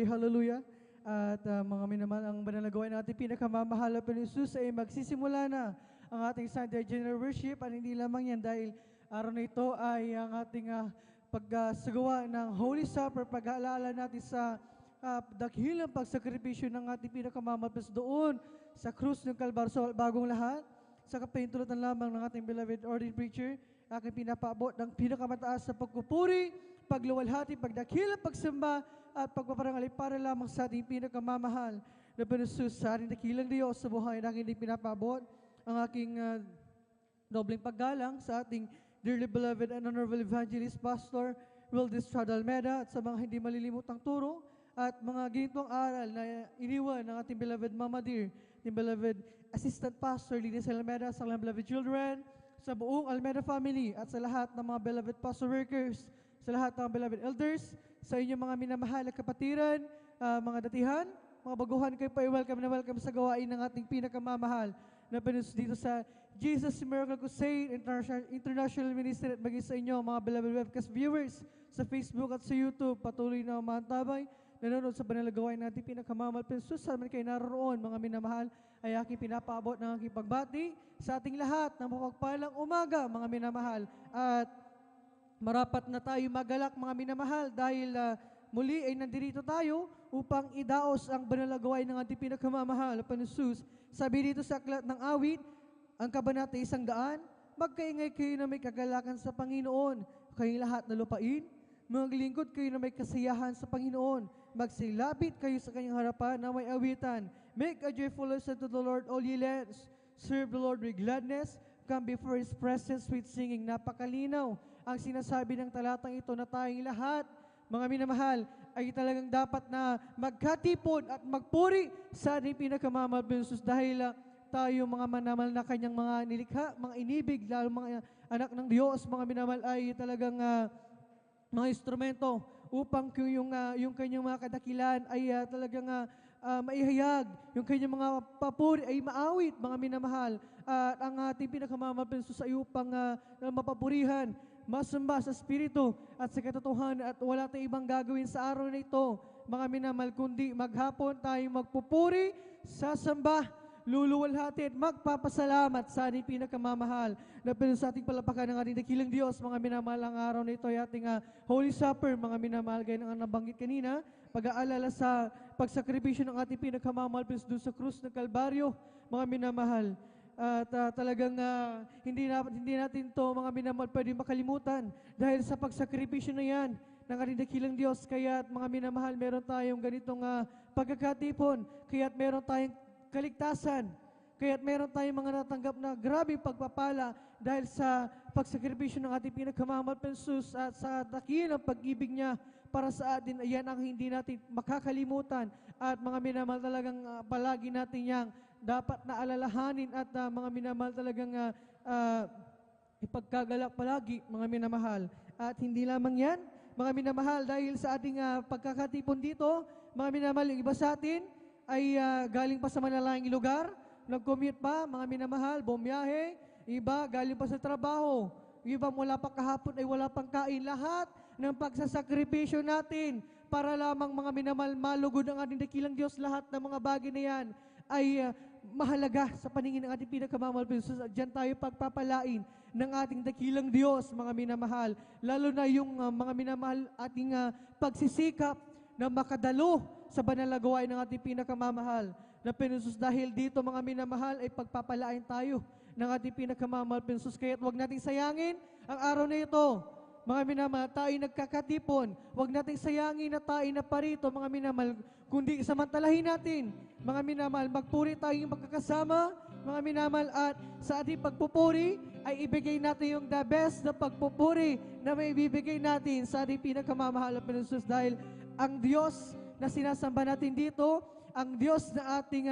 hallelujah. At mga minamahal, ang banal na gawain natin pinakamamahal na Jesus ay magsisimula na ang ating Sunday General Worship. At hindi lamang yan dahil araw na ito ay ang ating pagsagawa ng Holy Supper, pag-aalala natin sa dakilang pagsakripisyo ng ating pinakamamahal doon sa krus ng Kalbaryo. So, bagong lahat, sa kapahintulutan lamang ng ating beloved ordained preacher, aking pinapaabot ng pinakamataas sa pagpupuri, pagluwalhati, pagdakilang pagsamba, at pagpaparangalay para lamang sa ating pinakamamahal na Panginoon sa ating dakilang Diyos sa buhay na aking pinapaabot ang aking dobleng paggalang sa ating dearly beloved and honorable evangelist pastor Wildis Almeda at sa mga hindi malilimutang turo at mga ginitong aral na iniwan ng ating beloved Mama Dear, ating beloved assistant pastor Linis Almeda, sa mga beloved children, sa buong Almeda family at sa lahat ng mga beloved pastor workers, sa lahat ng beloved elders, sa inyong mga minamahal na kapatiran, mga datihan, mga baguhan, kayo pa i-welcome na welcome sa gawain ng ating pinakamamahal na Panginoon dito sa Jesus Miracle Crusade International Ministry at maging sa inyo mga beloved webcast viewers sa Facebook at sa YouTube. Patuloy na umaantabay, nanonood sa banal na gawain natin pinakamamahal. Panginoon, sa amin kayo naroon mga minamahal, ay aking pinapaabot ng aking pagbati sa ating lahat ng mapagpalang umaga mga minamahal. At marapat na tayo magalak mga minamahal dahil muli ay nandirito tayo upang idaos ang banal na gawain ng ating pinakamamahal na Panginoon. Sabi dito sa aklat ng awit, ang kabanata 100, magkaingay kayo na may kagalakan sa Panginoon, kayong lahat na lupain, maglingkod kayo na may kasiyahan sa Panginoon, magsilapit kayo sa kanyang harapan na may awitan, make a joyful listen to the Lord, all ye lands, serve the Lord with gladness, come before His presence with singing. Napakalinaw ang sinasabi ng talatang ito na tayong lahat, mga minamahal, ay talagang dapat na magkatipon at magpuri sa ating pinakamamahal Jesus dahil tayo mga manamal na kanyang mga nilikha, mga inibig, lalo mga anak ng Diyos, mga minamahal ay talagang mga instrumento upang yung kanyang mga kadakilan ay talagang maihayag, yung kanyang mga papuri ay maawit, mga minamahal. At ang ating pinakamamahal Jesus ay upang mapapurihan, masamba sa Espiritu at sa katotohanan at wala tayong ibang gagawin sa araw na ito, mga minamahal, kundi maghapon tayong magpupuri, sasamba, luluwalhati at magpapasalamat sa ating pinakamamahal na Panginoon sa ating palapakan ng ating dakilang Diyos, mga minamahal. Ang araw na ito ay ating Holy Supper, mga minamahal, gaya ng nabanggit kanina, pag-aalala sa pagsakripisyo ng ating pinakamamahal Panginoon doon sa krus ng Kalbaryo, mga minamahal. At talagang hindi natin to mga minamahal pwede makalimutan dahil sa pagsakripisyo na yan ng ating dakilang Diyos. Kaya mga minamahal, meron tayong ganitong pagkakatipon, kaya't meron tayong kaligtasan, kaya't meron tayong mga natanggap na grabe pagpapala dahil sa pagsakripisyo ng ating pinakamamahal Jesus at sa dakilang pag-ibig niya para sa atin. Ayan ang hindi natin makakalimutan at mga minamahal, talagang palagi natin yang dapat na alalahanin at mga minamahal, talagang ipagkagalak palagi, mga minamahal. At hindi lamang yan, mga minamahal, dahil sa ating pagkakatipon dito, mga minamahal, yung iba sa atin ay galing pa sa malalayang lugar, nag-commute pa, mga minamahal, bumiyahe, iba galing pa sa trabaho, iba mula pa kahapon ay wala pang kain. Lahat ng pagsasakripisyo natin para lamang, mga minamahal, malugod ang ating dakilang Diyos, lahat ng mga bagay na yan ay mahalaga sa paningin ng ating pinakamamahal Jesus. At dyan tayo pagpapalain ng ating dakilang Diyos, mga minamahal. Lalo na yung mga minamahal, ating pagsisikap na makadalo sa banal na gawain ng ating pinakamamahal na Panginoon. Dahil dito, mga minamahal, ay pagpapalain tayo ng ating pinakamamahal Jesus. Kaya't huwag nating sayangin ang araw na ito, mga minamahal. Tayo nagkakatipon, huwag nating sayangin na tayo na parito, mga minamahal, kundi samantalahin natin, mga minamahal, magpuri tayong magkakasama, mga minamahal, at sa ating pagpupuri ay ibigay natin yung the best na pagpupuri na may ibibigay natin sa ating pinakamamahal na Panginoon. Dahil ang Diyos na sinasamba natin dito, ang Diyos na ating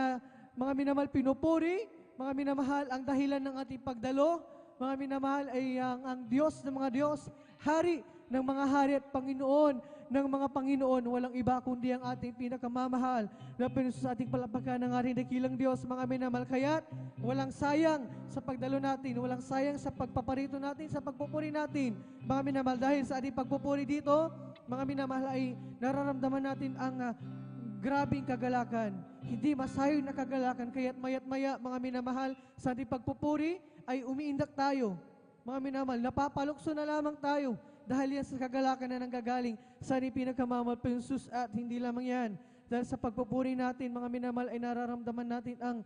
mga minamahal pinupuri, mga minamahal, ang dahilan ng ating pagdalo, mga minamahal, ay ang Diyos ng mga Diyos, Hari ng mga hari at Panginoon ng mga Panginoon, walang iba kundi ang ating pinakamamahal na Panginoon sa ating palapakan ng ating dakilang Diyos, mga minamahal. Kaya't walang sayang sa pagdalo natin, walang sayang sa pagpaparito natin, sa pagpupuri natin, mga minamahal. Dahil sa ating pagpupuri dito, mga minamahal, ay nararamdaman natin ang grabing kagalakan, hindi masayo na kagalakan, kaya't mayat maya, mga minamahal, sa ating pagpupuri ay umiindak tayo. Mga minamahal, napapalukso na lamang tayo dahil yan sa kagalakan na nanggagaling sa ating pinagkamamahal pa Jesus. At hindi lamang yan, dahil sa pagpupuri natin, mga minamahal, ay nararamdaman natin ang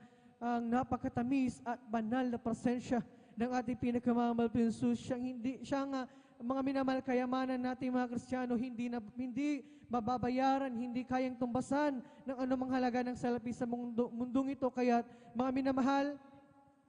napakatamis at banal na presensya ng ating pinagkamamahal pa Jesus. Siyang mga minamahal, kayamanan natin mga Kristiyano, hindi mababayaran, hindi kayang tumbasan ng anumang halaga ng salapi sa mundong ito. Kaya mga minamahal,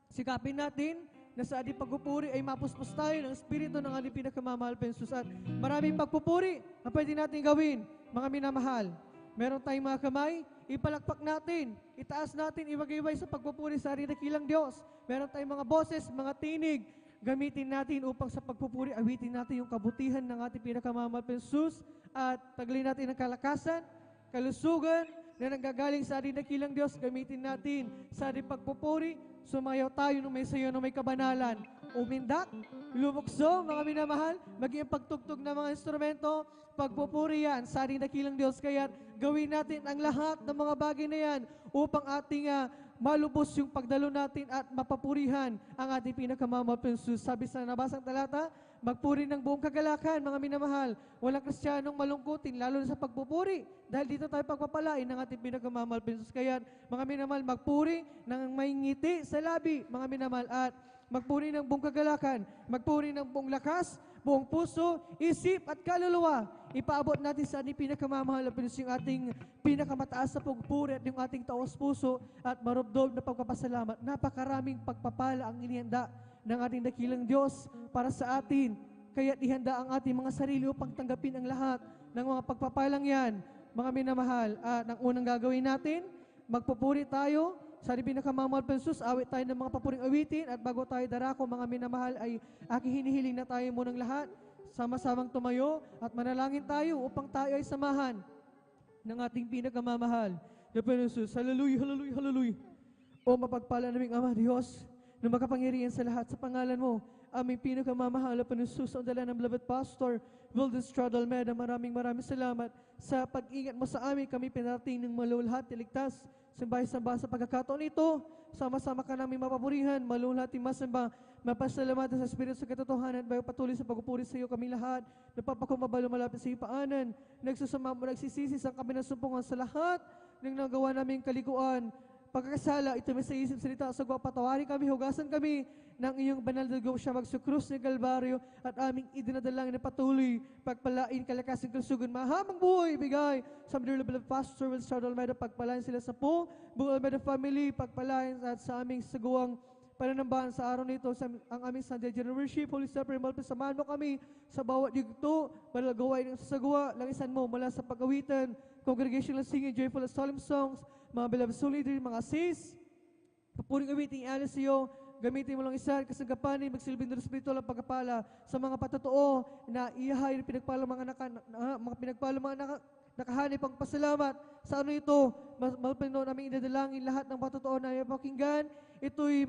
sikapin natin na sa ating pagpupuri ay mapuspos tayo ng Espiritu ng ating pinakamamahal pa Jesus. At maraming pagpupuri na pwede natin gawin, mga minamahal. Meron tayong mga kamay, ipalakpak natin, itaas natin, iwagayway sa pagpupuri sa ating dakilang Diyos. Meron tayong mga boses, mga tinig, gamitin natin upang sa pagpupuri, awitin natin yung kabutihan ng ating pinakamamahal pa Jesus. At taglin natin ang kalakasan, kalusugan na nanggagaling sa ating dakilang Diyos. Gamitin natin sa ating pagpupuri. Sumayaw tayo ng may sayo, ng may kabanalan. Umindak, lumukso, mga minamahal, maging pagtugtog ng mga instrumento, pagpupuri yan sa ating dakilang Diyos. Kaya gawin natin ang lahat ng mga bagay na yan upang ating malubos yung pagdalo natin at mapapurihan ang ating pinakamamahal pa Jesus. Sabi sa nabasang talata, magpuri ng buong kagalakan, mga minamahal. Walang Kristiyanong malungkutin, lalo na sa pagpupuri. Dahil dito tayo pagpapalain ng ating pinakamamahal pa Jesus. Kaya, mga minamahal, magpuri ng may ngiti sa labi, mga minamahal, at magpuri ng buong kagalakan, magpuri ng buong lakas, buong puso, isip at kaluluwa. Ipaabot natin sa ating pinakamamahal na Panginoon yung ating pinakamataas na pagpuri at yung ating taos puso at marubdob na pagpapasalamat. Napakaraming pagpapala ang inihanda ng ating dakilang Diyos para sa atin. Kaya ihanda ang ating mga sarili upang tanggapin ang lahat ng mga pagpapalang yan, mga minamahal. At ang unang gagawin natin, magpupuri tayo sa ating pinakamamahal pa Jesus, awit tayo ng mga papuring awitin. At bago tayo darako, mga minamahal, ay aking hinihiling na tayo munang lahat sama-samang tumayo at manalangin tayo upang tayo ay samahan ng ating pinakamamahal na Panginoon Jesus. Hallelujah, hallelujah, hallelujah. O mapagpala naming Ama Diyos na makapangyarihan sa lahat, sa pangalan mo, aming pinakamamahal na Panginoon Jesus, ang dala ng beloved Pastor Wilden Estrada Almeida. Maraming salamat sa pag-ingat mo sa amin. Kami pinarating ng malulhati, ligtas, sambay-samba sa pagkakataon ito. Sama-sama ka namin mapapurihan, malulhati, masamba, mapasalamatan sa Espiritu sa katotohanan, bayo patuloy sa pagpupuri sa iyo kami lahat, napapakumabalo malapit sa iyo paanan, nagsusama mo, nagsisisi sa kami ng sumpungan sa lahat ng nagawa namin kalikuan, pagkakasala, ito may sa isip salita, sagwa, patawarin kami, hugasan kami ng iyong banal na dugo, siya magsukrus ng Kalbaryo at aming idinadalangin na patuloy, pagpalain, kalakasin, kalusugan, mahabang buhay, bigay sa Middle Level Pastor Will Start Almeida, pagpalain sila sa po, buong Almeida family, pagpalain at sa aming saguang pananambahan sa araw nito, ang aming Sunday General Worship, Holy Supper, samahan mo kami sa bawat yugto, malagawain ng sasagawa, langisan mo mula sa pag-awitan, congregational singing, joyful and solemn songs, mga beloved soul leader, mga sis, papuring awiting alis sa iyo, gamitin mo lang isa, kasangkapanin, magsilbing ng spiritual ang pagkapala sa mga patotoo na iyahay, pinagpala mga nakahanip ang pasalamat sa ano ito, malpanoon namin idadalangin lahat ng patotoo na ipakinggan. Ito'y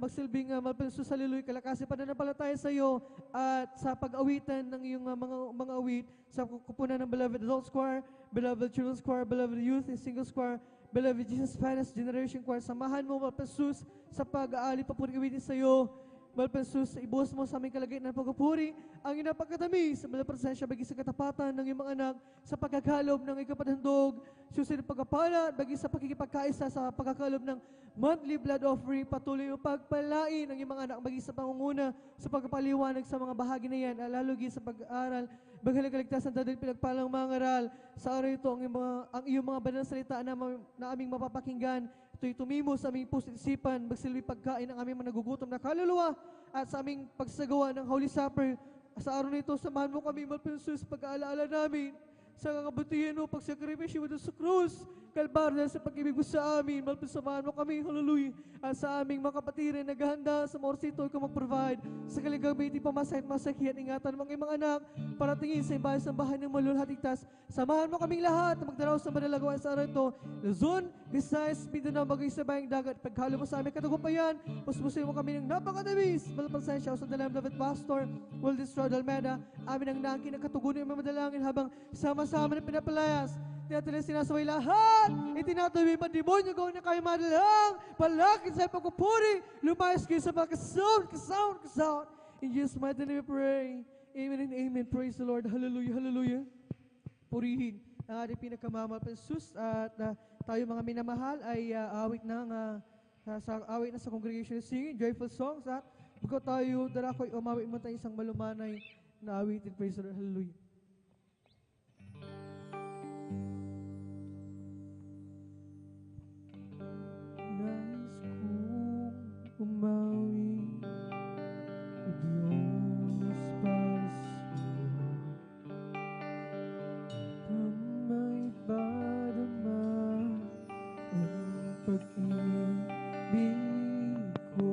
magsilbing malpanoon sa haliluya, kalakasin, pananampalataya sa iyo at sa pag-awitan ng iyong mga awit sa kupunan ng beloved adult choir, beloved children's choir, beloved youth and singles choir, beloved Jesus Finest Generation Choir. Samahan mo, malpasus, sa pag-aali papuring awitin sa iyo. Malpasus, ibuhos mo sa aming kalagay ng pagpupuri ang inapagkatamis sa malapresensya bagi sa katapatan ng iyong mga anak sa pagkakalob ng ikapadhandog, susunod pagkapala, bagi sa pagkikipagkaisa sa pagkakalob ng monthly blood offering. Patuloy o pagpalain ang iyong mga anak bagi sa pangunguna sa pagkapaliwanag sa mga bahagi na yan, lalogi sa pag-aaral, baghalaligtasan dadal pinagpalang mga ngaral. Sa araw ito, ang iyong mga banal na salita na aming mapapakinggan, ito'y tumimo sa aming puso't isipan, magsilbi pagkain ng aming nagugutom na kaluluwa at sa aming pagsagawa ng Holy Supper. Sa araw nito, samahan mo kami, malpinsus, pag-aalaala namin sa kakabutihan mo, pagsakripisyo mo sa krus, Kalbaryo, sa pag-ibig mo sa amin, malpasamahan mo kami, hallelujah, at sa aming mga kapatirin, naghahanda sa morsito, ikaw mag-provide, sa kaligamitin, pamasahit, masakihan, ingatan ng mga anak, para tingin sa imbahan sa bahay ng malulhatigtas. Samahan mo kaming lahat na magdaraw sa manalagawa sa araw ito, Luzon, Visayas, Mindanao, maging sa bayang dagat, paghalo mo sa aming katagumpayan, puspusin mo kami ng napakatamis, malapasensya sa dalam David Pastor, Wilden Estrada Almeida, amin ang nangkin ng katugunan ng madalangin habang sama-sama na pinapalayas Tiyat na sinasaway lahat. Itinatawi pa demonyo gawin na kayo madalang. Palakit sa pagkupuri. Lumayas kayo sa mga kasound. In Jesus' mighty name we pray. Amen and amen. Praise the Lord. Hallelujah, hallelujah. Purihin ang ating pinakamamahal na Jesus at tayo mga minamahal ay awit na sa congregation singing joyful songs at bago tayo darakoy umawit mo tayo isang malumanay na awitin. Praise the Lord. Hallelujah. Nais kong umawi o Diyos para sa'yo upang may padama ang pag-ibig ko.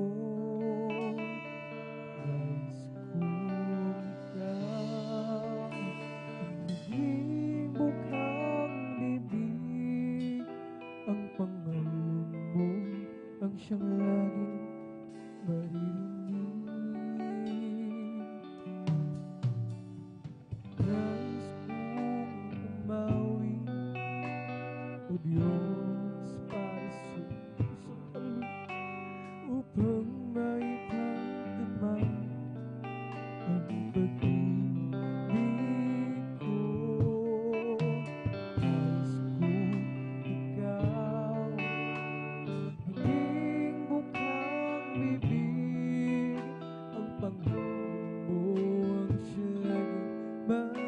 Nais kong ikaw ang maging mukhang bibig, ang pangalan mo ang siyang laging maririnig. Nais kong umawi o Diyos para sa upang maipagdama ang pag-ibig ko. Nais kong ikaw maging mukhang bibig, ang pangalan mo ang siyang maririnig.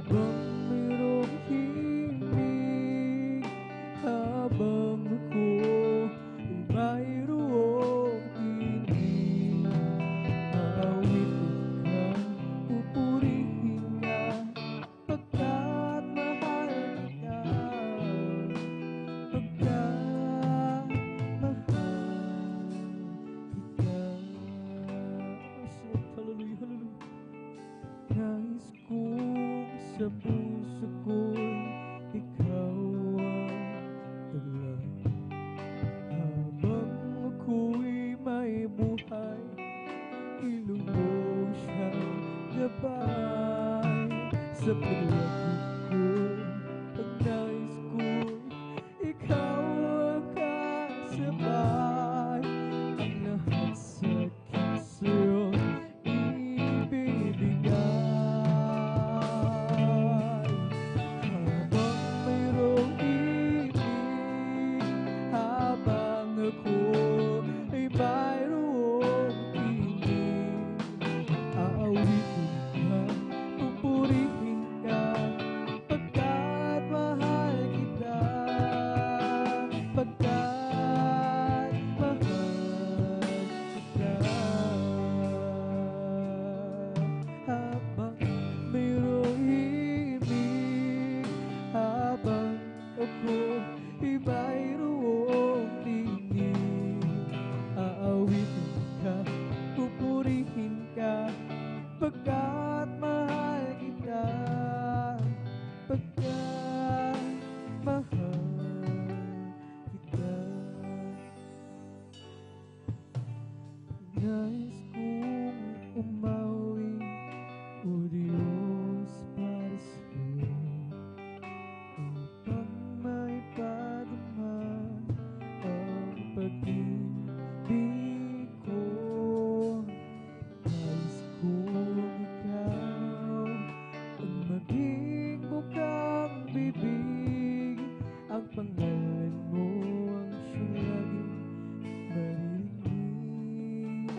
Habang mayroong himig, habang ako ay mayroong tinig, aawitin ka, pupurihin ka, pagkat mahal kita, pagkat mahal kita. Hallelujah, hallelujah. Nais kong sa puso ko'y ikaw ang taglan. Habang ako'y may buhay, ilong mo siyang gabay. Sa paglapit ko, ang nais ko'y ikaw ang kasabay. Ang lahat sa akin sa'yo ibibigay. Habang mayroong ibig, habang ako ay mayroong tinig, aawitin ka, pupurihin ka, pagkat mahal kita, pagkat mahal kita. Habang mayroong ibig, habang ako ay mayroong tinig, aawitin ka, pupurihin ka, pagkat mahal kita, pagkat mahal kita. Nais kong umawi o Diyos para sa'yo upang may padama ang pag-ibig ko. Nais kong ikaw ang maging mukhang bibig, ang pangalan mo ang siyang laging maririnig.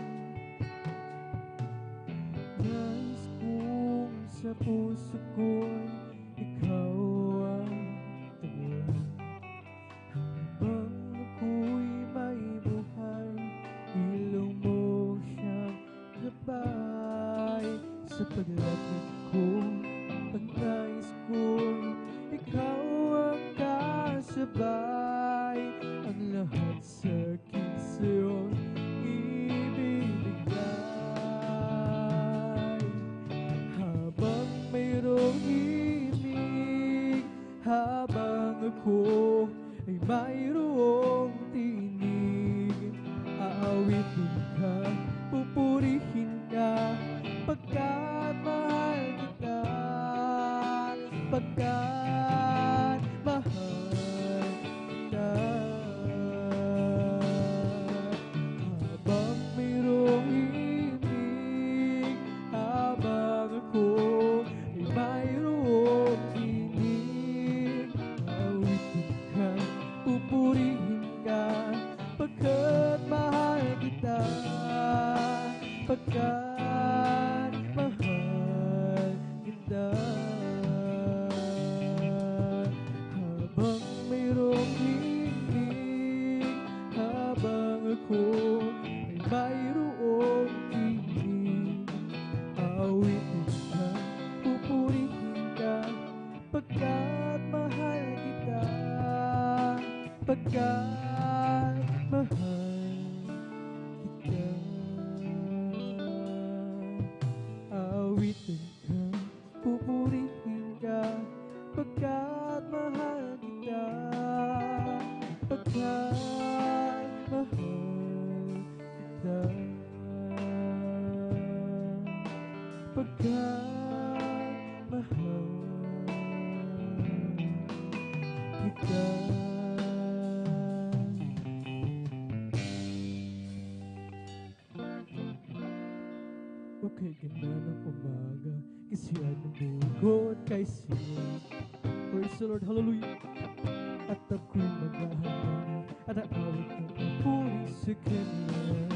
Nais kong sa puso ko'y ikaw ang taglan. Habang ako'y may buhay, ilong mo siyang gabay. Sa paglapit ko, ang nais ko'y ikaw ang kasabay. Ang lahat sa akin sa'yo ibibigay. Habang mayroong himig, habang ako ay mayroong tinig, aawitin ka, pupurihin ka, pagkat mahal pagkat mahal kita. Habang mayroong himig, habang ako ay mayroong tinig, awitin ka, pupurihin ka, pagkat mahal kita, pagkat mahal kita. Awitin ka, pupurihin ka, pagkat mahal kita, pagkat mahal kita, pagkat mahal kita. Okay, ganda ng umaga, kasiyan ng bukod kay siya. Praise the Lord, hallelujah. At ako'y maghahanda at aawit ng papuri sa Kanya,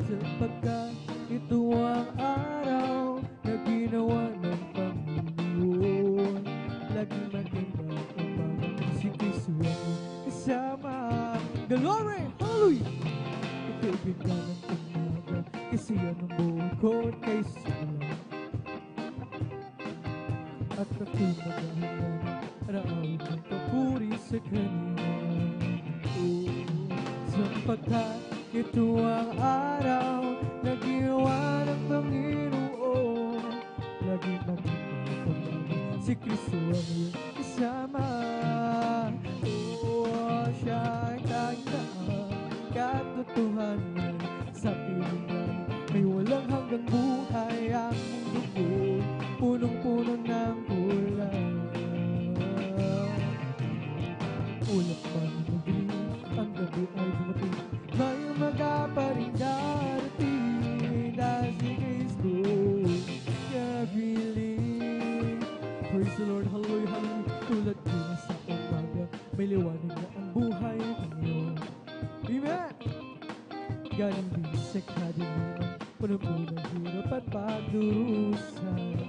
sapagkat ito ang araw na ginawa ng Panginoon. Laging maganda ang umaga, si Kristo ang kasama. Glory, hallelujah. Ito'y ganda ng umaga, kasi yan ang bukod kay sila. At ako'y maghahanda at aawit ng papuri sa Kanya. Sapagkat ito ang araw na ginawa ng Panginoon. Laging magiging si Kristo ang iyong kasama. Siya ay tanging katotohanan sa pilingan. May walang hanggang buhay ang mundo ko, punong-puno ng kulay. Ulap man magdilim, ang gabi ay dumating, may umaga pa rin darating, dahil si Kristo kabiling. Praise the Lord, hallelujah, hallelujah. Tulad din sa umaga, may liwanag na ang buhay ngayon. Amen! Galing din sa kadiliman, puno-puno ng hirap at pagdurusan,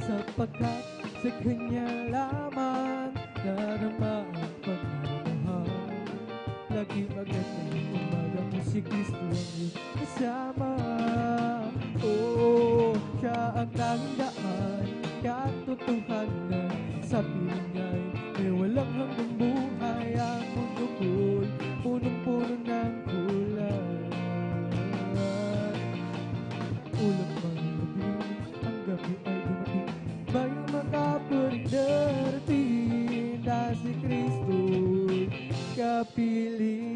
sapagkat sa Kanya lamang darama ang pagmamahal. Lagi magandang umaga mo si Kristo ang iyong kasama. Siya ang tanging daan, katotohanan sa pilingan. May walang hanggang buhay ang mundo ko'y punong-puno ng kulay. Ulap man magdilim, ang gabi ay dumating, may umaga pa rin darating, dahil si Kristo'y kapiling.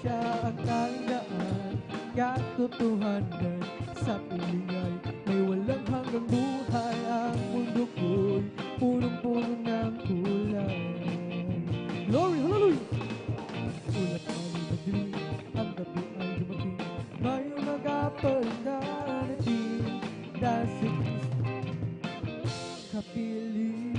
Siya ang tanging daan, katotohanan sa pilingan. May walang hanggang buhay ang mundo ko'y punong-puno ng kulay. Glory, hallelujah! Ulap man magdilim, ang gabi ay dumating, may umaga pa rin darating, dahil si Kristo kapiling.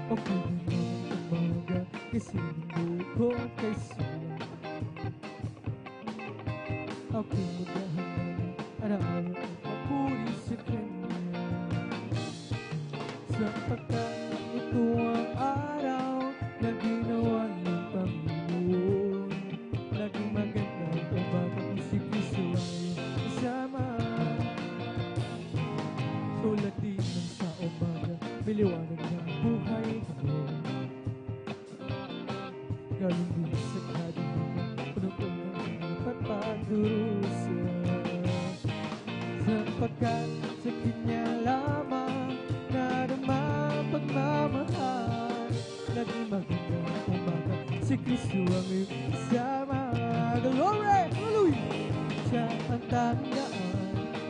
Okay na ng umaga, kasi ng bukod kay sila. Okay, maghahanan at aawit ang papuri sa Kanya, sapagkat ito ang araw na ginawa ng Panginoon. Laging maganda ang umaga kung si Kristo ang iyong kasama. Tulad din ng sa umaga, may liwanag ng buhay ngayon. Galing din sa kadiliman, puno-puno ng hirap at pagdurusan, sapagkat sa Kanya lamang darama ang pagmamahal. Laging maganda ang umaga, si Kristo ang iyong kasama. Glory, hallelujah! Siya ang tanging daan,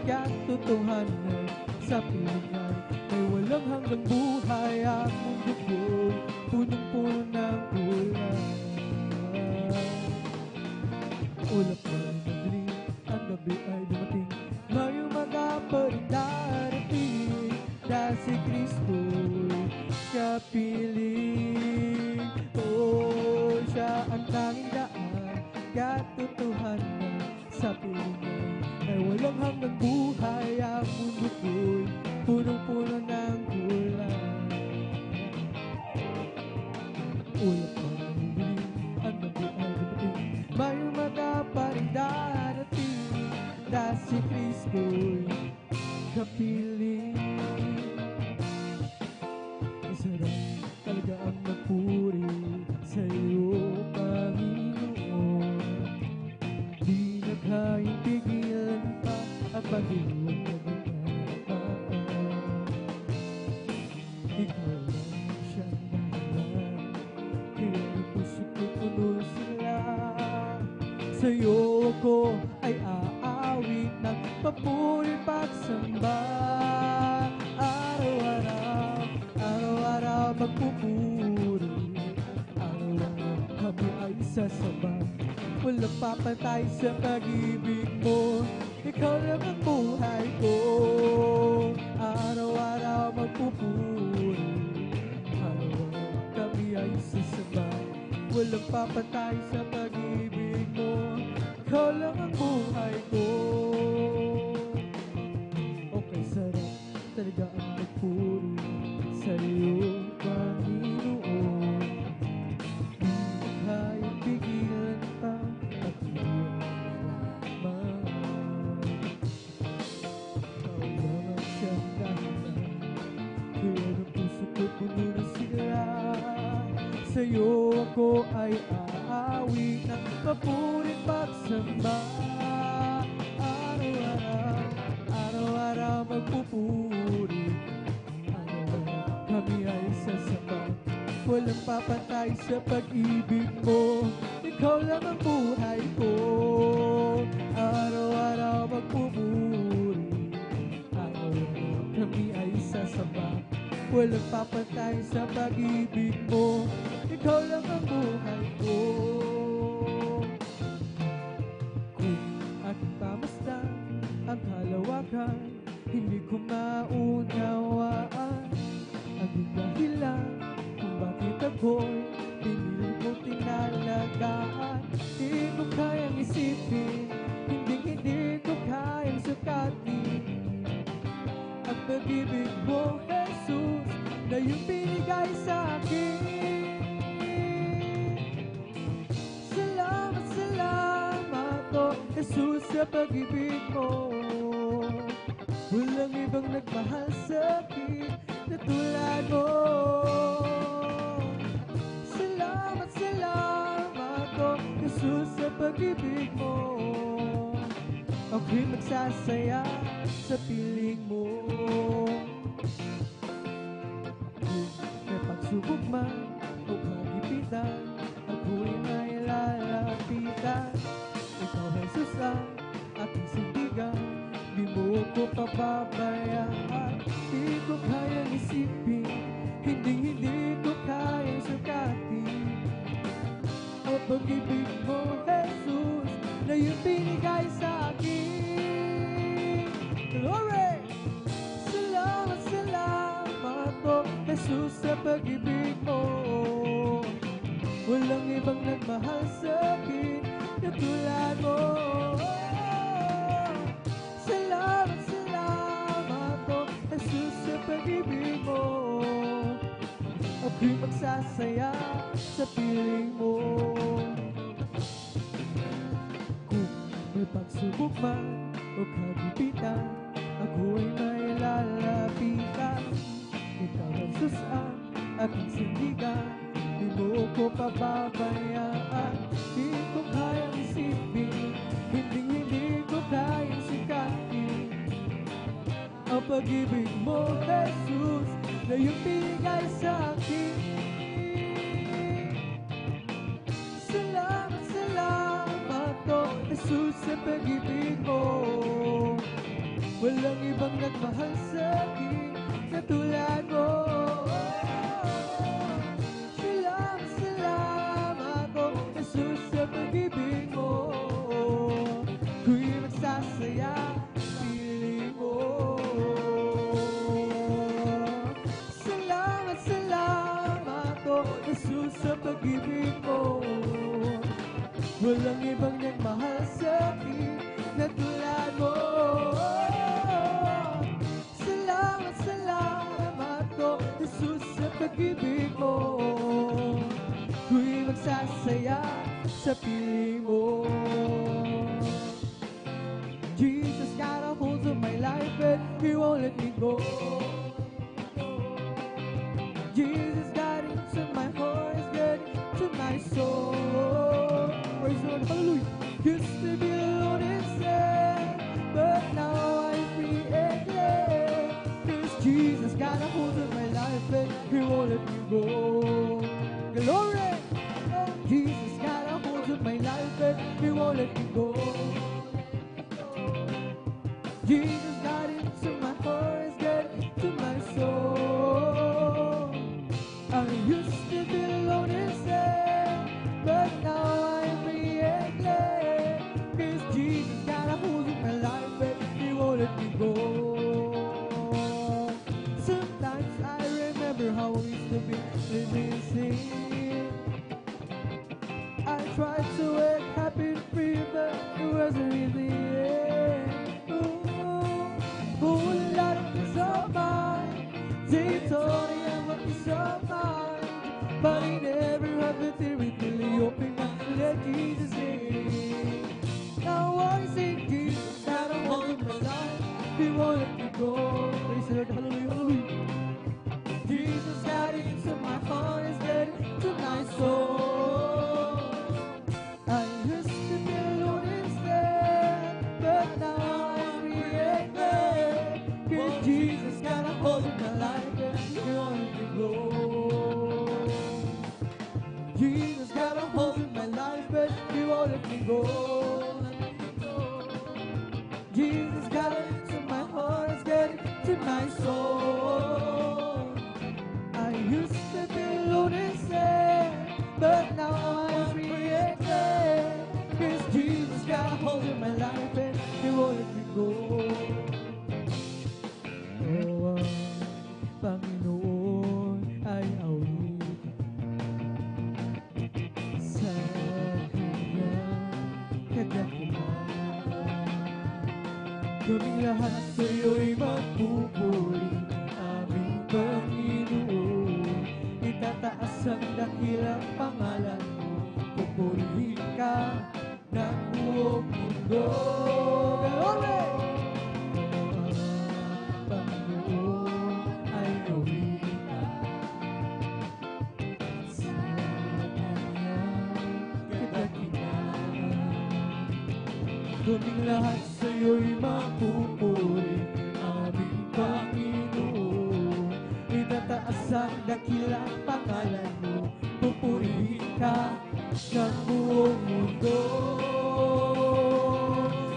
katotohanan sa pilingan. May walang hanggang buhay ang mundo ko, punong-puno ng kulay. Ulap man magdilim, ang gabi ay dumating, may umaga pa rin darating, dahil si Kristo'y kapiling. Siya ang si Kristo'y kapiling. Masarap talaga ang magpuri sa iyo, Panginoon. Di na kayang pigilan pa ang pag-iwan na ginagawa. Ikaw lang siyang dahilan, kaya ang puso ko puno sila. Sa'yo ako ay aawit ng papuri pagsamba. Araw-araw, araw-araw magpupuri, araw-araw kami ay sasamba. Walang papantay sa pag-ibig mo, ikaw lang ang buhay ko. Araw-araw magpupuri, araw-araw kami ay sasamba. Walang papantay sa pag-ibig mo, ikaw lang ang buhay ko. Okay, sarap talaga ang magpuri sa iyo, Panginoon. Di na kayang pigilan pa at iwan ikaw lang ang siyang dahilan, kaya ang puso ko puno na sila. Sa'yo ako ay aawi ng papurit pagsamba. Araw-araw, araw-araw magpupuri, araw-araw kami ay sasamba. Walang papantay sa pag-ibig mo, ikaw lang ang buhay ko. Araw-araw magpupuri, araw-araw kami ay sasamba. Walang papantay sa pag-ibig mo, ikaw lang ang buhay ko. Kung aking pamasdan ang kalawakan, hindi ko maunawaan ang dahilan kung bakit ako'y pinili mo tinalagaan. Hindi ko kayang isipin, hindi ko kayang sukatin ang pag-ibig mo, Jesus, na iyong binigay sa akin. Salamat, salamat, oh Jesus, sa pag-ibig mo. Walang ibang nagmahal sa akin na tulad mo. Salamat, salamat, oh Jesus, sa pag-ibig mo. Ako'y magsasaya sa piling mo. Kung may pagsubok man o kagipitan, ako'y may lalapitan. Ikaw, Jesus, ang aking sindigan, di mo ko pababayaan. Di ko kayang isipin, hindi ko kayang sukatin ang pag-ibig mo, Jesus, na iyong binigay sa akin. Glory! Salamat, salamat, oh Jesus, sa pag-ibig mo. Walang ibang nagmahal sa akin na tulad mo. Salamat, salamat, oh Jesus, sa pag-ibig mo. Ako'y magsasaya sa piling mo. Kung may pagsubok man o kagipitan, ako'y may lalapitan. Ikaw, Jesus, ang aking sindigan, di mo ko pababayaan. Di ko kayang isipin, hindi ko kayang sikatin ang pag-ibig mo, Jesus, na iyong binigay sa akin. Salamat, salamat, oh Jesus, sa pag-ibig mo. Walang ibang nagmahal sa akin na tulad mo. Salamat, salamat, oh Jesus, sa pag-ibig mo. Ako'y magsasaya sa piling mo. Salamat, salamat, oh Jesus, sa pag-ibig mo. Walang ibang nagmahal sa akin na tulad mo. Salamat, salamat, oh Jesus, sa pag-ibig mo. Ako'y magsasaya sa piling mo. Jesus, He won't let me go. Jesus got into my heart, He's got into my soul. Praise the Lord, hallelujah. Used to be alone and sad, but now I'm free and glad. 'Cause Jesus got a hold of my life and He won't let me go. Glory! Oh, Jesus got a hold of my life and He won't let me go. Jesus got into my heart, He's got into my soul. I used to be alone and sad, but now I'm free and glad. 'Cause Jesus got a hold of my life and He won't let me go. Sometimes I remember how I used to be living in sin. I tried to act happy and free, but it wasn't really it. Whole lot of peace of mind. They told me I want peace of mind, but I never have the theory till He opened up to let Jesus in. Now I say Jesus got a hold of my life, He won't let me go. Praise the Lord, hallelujah, hallelujah. Jesus got into my heart, He's got into my soul. I used to be alone and sad, but now I'm free and glad. 'Cause Jesus got a hold of my life and He won't let me go. Jesus got a hold of my life but He won't let me go. Jesus got into my heart, He's got into my soul. I used to be alone and sad, but now I'm free and glad. 'Cause Jesus got a hold of my life and He won't let me go. Oh, ang Panginoon ay awit sa Kanyang kadakilaan. Kaming lahat sa'yo'y magpupuri, aming Panginoon. Itataas ang dakilang pangalan mo, pupurihin ka ng buong mundo. Glory! Panginoon ay awit sa Kanyang kadakilaan. Kaming lahat sa'yo'y magpupuri, aming Panginoon. Itataas ang dakilang pangalan mo, pupurihin ka ng buong mundo.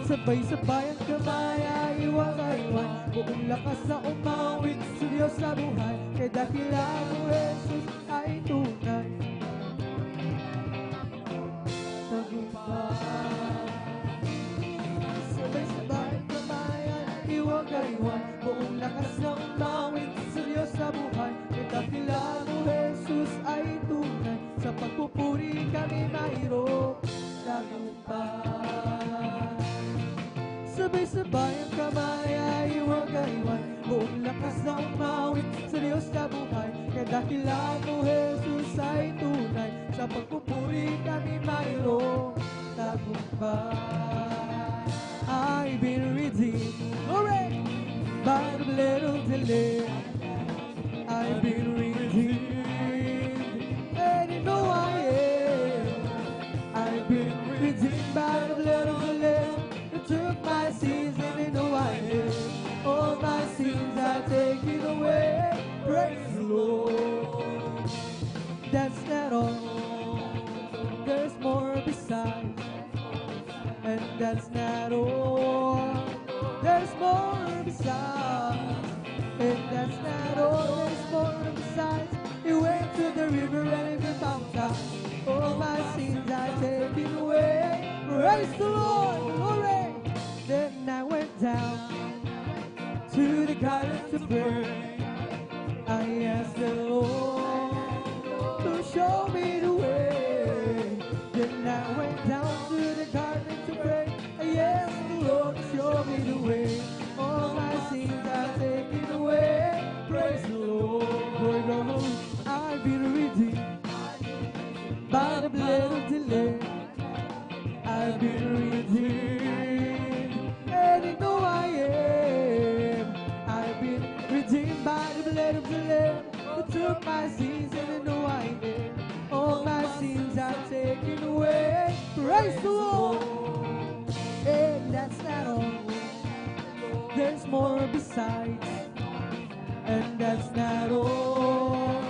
Sabay-sabay ang kamay ay iwang-iwan, buong lakas na umawit sa Diyos sa buhay. Kay dakilang mo, Jesus, ay tunay tagumpay. Sabay-sabay ang kamay ay iwang-iwan, buong lakas na umawit sa Diyos sa buhay. Kay dakilang mo, Jesus, ay tunay. Sa pagpupuri kami mayroong tagumpay. Sabay-sabay ang kamay ay iwang-iwan, buong lakas na umawit sa Diyos na buhay. Kaya dakilang mo, Jesus, ay tunay. Sa pagpupuri kami mayroong tagumpay. I've been redeemed, glory, by the blood of the Lamb. I've been redeemed, and you know I am. I've been redeemed by the blood of the Lamb. Took my sins and you know I am. All my sins are taken away. Praise the Lord. That's not all. There's more besides. And that's not all. There's more besides. And that's not all. There's more besides. He went to the river and he found out. All my sins are taken away. Praise the Lord. Glory. Then I went down to the garden to pray. I asked the Lord to show me the way. Then I went down to the garden to pray. I asked the Lord to show me the way. All my sins are taken away. Praise the Lord. Glory, glory. I've been redeemed by the blood of the Lamb. I've been redeemed. Praise the Lord. And that's not all. There's more besides. And that's not all.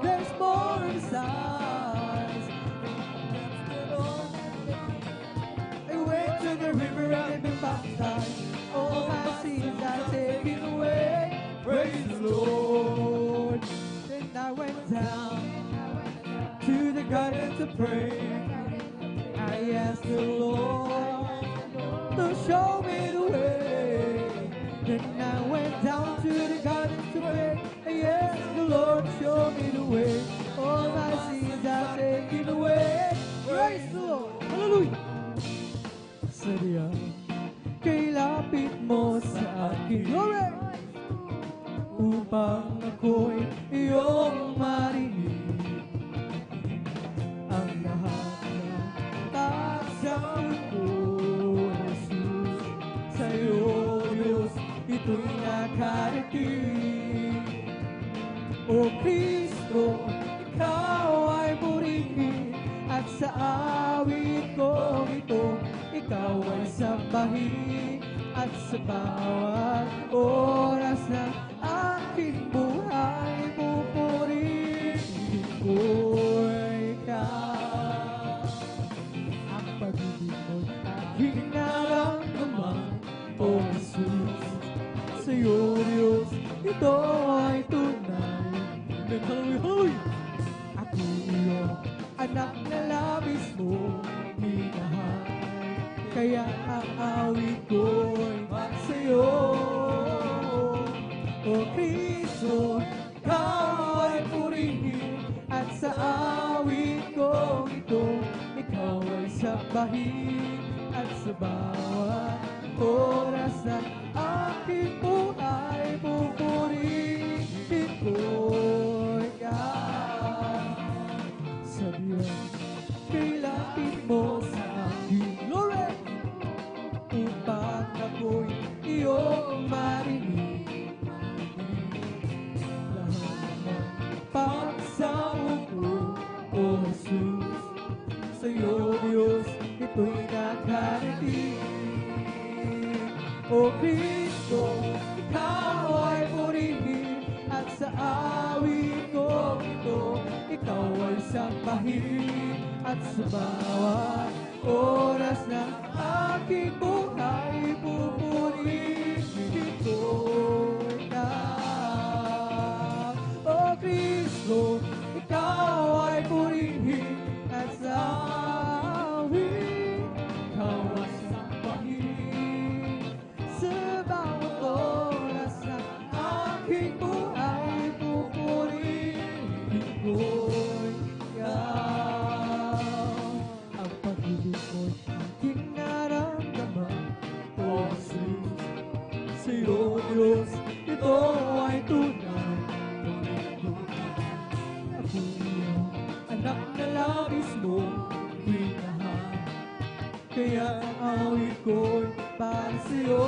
There's more besides. I went to the river and been baptized. All my sins are taken away. Praise the Lord. Then I went down to the garden to pray. I asked the Lord to show me the way. Then I went down to the garden to pray. I asked the Lord to show me the way. All my sins are taken away. Praise the Lord. Hallelujah. Sadya, kay lapit mo sa akin. Glory! Upang ako'y iyong marinig. Ang lahat ng pasang ko, Jesus. Sa'yo, Diyos, ito'y nakarating. O Kristo, ikaw ay purihin. At sa awit ko ito, ikaw ay sambahin. At sa bawat oras ng aking buhay, pupurihin ko ikaw. Ang pag-ibig mo'y aking naramdaman, O Jesus. Sa'yo, Diyos, ito ay tunay. Hallelujah! Ako iyong anak na labis mo minahal. Kaya ang awit ko'y sa'yo. O Kristo, ikaw ay purihin. At sa awit ko ito, ikaw ay sambahin. At sa bawat oras na aking buhay, pupurihin ko ikaw. Sabihan, kay lapit mo sa aking glory. Upang ako'y iyong marinig. Lahat ng pagsamo ko, O Jesus. Sa'yo, Diyos, ito'y nakarating. O Kristo, ikaw ay purihin. At sa awit ko ito, ikaw ay sambahin. At sa bawat oras ng aking buhay, pupurihin ko ikaw. O Kristo, ikaw ay purihin. At sa awit, ikaw ay sambahin. Sa bawat oras ng aking buhay, pupurihin ko ikaw. Ang pag-ibig mo'y aking naramdaman, O Jesus. Sa'yo, Diyos, ito ay tunay. Ako iyong anak na labis mo minahal. Kaya ang awit ko'y para sa'yo.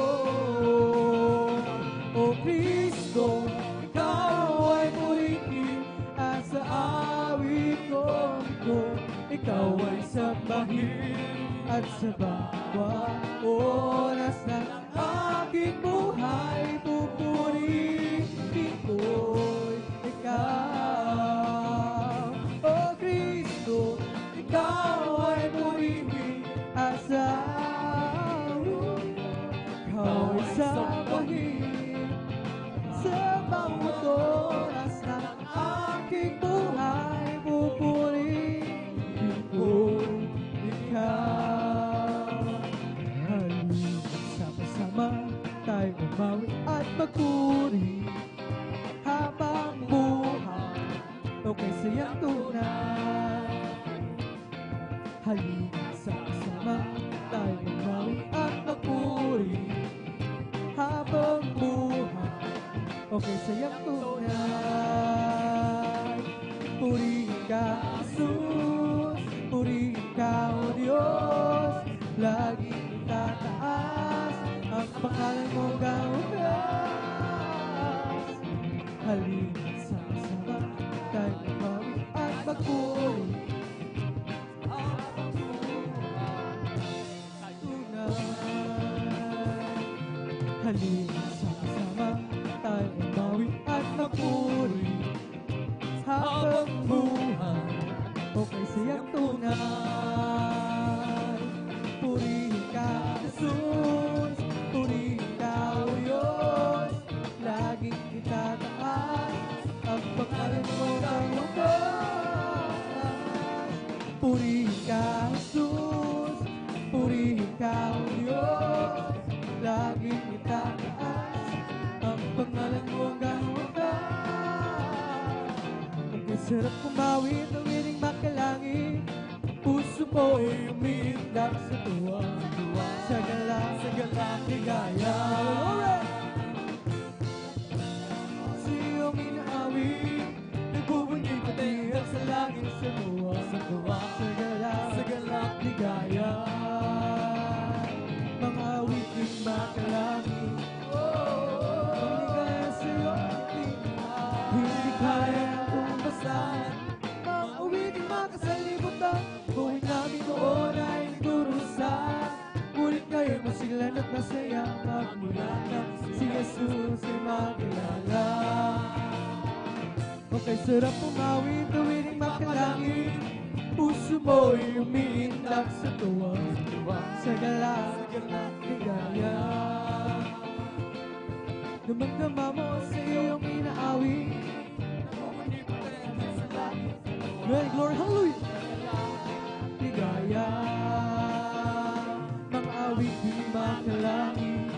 O Kristo, ikaw ay purihin. At sa awit ko ito, ikaw ay sambahin. At sa bawat oras ng aking buhay, pupurihin ko ikaw. O Kristo, ikaw ay purihin. At sa awit, ikaw ay sambahin. Sa bawat oras ng aking buhay, pupurihin ko ikaw. Halika, sama-sama tayo umawi at magpuri. Habang buhay, okay sa'yang tunay. Halika, sama-sama tayo umawi at magpuri. Habang buhay, okay sa'yang tunay. Purihin ka, Jesus. Purihin ka, O Diyos. Laging itataas ang pangalan mo gawin. Halika, sama-sama tayo umawi at magpuri. Halina sama-sama tayo umawi at magpuri habang buhay okay siyang tunay. Purihin ka, Jesus, purihin ka, O Diyos, laging itataas ang pangalan mo ng wakas. Purihin ka, Jesus, purihin ka, O Diyos, laging itataas ang pangalan mo ng wakas. Ang sarap kumawi, tuwiring makalangit, puso mo'y umiindak sa tuwa, sa galang ligaya. Sa iyong inaawit, nagbubunyi pati at sa langit sa tuwa, sa galang ligaya. Mga awiting makalangit, maligaya sa iyong ating, hindi kaya umasan. Mga awiting makasalimutan, buhay namin noon ay nagdurusan. Ngunit ngayon masiglan at masaya, magmula na si Jesus ay makilala. Okay, sarap umawi, tuwiring makalangit, puso mo'y umiindak sa tuwa, sa galang ligaya. Damang-dama mo sa iyong inaawi, glory, glory, hallelujah! Ligaya, mga awit di makalangit,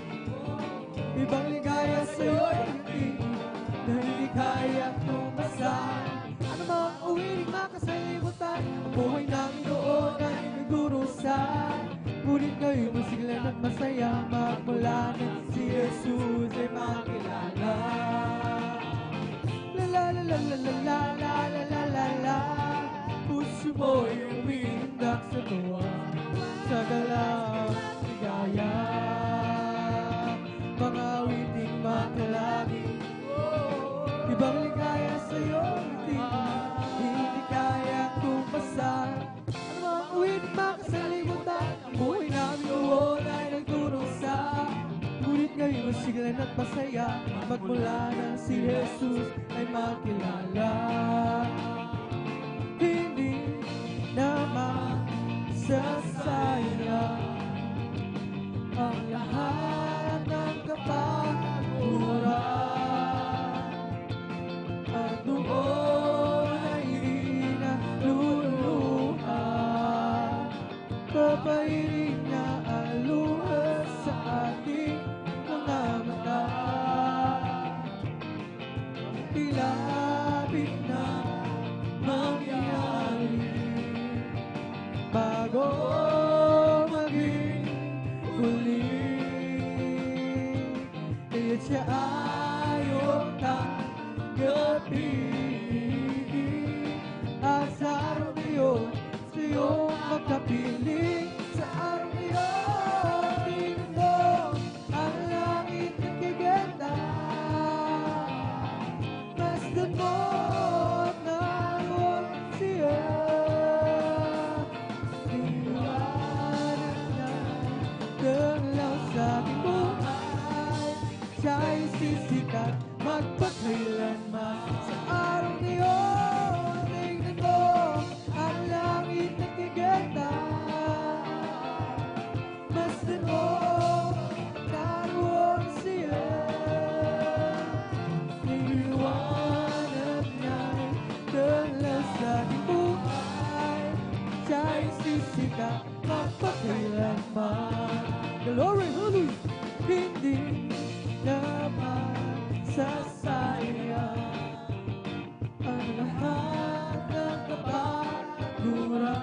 ibang ligaya sa'yo'y hindi, na hindi kaya tumasan. Ano mga awiting makasalimutan, ang buhay namin noon ay nagdurusan. Ngunit ngayon masiglan at masaya, magmula na si Jesus ay makilala. La la la la la la la la la la la, puso mo'y umiindak sa tuwa, sa galang ligaya. Mga awiting makalangit, ibang ligaya sa'yo hindi kaya tumasan. Ano mga awiting makasalimutan, ang buhay namin noon ay nagdurusan. Ngunit ngayon masiglan at masaya, magmula na si Jesus ay makilala. Hindi naman sasayang ang lahat ng kapaguran, at doon ay hindi na luluha. Papairin niya ang luha sa ating mga mata. Ilapit na mangyari bago maging huli. Kaya't siya ayaw tanggapin, at sa araw na yun sa'yo magkapiling. Sa araw na yun tingin mo ang langit nagkigenta, masdan mo at naroon siya. Liwanag na galaw sa ating buhay, siya'y sisikat magpakailanman. Sa araw na yun tingnan mo ang langit nagkigenta, masdan mo naroon siya. Liwanag niya'y dalaw sa ating buhay, siya'y sisikat magpakailanman. Glory, hallelujah! Hindi naman sasayang ang lahat ng kapaguran,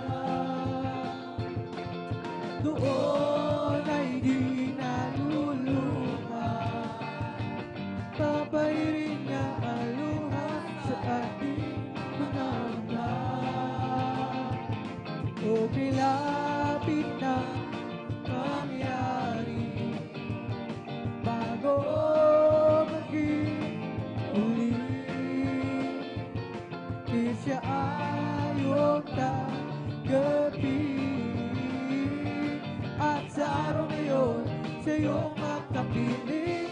doon ay di naluluha. Papairin niya ang luha sa ating mga mata. O kilapit na mangyari bago maging uli. Di siya ayaw tanggapin, at sa araw na yun sa'yo magkapiling.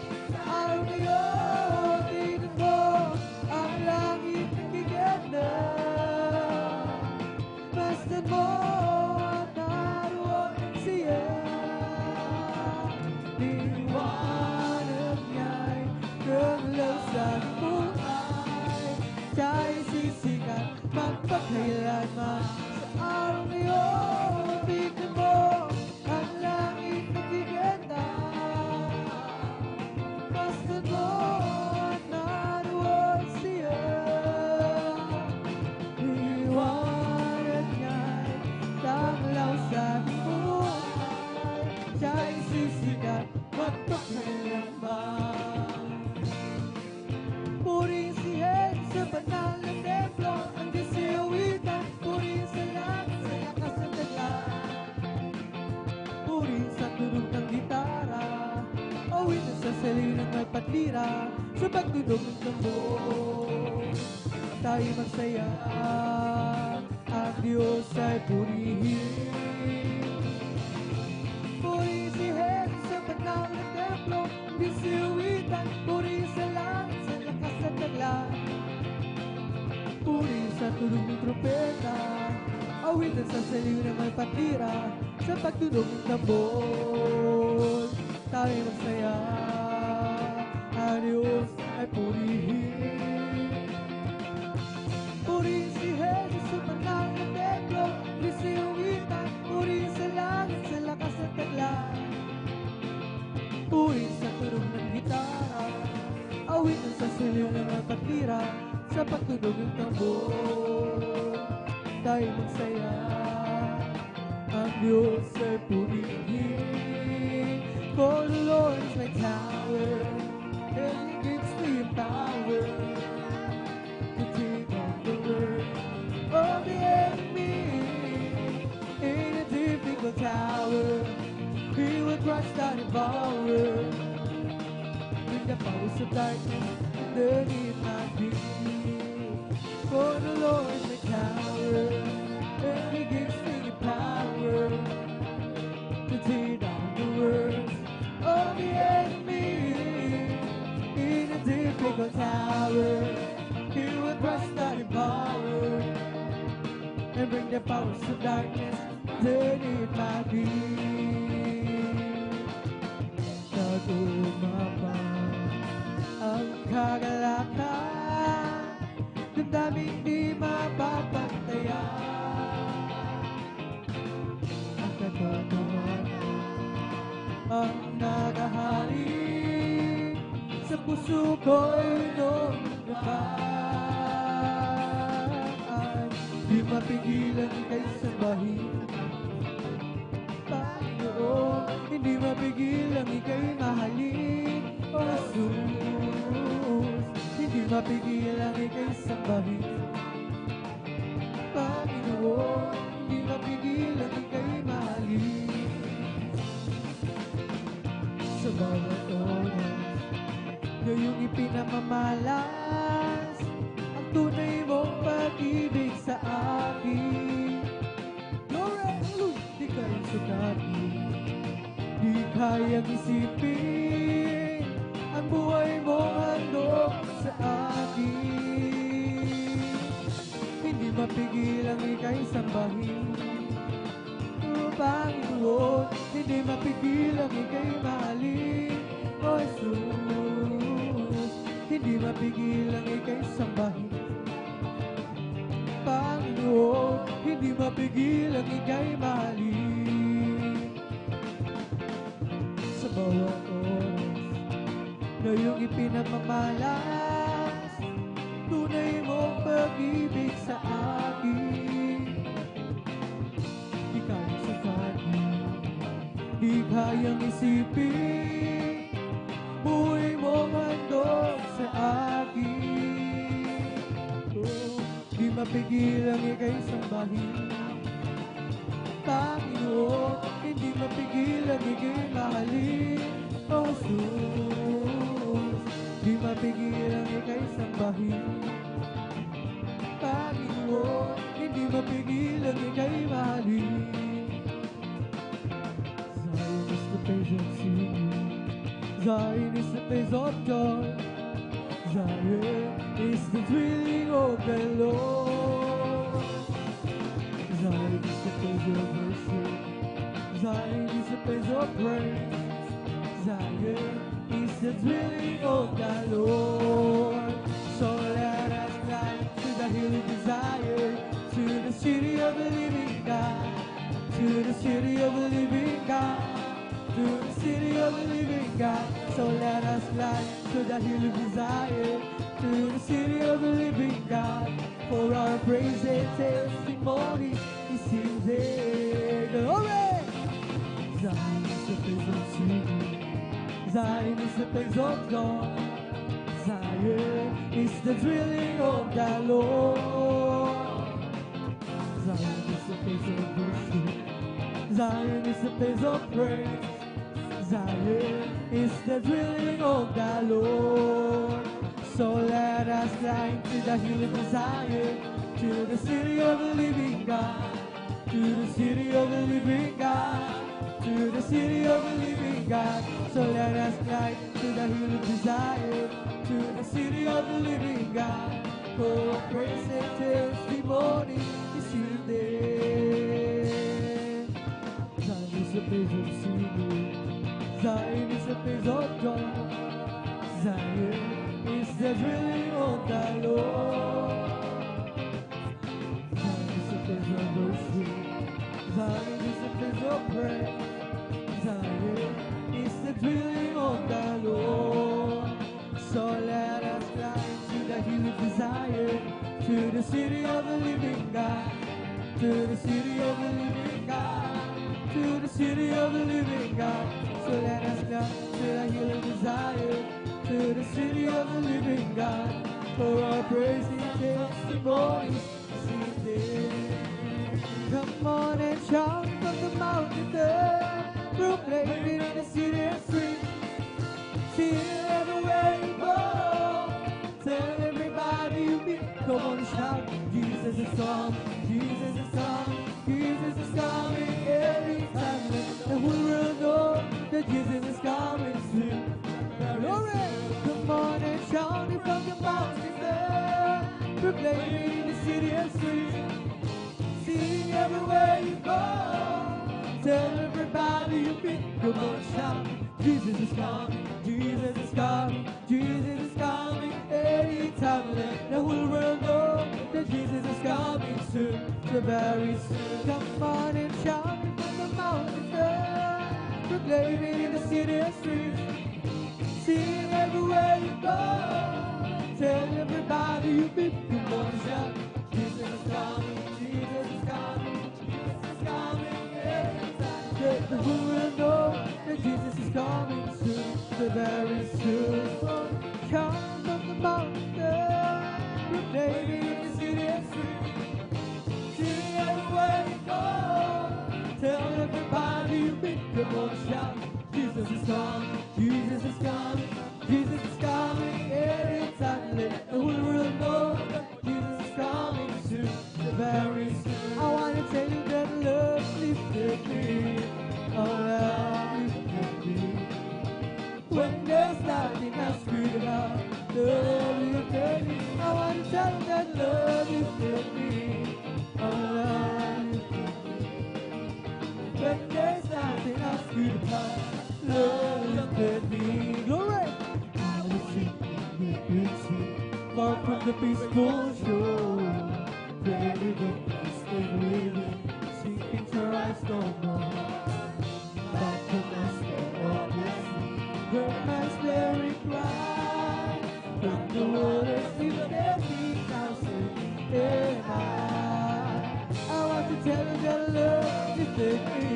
saliw ng magpatira sa pagtunog ng tambor. Tayo magsaya, ang Diyos ay purihin. Puri si Jesus sa panahon ng templo, di siwitan. Puri sa langit, sa lakas at taglan. Puri sa tunog ng trumpeta, awitan sa saliw ng magpatira sa pagtunog ng tambor. Tayo magsaya, ang Diyos ay purihin. Puri si Jesus sa panahon ng templo, di siwitan. Puri sa langit, sa lakas at taglan. Puri sa tunog ng gitara, awitan sa saliw ng magpatira sa pagtunog ng tambor. Tayo magsaya, ang Diyos ay purihin. For the Lord is my tower, and He gives me power to take on the world of the enemy. In a difficult tower, He will crush down the power. In the powers of darkness, underneath my feet. For the Lord is my tower, and He gives me power to tear down the works of the enemy. In a difficult tower, He will crush down the power and bring the powers of darkness underneath my feet. Nag-umapa ang kagalakan, damdaming di mapapantayan. Ang katotohanan ang nagahari sa puso ko'y lumalaban. Di mapigilan ika'y sambahin, Panginoon. Hindi mapigilan ika'y mahalin, O Jesus. Hindi mapigilan ika'y sambahin, Panginoon. Hindi mapigilan ika'y mahalin. Sa bawat oras, ngayong ipinamamalas ang tunay mong pag-ibig sa akin. Glory! Di kayang sukatin, di kayang isipin ang buhay mong handog sa akin. Hindi mapigilang ika'y sambahin, O Panginoon. Hindi mapigilang ika'y mahalin, O Jesus. Hindi mapigilang ika'y sambahin, Panginoon. Hindi mapigilang ika'y mahalin. Sa bawat oras, ngayong ipinamamalas tunay mong pag-ibig sa akin. Di kayang sasabihin, di kayang isipin, buhay mong handog sa akin. Oh, di mapigilang ika'y sambahin, Panginoon. Hindi mapigilang ika'y mahalin, O Jesus. Di mapigilang ika'y sambahin, Panginoon. Hindi mapigilang ika'y mahalin. Zion is the place of singing, Zion is the place of joy, Zion is the thrilling of the Lord. Zion is the place of worship, Zion is the place of praise, Zion is the thrilling of the Lord. So let us fly to the hill of desire, to the city of the living God, to the city of the living God, to the city of the living God. So let us fly to the hill of desire, to the city of the living God. For our praise and testimony is in there. Glory! Zion is the place of singing, Zion is the place of joy, Zion is the thrilling of the Lord. Zion is the place of worship, Zion is the place of praise, Zion is the dwelling of the Lord. So let us climb to the hill of Zion, to the city of the living God, to the city of the living God, to the city of the living God. So let us climb to the hill of Zion, to the city of the living God. For praise and testimony is in there. Zion is a place of singing. Zion is a place of joy. Zion is the dwelling of the Lord. Zion is a place of worship. Zion is a place of prayer. Zion is the dwelling of the Lord. So let us climb to the hill of Zion, to the city of the living God, to the city of the living God, to the city of the living God. So let us climb to the hill of Zion, to the city of the living God. For our praise and testimony is in there. Come on and shout from the mountain top, proclaim it in the city and street. See it everywhere you go. Tell everybody you meet. Come on and shout, Jesus is coming, Jesus is coming, Jesus is coming every time. The whole world know that Jesus is coming soon. Glory! Come on and shout it from the mountain top, proclaim it in the city and street. Sing everywhere you go. Tell everybody you meet. Come on, shout. Jesus is coming. Jesus is coming. Jesus is coming. Anytime, let the whole world know that Jesus is coming soon. So very soon. Come on and shout it from the mountain top. Proclaim it in the city and streets. Sing everywhere you go. Tell everybody you meet. Come on, shout. Jesus is coming. Jesus is coming. Jesus is coming. Let the whole world know that Jesus is coming soon. So very soon. Come from the mountain. Proclaim it in the city and street. Sing everywhere you go. Tell everybody you meet. Come on, shout. Jesus is coming. Jesus is coming. Jesus is coming. Anytime, let the whole world know that Jesus is coming soon. So very soon. I want to tell you that love lifted me. Oh, love lifted me. When there's nothing else good about love lifted me. I want to tell you that love lifted me. Oh, love lifted me. When there's nothing else good about love lifted me. Glory! I was sinking with beauty, far from the peaceful shore. Very good, stay with me, sinking to rise no more. Back to my stay of the sea, where my spirit cries. From the waters lifted me, now singing I want to tell you that love lifted me.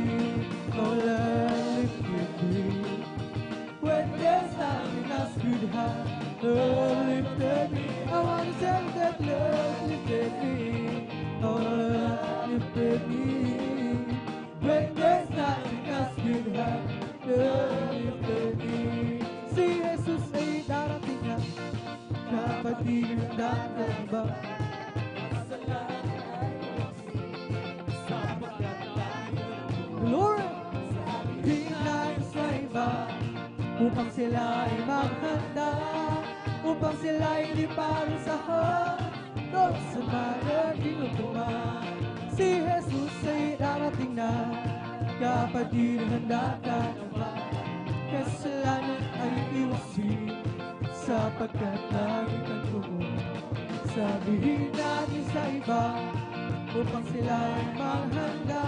Oh, love lifted me. When there's nothing else could have, love lifted me. I want to tell you that love lifted me. Oh, love lifted me. When there's nothing else could have, love lifted me. Si Jesus ay darating na, dapat di ng dadamba. Glory! Hinay sa iba, upang sila ay maghanda, upang sila ay di parusahan, doon sa malaging lutuman. Si Jesus ay darating na, dapat di handa ka na ba? Kasalanan ay iwasin, sapagkat lagi kang tumungo. Sabihin natin sa iba, upang sila ay maghanda,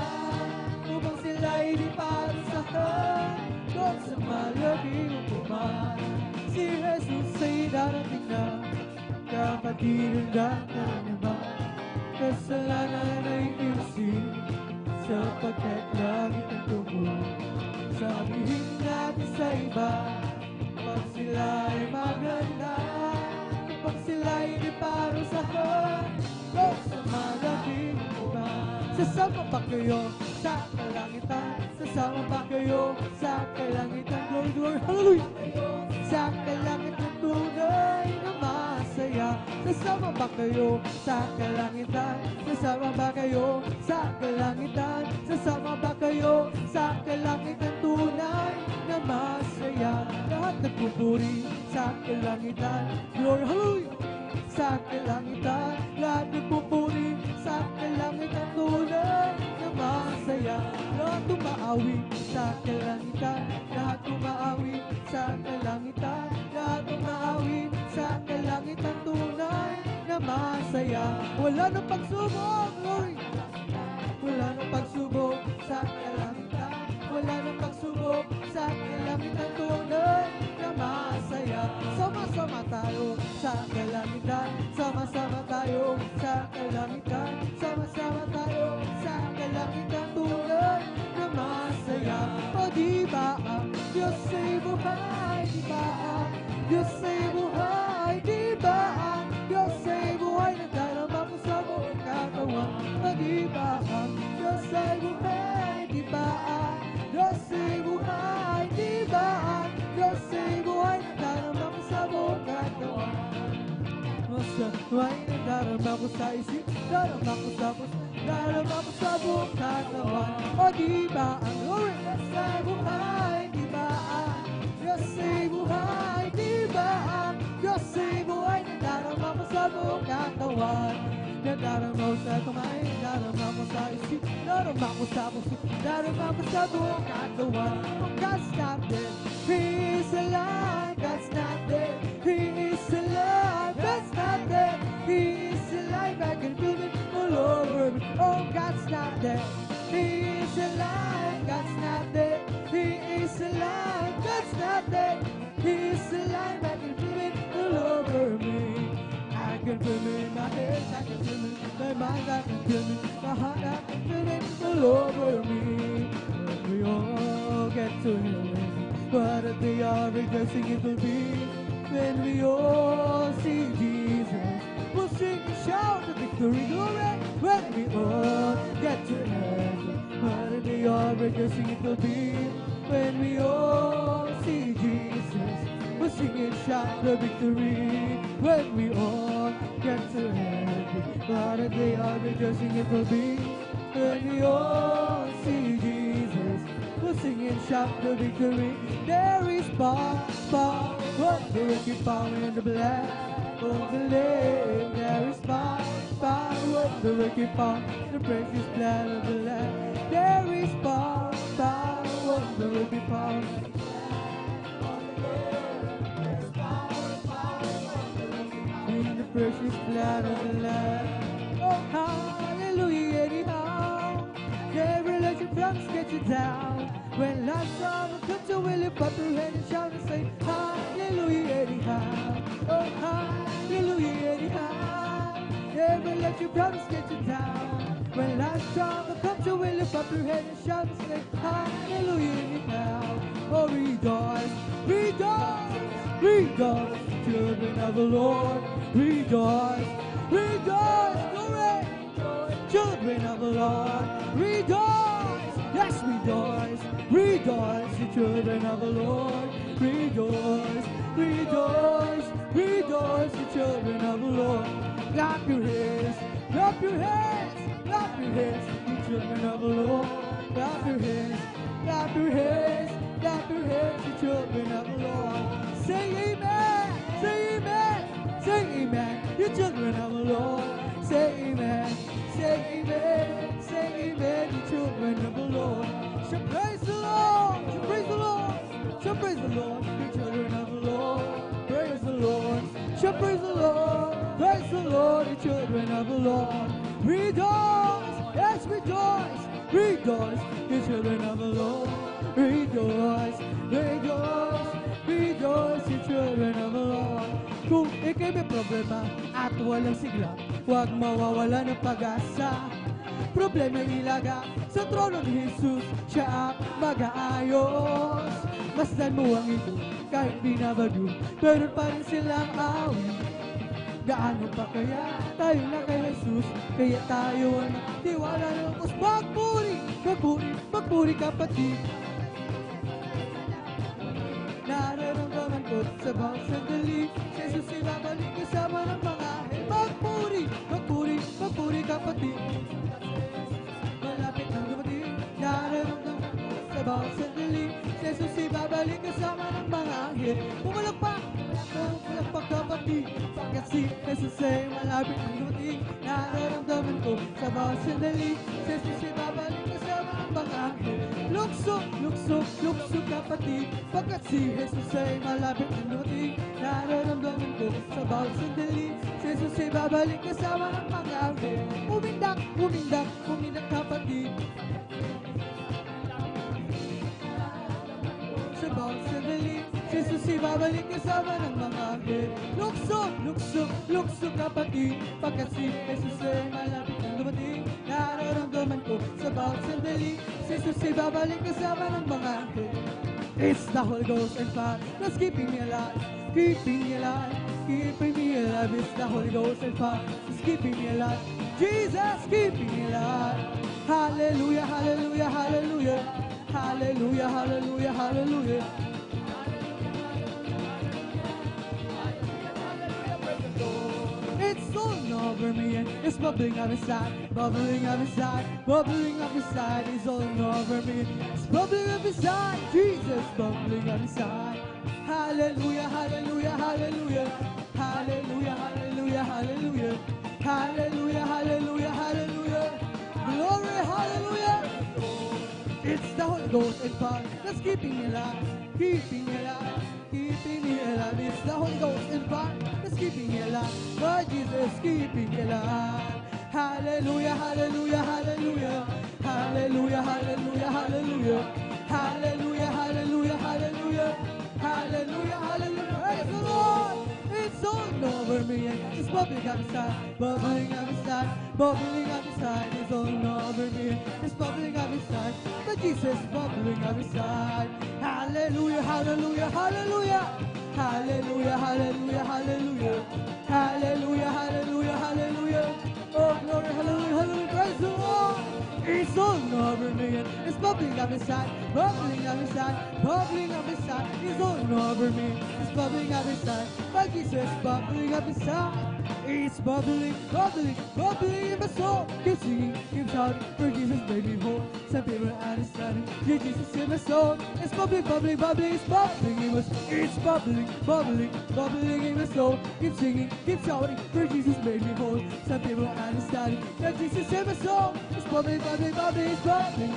upang sila ay di parusahan, doon sa malaging lutuman. Si Jesus ay darating na, dapat di handa ka na ba? Kasalanan ay iwasin, sapagkat lagi kang tumungo. Sabihin natin sa iba, pag sila ay maganda, pag sila ay di parusahan, doon sa malaking upan. Sasama pa kayo sa kalangitan, sasama pa kayo sa kalangitan. glory, hallelujah. Sa kalangitan tunay na masaya. Kasama ba kayo sa kalangitan? Kasama ba kayo sa kalangitan? Kasama ba kayo sa kalangitan tunay na masaya? Lahat nagpupuri sa kalangitan. Glory, hallelujah. Sa kalangitan, lahat nagpupuri sa kalangitan tunay na masaya. Lahat tumaawi sa kalangitan, lahat tumaawi sa kalangitan, lahat tumaawi sa kalangitan tunay na masaya. Wala nang pagsubok, glory. Wala nang pagsubok sa kalangitan, wala nang pagsubok sa kalangitan tunay na masaya. Sama-sama tayo sa kalangitan, sama-sama tayo sa kalangitan, sama-sama tayo sa kalangitan tunay na masaya. O di ba ang Diyos ay buhay? Di ba ang Diyos ay buhay? Di ba ang Diyos ay buhay? Nadarama ko sa buong katawan. O di ba ang Diyos ay buhay? Di ba ang Diyos ay buhay? Di ba ang Diyos ay buhay? Nadarama ko sa buong katawan. Masaway na darama ko sa isip, darama ko sa puso, darama ko sa buong katawan. O di ba ang glory Diyos ay buhay? Di ba ang Diyos ay buhay? Di ba ang Diyos ay buhay? Nadarama ko sa buong katawan. Nadarama ko sa kamay, nadarama ko sa isip, nadarama ko sa puso, nadarama ko sa buong katawan. Oh, God's not dead, He is alive. God's not dead, He is alive. God's not dead, He is alive. I can feel it all over me. Oh, God's not dead, He is alive. God's not dead, He is alive. God's not dead, He is alive. I can feel it all over me. I can feel it in my head, I can feel it in my mind, I can feel it in my heart, I can feel it all over me. When we all get to heaven, what a day of rejoicing it will be. When we all see Jesus, we'll sing and shout the victory glory. When we all get to heaven, what a day of rejoicing it will be. When we all see Jesus, we'll sing and shout the victory. When we all get to heaven, what a day of rejoicing it will be. When we all see Jesus, we'll sing and shout the victory. There is power, power, wonder-working power in the blood of the Lamb. There is power, power, wonder-working power in the precious blood of the Lamb. There is power, power, wonder-working power. In the precious blood of the Lamb. Oh, hallelujah, anyhow. Never let your problems get you down. When life's all comes, you will lift up your head and shout and say, hallelujah, anyhow. Oh, hallelujah, anyhow. Never let your problems get you down. When life's all comes, you will lift up your head and shout and say, hallelujah, anyhow. Oh, rejoice, rejoice, rejoice, children of the Lord. Rejoice, rejoice, glory, children of the Lord. Rejoice, yes, rejoice, rejoice, the children of the Lord. Rejoice, rejoice, rejoice, the children of the Lord. Clap your hands, clap your hands, clap your hands, the children of the Lord. Clap your hands, clap your hands, clap your hands, the children of the Lord. Say amen, say amen, say amen, the children of the Lord. Say amen, say amen, say amen, the children of the Lord. So praise the Lord, so praise the Lord, so praise the Lord, the children of the Lord. Praise the Lord, so praise the Lord, praise the Lord, the children of the Lord. Rejoice, yes, rejoice, rejoice, the children of the Lord. Rejoice, rejoice, rejoice, the children of the Lord. Kung ikay may problema at walang sigla, huwag mawawala ng pag-asa. Problema ilaga sa trono ni Jesus, siya ang mag-aayos. Masdan mo ang ito kahit binabagyo, meron pa rin silang awit. Gaano pa kaya tayo na kay Jesus, kaya tayo ang tiwala ng Diyos. Magpuri, magpuri, magpuri kapatid. sa bawat sandali. Si Jesus ay babalik kasama ng mga anghel. Magpuri, magpuri, magpuri kapatid. Malapit nang dumating, nararamdaman ko sa bawat sandali. Si Jesus ay babalik kasama ng mga anghel. Pumalakpak, pumalakpak kapatid. Pagkat si Jesus ay malapit nang dumating, nararamdaman ko sa bawat sandali. Si Jesus ay babalik kasama ng mga anghel. Lukso, lukso, lukso kapatid. Pagkat si Jesus ay malapit nang dumating, nararamdaman ko sa bawat sandali. Si Jesus ay babalik kasama ng mga anghel. Umindak, umindak, umindak kapatid. Sa bawat sandali, si Jesus ay babalik kasama ng mga anghel. Lukso, lukso, lukso kapatid. Pagkat si Jesus ay malapit nang dumating, nararamdaman ko sa bawat sandali. Si Jesus ay babalik kasama ng mga anghel. It's the Holy Ghost and fire that's keeping me alive, keeping me alive, keeping me alive. It's the Holy Ghost and fire that's keeping me alive. Jesus keeping me alive. Hallelujah, hallelujah, hallelujah. Hallelujah, hallelujah, hallelujah. It's all over me and it's bubbling up inside, bubbling up inside, bubbling up inside. It's all over me, it's bubbling up inside. Jesus bubbling up inside. Hallelujah, hallelujah, hallelujah. Hallelujah, hallelujah, hallelujah. Hallelujah, hallelujah, hallelujah. Glory, hallelujah. It's the Holy Ghost and fire that's keeping me alive, keeping me alive, keeping me alive. It's the Holy Ghost and fire that's keeping me alive. Lord Jesus keeping me alive. Hallelujah, hallelujah, hallelujah. Hallelujah, hallelujah, hallelujah. Hallelujah, hallelujah, hallelujah. Hallelujah, hallelujah. Praise the Lord. It's all over me and it's bubbling up inside, bubbling up inside, bubbling up inside. It's all over me, it's bubbling up inside. But Jesus bubbling up inside. Hallelujah, hallelujah, hallelujah. Hallelujah, hallelujah, hallelujah. Hallelujah, hallelujah, hallelujah. Oh, glory, hallelujah, hallelujah. Praise the Lord. It's all over me and it's bubbling up inside, bubbling up inside, bubbling up inside. It's all over me, it's bubbling up inside. But Jesus bubbling up inside. It's bubbling, bubbling, bubbling in my soul. Keep singing, keep shouting, for Jesus made me whole. Some people are understanding, yeah, Jesus in my soul. It's bubbling, bubbling, bubbling, it's bubbling in my soul. It's bubbling, bubbling, bubbling in my soul. Keep singing, keep shouting, for Jesus made me whole. Some people are understanding, yeah, Jesus in my soul. It's bubbling, bubbling, bubbling, it's bubbling.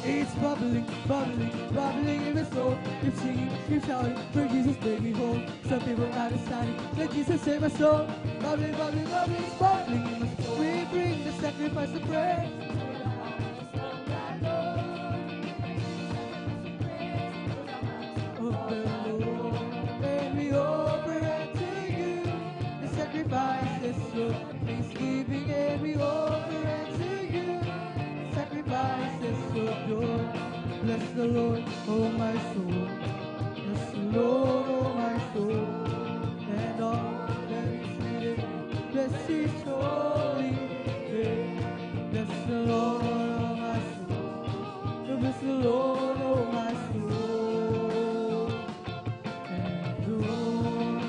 It's bubbling, bubbling, bubbling in my soul. Keep singing, keep shouting, for Jesus made me whole. Some people are understanding, yeah, Jesus in my soul. Bubbling, bubbling, bubbling, it's bubbling in my soul. We bring the sacrifice of praise. Of the Lord, and we offer unto you the sacrifices of thanksgiving, and we offer unto you sacrifices of joy. Bless the Lord, oh my soul. Bless the Lord, oh my soul, and all that is within. Bless His holy name. Bless the Lord, oh my soul. Bless the Lord, oh my soul, and all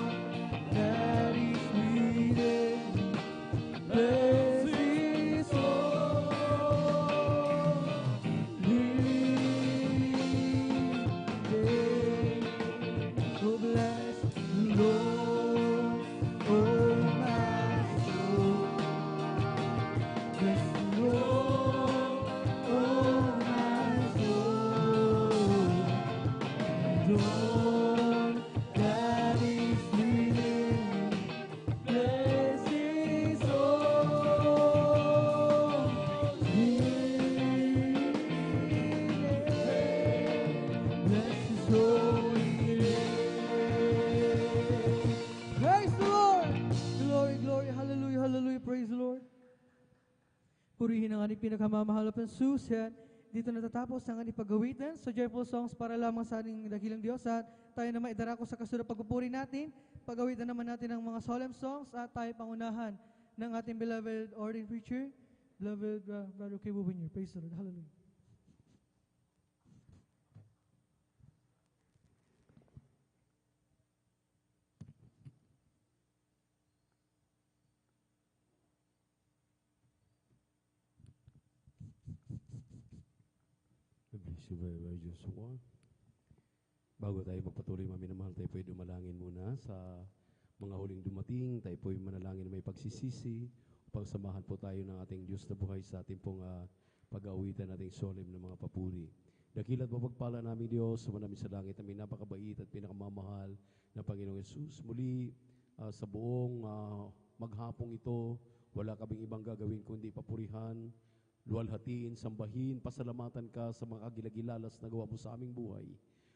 that is within me. Bless His oh, bless the Lord, oh my soul. Bless the Lord, oh my soul. And all that is within me. Bless His bless His holy name. Praise the Lord! Glory, glory, hallelujah, hallelujah, praise the Lord. Purihin ang ating pinakamamahal na pansusan. Dito natatapos ang ating pag-awitan sa joyful songs para lamang sa ating dakilang Diyos at tayo na maidarako sa kasunod pagpupuri natin. Pag-awitan naman natin ang mga solemn songs at tayo pangunahan ng ating beloved ordained preacher, beloved Brother Kay Wubinyo. Praise the Lord. Hallelujah. Survivor Joshua. Bago tayo magpatuloy, maminamahal, tayo po'y dumalangin muna sa mga huling dumating. Tayo po'y manalangin na may pagsisisi upang samahan po tayo ng ating Diyos na buhay sa ating pong pag-awitan nating solemn ng mga papuri. Dakilat mapagpala namin Diyos, sumanami sa langit, aming napakabait at pinakamamahal na Panginoong Yesus. Muli sa buong maghapong ito, wala kaming ibang gagawin kundi papurihan, luwalhatiin, sambahin, pasalamatan ka sa mga kagilagilalas na gawa mo sa aming buhay.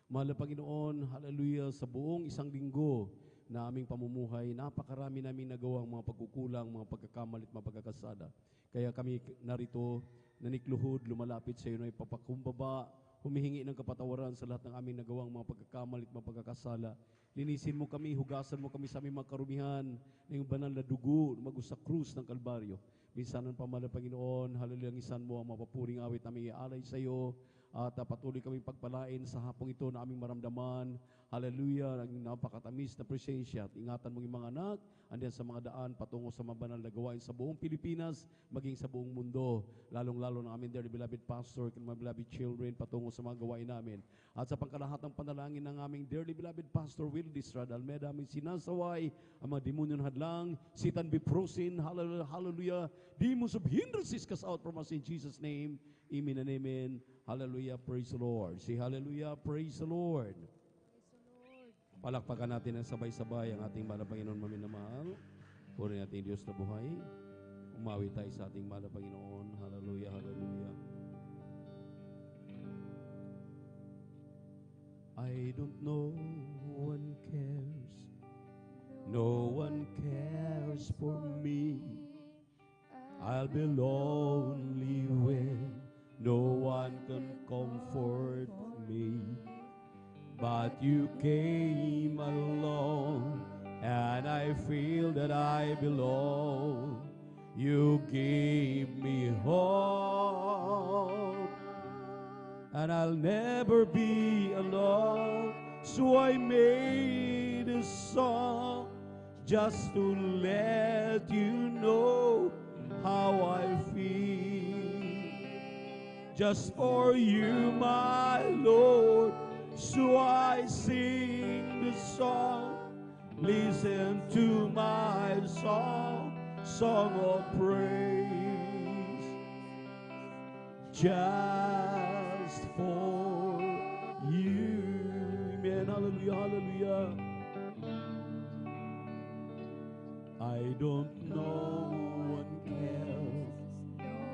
Mahal na Panginoon, hallelujah, sa buong isang linggo na aming pamumuhay, napakarami namin nagawang mga pagkukulang, mga pagkakamalit, mga pagkakasala. Kaya kami narito, nanikluhod, lumalapit sa iyo na ipapakumbaba, humihingi ng kapatawaran sa lahat ng aming nagawang mga pagkakamalit, mga pagkakasala. Linisin mo kami, hugasan mo kami sa aming mga karumihan, na yung banal na dugo, magus sa krus ng Kalbaryo. Minsan ng pamahal na Panginoon, hallelujah, ngisan mo ang mapapuring awit namin ialay sa iyo, at patuloy kaming pagpalain sa hapong ito na aming maramdaman. Hallelujah, ang napakatamis na presensya. At ingatan mong yung mga anak, andiyan sa mga daan, patungo sa mga banal na gawain sa buong Pilipinas, maging sa buong mundo. Lalong-lalo ng aming dearly beloved pastor, mga beloved children, patungo sa mga gawain namin. At sa pangkalahatang panalangin ng aming dearly beloved pastor, Will Distrad Almeida, aming sinasaway, ang mga demonyon hadlang, Satan be frozen, hallelujah, hallelujah, demons of hindrances cast out from us in Jesus' name. Amen and amen. Hallelujah, praise the Lord. Say hallelujah, praise the Lord. Palakpakan natin ang sabay-sabay ang ating mahal na Panginoon maminamahal. Puri natin Diyos na buhay. Umawi tayo sa ating mahal na Panginoon. Hallelujah, hallelujah. I don't know, no one cares. No one cares for me. I'll be lonely when no one can comfort me. But you came along, and I feel that I belong. You gave me hope, and I'll never be alone. So I made a song just to let you know how I feel. Just for you, my Lord, so I sing the song. Listen to my song, song of praise. Just for you. Amen. Hallelujah, hallelujah. I don't know, one cares.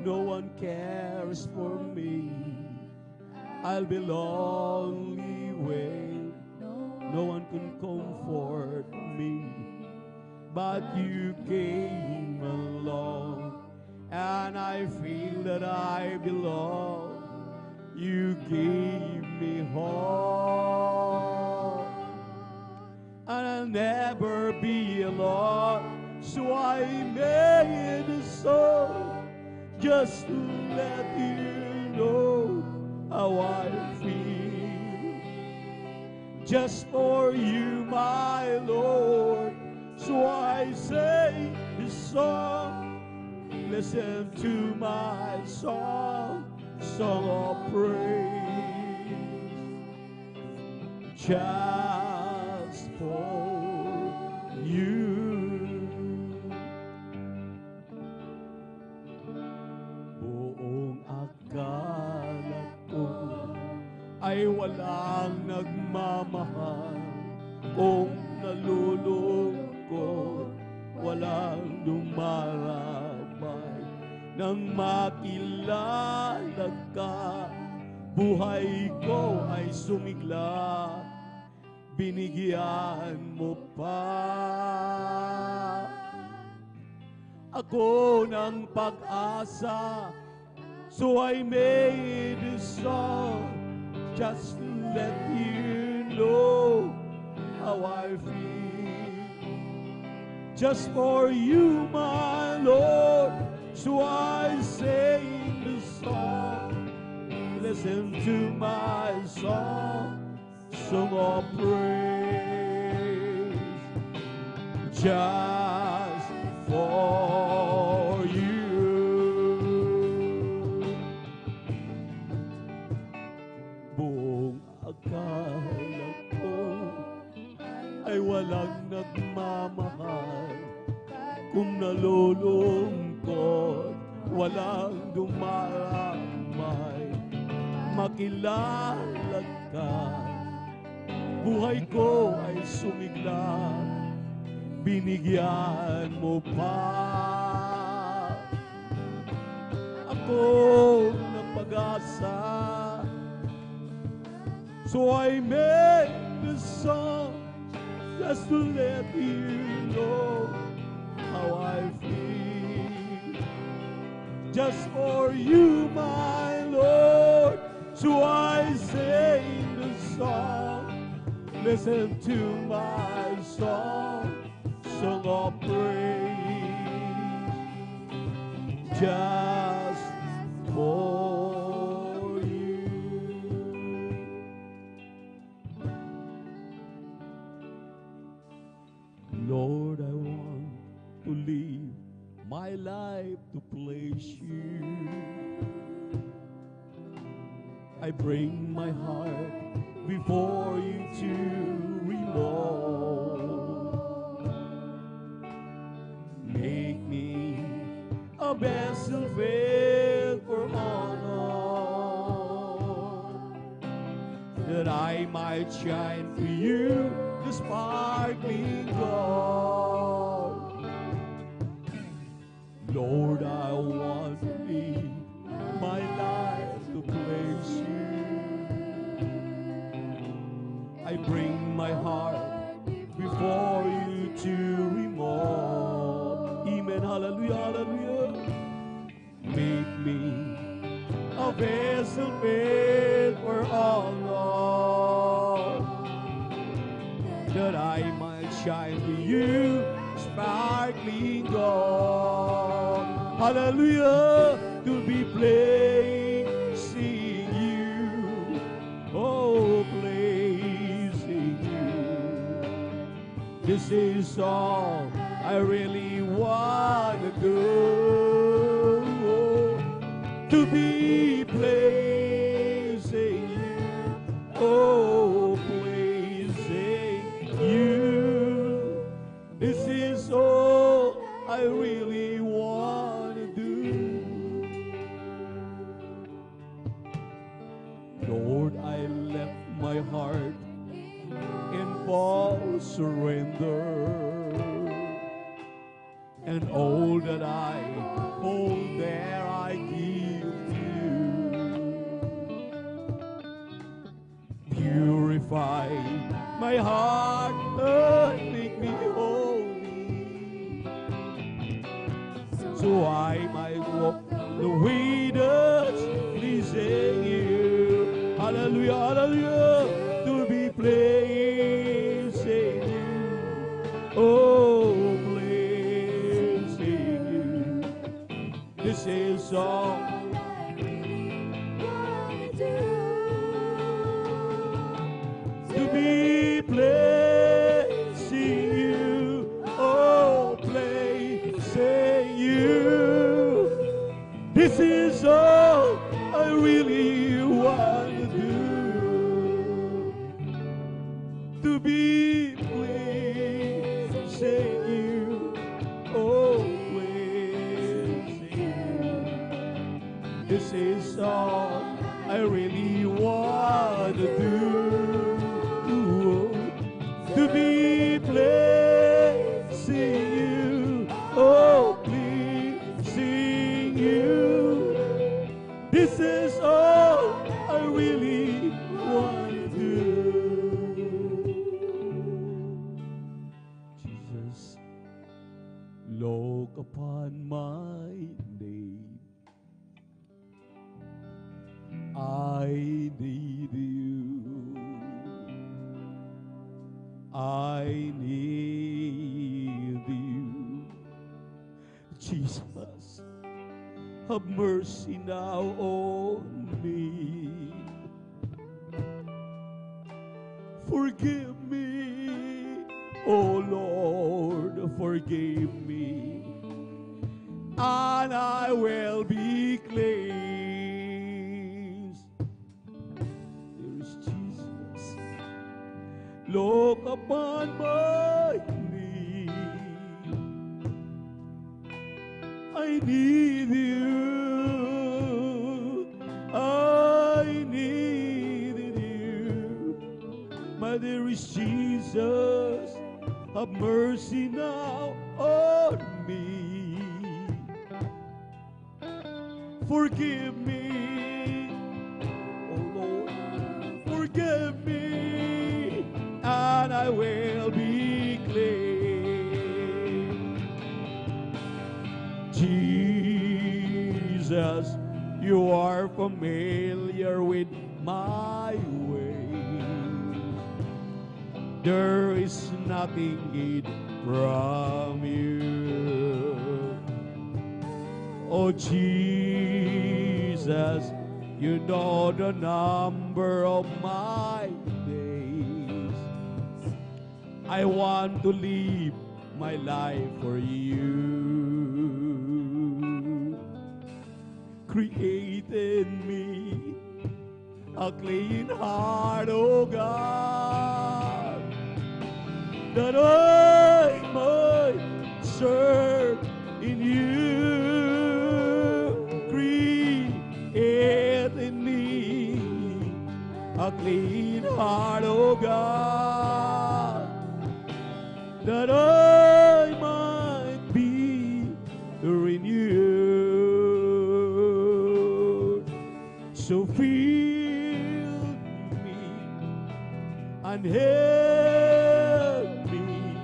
No one cares for me. I'll be lonely when no one can comfort me. But you came along, and I feel that I belong. You gave me hope, and I'll never be alone. So I made a song just to let you know how I feel. Just for you, my Lord, so I say this song. Listen to my song, song of praise. Just for you. Buong akala ko ay walang nagmamahal. Kung nalulungkot, walang dumarabay. Nang makilala ka, buhay ko ay sumigla. Binigyan mo pa ako ng pag-asa. So I made a song just to let you know how I feel. Just for you, my Lord, so I sing the song. Listen to my song, song of praise. Just for you. kung akala ko ay walang nagmamahal, kung nalulungkot, walang dumaramay, makilala ka, buhay ko ay sumigla, binigyan mo pa ako ng pag-asa. So I made this song just to let you know how I feel. Just for you, my Lord. So I sing the song. Listen to my song of praise. Just for you. Lord, I want to live my life to please you. I bring my heart before you to reload. Make me a vessel fit for honor, that I might shine for you the sparkling gold. Lord, I want to live my life to please you. I bring my heart before you to remove. Amen. Hallelujah. Hallelujah. Make me a vessel fit for honor, that I might shine for you, sparkling gold. Hallelujah. To be pleasing you. Oh, pleasing you. This is all I really want to do. To be pleasing you. Oh, pleasing you. This is all I really want to do. Lord, I left my heart in full surrender, and all that I hold there I give to you. Purify my heart and make me holy, so I might walk the way that's pleasing you. Hallelujah, hallelujah, to be pleasing you. Oh, pleasing you. This is all I really want to do. To be pleasing you. Oh, pleasing you. This is all I really want to do. To be pleasing you. Oh, pleasing you. This is all I really want to do. To be pleasing you. Oh, pleasing you. This is all I really want to do. Jesus, look upon my name. I need you. I need you. Jesus, have mercy now on me. Forgive me, oh Lord, forgive me, and I will be cleansed. There is look upon my need. I need you. I need you. My dearest Jesus, have mercy now on me. Forgive me, oh Lord, forgive me, and I will be clean. Jesus, you are familiar with my ways. There is nothing hid from you. Oh Jesus, you know the number of my days. I want to live my life for you. Create in me a clean heart, oh God, that I might serve in you. Create in me a clean heart, oh God, that I might be renewed. So fill me and help me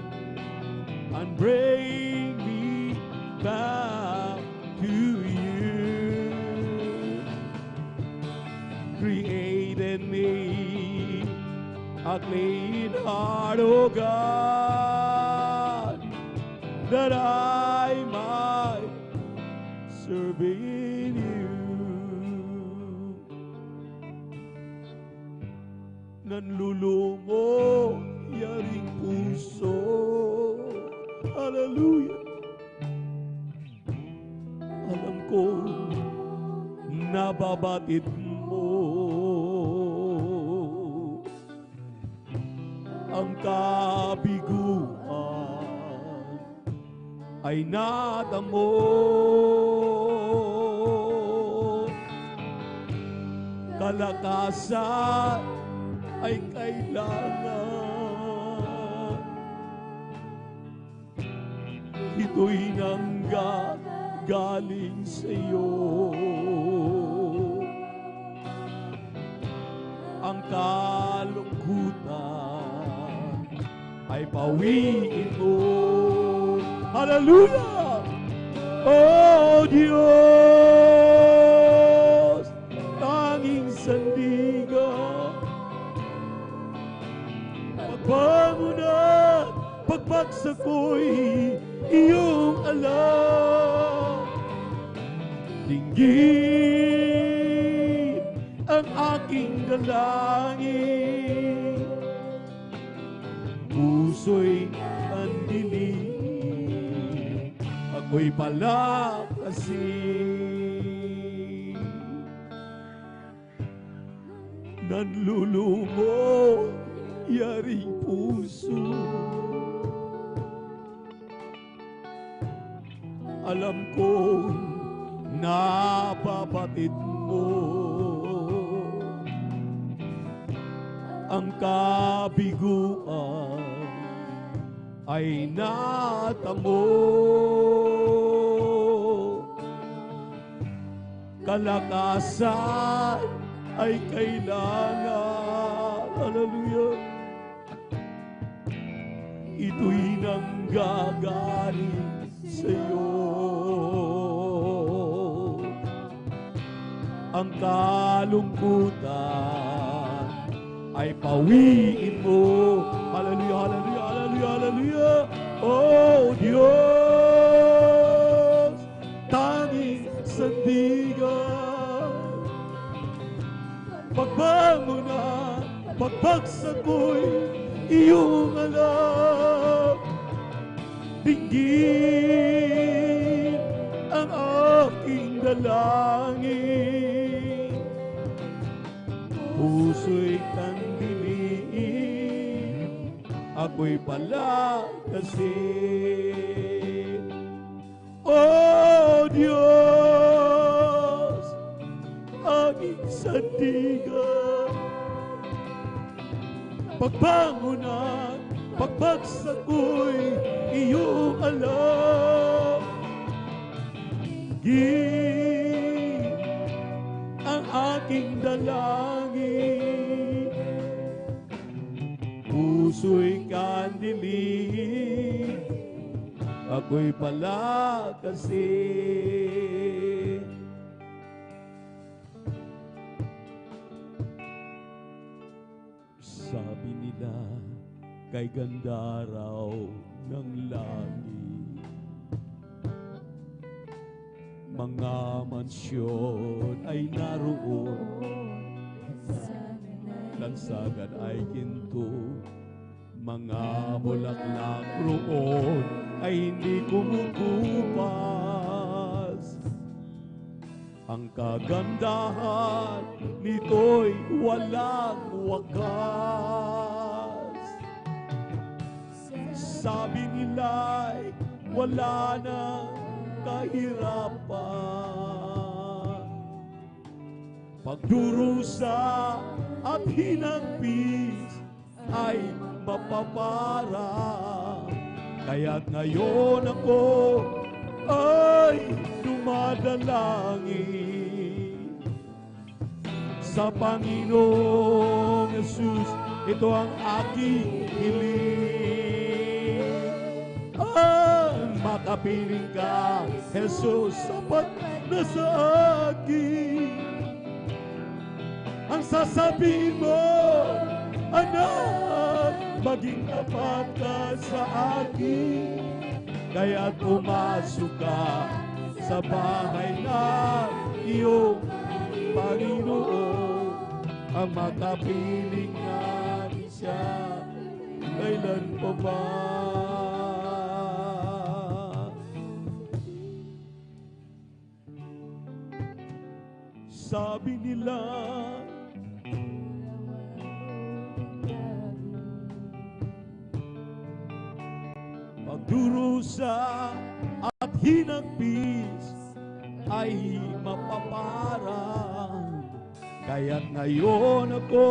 and bring me back to you. Create in me a clean heart, oh God, that I might serve in you. Nanlulumo yaring puso, hallelujah. Alam ko, nababatid mo ang kabiguan ay nadamo. Kalakasan ay kailangan. Ito'y nanggagaling sa iyo. Ang kalungkutan ay pawiin mo. Hallelujah! Oh Diyos, tanging sandigan, pagbangon at pagbagsak ko'y iyong alam. Dinggin ang aking dalangin, puso'y andilim, ako'y palakasin. Nanlulumo yaring puso, alam kong napabatid mo ang kabiguan ay natamo. Kalakasan ay kailangan. Hallelujah. Ito'y nanggagaling sa iyo. Ang kalungkutan ay pawiin mo. Hallelujah, hallelujah, hallelujah, hallelujah. Oh Diyos, tanging sandigan, pagbangon at pagbagsak ko'y iyong alam. Dinggin ang aking dalangin, puso'y tandilim, ako'y pala kasi. Oh Diyos, aking sandigan, pagbangon at pagbagsak ko'y iyong alam. Gin ang aking dalangin, puso'y kandiling, ako'y pala kasi. Sabi nila, kay ganda raw ng langit, mga mansyon ay naroon, lansagan ay ginto, mga bulaklak roon ay hindi kumukupas. Ang kagandahan nito'y walang wakas. Sabi nila'y wala na kahirapan, pagdurusa at hinagpis ay mapaparang. Kaya't ngayon ako ay dumadalangin sa Panginoong Jesus. Ito ang aking hiling. Makapiling ka, Jesus, sapat na sa akin. Ang sasabihin mo, anak, maging tapat ka sa akin. Kaya't pumasok ka sa bahay ng iyong Panginoon. Ang makapiling natin siya, kailan pa ba? Sabi nila, pagdurusa at hinagpis ay mapaparang. Kaya't ngayon ako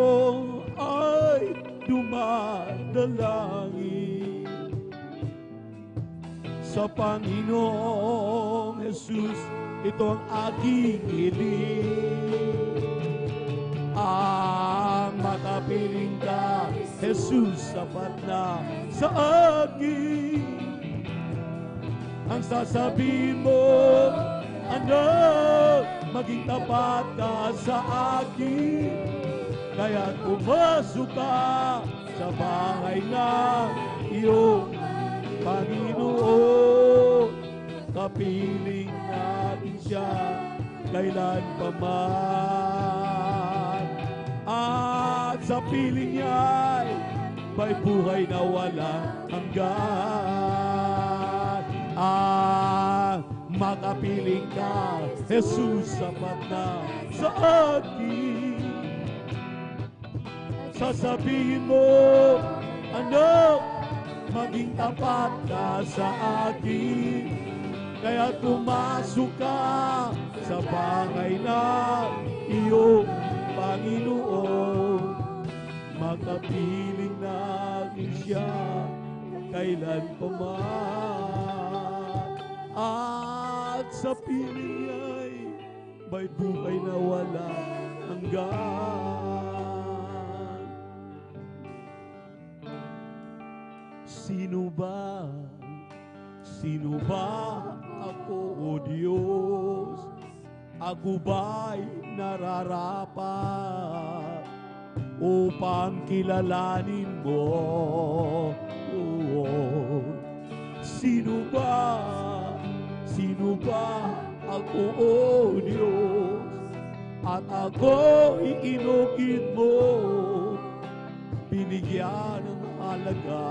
ay dumadalangin sa Panginoong Jesus. Ito ang aking hiling. Ang makapiling ka, Jesus, sapat na sa akin. Ang sasabihin mo, anak, maging tapat ka sa akin. Kaya't pumasok ka sa bahay ng iyong Panginoon. Kapiling natin siya kailan pa man. At sa piling niya'y may buhay na walang hanggan. Makapiling ka, Jesus, sapat na sa akin. Sasabihin mo, anak, maging tapat ka sa akin. Kaya pumasok ka sa bahay ng iyong Panginoon. Makapiling natin siya kailan pa man. At sa piling niya'y may buhay na walang hanggan. Sino ba ako, O Diyos? Ako ba'y nararapat upang kilalanin mo? Sino ba ako, O Diyos? At ako'y inukit mo, binigyan ng halaga.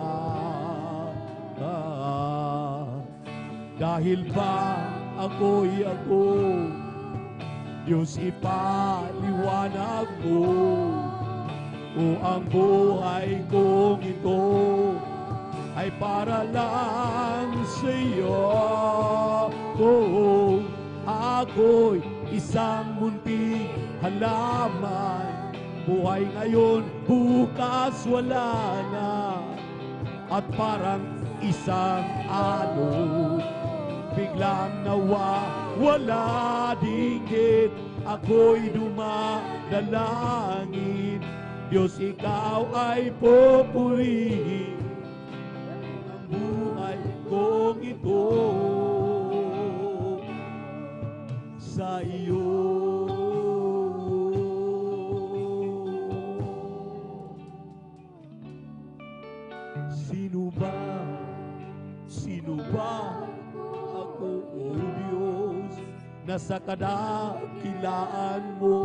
Dahil ba ako'y ako, Diyos ipaliwanag mo, O ang buhay kong ito ay para lang sa iyo. Oh, ako'y isang munting halaman, buhay ngayon, bukas wala na. At parang isang alon, biglang nawawala dinggit, ako'y dumadalangin. Diyos, ikaw ay pupurihin ang buhay kong ito sa iyo. Sino ba ako, O Diyos, na sa kadakilaan mo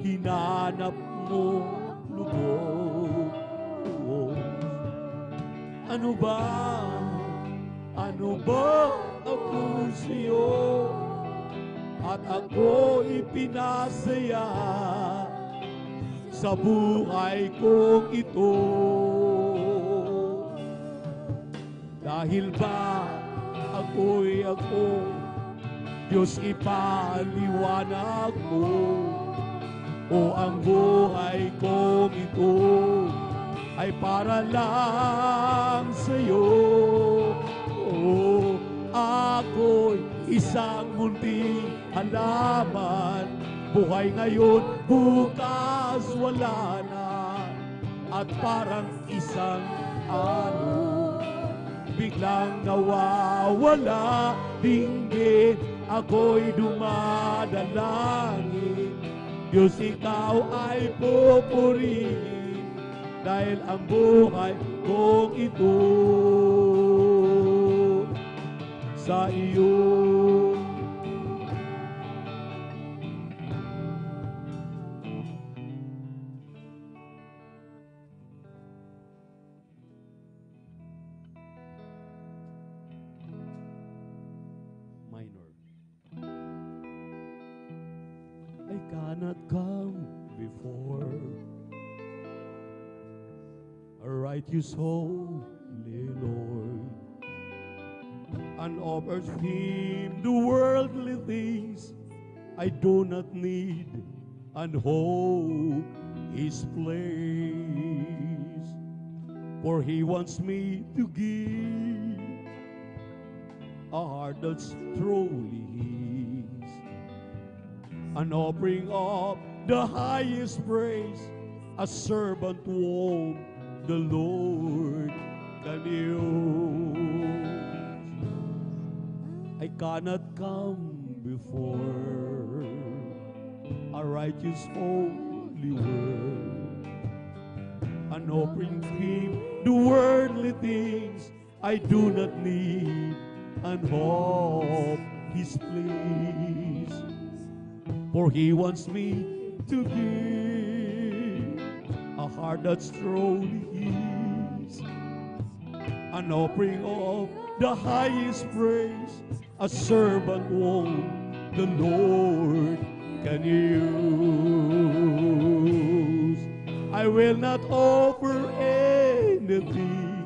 hinanap mo lubos? Ano ba ako sa'yo at ako ipinasaya sa buhay kong ito? Dahil ba ako'y ako, Diyos, ipaliwanag mo, o ang buhay kong ito ay para lang sa'yo. O ako'y isang munting halaman, buhay ngayon, bukas wala na. At parang isang alon, biglang nawawala dinggit, ako'y dumadalangin. Diyos, ikaw ay pupurihin dahil ang buhay kong ito sa iyo. I cannot come before a righteous holy Lord and offers him the worldly things I do not need and hold his place. For he wants me to give a heart that's truly his, an offering of the highest praise, a servant whom the Lord can use. I cannot come before a righteous holy word, an offering him the worldly things I do not need, and hope his please. For he wants me to give a heart that's truly his, an offering of the highest praise, a servant whom the Lord can use. I will not offer anything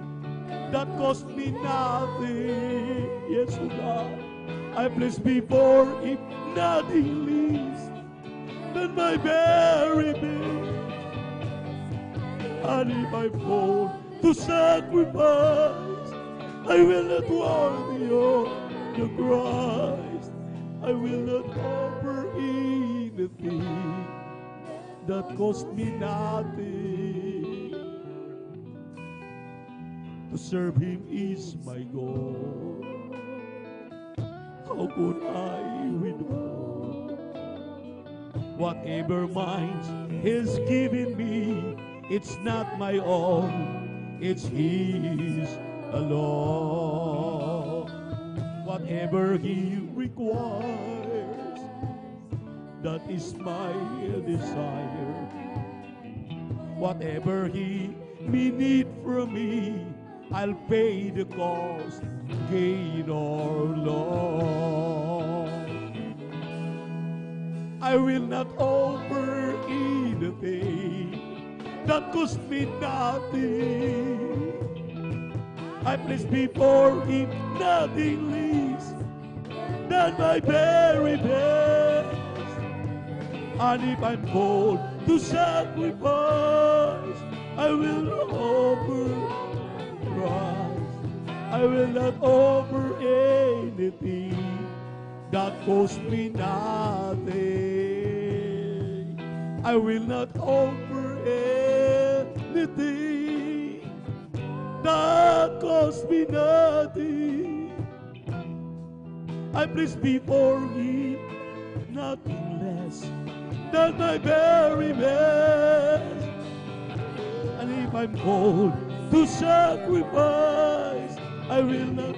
that cost me nothing. Yes, O God, I place before him nothing least than my very best. And if I fall to sacrifice, I will not worthy of the Christ. I will not offer anything that cost me nothing. To serve him is my goal. How could I withhold whatever minds he's given me? It's not my own, it's his alone. Whatever he requires, that is my desire. Whatever he may need from me, I'll pay the cost, gain or loss. I will not offer anything anything that cost me nothing. I place before Him nothing less than my very best. And if I'm called to sacrifice, I will not offer Christ. I will not offer anything that cost me nothing. I will not offer anything that cost me nothing. I place before Him nothing less than my very best. And if I'm called to sacrifice, I will not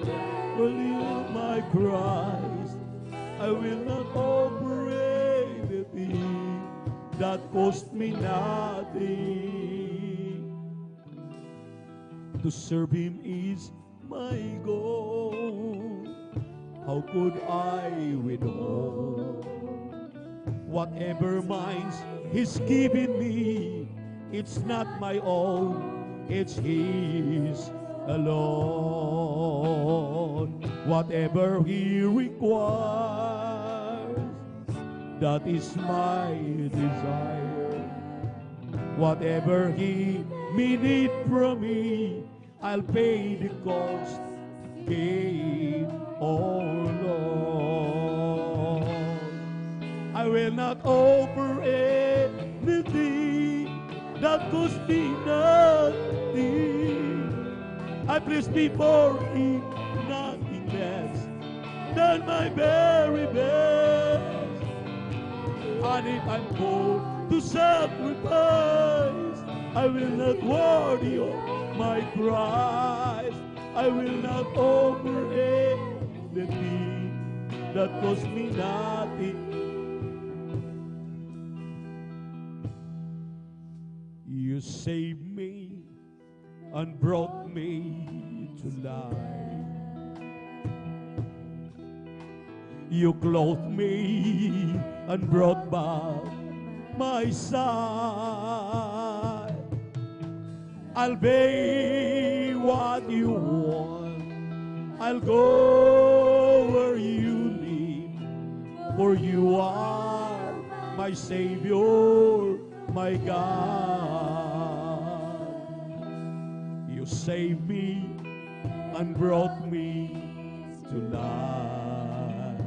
believe my Christ. I will not offer anything that cost me nothing. To serve Him is my goal. How could I withhold whatever minds He's given me? It's not my own, it's His alone. Whatever He requires, that is my desire. Whatever He may need from me, I'll pay the cost. Gain or loss, I will not offer anything that cost me nothing. I place before Him nothing less than my very best. And if I'm called to sacrifice, I will not worry of my price. I will not offer anything that cost me nothing. You saved me and brought me to life. You clothed me and brought back my sight. I'll be what you want. I'll go where you lead. For you are my Savior, my God. You saved me and brought me to life.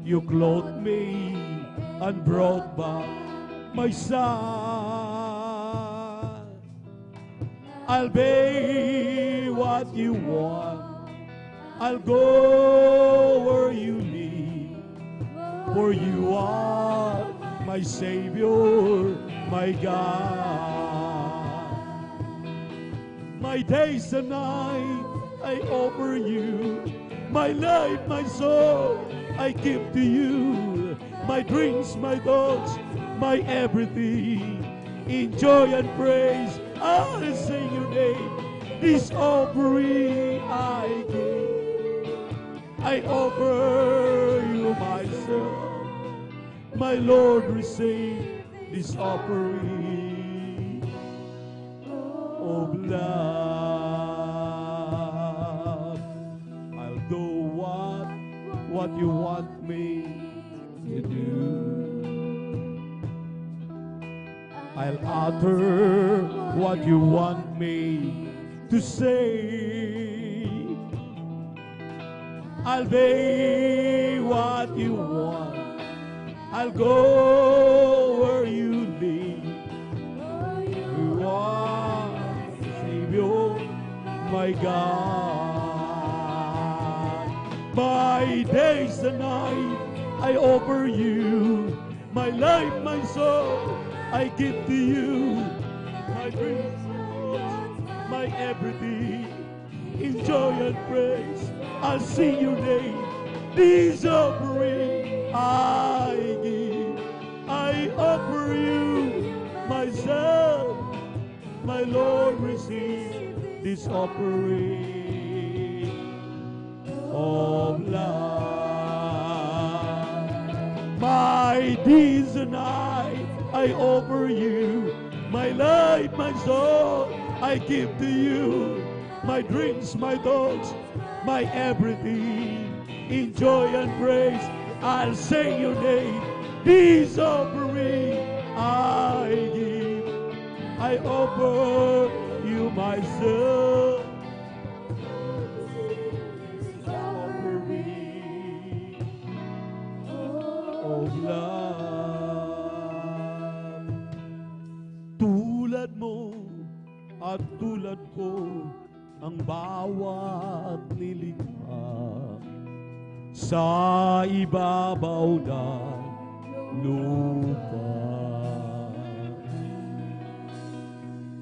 You clothed me and brought back my sight. I'll be what you want. I'll go where you lead. For you are my Savior, my God. My days and night I offer you. My life, my soul I give to you. My dreams, my thoughts, my everything. In joy and praise I'll sing your name. This offering I give. I offer you myself. My Lord, receive this offering of love. I'll do what you want me to do. I'll utter what you want me to say. I'll be what you want. I'll go where you lead. You are Savior, my God. My days and night I offer you. My life, my soul I give to you. My dreams, my everything. In joy and praise I'll sing your name. This offering I give. I offer you myself. My Lord, receive this offering of love. My days and night I offer you my life, my soul, I give to you my dreams, my thoughts, my everything. In joy and praise, I'll sing your name. This offering I give, I offer you myself. Offering of love. Tulad mo at tulad ko ang bawat nilikha sa ibabaw ng lupa.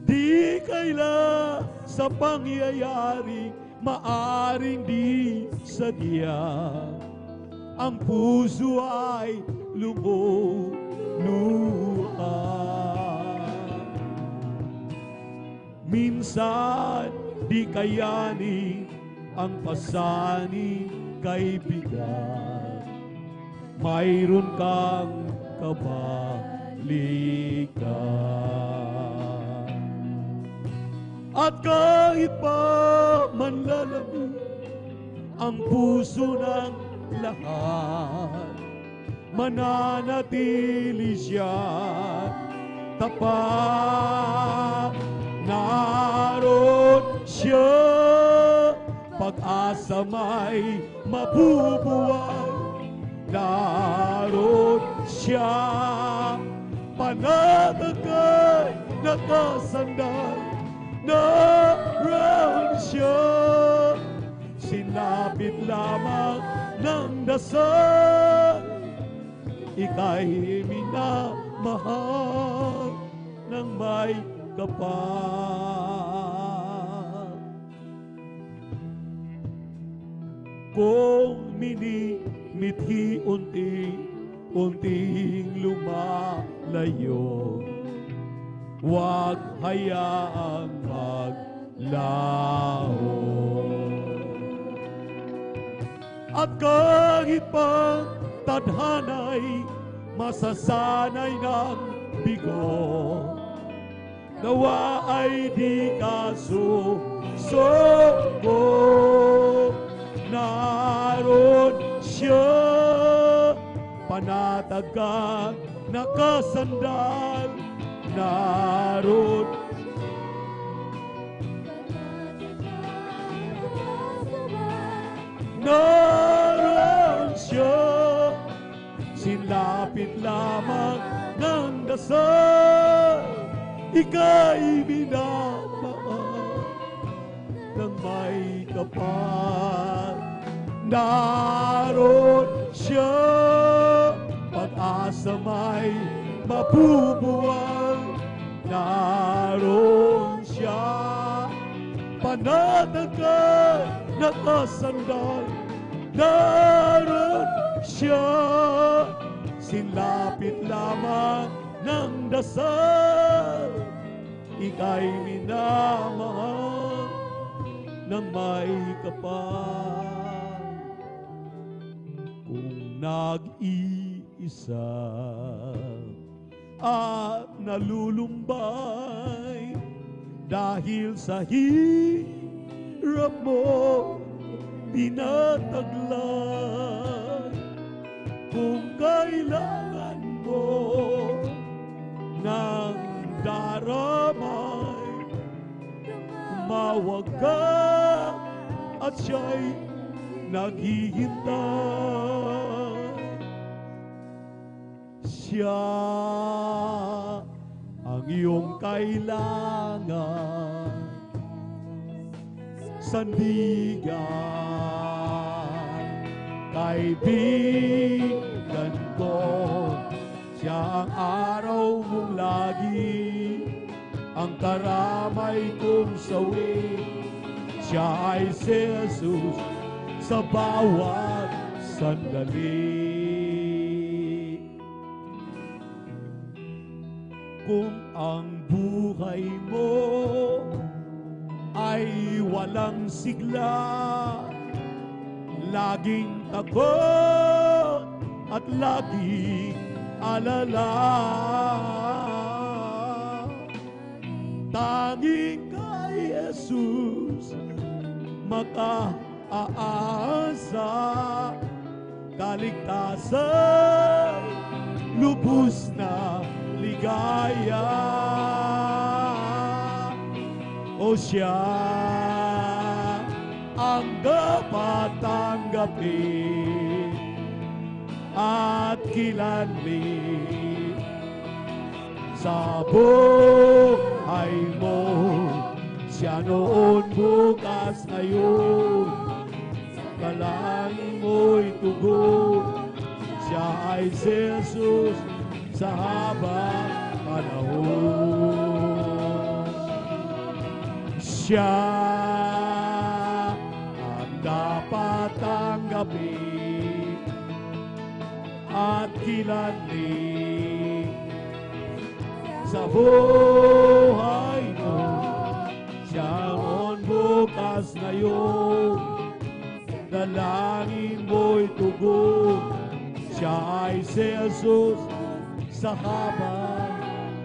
Di kaila sa pangyayari maaring di sadya ang puso ay lumuluha. Minsan di kayanin ang pasaning kaibigan, mayroon kang kabalikan. At kahit pa manlalamig ang puso ng lahat, mananatili siya tapat. Naroon siya, pag-asa may mabubuhay. Naroon siya, panatag kay nakasandal. Naroon siya, sinapit lamang ng dasal. Ika'y minamahal ng may kapal. Kung minimithi unting lumalayo, huwag hayaang maglaho. At kahit pa tadhana'y masasanay ng bigo, nawa ay di ka susuko. Naroon siya, panatag ka nakasandal. Naroon siya, sinlapit lamang ng dasal. Ika'y minamahal ng may kapal. Naroon siya, pag-asa may mabubuwal. Naroon siya, panatag ka nakasandal. Naroon siya, sinlapit lamang ng dasal. Ika'y minamahal ng may kapal. Kung nag-iisa at nalulumbay dahil sa hirap mo tinataglay, kung kailangan mo ng daramay, umawag ka at siya'y naghihintay. Siya ang iyong kailangan, sandigan, kaibigan ko. Siya ang araw mong lagi, ang karamay kong sawi. Siya ay si Jesus sa bawat sandali. Kung ang buhay mo ay walang sigla, laging takot at laging alala, tanging kay Jesus maka-aasa, kaligtasan, lubos na ligaya. O siya ang dapat tanggapin at kilanlin sa buhay mo. Siya noon, bukas, ngayon, dalangin mo'y tugon. Siya ay si Jesus sa habang panahon. Siya ang dapat tanggapin at kilanlin sa buhay mo. Siya noon, bukas, ngayon, dalangin mo'y tugon. Siya ay si Jesus sa habang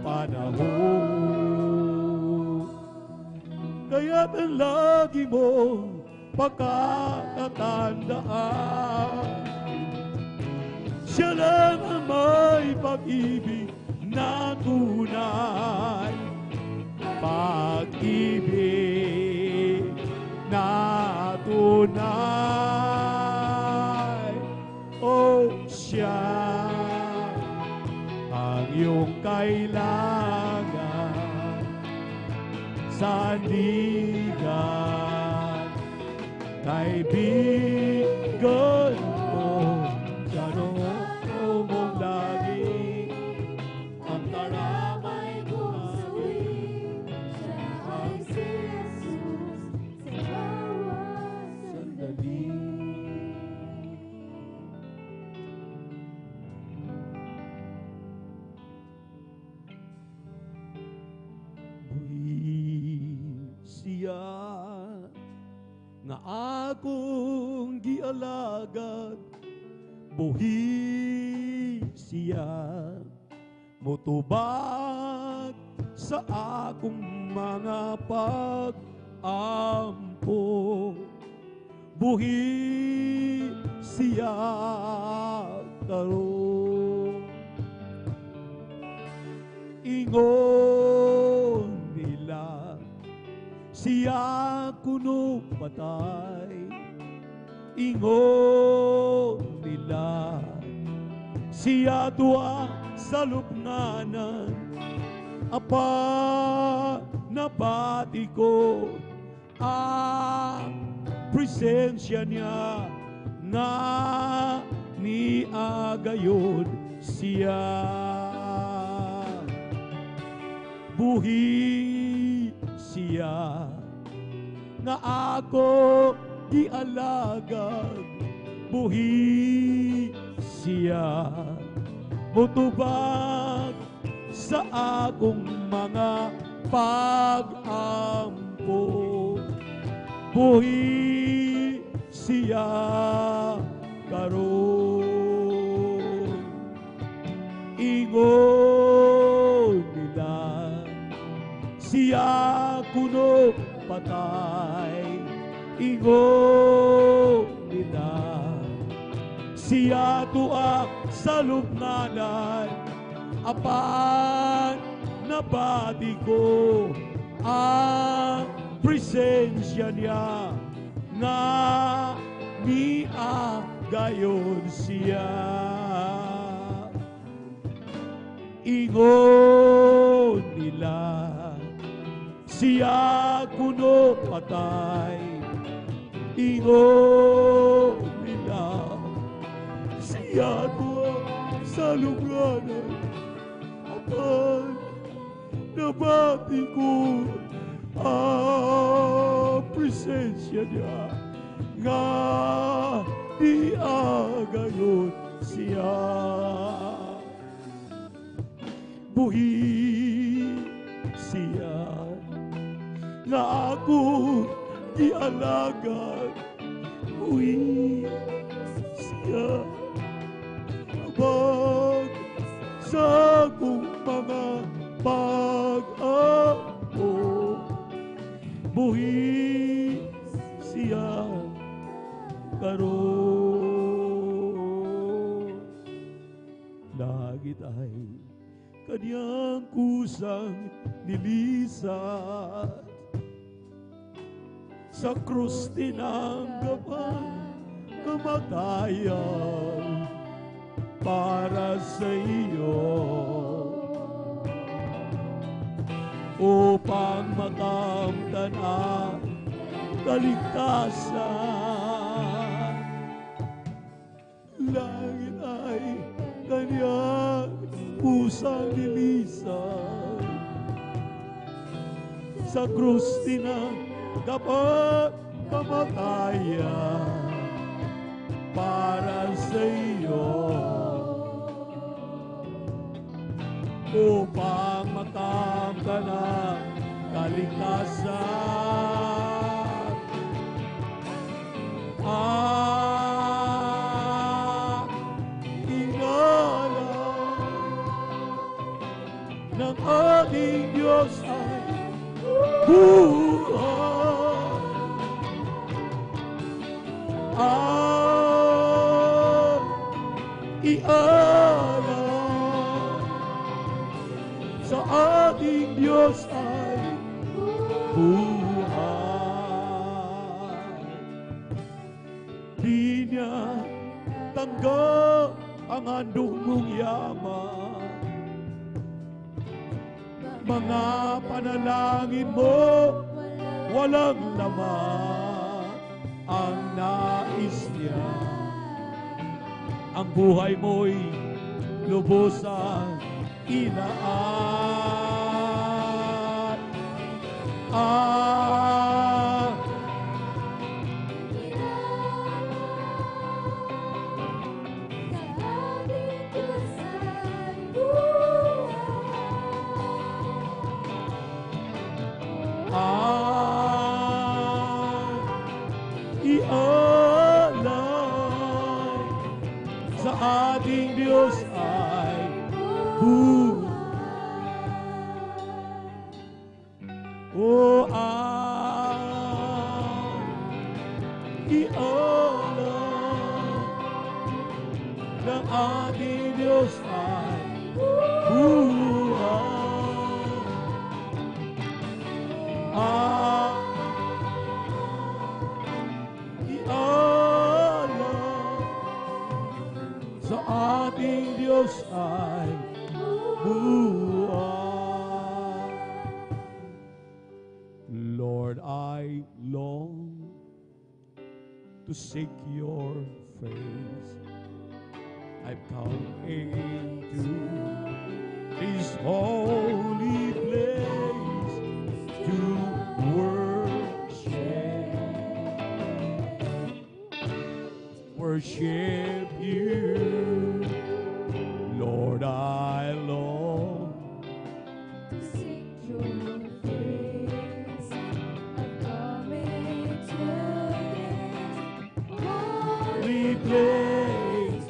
panahon. Kaya't ang lagi mong pagkakatandaan, siya lang ang may pag-ibig na tunay, pag-ibig na tunay. O siya ang iyong kailangan, sandigan, kaibigan mo. Siya noon mong lagi ang karamay buhay. Siya ay si Jesus sa bawat sandali. Buhi siya nga akong gialagad, buhi siya mutubag sa akong mga pag-ampo. Buhi siya karon, ingon nila siya kuno patay. Ingon nila siya tuwa sa lupnganan. Apa nabati ko ang presensya niya, nga niagayon siya. Buhi siya nga ako gialagad, buhi siya mutubag sa akong mga pag-ampo. Buhi siya karon, ingon nila siya kuno patay. Ingon nila siya tuak sa lupnganan. Apan nabati ko ang presensya niya, nga niagayon siya. Ingon nila siya kuno patay. Ingon nila siya tuwa sa lupnganan. Apan nabati ko ang presensya niya, nga niagayon siya. Buhi siya nga ako gialagad, buhi siya abag sa akong mga pag-ampo. buhi siya karon. Langit ay kanyang kusang nilisat, sa krus tinanggapan kamatayan para sa iyo, upang makamtan ang kaligtasan. Langit ay kanyang kusang nilisan, sa krus tinanggapan kamatayan para sa iyo, upang makamtan ang kaligtasan. Ingala ng ating Diyos ay buhay. Ialay sa ating Diyos ay buhay. Di niya tanggap ang handog mong yaman, mga panalangin mo walang laman. Ang nais niya, ang buhay mo'y lubusan ilaan. Ialay sa ating Diyos ay buhay. O ialay ng ating Diyos ay buhay. Sa ating Diyos ay buhay. Lord, I long to seek your face. I've come into this holy place to worship you. Lord, I long to seek your face. I've come into this holy place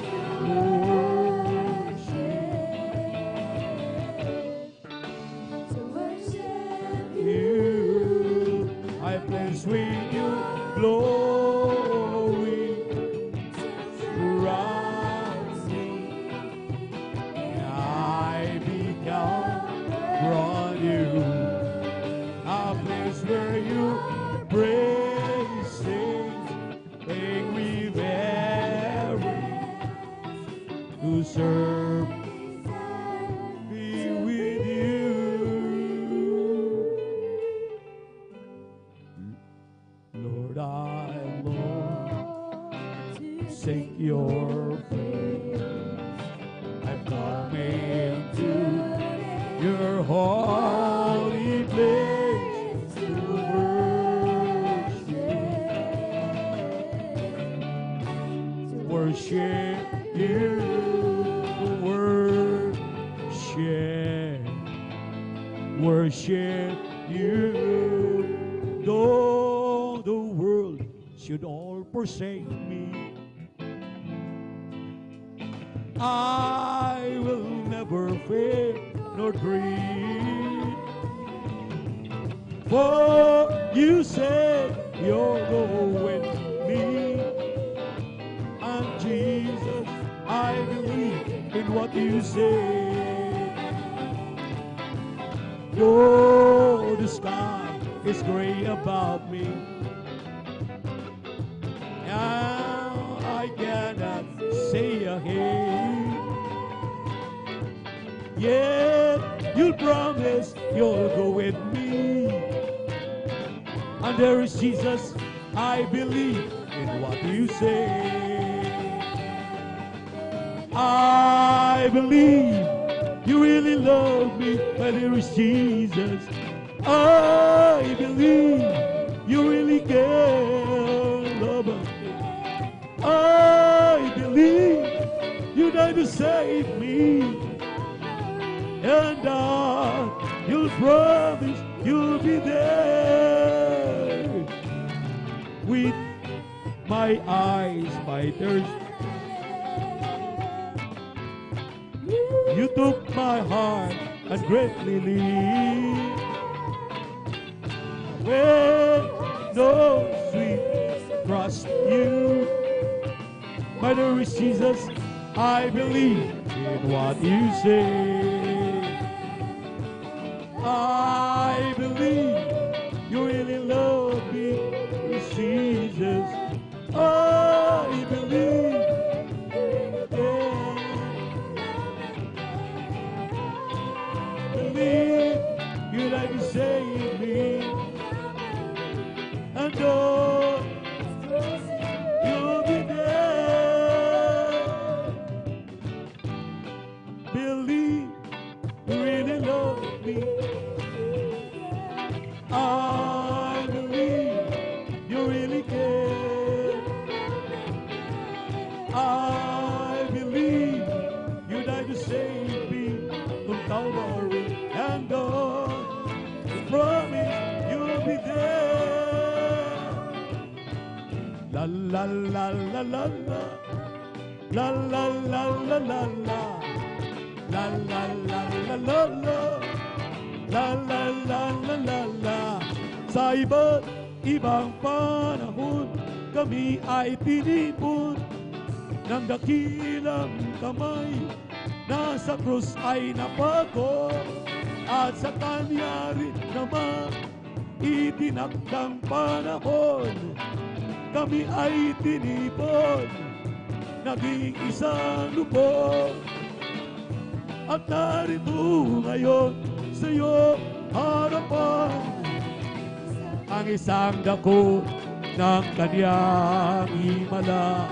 to worship you. I place with you glory surrounds me. I become from you, a place where you praising, make me very to serve, be with you. Lord, I long to seek your face. I've come into your holy place to worship you, worship you. Though the world should all forsake me, I will never fear nor dread, for You said you'll go with me. And Jesus, I believe in what you say. Though the sky is gray above me, now I cannot say ahead. Yet you'll promise you'll go with me. And there is Jesus, I believe in what you say. I believe you really love me, but there is Jesus. I believe you really care, love me. I believe you died to save me. And you'll promise you'll be there. With my eyes, my thirst, you took my heart and greatly lead. When no sweet trust you, my dear Jesus, I believe in what you say. I believe you really love me, Jesus. I believe, believe you like to save me. And you'll be there. Believe you really love me. I believe you really care. I believe you died to save me from Calvary. And you promise you'll be there. La la la la la la. La la la la la la. La la la la la la. La la la la la la. Sa iba't ibang panahon, kami ay tinipon ng dakilang kamay. Nasa krus ay napako, at sa kanya rin naman itinakdang panahon. Kami ay tinipon, naging isang lubog. At narito ngayon sa iyong harapan ang isang dako ng kanyang himala.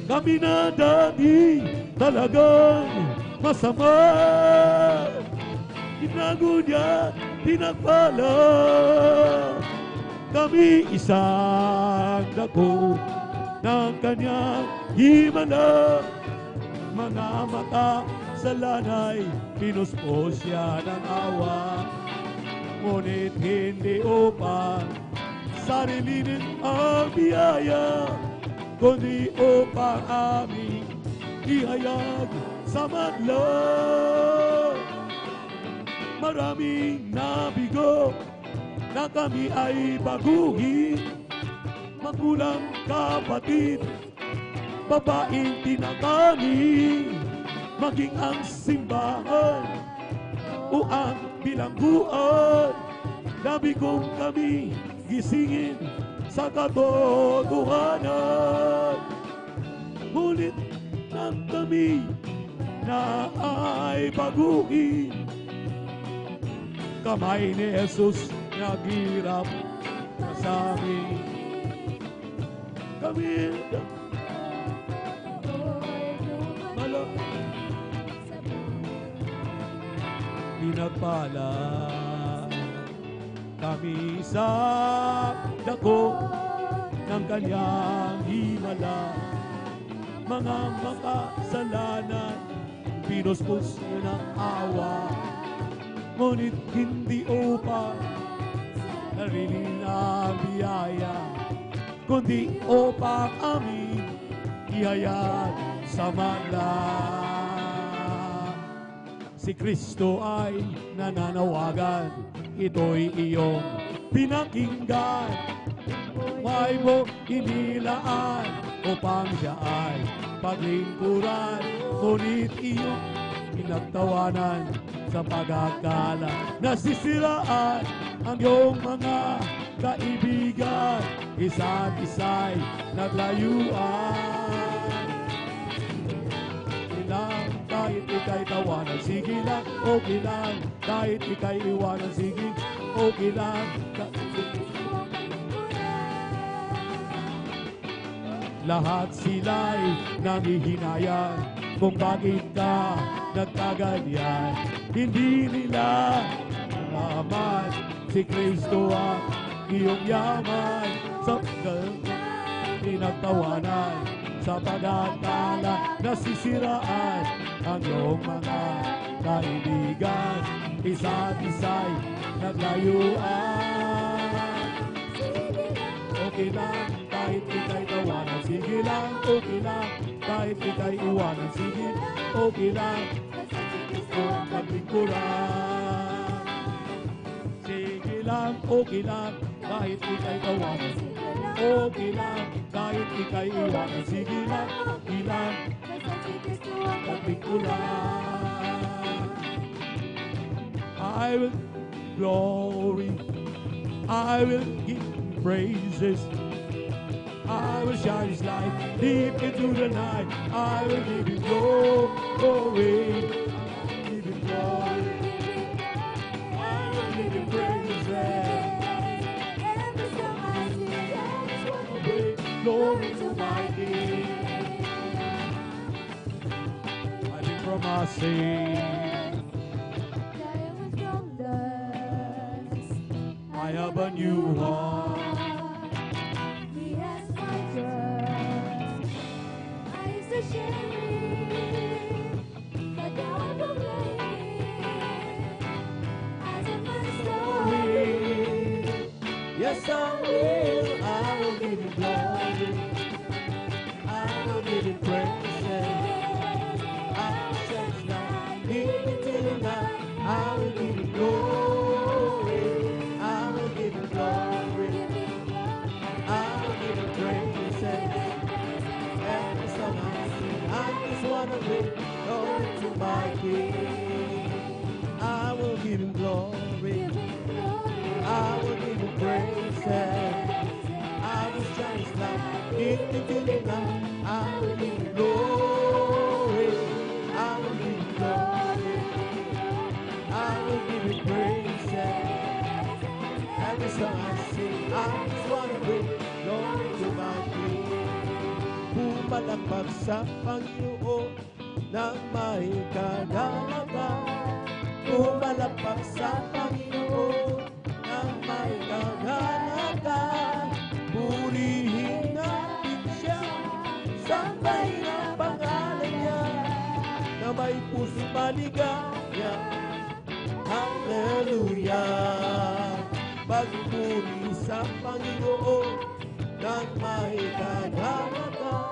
Kami na dati talagang masama, tinago niya, pinagpala. Kami isang dako ng kanyang himala. Mga mata sa lanay, pinuspos siya ng awa. Ngunit hindi upang sarilinin ang biyaya, kundi upang aming ihayag sa madla. Maraming nabigo na kami ay baguhin, magulang, kapatid, babaeng tinatani, maging ang simbahan o ang bilangguan. Nabigong kami gisingin sa katotohanan. Ngunit nang kami na ay baguhin, kamay ni Jesus naghirap sa amin. Kami pinagpala, kami sa dako ng kanyang himala. Mga makasalanan, pinuspos mo ng awa, ngunit hindi upang narinig na biyaya, kundi upang amin ihayag sa madla. Si Kristo ay nananawagan, ito'y iyong pinakinggan, may mo inilaan upang siya ay paglingkuran. Ngunit iyong pinagtawanan sa pag-akala, nasisiraan ang iyong mga kaibigan, isa't isa'y naglayuan. Lang, kahit ika'y tawanan, sige lang, okay lang. Kahit ika'y iwanan, sige, okay lang. Lahat sila'y nangihinayang kung bakit ka nagkaganyan. Hindi nila nalaman si Kristo ang iyong yaman. Sa pinagtawanan, sa pag-akala, nasisiraan ang iyong mga kaibigan, isa't isa'y naglayuan. Okay lang, kahit ika'y tawanan, sige lang, okay lang. Kahit ika'y iwanan, sige, okay lang. Kung maglingkuran, sige lang, okay lang. Kahit ika'y tawanan, okay lang. Kahit ika'y iwanan, sige lang, okay lang. Maglingkuran. I will glory, I will give praises, I will shine His light deep into the night. I will give Him glory, give Him glory. I will give Him praises. Glory to my King. I've been promising. I have a new heart. He has my trust. I used to share it, but now I proclaim it as of my story. Yes, I will. I will give you glory. I will give you praises. I will search now, deep into the night. I will give you glory. I will give you glory. I will give you praises. Every song I sing, I just wanna bring glory to my King. I will give Him glory. I will give Him praises. I will shine His light deep into the night. I will give Him glory. I will give Him glory. I will give Him praises. Every song I sing, I just wanna bring glory to my King. Pumalakpak sa Panginoon ng may kagalakan. Pumalakpak sa Panginoon ng may kagalakan. Purihin natin siya, sambahin ang pangalan niya, na may pusong maligaya. Hallelujah! Pagpuri sa Panginoon ng may kagalakan.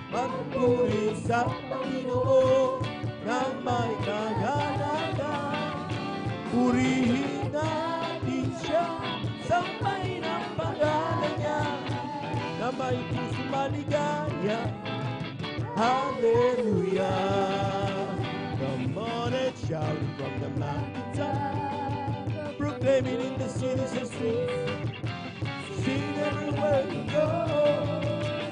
Pagpuri sa Panginoon ng may kagalakan. Purihin natin siya, sambahin ang pangalan niya, na may pusong maligaya. Hallelujah! Come on and shout it from the mountaintop, proclaim it in the cities and streets. Sing everywhere you go,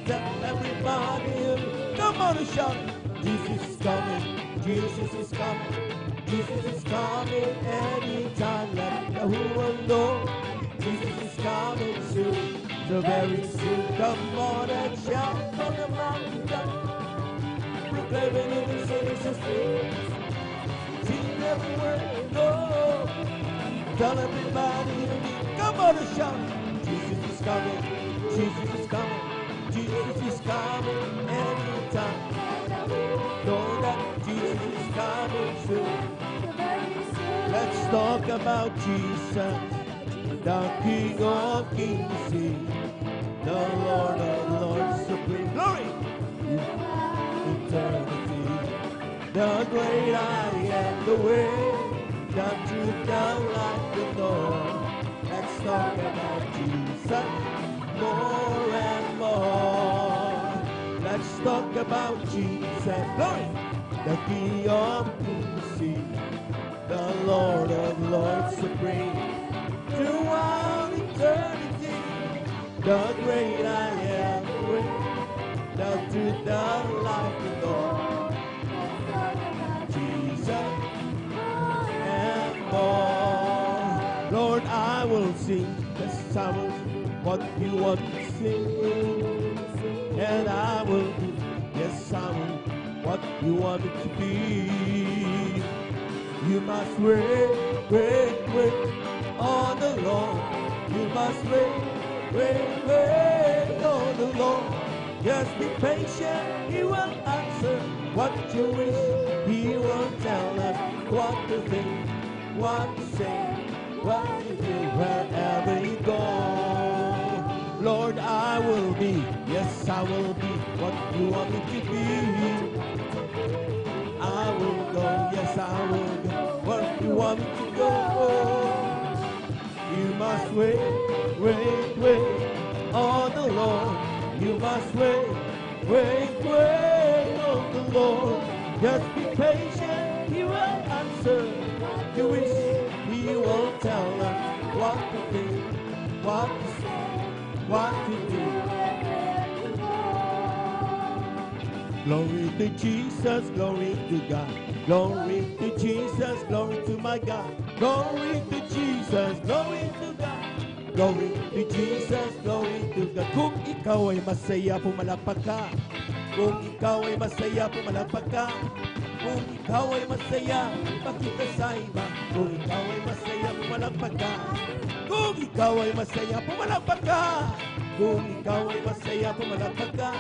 tell everybody, come on and shout it. Jesus is coming, Jesus is coming, Jesus is coming anytime. Let the whole world know Jesus is coming soon, so very soon. Come on and shout from the mountaintop, proclaim it in the cities and streets. Sing everywhere you go, tell everybody, come on and shout. Jesus is coming, Jesus is coming, Jesus is coming anytime. Know that Jesus is coming soon. Let's talk about Jesus, the King of Kings, the Lord of Lords, supreme glory, eternity, the great I am, the way, the truth, the light, the Lord. Let's talk about Jesus, glory, the King of Kings, the Lord of Lords supreme, throughout eternity, the great I am, the truth, the life, the Lord, Jesus and more. Lord, I will sing the songs what you want to sing, and I will do, yes, I will, what you want it to be. You must wait, wait, wait on the Lord. You must wait, wait, wait on the Lord. Just be patient, He will answer what you wish. He will tell us what to think, what to say, what to do wherever you go. Lord, I will be, yes, I will be what you want me to be. I will go, yes, I will go where you want me to go. You must wait, wait, wait on the Lord. You must wait, wait, wait on the Lord. Just be patient, He will answer you wish. He will tell us what to think, what to say, what to do. Glory to Jesus, glory to God. Glory to Jesus, glory to my God. Glory to Jesus, glory to God. Glory to Jesus, glory to God. Kung ikaw ay masaya, pumalakpak ka. Kung ikaw ay masaya, pumalakpak ka. Kung ikaw ay masaya, ipakita sa iba. Kung ikaw ay masaya, pumalakpak ka. Kung ikaw ay masaya, pumalakpak ka. Kung ikaw ay masaya, pumalakpak ka.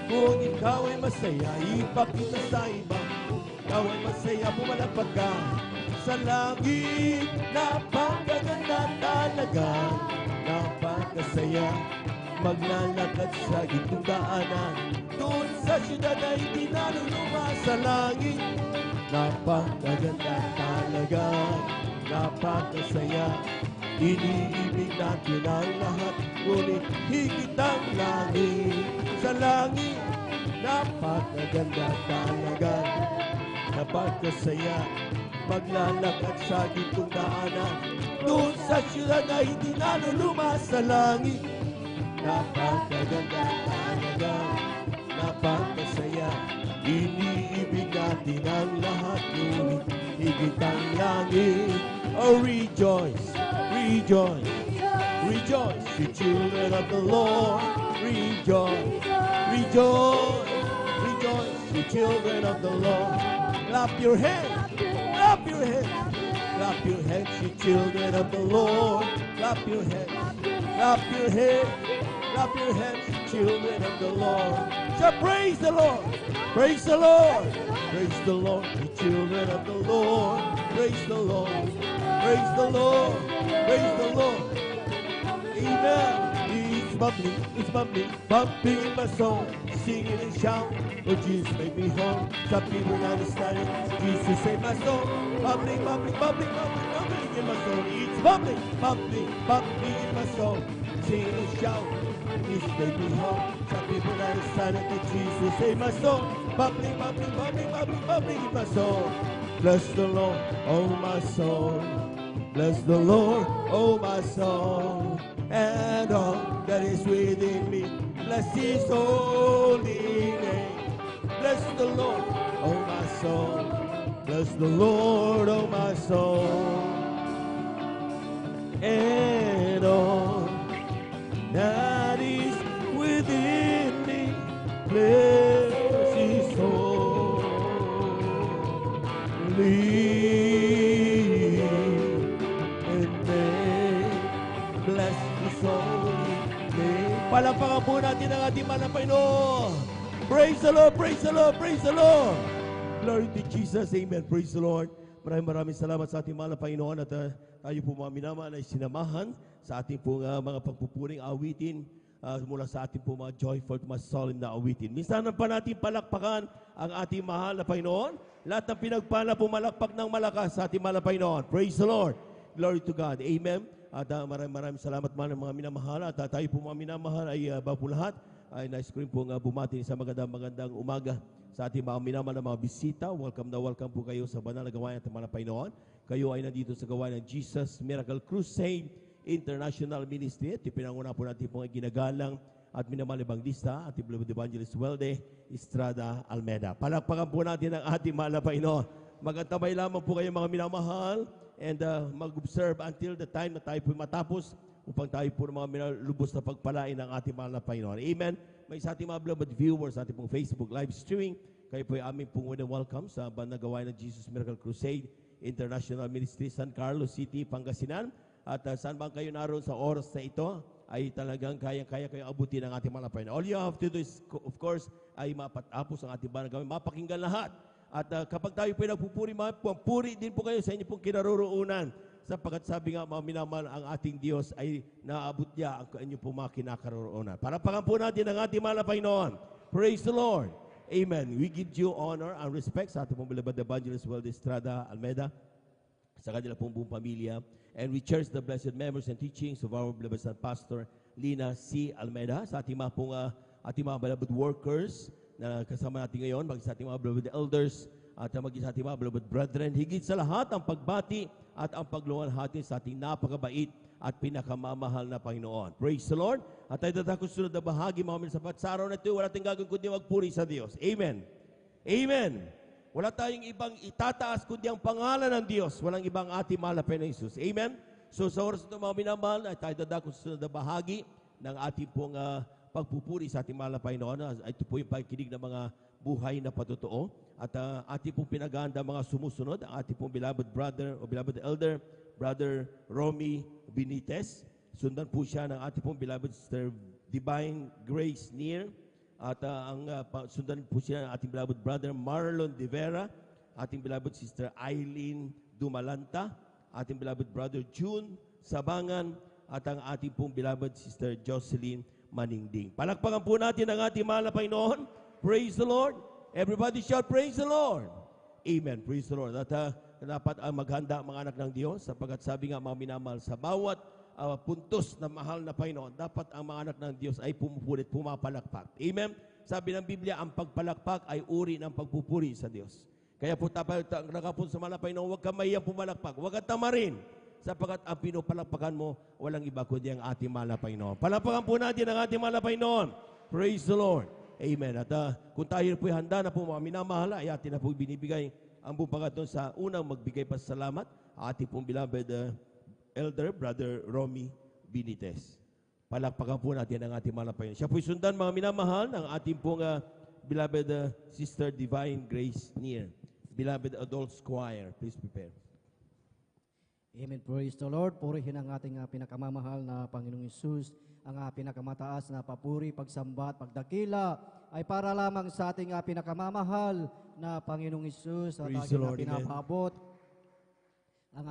Kung ikaw ay masaya, ipakita sa iba. Ikaw ay masaya, pumalakpak ka. Sa langit, napakaganda talaga. Napakasaya, maglalakad sa gitong daanan. Doon sa siyudad ay di naluluma sa langit. Napakaganda talaga, napakasaya. Iniibig natin ang lahat, ngunit higit ang langit. Sa langit, napakaganda talaga, napakasaya. Maglalakad sa gitong daanan. Doon sa siyudad ay hindi naluluma sa langit. Napakaganda talaga, napakasaya. Iniibig natin ang lahat, ngunit higit ang langit. Oh, rejoice, rejoice, rejoice, you children of the Lord. Rejoice, rejoice, rejoice, you children of the Lord. Clap your hands, clap your hands, clap your hands, you children of the Lord. Clap your hands, clap your hands, clap your hands, you children of the Lord. So praise the Lord, praise the Lord, praise the Lord, you children of the Lord. Praise the Lord, praise the Lord, praise the Lord. Amen. It's bubbling, bubbling in my soul. Singing and shouting, oh Jesus made me whole. Some people don't understand it. Jesus saved my soul. Bubbling, bubbling, bubbling, bubbling, bubbling in my soul. It's bubbling, bubbling, bubbling in my soul. Singing and shouting, Jesus made me whole. Some people don't understand it. That Jesus saved my soul. Bubbling, bubbling, bubbling, bubbling, bubbling in my soul. Bless the Lord, oh my soul. Bless the Lord, oh my soul, and all that is within me. Bless His holy name. Bless the Lord, oh my soul. Bless the Lord, oh my soul, and all that is within me. Bless His holy. Palapakan po natin ang ating mahal na Panginoon. Praise the Lord, praise the Lord, praise the Lord. Glory to Jesus, amen. Praise the Lord. Maraming salamat sa ating mahal na Panginoon at tayo po mga minamahal ay sinamahan sa ating po mga pagpupuring awitin mula sa ating po mga joyful, mga solemn na awitin. Minsan pa natin palakpakan ang ating mahal na Panginoon. Lahat ng pinagpala po malakpak ng malakas sa ating mahal na Panginoon. Praise the Lord. Glory to God. Amen. At maraming salamat man ng mga minamahal. At tayo po mga minamahal ay bago lahat ay nais ko rin po nga bumati sa magandang umaga sa ating mga minamahal na mga bisita. Welcome na welcome po kayo sa banal na gawain ng mga Panginoon. Kayo ay nandito sa gawain ng Jesus Miracle Crusade International Ministry. Ito pinanguna po natin po ang ginagalang at minamahal evangelista at beloved evangelist Welde Estrada Almeida. Palakpakan po natin ang ating mahal na Panginoon. Magantabay lamang po kayo mga minamahal and mag-observe until the time na tayo po matapos upang tayo po ng mga lubos na pagpalain ng ating mahal na Panginoon. Amen. May sa ating mga beloved viewers, ating pong Facebook live streaming, kayo po ay aming pong welcome sa bandang gawain ng Jesus Miracle Crusade International Ministry, San Carlos City, Pangasinan. At saan bang kayo naroon sa oras na ito, ay talagang kaya kayo abutin ng ating mga Panginoon. All you have to do is, of course, ay mapatapos ang ating bandang gawain, mapakinggan lahat. At kapag tayo po ay nagpupuri, puri din po kayo sa inyo pong kinaroroonan. Sapagkat sabi nga, mga minamahal, ang ating Diyos ay naabot niya ang inyong po mga kinakaroroonan. Parapakan po natin ang ating mahal na Panginoon. Praise the Lord. Amen. We give you honor and respect sa ating pong beloved evangelist Welde Estrada Almeida, sa kanila pong buong pamilya. And we cherish the blessed memories and teachings of our beloved son Pastor Lina C. Almeida, sa ating mga beloved workers na kasama natin ngayon, maging sa ating mga beloved elders, at maging sa ating mga beloved brethren. Higit sa lahat, ang pagbati at ang pagluwalhati sa ating napakabait at pinakamamahal na Panginoon. Praise the Lord. At tayo dadako sunod na bahagi, mga minsapat. Sa araw na ito, wala tayong gagawin kundi magpuri sa Diyos. Amen. Amen. Wala tayong ibang itataas kundi ang pangalan ng Diyos. Walang ibang ating mahal na Panginoon Jesus. Amen. So sa oras ito, mga minamahal, ay tayo dadako sunod na bahagi ng ating pong pagpupuri sa ating mahal na Panginoon. Ito po yung pakikinig ng mga buhay na patotoo. At ating pong pinaganda mga sumusunod, ang ating pong beloved brother o beloved elder, Brother Romy Benitez. Sundan po siya ng ating pong beloved Sister Divine Grace Near. At sundan po siya ng ating beloved brother Marlon De Vera, ating beloved Sister Eileen Dumalanta, ating beloved brother June Sabangan, at ang ating pong beloved Sister Jocelyn Maningding. Palakpakan po natin ang ating mahal na Panginoon. Praise the Lord. Everybody shout, praise the Lord. Amen. Praise the Lord. At dapat maghanda mga anak ng Diyos, sapagkat sabi nga mga minamahal, sa bawat puntos na mahal na Panginoon, dapat ang mga anak ng Diyos ay pumupulit, pumapalakpak. Amen. Sabi ng Biblia, ang pagpalakpak ay uri ng pagpupuri sa Diyos. Kaya po nakapun sa mahal na Panginoon, huwag ka mahiyang pumalakpak, huwag ka tamarin, sapagkat ang pinupalakpakan mo, walang iba kundi ang ating mahal na Panginoon. Palakpakan po natin ang ating mahal na Panginoon. Praise the Lord. Amen. At kung tayo po handa na po mga minamahal, ay atin na po binibigay ang buong pagkaton sa unang magbigay pa salamat, ating pong beloved elder, Brother Romy Benitez. Palakpakan po natin ang ating mahal na Panginoon. Siya po'y sundan mga minamahal ng ating pong beloved Sister Divine Grace Near. Beloved Adult Choir, please prepare. Amen. Praise the Lord. Purihin ang ating pinakamamahal na Panginoong Hesus. Ang pinakamataas na papuri, pagsamba at pagdakila ay para lamang sa ating pinakamamahal na Panginoong Hesus at Praise the ating Lord, pinapabot ang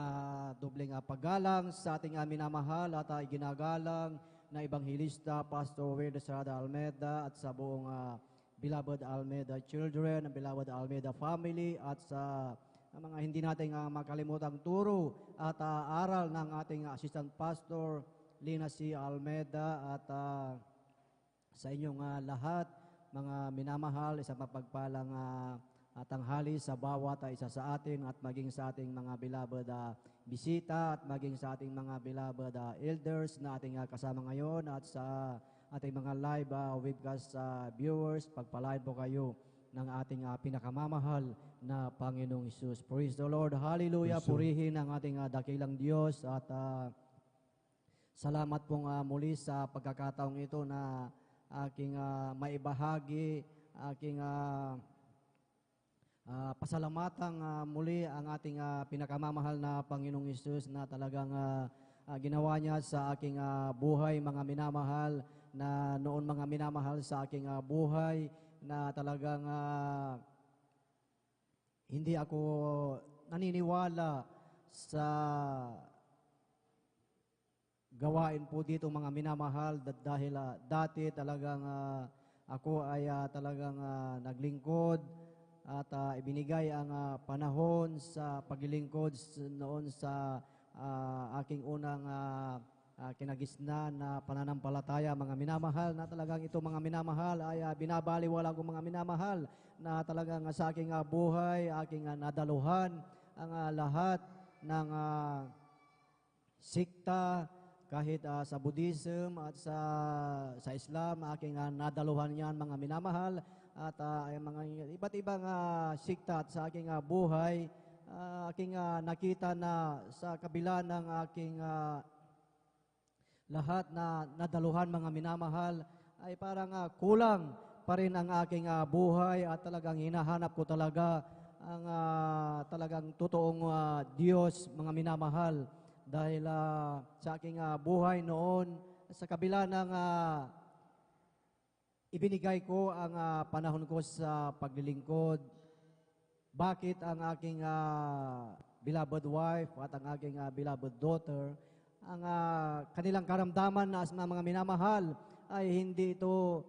dobleng paggalang sa ating minamahal at ginagalang na Ebanghilista Pastor Welde Estrada Almeida at sa buong beloved Almeida children, ang beloved Almeida family at sa mga hindi natin makalimutang turo at aral ng ating Assistant Pastor Lina C. Almeida at sa inyong lahat, mga minamahal, isang mapagpalang tanghali sa bawat isa sa atin at maging sa ating mga beloved bisita at maging sa ating mga beloved elders na ating kasama ngayon at sa ating mga live webcast viewers. Pagpalain po kayo ng ating pinakamamahal na Panginoong Hesus. Praise the Lord. Hallelujah. Purihin ang ating dakilang Diyos at salamat pong muli sa pagkakataong ito na aking maibahagi, aking pasalamatang muli ang ating pinakamamahal na Panginoong Hesus na talagang ginawa niya sa aking buhay, mga minamahal, na noon mga minamahal sa aking buhay, na talagang hindi ako naniniwala sa gawain po dito mga minamahal dahil dati talagang ako ay talagang naglingkod at ibinigay ang panahon sa paglilingkod noon sa aking unang kinagisna na pananampalataya, mga minamahal, na talagang ito mga minamahal ay binabaliwala ko mga minamahal na talagang sa aking buhay, aking nadaluhan ang lahat ng sikta, kahit sa Buddhism at sa Islam, aking nadaluhan yan mga minamahal, at ay mga iba't ibang sikta at sa aking buhay, aking nakita na sa kabila ng aking lahat na nadaluhan mga minamahal, ay parang kulang pa rin ang aking buhay, at talagang hinahanap ko talaga ang talagang totoong Diyos mga minamahal. Dahil sa aking buhay noon, sa kabila ng ibinigay ko ang panahon ko sa paglilingkod, bakit ang aking beloved wife at ang aking beloved daughter, ang kanilang karamdaman na mga minamahal ay hindi ito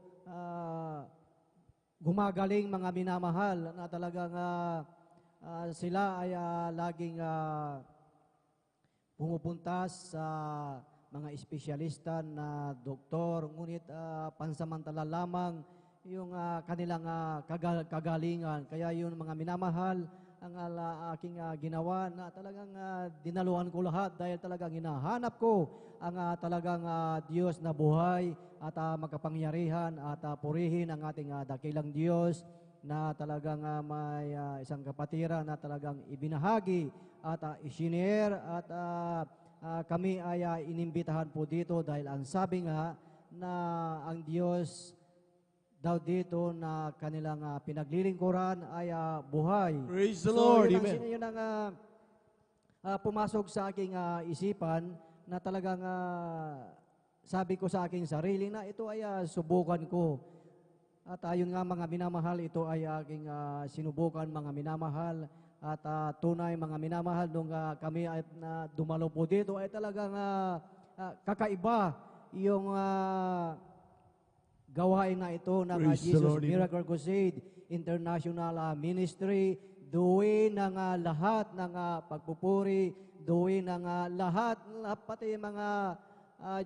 gumagaling mga minamahal, na talagang sila ay laging pumupunta sa mga espesyalista na doktor, ngunit pansamantala lamang yung kanilang kagalingan. Kaya yun mga minamahal, ang aking ginawa na talagang dinaluhan ko lahat, dahil talagang hinahanap ko ang talagang Diyos na buhay at makapangyarihan, at purihin ang ating dakilang Diyos na talagang may isang kapatiran na talagang ibinahagi at isinare, at kami ay inimbitahan po dito dahil ang sabi nga na ang Diyos daw dito na kanilang pinaglilingkuran ay buhay. Praise the Lord. Yun Amen. yun ang pumasok sa aking isipan, na talagang sabi ko sa aking sarili na ito ay subukan ko. At ayun nga mga minamahal, ito ay aking sinubukan mga minamahal. At tunay mga minamahal, nung kami ay dumalo po dito, ay talagang kakaiba yung gawain na ito ng Praise the Jesus Lord. Miracle Crusade International Ministry. Duwi ng lahat ng pagpupuri, duwi ng lahat, pati mga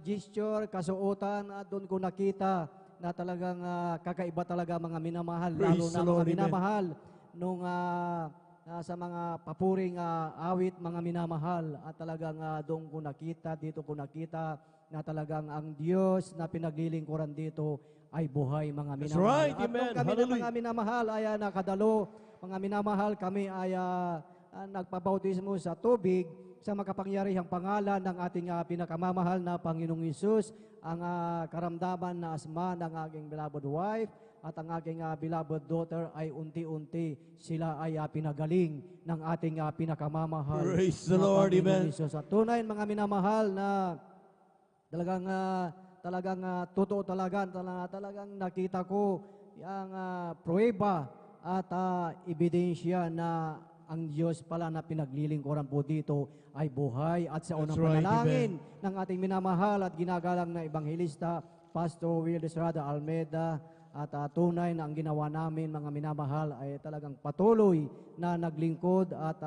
gesture, kasuotan, doon ko nakita na talagang kakaiba talaga mga minamahal. Praise Lalo the na Lord. mga Amen. minamahal nung sa mga papuring awit mga minamahal, at talagang doon ko nakita, dito ko nakita na talagang ang Diyos na pinaglilingkuran dito ay buhay mga That's minamahal. right. At Amen. nung kami na Hallelujah. mga minamahal ay nakadalo, mga minamahal, kami ay nagpabautismo sa tubig sa makapangyarihang pangalan ng ating pinakamamahal na Panginoong Hesus. Ang karamdaman na asma ng aking beloved wife at ang aking beloved daughter ay unti-unti sila ay pinagaling ng ating pinakamamahal Praise the na Lord. Panginoong Amen. Hesus. At tunay mga minamahal na talagang totoo talagang nakita ko ang pruweba at ebidensya na ang Diyos pala na pinaglilingkuran po dito ay buhay. At sa That's unang right, panalangin ng ating minamahal at ginagalang na Ebanghelista, Pastor Will Estrada Almeida, at tunay na ang ginawa namin mga minamahal ay talagang patuloy na naglingkod, at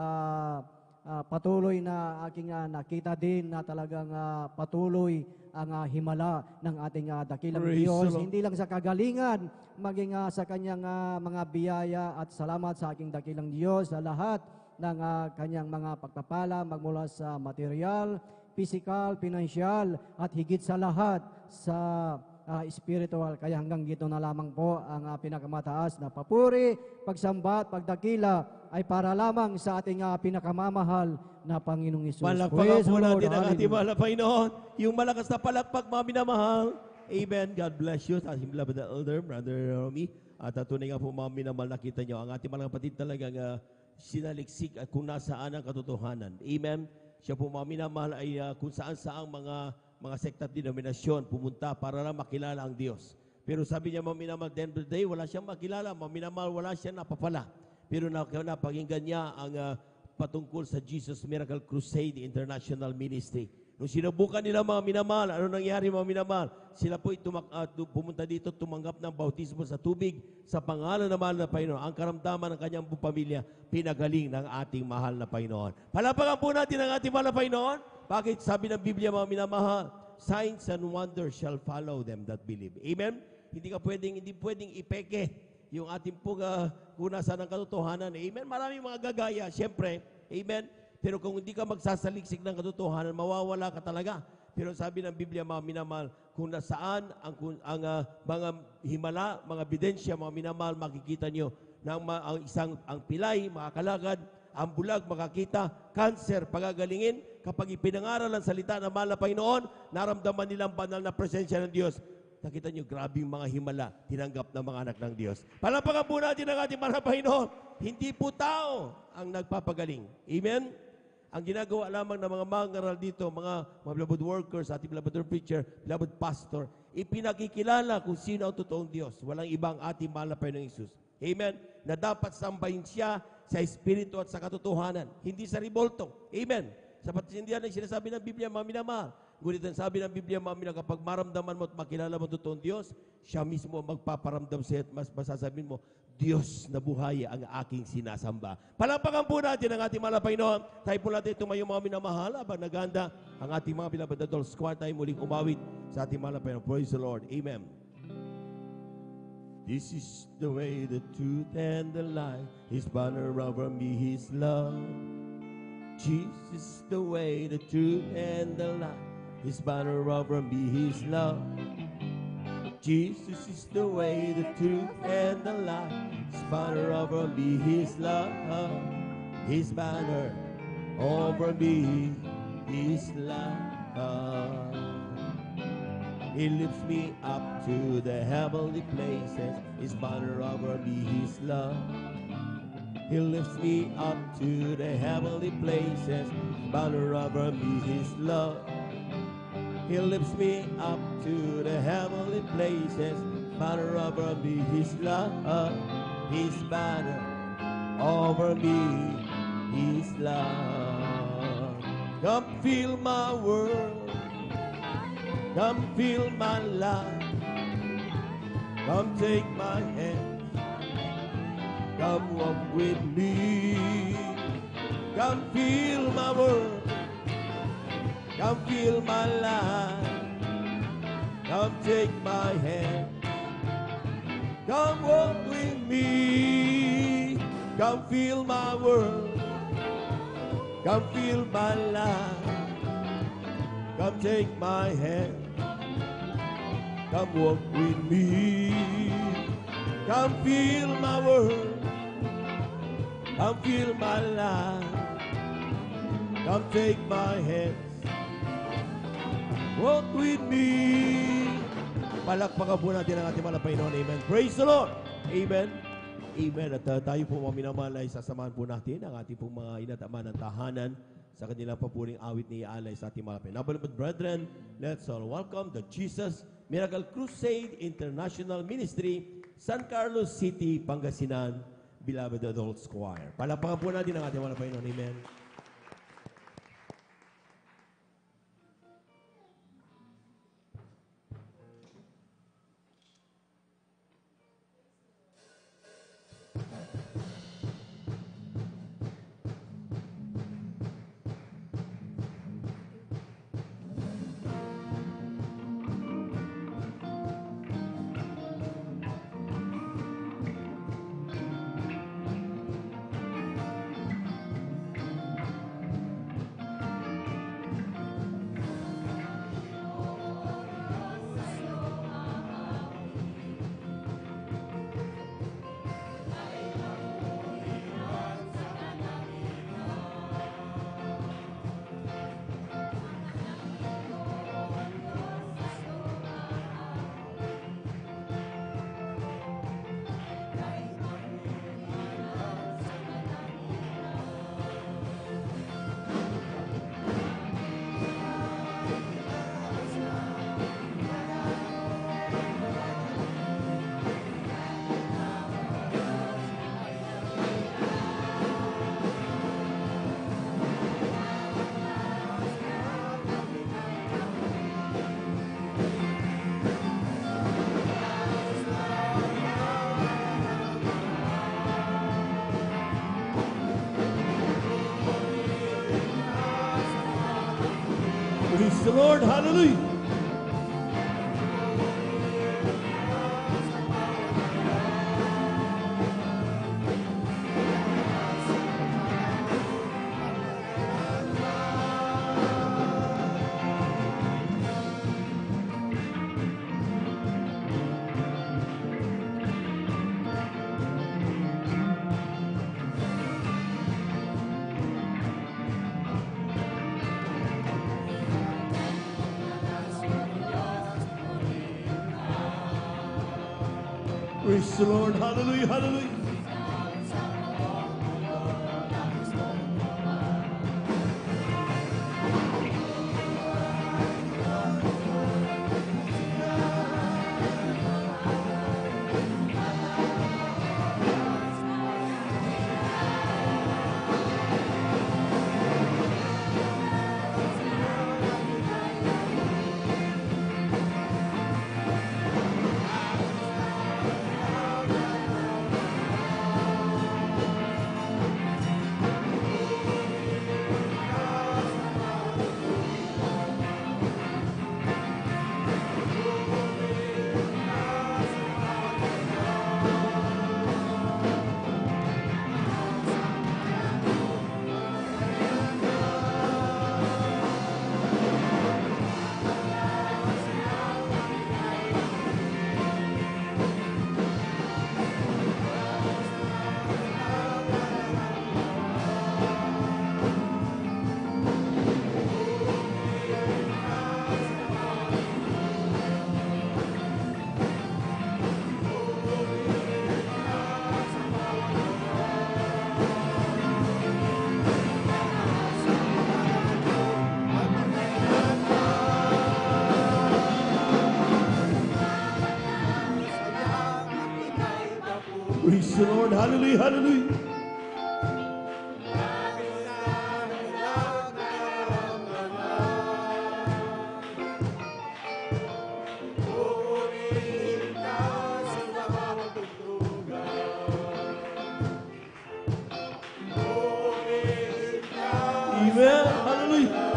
patuloy na aking nakita din na talagang patuloy ang himala ng ating dakilang Praise Diyos, the Lord. hindi lang sa kagalingan, maging sa kanyang mga biyaya. At salamat sa aking dakilang Diyos sa lahat ng kanyang mga pagpapala, magmula sa material, physical, pinansyal, at higit sa lahat sa spiritual. Kaya hanggang dito na lamang po ang pinakamataas na papuri, pagsamba at pagdakila ay para lamang sa ating pinakamamahal na Panginoong Hesus. Palakpakan Praise po the Lord. natin ang ating Hallelujah. mahal na Panginoon. Yung malakas na palakpak, mga minamahal. Amen. God bless you. Sa ating beloved elder, Brother Romy. At tunay nga po mga minamahal, nakita nyo, ang ating mga kapatid talagang sinaliksik at kung nasaan ang katotohanan. Amen. Siya po mga minamahal ay kung saan-saang mga sekta at denominasyon pumunta para lang makilala ang Diyos. Pero sabi niya mga minamahal, at the end of the day, wala siyang makilala. Mga minamahal, wala siyang napapala. Pero napakinggan niya ang patungkol sa Jesus Miracle Crusade International Ministry. Nung sinubukan nila mga minamahal, ano nangyari mga minamahal? Sila po pumunta dito, tumanggap ng bautismo sa tubig sa pangalan ng mahal na Panginoon. Ang karamdaman ng kanyang buong pamilya, pinagaling ng ating mahal na Panginoon. Palapakan po natin ang ating mahal na Panginoon. Bakit sabi ng Biblia mga minamahal? signs and wonders shall follow them that believe. Amen? Hindi pwedeng ipeke yung ating pong kunasan ng katotohanan. Amen? Maraming mga gagaya, siyempre. Amen? Pero kung hindi ka magsasaliksik ng katotohanan, mawawala ka talaga. Pero sabi ng Biblia, mga minamahal, kung nasaan ang mga himala, mga bidensya, mga minamahal, makikita nyo na ang pilay, makakalagad, ang bulag, makakita, cancer, pagagalingin, kapag ipinangaral ang salita ng mahal na Panginoon, naramdaman nilang banal na presensya ng Diyos. Nakita nyo, grabing mga himala, tinanggap ng mga anak ng Diyos. Palapakan po natin ang ating mahal na Panginoon. Hindi po tao ang nagpapagaling. Amen? Ang ginagawa lamang ng mga mangaral dito, mga beloved workers, ating beloved preacher, beloved pastor, ipinakikilala kung sino ang totoong Diyos. Walang ibang ating mahal na Panginoong Isus. Amen? Na dapat sambahin siya sa Espiritu at sa katotohanan, hindi sa ribolto. Amen? Sapat hindi yan ang sinasabi ng Biblia, mga minamahal. Ngunit ang sabi ng Biblia, mga minamahal, kapag maramdaman mo at makilala mo ang totoong Diyos, siya mismo ang magpaparamdam sa iyo at mas masasabihin mo, Diyos na buhay ang aking sinasamba. Palampakan po natin ang ating mahal na Panginoon. Tayo po natin tumayo mga minamahal habang naganda ang ating mga beloved adults. Squad tayo muling umawit sa ating mahal na Panginoon. Praise the Lord. Amen. This is the way, the truth, and the life. His banner over me, His love. Jesus is the way, the truth, and the life. His banner over me, His love. Jesus is the way, the truth, and the life. His banner over me, His love. His banner over me, His love. He lifts me up to the heavenly places. His banner over me, His love. He lifts me up to the heavenly places. Banner over me, His love. He lifts me up to the heavenly places. Banner over me, His love. His banner over me, His love. Come fill my world. Come fill my life. Come take my hand. Come walk with me. Come fill my world. Come fill my life. Come take my hand. Come walk with me. Come fill my world. Come fill my life. Come take my hand. Come walk with me. Come fill my world. Come fill my life. Come take my hand. Walk with me. Palakpakan po natin ang ating mahal na Panginoon. Amen. Praise the Lord. Amen. Amen. At tayo po mga minamahal ay sasamahan po natin ang ating pong mga inatama ng tahanan sa kanilang papuring awit ni Iaalay sa ating mga Panginoon. Now, beloved brethren, let's all welcome the Jesus Miracle Crusade International Ministry, San Carlos City, Pangasinan, Beloved Adults Choir. Palakpakan po natin ang ating mahal na Panginoon. Amen. Praise the Lord. Hallelujah. Praise the Lord. Hallelujah, hallelujah. Praise the Lord. Hallelujah, hallelujah. Amen. Hallelujah.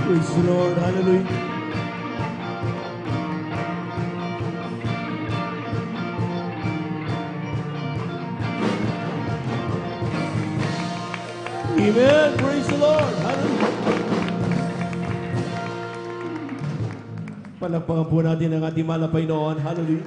Praise the Lord. Hallelujah. Amen. Praise the Lord. Hallelujah. Palakpakan po natin ang ating mahal na Panginoon. Hallelujah.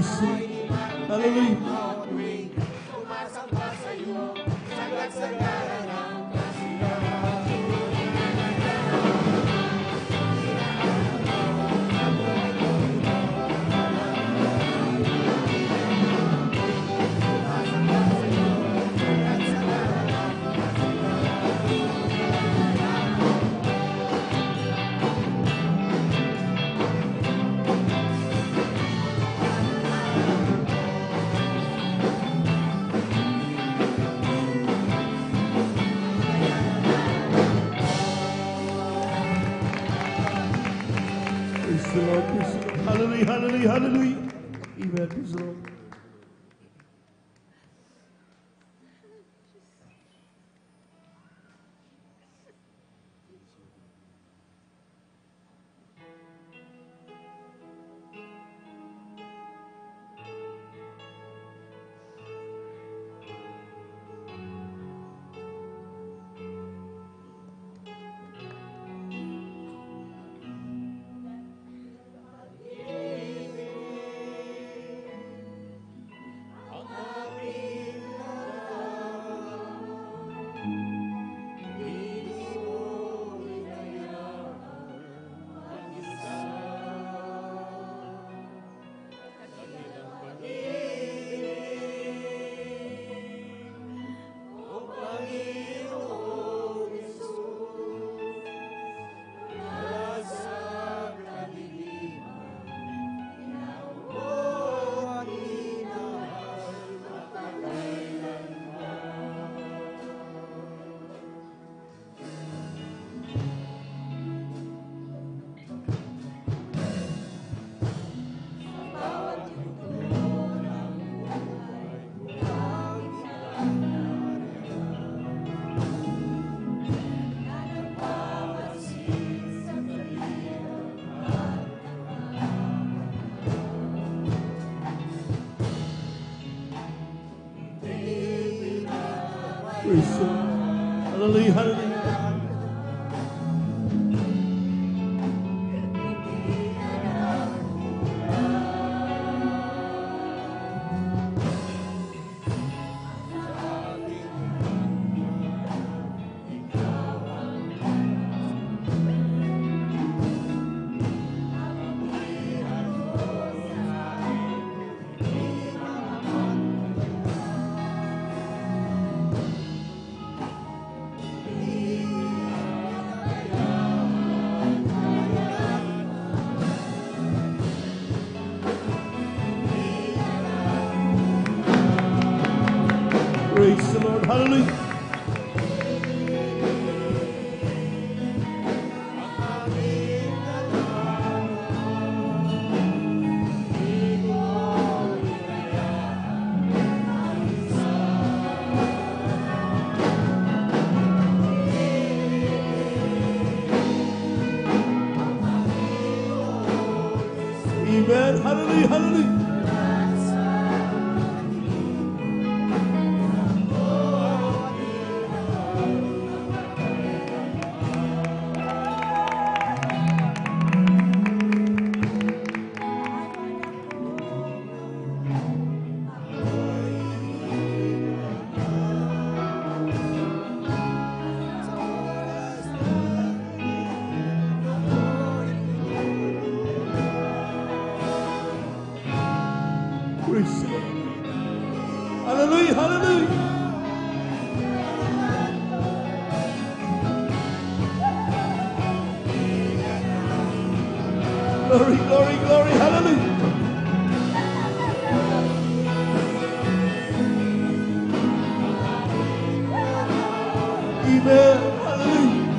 Praise the Lord. Hallelujah. Praise the Lord. Praise the Lord. Hallelujah. Hallelujah. Hallelujah. Amen. Praise the Lord. Praise the Lord. Hallelujah. Hallelujah. Praise the Lord. Hallelujah. Amen. Hallelujah. Hallelujah. Praise the Lord. Hallelujah. Hallelujah. Glory, glory, glory. Hallelujah. Amen. Hallelujah.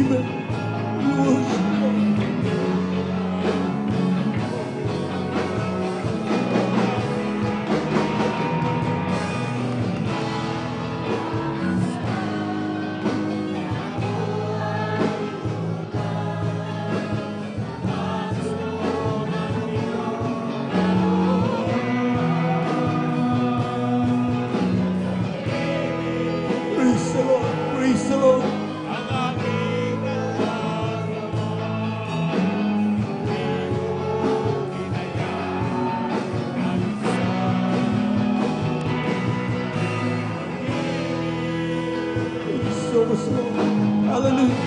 Amen. We worship you. Praise the Lord. Praise the Lord. Thank you so much, Lord. Hallelujah.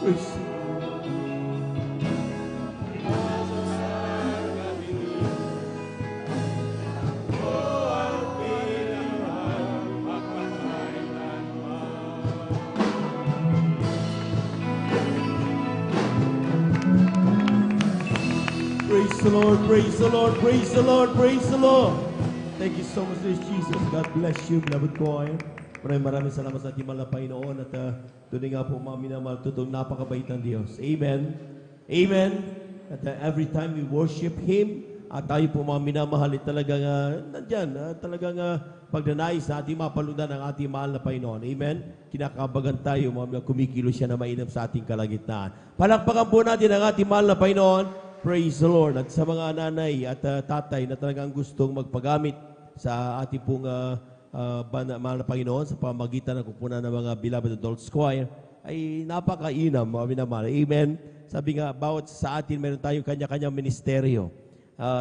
Praise the Lord. Praise the Lord, praise the Lord, praise the Lord, praise the Lord. Thank you so much, Lord Jesus. God bless you, beloved choir. Maraming salamat sa ating mahal na Panginoon at tunay nga po mga minamahal, totoong napakabait ng Diyos. Amen. Amen. At every time we worship Him, at tayo po mga minamahal, talagang nandyan, talagang pagnanais na ating mapalugdan ang ating mahal na Panginoon. Amen. Kinakabagan tayo, mga kumikilos siya na mainam sa ating kalagitnaan. Palakpakan po natin ang ating mahal na Panginoon. Praise the Lord. At sa mga nanay at tatay na talagang gustong magpagamit sa ating pong mahal na Panginoon sa pamagitan ng kupunan ng mga beloved adults choir, ay napakainam, mga minamahal. Amen. Sabi nga, bawat sa atin meron tayong kanya-kanyang ministeryo.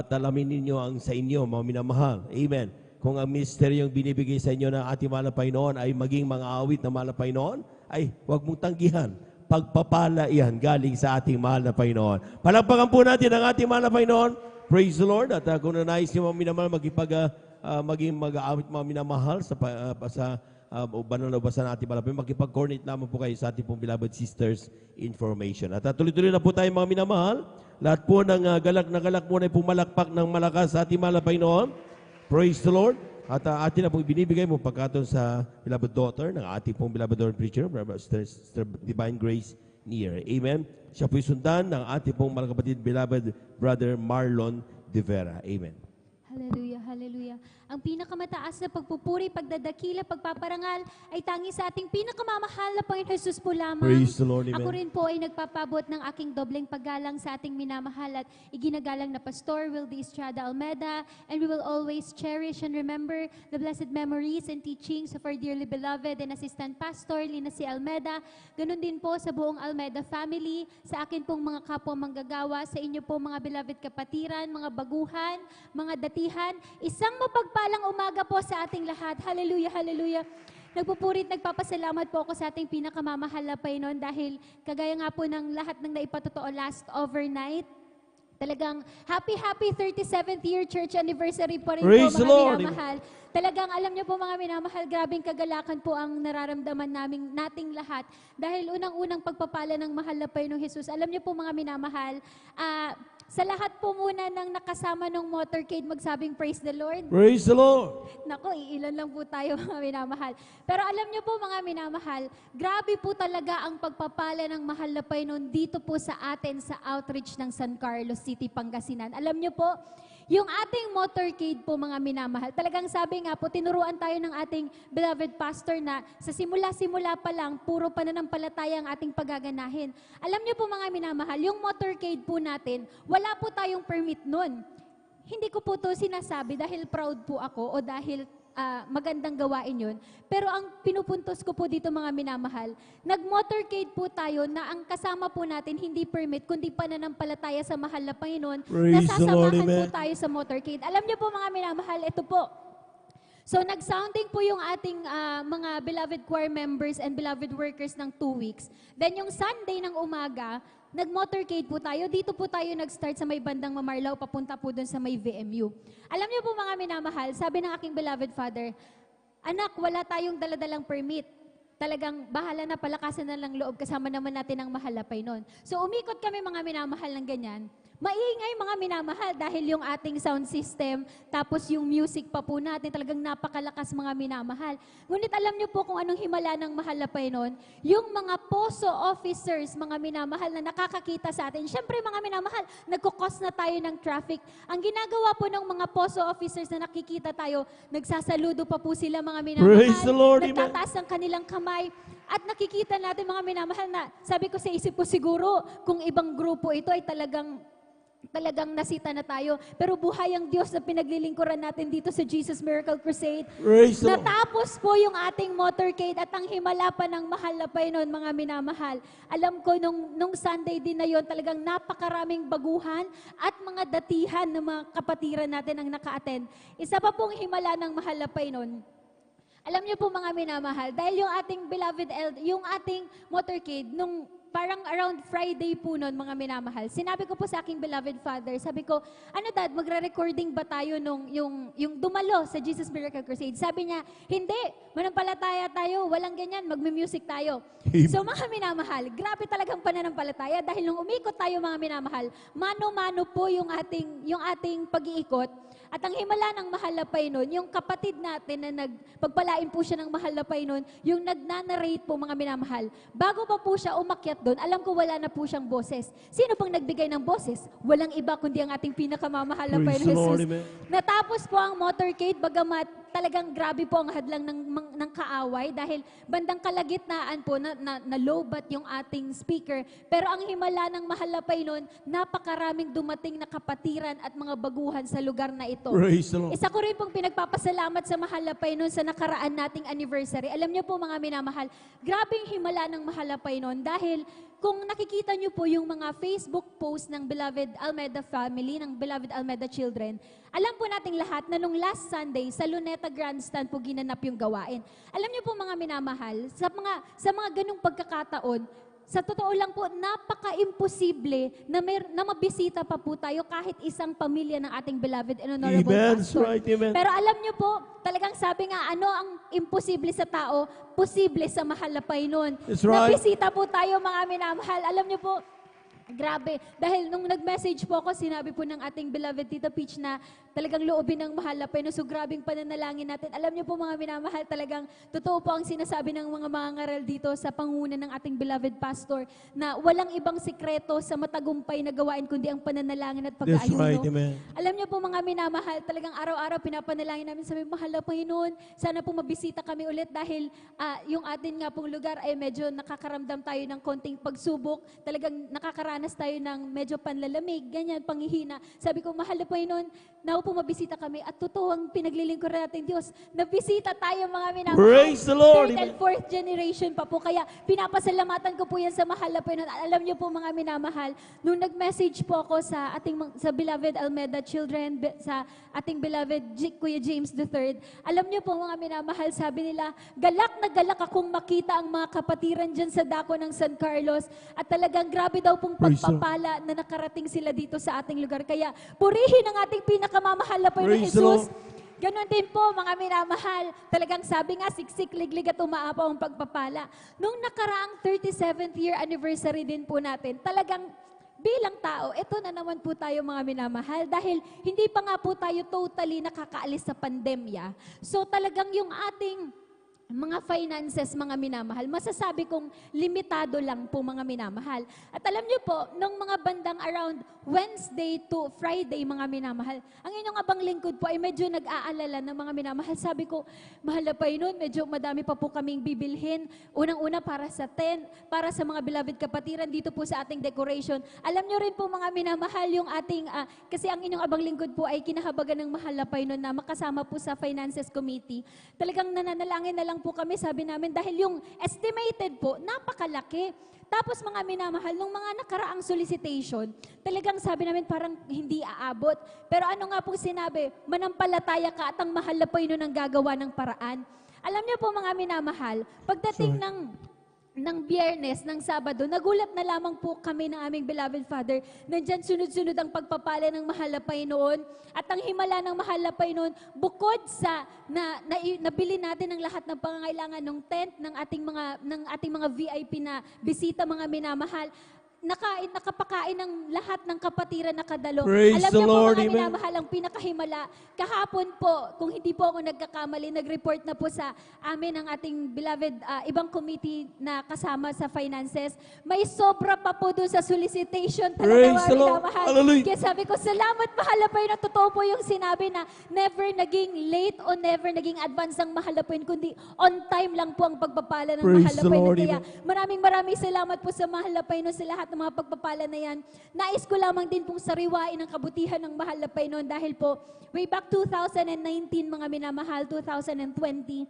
Talamin ninyo ang sa inyo, mga minamahal. Amen. Kung ang ministeryong binibigay sa inyo ng ating mahal na Panginoon ay maging mga awit ng mahal na Panginoon, ay huwag mong tanggihan. Pagpapala yan galing sa ating mahal na Panginoon. Palakpakan po natin ang ating mahal na Panginoon. Praise the Lord. At kung nanais niyo mga minamahal maging mag-aawit mga minamahal sa banal na ubasan natin malapit, makipag-coordinate naman po kayo sa ating pong beloved sisters information. At tuloy-tuloy na po tayo mga minamahal. Lahat po ng galak na galak muna ay pumalakpak ng malakas sa ating mahal na Panginoon. Praise the Lord. At atin na pong binibigay mo pagkaton sa beloved daughter ng ating pong beloved daughter preacher, Sister Divine Grace Near. Amen. Siya po'y sundan ng ating pong mga kapatid, beloved brother Marlon De Vera. Amen. Hallelujah, hallelujah. Ang pinakamataas na pagpupuri, pagdadakila, pagpaparangal ay tangi sa ating pinakamamahal na Panginoon Jesus po lamang. Praise the Lord, amen. Ako rin po ay nagpapabot ng aking dobleng paggalang sa ating minamahal at iginagalang na Pastor Wildy Estrada Almeda, and we will always cherish and remember the blessed memories and teachings of our dearly beloved and assistant pastor, Lina C. Almeda. Ganon din po sa buong Almeda family, sa akin pong mga kapwa manggagawa, sa inyo po mga beloved kapatiran, mga baguhan, mga datihan. Isang mapagpalang umaga po sa ating lahat. Hallelujah, hallelujah. Nagpupurit, nagpapasalamat po ako sa ating pinakamamahal na Panginoon dahil kagaya nga po ng lahat ng naipatotoo last overnight, talagang happy 37th year church anniversary po rin Praise po the mga Lord. minamahal. Talagang alam niyo po mga minamahal, grabing kagalakan po ang nararamdaman nating lahat. Dahil unang-unang pagpapala ng mahal na Panginoong Jesus. Alam niyo po mga minamahal, sa lahat po muna ng nakasama ng motorcade magsabing praise the Lord. Praise the Lord. Nako, iilan lang po tayo mga minamahal. Pero alam niyo po mga minamahal, grabe po talaga ang pagpapala ng mahal na Panginoon dito po sa atin sa outreach ng San Carlos City, Pangasinan. Alam niyo po, yung ating motorcade po mga minamahal, talagang sabi nga po, tinuruan tayo ng ating beloved pastor na sa simula-simula pa lang, puro pananampalataya ang ating paggaganahin. Alam niyo po mga minamahal, yung motorcade po natin, wala po tayong permit nun. Hindi ko po to sinasabi dahil proud po ako o dahil magandang gawain yun. Pero ang pinupuntos ko po dito mga minamahal, nag-motorcade po tayo na ang kasama po natin hindi permit, kundi pananampalataya sa mahal na Panginoon. Praise the Lord, Nasasamahan po amen. tayo sa motorcade. Alam niyo po mga minamahal, ito po. So nag-sounding po yung ating mga beloved choir members and beloved workers ng 2 weeks. Then yung Sunday ng umaga, nag-motorcade po tayo. Dito po tayo nag-start sa may bandang Mamarlao, papunta po dun sa may VMU. Alam niyo po mga minamahal, sabi ng aking beloved father, anak, wala tayong daladalang permit. Talagang bahala na, palakasan na lang loob, kasama naman natin ang mahal na Panginoon. So umikot kami mga minamahal ng ganyan. Maingay mga minamahal dahil yung ating sound system, tapos yung music pa po natin, talagang napakalakas mga minamahal. Ngunit alam niyo po kung anong himala ng mahal na Panginoon? Yung mga POSO officers, mga minamahal na nakakakita sa atin. Siyempre mga minamahal, nagkukos na tayo ng traffic. Ang ginagawa po ng mga POSO officers na nakikita tayo, nagsasaludo pa po sila mga minamahal. Praise the Lord, amen. Nagtataas ang kanilang kamay. At nakikita natin mga minamahal na, sabi ko sa isip ko siguro, kung ibang grupo ito ay talagang nasita na tayo. Pero buhay ang Diyos na pinaglilingkuran natin dito sa Jesus Miracle Crusade. Praise the Lord. Natapos po yung ating motorcade at ang himala pa ng mahal na Panginoon, mga minamahal. Alam ko, nung Sunday din na yon, talagang napakaraming baguhan at mga datihan ng mga kapatiran natin ang naka-attend. Isa pa pong himala ng mahal na Panginoon. Alam niyo po mga minamahal, dahil yung ating beloved yung ating motorcade, nung parang around Friday po noon, mga minamahal, sinabi ko po sa aking beloved father, sabi ko, ano dad, magre-recording ba tayo yung dumalo sa Jesus Miracle Crusade? Sabi niya, hindi, manampalataya tayo, walang ganyan, magme-music tayo. So mga minamahal, grabe talagang pananampalataya dahil nung umikot tayo mga minamahal, mano-mano po yung ating pag-iikot. At ang himala ng mahal na Panginoon, yung kapatid natin na pagpalain po siya ng mahal na Panginoon, yung nagnanarrate po mga minamahal. Bago pa po siya umakyat doon, alam ko wala na po siyang boses. Sino pang nagbigay ng boses? Walang iba kundi ang ating pinakamamahal na Praise Panginoon the Lord, Jesus. amen. Natapos po ang motorcade, bagamat talagang grabe po ang hadlang ng kaaway dahil bandang kalagitnaan po na low-bat yung ating speaker. Pero ang himala ng mahal na Panginoon, napakaraming dumating na kapatiran at mga baguhan sa lugar na ito. Praise the Lord. Isa ko rin pong pinagpapasalamat sa mahal na Panginoon sa nakaraan nating anniversary. Alam niyo po mga minamahal, grabing himala ng mahal na Panginoon dahil kung nakikita niyo po yung mga Facebook post ng Beloved Almeda family, ng Beloved Almeda children, alam po nating lahat na nung last Sunday sa Luneta Grandstand po ginanap yung gawain. Alam niyo po mga minamahal, sa mga ganung pagkakataon, sa totoo lang po, napaka-imposible na mabisita pa po tayo kahit isang pamilya ng ating beloved and honorable Amen. That's pastor. right, amen. Pero alam niyo po, talagang sabi nga, ano ang imposible sa tao, posible sa mahal na Panginoon. That's right. Nabisita po tayo mga minamahal. Alam niyo po, grabe. Dahil nung nag-message po ako, sinabi po ng ating beloved Tita Peach na talagang loobin ng mahal na Panginoon. So grabing pananalangin natin. Alam niyo po mga minamahal, talagang totoo po ang sinasabi ng mga mangaral dito sa panguna ng ating beloved pastor na walang ibang sikreto sa matagumpay na gawain kundi ang pananalangin at That's pag-aayuno. right, amen. Alam niyo po mga minamahal, talagang araw-araw pinapanalangin namin, sabi, mahal na Panginoon, sana po mabisita kami ulit dahil yung atin nga pong lugar ay medyo nakakaramdam tayo ng konting pagsubok, talagang nakakaranas tayo ng medyo panlalamig, ganyan, panghihina. Sabi ko, mahal na Panginoon, na po mabisita kami at totoo ang pinaglilingkuran natin Diyos. Nabisita tayo mga minamahal. Praise the Lord, Third and amen. fourth generation pa po. Kaya pinapasalamatan ko po yan sa mahal na Panginoon. Alam niyo po mga minamahal, nung nag-message po ako sa beloved Almeda children, sa ating beloved Kuya James III, alam niyo po mga minamahal, sabi nila, galak na galak akong makita ang mga kapatiran dyan sa dako ng San Carlos at talagang grabe daw pong Praise the Lord. pagpapala na nakarating sila dito sa ating lugar. Kaya purihin ang ating pinakamamahal na Panginoon Praise the Jesus. Lord. Ganon din po, mga minamahal. Talagang sabi nga, siksik, liglig at umaapaw ang pagpapala. Nung nakaraang 37th year anniversary din po natin, talagang bilang tao, ito na naman po tayo mga minamahal dahil hindi pa nga po tayo totally nakakaalis sa pandemya. So talagang yung ating mga finances, mga minamahal, masasabi kong limitado lang po, mga minamahal. At alam niyo po, nung mga bandang around Wednesday to Friday, mga minamahal, ang inyong abang lingkod po ay medyo nag-aalala ng mga minamahal. Sabi ko, mahal na pa yun, medyo madami pa po kaming bibilhin. Unang-una para sa tent, para sa mga beloved kapatiran dito po sa ating decoration. Alam niyo rin po, mga minamahal, yung ating, kasi ang inyong abang lingkod po ay kinahabagan ng mahal na pa yun na makasama po sa Finances Committee. Talagang nananalangin na lang po kami, sabi namin, dahil yung estimated po, napakalaki. Tapos mga minamahal, nung mga nakaraang solicitation, talagang sabi namin parang hindi aabot. Pero ano nga pong sinabi, manampalataya ka at ang mahal na po yun ang gagawa ng paraan. Alam niyo po, mga minamahal, pagdating ng Biyernes, ng Sabado, nagulat na lamang po kami ng aming beloved Father. Nandyan sunod-sunod ang pagpapala ng mahal na Panginoon. At ang himala ng mahal na Panginoon, bukod sa nabili natin ang lahat ng pangangailangan ng tent, ng ating mga VIP na bisita, mga minamahal, nakapakain ng lahat ng kapatiran na kadalo. Praise Alam the niyo po, Lord, mga amen. minamahal, ang pinakahimala, kahapon po, kung hindi po ako nagkakamali, nag-report na po sa amin ang ating beloved ibang committee na kasama sa finances. May sobra pa po doon sa solicitation. Praise Talaga, the mga Lord. minamahal. Hallelujah. Kaya sabi ko, salamat mahal na po yun. Totoo po yung sinabi na never naging late o never naging advance ang mahal na po yun, kundi on time lang po ang pagpapala ng Praise mahal na the po yun. Lord, Kaya amen. maraming salamat po sa mahal na Panginoon sa lahat ng mga pagpapala na yan. Nais ko lamang din pong sariwain ang kabutihan ng mahal na Panginoon dahil po way back 2019, mga minamahal, 2020,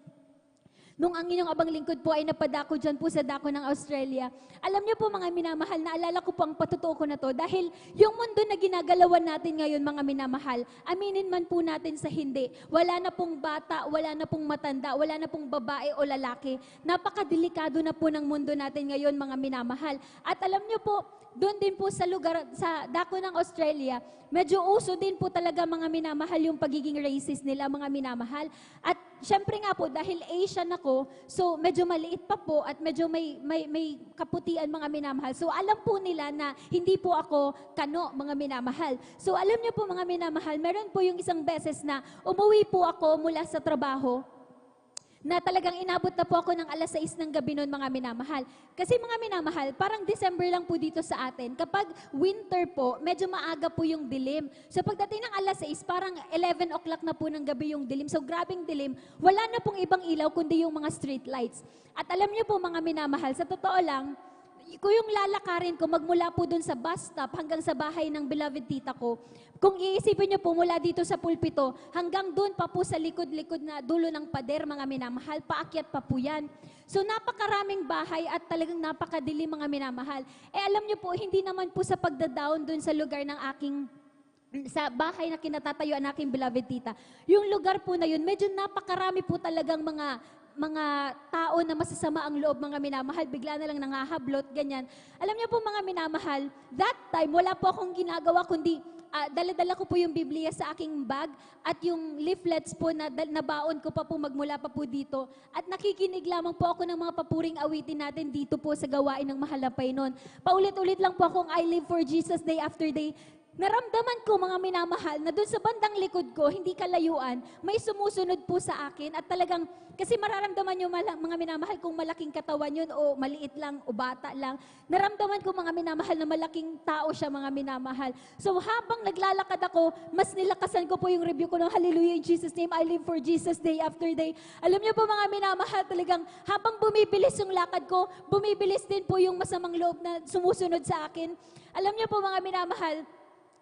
nung ang inyong abang lingkod po ay napadako dyan po sa dako ng Australia. Alam niyo po, mga minamahal, naalala ko po ang patutuo ko na to dahil yung mundo na ginagalawan natin ngayon, mga minamahal, aminin man po natin sa hindi, wala na pong bata, wala na pong matanda, wala na pong babae o lalaki. Napakadelikado na po ng mundo natin ngayon, mga minamahal. At alam niyo po, doon din po sa lugar, sa dako ng Australia, medyo uso din po talaga, mga minamahal, yung pagiging racist nila, mga minamahal. At syempre nga po, dahil Asian ako, so medyo maliit pa po at medyo may kaputian, mga minamahal. So alam po nila na hindi po ako kano, mga minamahal. So alam niyo po, mga minamahal, meron po yung isang beses na umuwi po ako mula sa trabaho, na talagang inabot na po ako ng 6:00 ng gabi noon, mga minamahal. Kasi mga minamahal, parang December lang po dito sa atin. Kapag winter po, medyo maaga po yung dilim. So pagdating ng 6:00, parang 11 o'clock na po ng gabi yung dilim. So grabing dilim, wala na pong ibang ilaw kundi yung mga street lights. At alam niyo po, mga minamahal, sa totoo lang, kung yung lalakarin ko magmula po dun sa bus stop hanggang sa bahay ng beloved tita ko, kung iisipin niyo po mula dito sa pulpito, hanggang dun pa po sa likod-likod na dulo ng pader, mga minamahal, paakyat pa po yan. So napakaraming bahay at talagang napakadilim, mga minamahal. Alam niyo po, hindi naman po sa pagda-down dun sa lugar ng sa bahay na kinatatayuan ng aking beloved tita. Yung lugar po na yun, medyo napakarami po talagang mga tao na masasama ang loob, mga minamahal, bigla na lang nangahablot, ganyan. Alam niyo po, mga minamahal, that time, wala po akong ginagawa, kundi dala-dala ko po yung Biblia sa aking bag at yung leaflets po na nabaon ko pa po magmula pa po dito. At nakikinig lamang po ako ng mga papuring awitin natin dito po sa gawain ng mahal na Panginoon. Paulit-ulit lang po akong I live for Jesus day after day. Naramdaman ko, mga minamahal, na doon sa bandang likod ko, hindi kalayuan, may sumusunod po sa akin at talagang, kasi mararamdaman nyo, mga minamahal, kung malaking katawan yun o maliit lang o bata lang. Naramdaman ko, mga minamahal, na malaking tao siya, mga minamahal. So habang naglalakad ako, mas nilakasan ko po yung review ko ng Hallelujah in Jesus' name, I live for Jesus day after day. Alam niyo po, mga minamahal, talagang habang bumibilis yung lakad ko, bumibilis din po yung masamang loob na sumusunod sa akin. Alam niyo po, mga minamahal,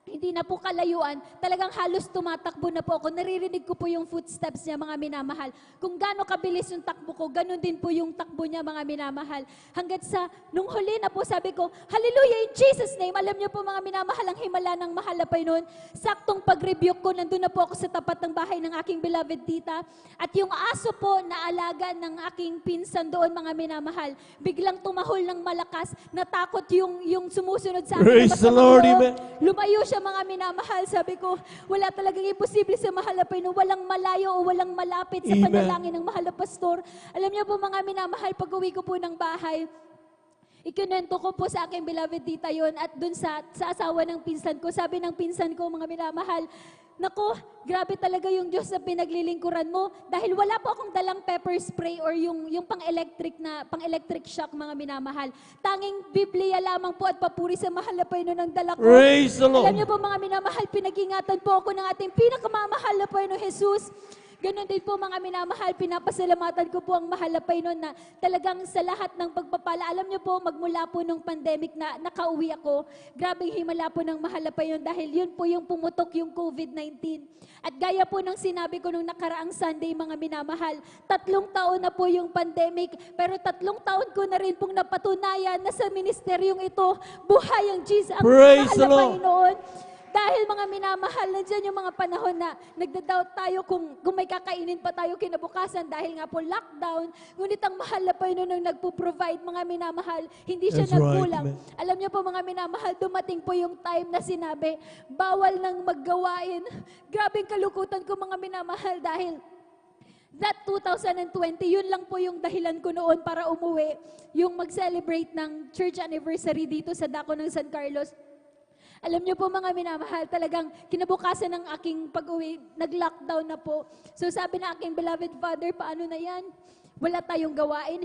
hindi na po kalayuan, talagang halos tumatakbo na po ako. Naririnig ko po yung footsteps niya, mga minamahal. Kung gaano kabilis yung takbo ko, ganun din po yung takbo niya, mga minamahal. Hanggat sa, nung huli na po, sabi ko, Hallelujah in Jesus' name. Alam niyo po, mga minamahal, ang himala ng mahal na Panginoon. Saktong pag-rebuke ko, nandun na po ako sa tapat ng bahay ng aking beloved tita. At yung aso po na alaga ng aking pinsan doon, mga minamahal, biglang tumahol ng malakas, natakot yung sumusunod sa akin. Praise the Lord, amen. Lumayo siya, mga minamahal. Sabi ko, wala talagang imposible sa mahal na Panginoon. Walang malayo o walang malapit sa Amen. panalangin ng mahal na pastor. Alam niyo po, mga minamahal, pag uwi ko po ng bahay, ikinento ko po sa aking beloved tita yon at dun sa asawa ng pinsan ko. Sabi ng pinsan ko, mga minamahal, Nako, grabe talaga yung Diyos na pinaglilingkuran mo dahil wala po akong dalang pepper spray or yung pang-electric shock, mga minamahal. Tanging Biblia lamang po at papuri sa mahal na Panginoon ang dala ko. Praise the Lord. Alam niyo po mga minamahal, pinag-ingatan po ako ng ating pinakamamahal na Panginoon Jesus. Ganon din po mga minamahal, pinapasalamatan ko po ang mahal na Panginoon na talagang sa lahat ng pagpapala. Alam niyo po, magmula po nung pandemic na nakauwi ako, grabing himala po ng mahal na Panginoon dahil yun po yung pumutok yung COVID-19. At gaya po ng sinabi ko nung nakaraang Sunday, mga minamahal, 3 taon na po yung pandemic, pero 3 taon ko na rin pong napatunayan na sa ministeryong ito, buhay ang Jesus, ang Praise mahal the na Lord. Panginoon. Dahil mga minamahal, nandiyan yung mga panahon na nagda-doubt tayo kung may kakainin pa tayo kinabukasan dahil nga po lockdown. Ngunit ang mahal na Panginoon nung nagpo-provide, mga minamahal, hindi siya That's right, nagkulang. amen. Alam niyo po mga minamahal, dumating po yung time na sinabi, bawal nang maggawain. Grabing kalukutan ko mga minamahal dahil that 2020, yun lang po yung dahilan ko noon para umuwi, yung mag-celebrate ng church anniversary dito sa Dako ng San Carlos. Alam niyo po mga minamahal, talagang kinabukasan ng aking pag-uwi, nag-lockdown na po. So sabi na aking beloved father, paano na yan? Wala tayong gawain,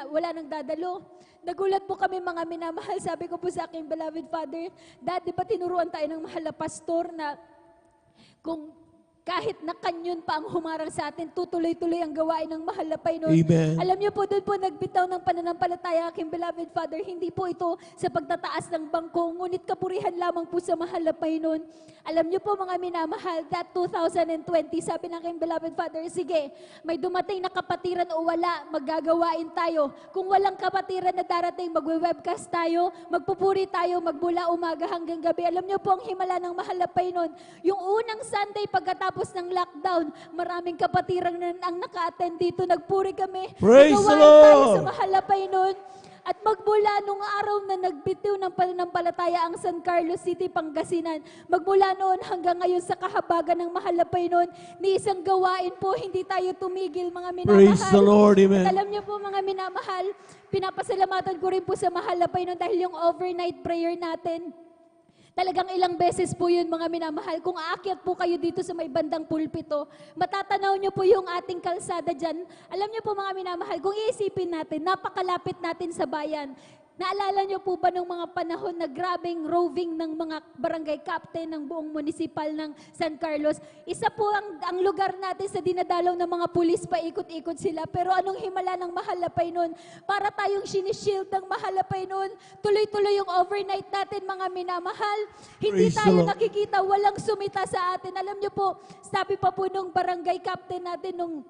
wala nang dadalo. Nagulat po kami mga minamahal, sabi ko po sa aking beloved father, Dad, di ba tinuruan tayo ng mahal na pastor na kung kahit na kanyon pa ang humarang sa atin, tutuloy-tuloy ang gawain ng mahal na Panginoon. Amen. Alam niyo po, doon po nagbitaw ng pananampalataya aking beloved Father, hindi po ito sa pagtataas ng bangko, ngunit kapurihan lamang po sa mahal na Panginoon. Alam niyo po mga minamahal, that 2020, sabi ng aking beloved Father, sige, may dumating na kapatiran o wala, maggagawain tayo. Kung walang kapatiran na darating, magwe-webcast tayo, magpupuri tayo, magbula umaga hanggang gabi. Alam niyo po ang himala ng mahal na Panginoon. Yung unang Sunday pagkatapos ng lockdown, maraming kapatiran na ang naka-attend dito. Nagpuri kami. Praise the Nagawain tayo Lord. sa mahal na Panginoon. At magmula nung araw na nagbitiw ng pananampalataya ang San Carlos City, Pangasinan, magmula noon hanggang ngayon sa kahabagan ng mahal na Panginoon, ni isang gawain po, hindi tayo tumigil mga minamahal. Praise the Lord, amen. At alam niyo po mga minamahal, pinapasalamatan ko rin po sa mahal na Panginoon dahil yung overnight prayer natin, talagang ilang beses po yun mga minamahal. Kung aakyat po kayo dito sa may bandang pulpito, matatanaw nyo po yung ating kalsada dyan. Alam nyo po mga minamahal, kung iisipin natin, napakalapit natin sa bayan. Naalala nyo po ba nung mga panahon na grabing roving ng mga barangay captain ng buong munisipal ng San Carlos? Isa po ang lugar natin sa dinadalaw ng mga pulis, paikot-ikot sila. Pero anong himala ng mahal na Panginoon? Para tayong sinishield ng mahal na Panginoon. Tuloy-tuloy yung overnight natin mga minamahal. Hindi Praise the tayo Lord. nakikita, walang sumita sa atin. Alam nyo po, sabi pa po nung barangay captain natin nung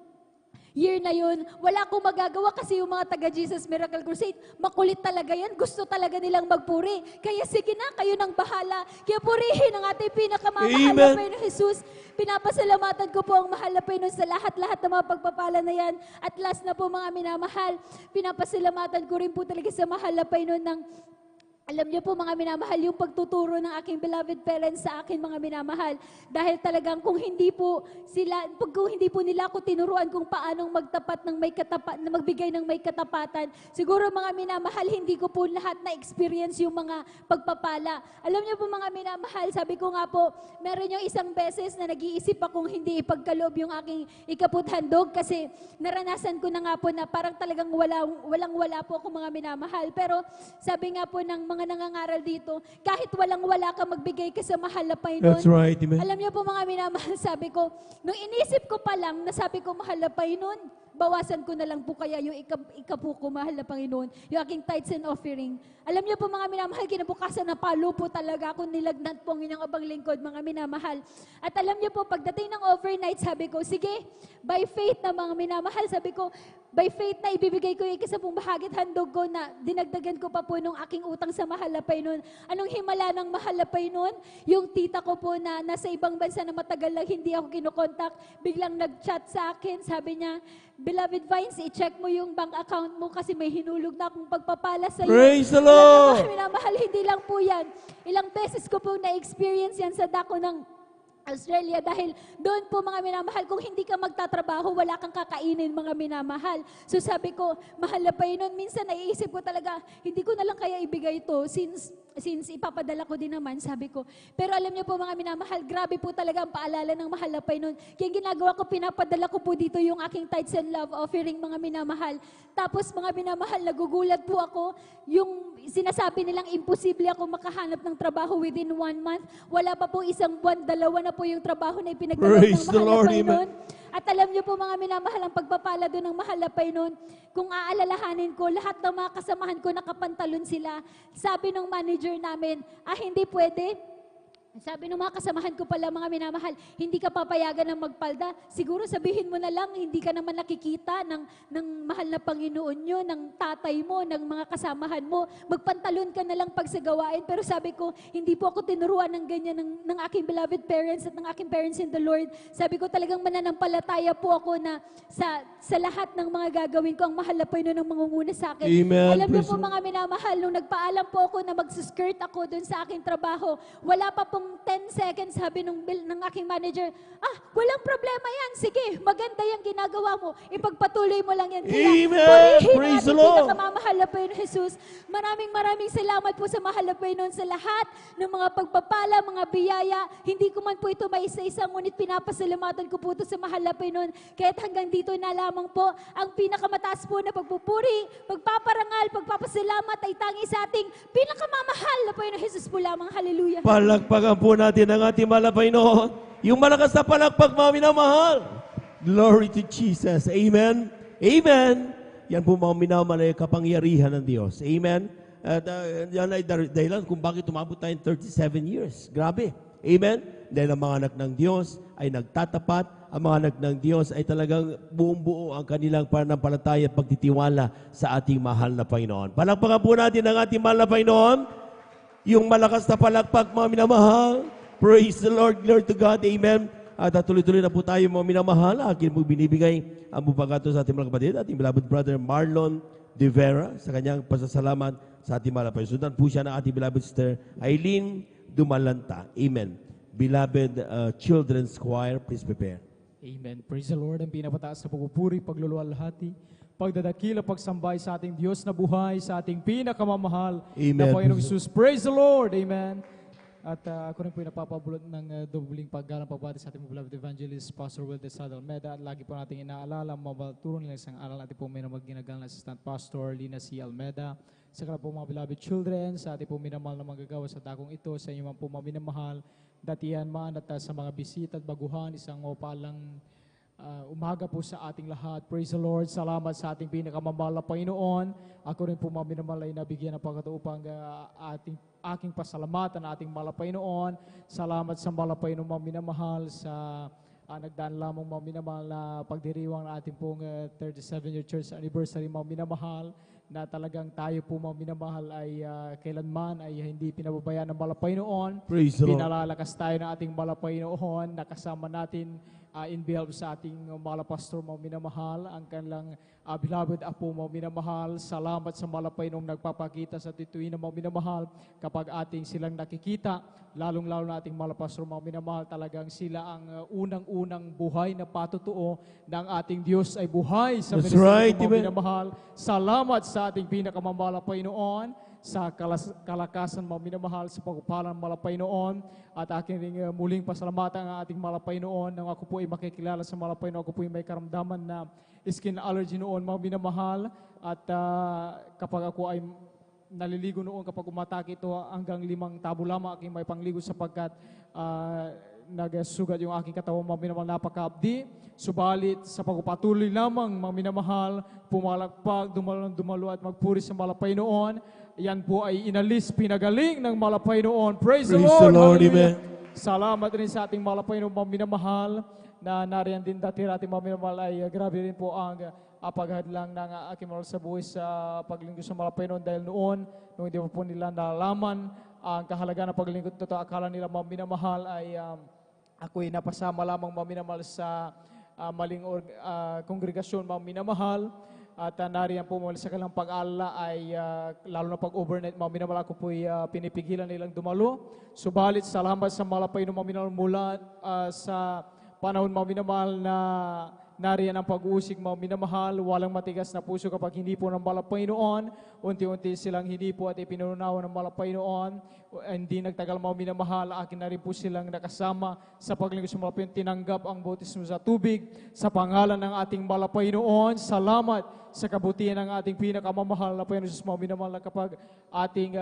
year na yun, wala akong magagawa kasi yung mga taga-Jesus Miracle Crusade, makulit talaga yan. Gusto talaga nilang magpuri. Kaya sige na, kayo nang bahala. Kaya purihin ang ating pinakamamahal na Amen. Panginoon Jesus. Pinapasalamatan ko po ang mahal na Panginoon sa lahat-lahat ng mga pagpapala na yan. At last na po mga minamahal, pinapasalamatan ko rin po talaga sa mahal na Panginoon ng alam niyo po mga minamahal, yung pagtuturo ng aking beloved parents sa akin mga minamahal. Dahil talagang kung hindi po nila ako tinuruan kung paanong magtapat ng na magbigay ng may katapatan, siguro mga minamahal, hindi ko po lahat na experience yung mga pagpapala. Alam niyo po mga minamahal, sabi ko nga po, meron yung isang beses na nag-iisip akong hindi ipagkaloob yung aking ikaputhandog kasi naranasan ko na nga po na parang talagang walang-wala po ako mga minamahal. Pero sabi nga po ng mga nangangaral dito, kahit walang-wala ka, magbigay ka sa mahal na Panginoon. That's right, amen. Alam niyo po mga minamahal, sabi ko, nung inisip ko pa lang, nasabi ko mahal na Panginoon, bawasan ko na lang po kaya yung ikapu ko, mahal na Panginoon, yung aking tithes and offering. Alam niyo po mga minamahal, kinabukasan na palo po talaga ako, nilagnat po ang inyong abang lingkod, mga minamahal. At alam niyo po, pagdating ng overnight, sabi ko, sige, by faith na mga minamahal, sabi ko, by faith na ibibigay ko yung ikasapung bahagit handog ko na dinagdagan ko pa po nung aking utang sa mahal na Panginoon. Anong himala ng mahal na Panginoon? Yung tita ko po na nasa ibang bansa na matagal lang hindi ako kinokontak, biglang nag-chat sa akin, sabi niya, Beloved Vines, i-check mo yung bank account mo kasi may hinulog na akong pagpapala sa iyo. Praise the Alam niyo, Lord. mga minamahal, hindi lang po yan. Ilang beses ko po na-experience yan sa dako ng Australia dahil doon po mga minamahal, kung hindi ka magtatrabaho, wala kang kakainin mga minamahal. So sabi ko, mahal na Panginoon, minsan naiisip ko talaga, hindi ko na lang kaya ibigay ito since since ipapadala ko din naman, sabi ko, pero alam niyo po mga minamahal, grabe po talaga ang paalala ng mahal na Panginoon. Kaya ang ginagawa ko, pinapadala ko po dito yung aking tithes and love offering mga minamahal. Tapos mga minamahal, nagugulat po ako, yung sinasabi nilang imposible ako makahanap ng trabaho within 1 month. Wala pa po isang buwan, 2 na po yung trabaho na ipinagdala ng Praise the mahal na Lord, Panginoon. At alam niyo po mga minamahal, ang pagpapala doon ng mahal na Panginoon, kung aalalahanin ko, lahat ng mga kasamahan ko nakapantalon sila. Sabi ng manager namin, hindi pwede. Sabi ng mga kasamahan ko pala, mga minamahal, hindi ka papayagan ng magpalda. Siguro sabihin mo na lang, hindi ka naman nakikita ng mahal na Panginoon nyo, ng tatay mo, ng mga kasamahan mo. Magpantalon ka na lang pag sa gawain. Pero sabi ko, hindi po ako tinuruan ng ganyan ng aking beloved parents at ng aking parents in the Lord. Sabi ko talagang mananampalataya po ako na sa lahat ng mga gagawin ko, ang mahal na Panginoon ang mangunguna sa akin. Amen. Alam niyo Praise po the mga minamahal, nung nagpaalam po ako na magsuskirt ako dun sa aking trabaho, wala pa pong 10 seconds, sabi ng aking manager, walang problema yan, sige, maganda yung ginagawa mo, ipagpatuloy mo lang yan. Kaya, Amen. purihin Praise natin the Lord. pinakamamahal na Panginoon Jesus. Maraming salamat po sa mahal na Panginoon sa lahat ng mga pagpapala, mga biyaya. Hindi ko man po ito maisa-isa, ngunit pinapasalamatan ko po ito sa mahal na Panginoon. Kaya't hanggang dito na lamang po, ang pinakamataas po na pagpupuri, pagpaparangal, pagpapasalamat ay tangi sa ating pinakamamahal na Panginoon Jesus po lamang. Hallelujah. Palakpakan po natin ang ating mahal na Panginoon. Yung malakas na palakpak, mga minamahal. Glory to Jesus. Amen. Amen. Yan po mga minamahal ay kapangyarihan ng Diyos. Amen. At yan ay dahilan kung bakit tumabot tayo 37 years. Grabe. Amen. Dahil ang mga anak ng Diyos ay nagtatapat. Ang mga anak ng Diyos ay talagang buong-buo ang kanilang pananampalataya at pagtitiwala sa ating mahal na Panginoon. Palakpakan po natin ang ating mahal na Panginoon. Yung malakas na palakpak, mga minamahal. Praise the Lord, glory to God, amen. At tuloy-tuloy na po tayo mga minamahal. Akin po binibigay ang bupagato sa ating mga kapatid, ating beloved brother Marlon De Vera, sa kanyang pasasalamat sa ating mga kapatid. Sundan po siya ng ating beloved sister Eileen Dumalanta. Amen. Beloved Children's Choir, please prepare. Amen. Praise the Lord. Ang pinapataas na pagpupuri, pagluluwalhati, pagdadakila, pagsambay sa ating Diyos na buhay, sa ating pinakamamahal Amen. na Panginoong Jesus. Praise the Lord. Amen. At ako rin po yung napapabulot ng dobling paggalang pagbati sa ating beloved evangelist, Pastor Will Desad Almeda. At lagi po natin inaalala, mabalturo nila isang aral natin po may magginagalang Assistant Pastor Lina C. Almeda. Sa kanila po mga beloved children, sa ating po minamahal na manggagawa sa dakong ito, sa inyo man po mga minamahal, datihan man at sa mga bisita at baguhan, isang palang umaga po sa ating lahat. Praise the Lord. Salamat sa ating pinakamamahal na Panginoon. Ako rin po mga minamahal ay nabigyan ng pagkataupang aking pasalamatan na ating mahal na Panginoon. Salamat sa mahal na Panginoon mga minamahal sa nagdaan lamang mga minamahal na pagdiriwang na ating pong 37-year church anniversary mga minamahal, na talagang tayo po mga minamahal ay kailanman ay hindi pinababayaan ng mahal na Panginoon. Praise the Lord. Pinalalakas tayo ng ating mahal na Panginoon, nakasama natin in behalf sa ating mahal na pastor mga minamahal, ang kanilang beloved apo mga minamahal. Salamat sa mahal na Panginoong nagpapakita sa tituin ng mga minamahal kapag ating silang nakikita, lalong-lalo na ating mahal na pastor mga minamahal, talagang sila ang unang-unang buhay na patutuo ng ating Diyos ay buhay sa That's ministeryo right, ng mga amen. minamahal. Salamat sa ating pinakamamahal na Panginoon, sa kalakasan mga minamahal, sa pagpapalang ng mga Panginoon, at aking ring muling pasalamatan ang ating mga Panginoon nang ako po ay makikilala sa mga Panginoon. Ako po ay may karamdaman na skin allergy noon mga minamahal, at kapag ako ay naliligo noon, kapag umatake ito hanggang 5 tabo lamang aking may pangligo sapagkat nagsugat yung aking katawan mga minamahal, napakaabdi. Subalit sa pagpapatuloy lamang mga minamahal, pumalakpak, dumalo at magpuri sa mga Panginoon. Yan po ay inalis, pinagaling ng mga Panginoon. Praise the Lord. Hallelujah. Salamat rin sa ating mga Panginoon mga minamahal, na nariyan din dati ating mga minamahal ay grabe rin po ang paghadlang ng aking mahal sa buhay sa paglingkod sa mga Panginoon, dahil noon, nung hindi po nila nalaman ang kahalagaan ng paglingkod ito, akala nila mga minamahal ay ako'y napasama lamang mga minamahal sa maling kongregasyon mga minamahal. At nariyan po muli sa kanilang pag-alala ay lalo na pag-overnight mga minamahal, ako po'y pinipigilan nilang dumalo. Subalit salamat sa mga Panginoon mga minamahal, mula sa panahon mga minamahal na nariyan ang pag-uusig, mga minamahal, walang matigas na puso kapag hindi po ng mahal na Panginoon. Unti-unti silang hindi po at ipinunawa ng mahal na Panginoon. Hindi nagtagal, mga minamahal, akin na rin po silang nakasama sa paglingkod sa mga tinanggap ang bautismo sa tubig. Sa pangalan ng ating mahal na Panginoon, salamat sa kabutihan ng ating pinakamamahal na Panginoon Jesus, mga minamahal, na kapag ating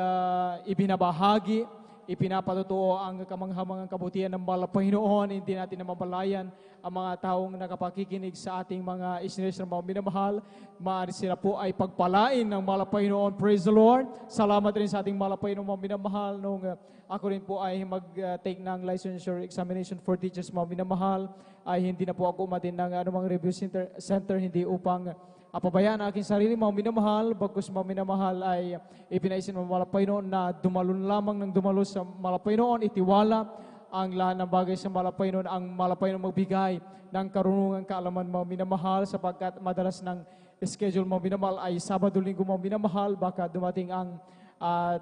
ibinabahagi, ipinapatutuo ang kamanghamangang kabutihan ng mahal na Panginoon. Hindi natin namamalayan ang mga taong nakapakikinig sa ating mga isinilis ng mga minamahal. Maaari sila po ay pagpalain ng mahal na Panginoon. Praise the Lord. Salamat rin sa ating mahal na Panginoon, mga minamahal. Nung ako rin po ay mag-take ng licensure examination for teachers, mga minamahal, ay hindi na po ako umatin ng anumang review center, hindi upang pabayaan ang aking sarili, mga minamahal, bagkus mga minamahal ay ipinaisin ng mahal na Panginoon na dumalon lamang ng dumalo sa mahal na Panginoon, itiwala ang lahat ng bagay sa mahal na Panginoon, ang mahal na Panginoon magbigay ng karunungan, kaalaman, mga minamahal, sapagkat madalas ng schedule, mga minamahal, ay Sabado, Linggo, mga minamahal, baka dumating ang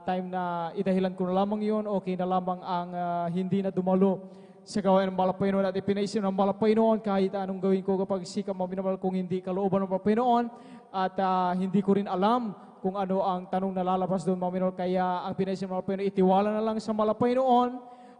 time na idahilan ko na lamang yun, okay na lamang ang hindi na dumalo sa gawain ng mahal na Panginoon, at ipinaisin ng mahal na Panginoon kahit anong gawin ko kapag sikap, mga minamahal, kung hindi kalooban ng mahal na Panginoon, at hindi ko rin alam kung ano ang tanong na lalabas doon, mga minamahal. Kaya ang pinaisin ng mahal na Panginoon, itiwala na lang sa mahal na Panginoon.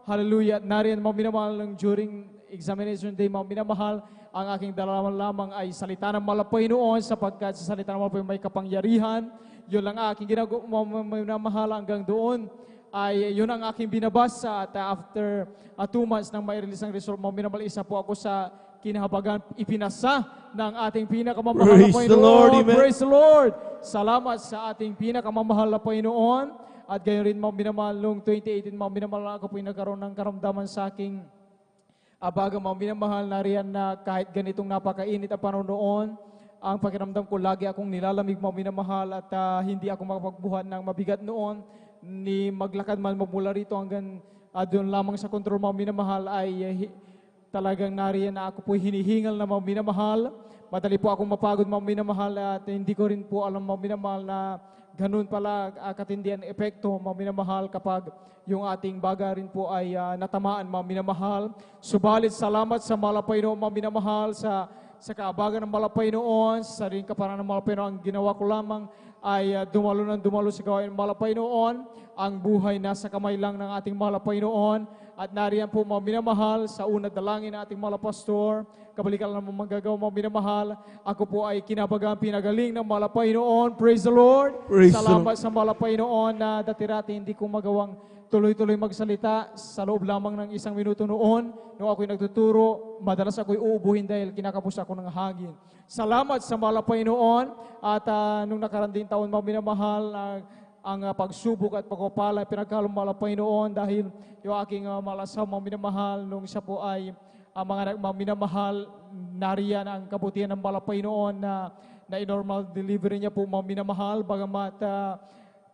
Hallelujah. At nariyan, mga minamahal, during examination day, mga minamahal, ang aking dalaman lamang ay salita ng mahal na Panginoon, sapagkat sa salita ng mahal na Panginoon may kapangyarihan. Yun lang aking ginagawa, mga minamahal, hanggang doon ay yun ang aking binabasa. At after 2 months nang mai-release ang result, mga minamahal, isa po ako sa kinahabagan, ipinasa ng ating pinakamamahal na Praise Panginoon. the Lord, amen. Praise the Lord. Salamat sa ating pinakamamahal na Panginoon. At gayon rin, mga minamahal, noong 2018, mga minamahal, ako po yung nagkaroon ng karamdaman sa aking baga, mga minamahal, na riyan na kahit ganitong napakainit ang panahon noon, ang pakiramdam ko, lagi akong nilalamig, mga minamahal, at hindi ako makapagbuhat ng mabigat noon, ni maglakad man magmula rito hanggang doon lamang sa control, mga minamahal, ay talagang nariyan na ako po hinihingal na, mga minamahal. Madali po akong mapagod, mga minamahal, at hindi ko rin po alam, mga minamahal, na ganun pala katindihan epekto, mga minamahal, kapag yung ating baga rin po ay natamaan, mga minamahal. Subalit salamat sa mahal na Panginoon, mga minamahal, sa kaabagan ng mahal na Panginoon, sa rin kaparang ng mahal na Panginoon. Ang ginawa ko lamang ay dumalo ng dumalo sa gawain ng mahal na Panginoon. Ang buhay nasa kamay lang ng ating mahal na Panginoon. At nariyan po, mga minamahal, sa una dalangin ng ating mahal na pastor, kabalikan lang naman magagawa, mga minamahal, ako po ay kinabagang pinagaling ng mahal na Panginoon. Praise the Lord. Praise the Salamat sa mahal na Panginoon na dati-rati hindi ko magawang tuloy-tuloy magsalita sa loob lamang ng 1 minuto noon. Nung ako'y nagtuturo, madalas ako'y uubuhin dahil kinakapos ako ng hangin. Salamat sa mahal na Panginoon. At nung nakaranding taon, mga minamahal, ang pagsubok at pagpapala pinagkalong mahal na Panginoon, dahil yung aking malasam, mga minamahal, nung siya po ay mga minamahal, nariyan ang kabutihan ng mahal na Panginoon na normal delivery niya po, mga minamahal, bagamat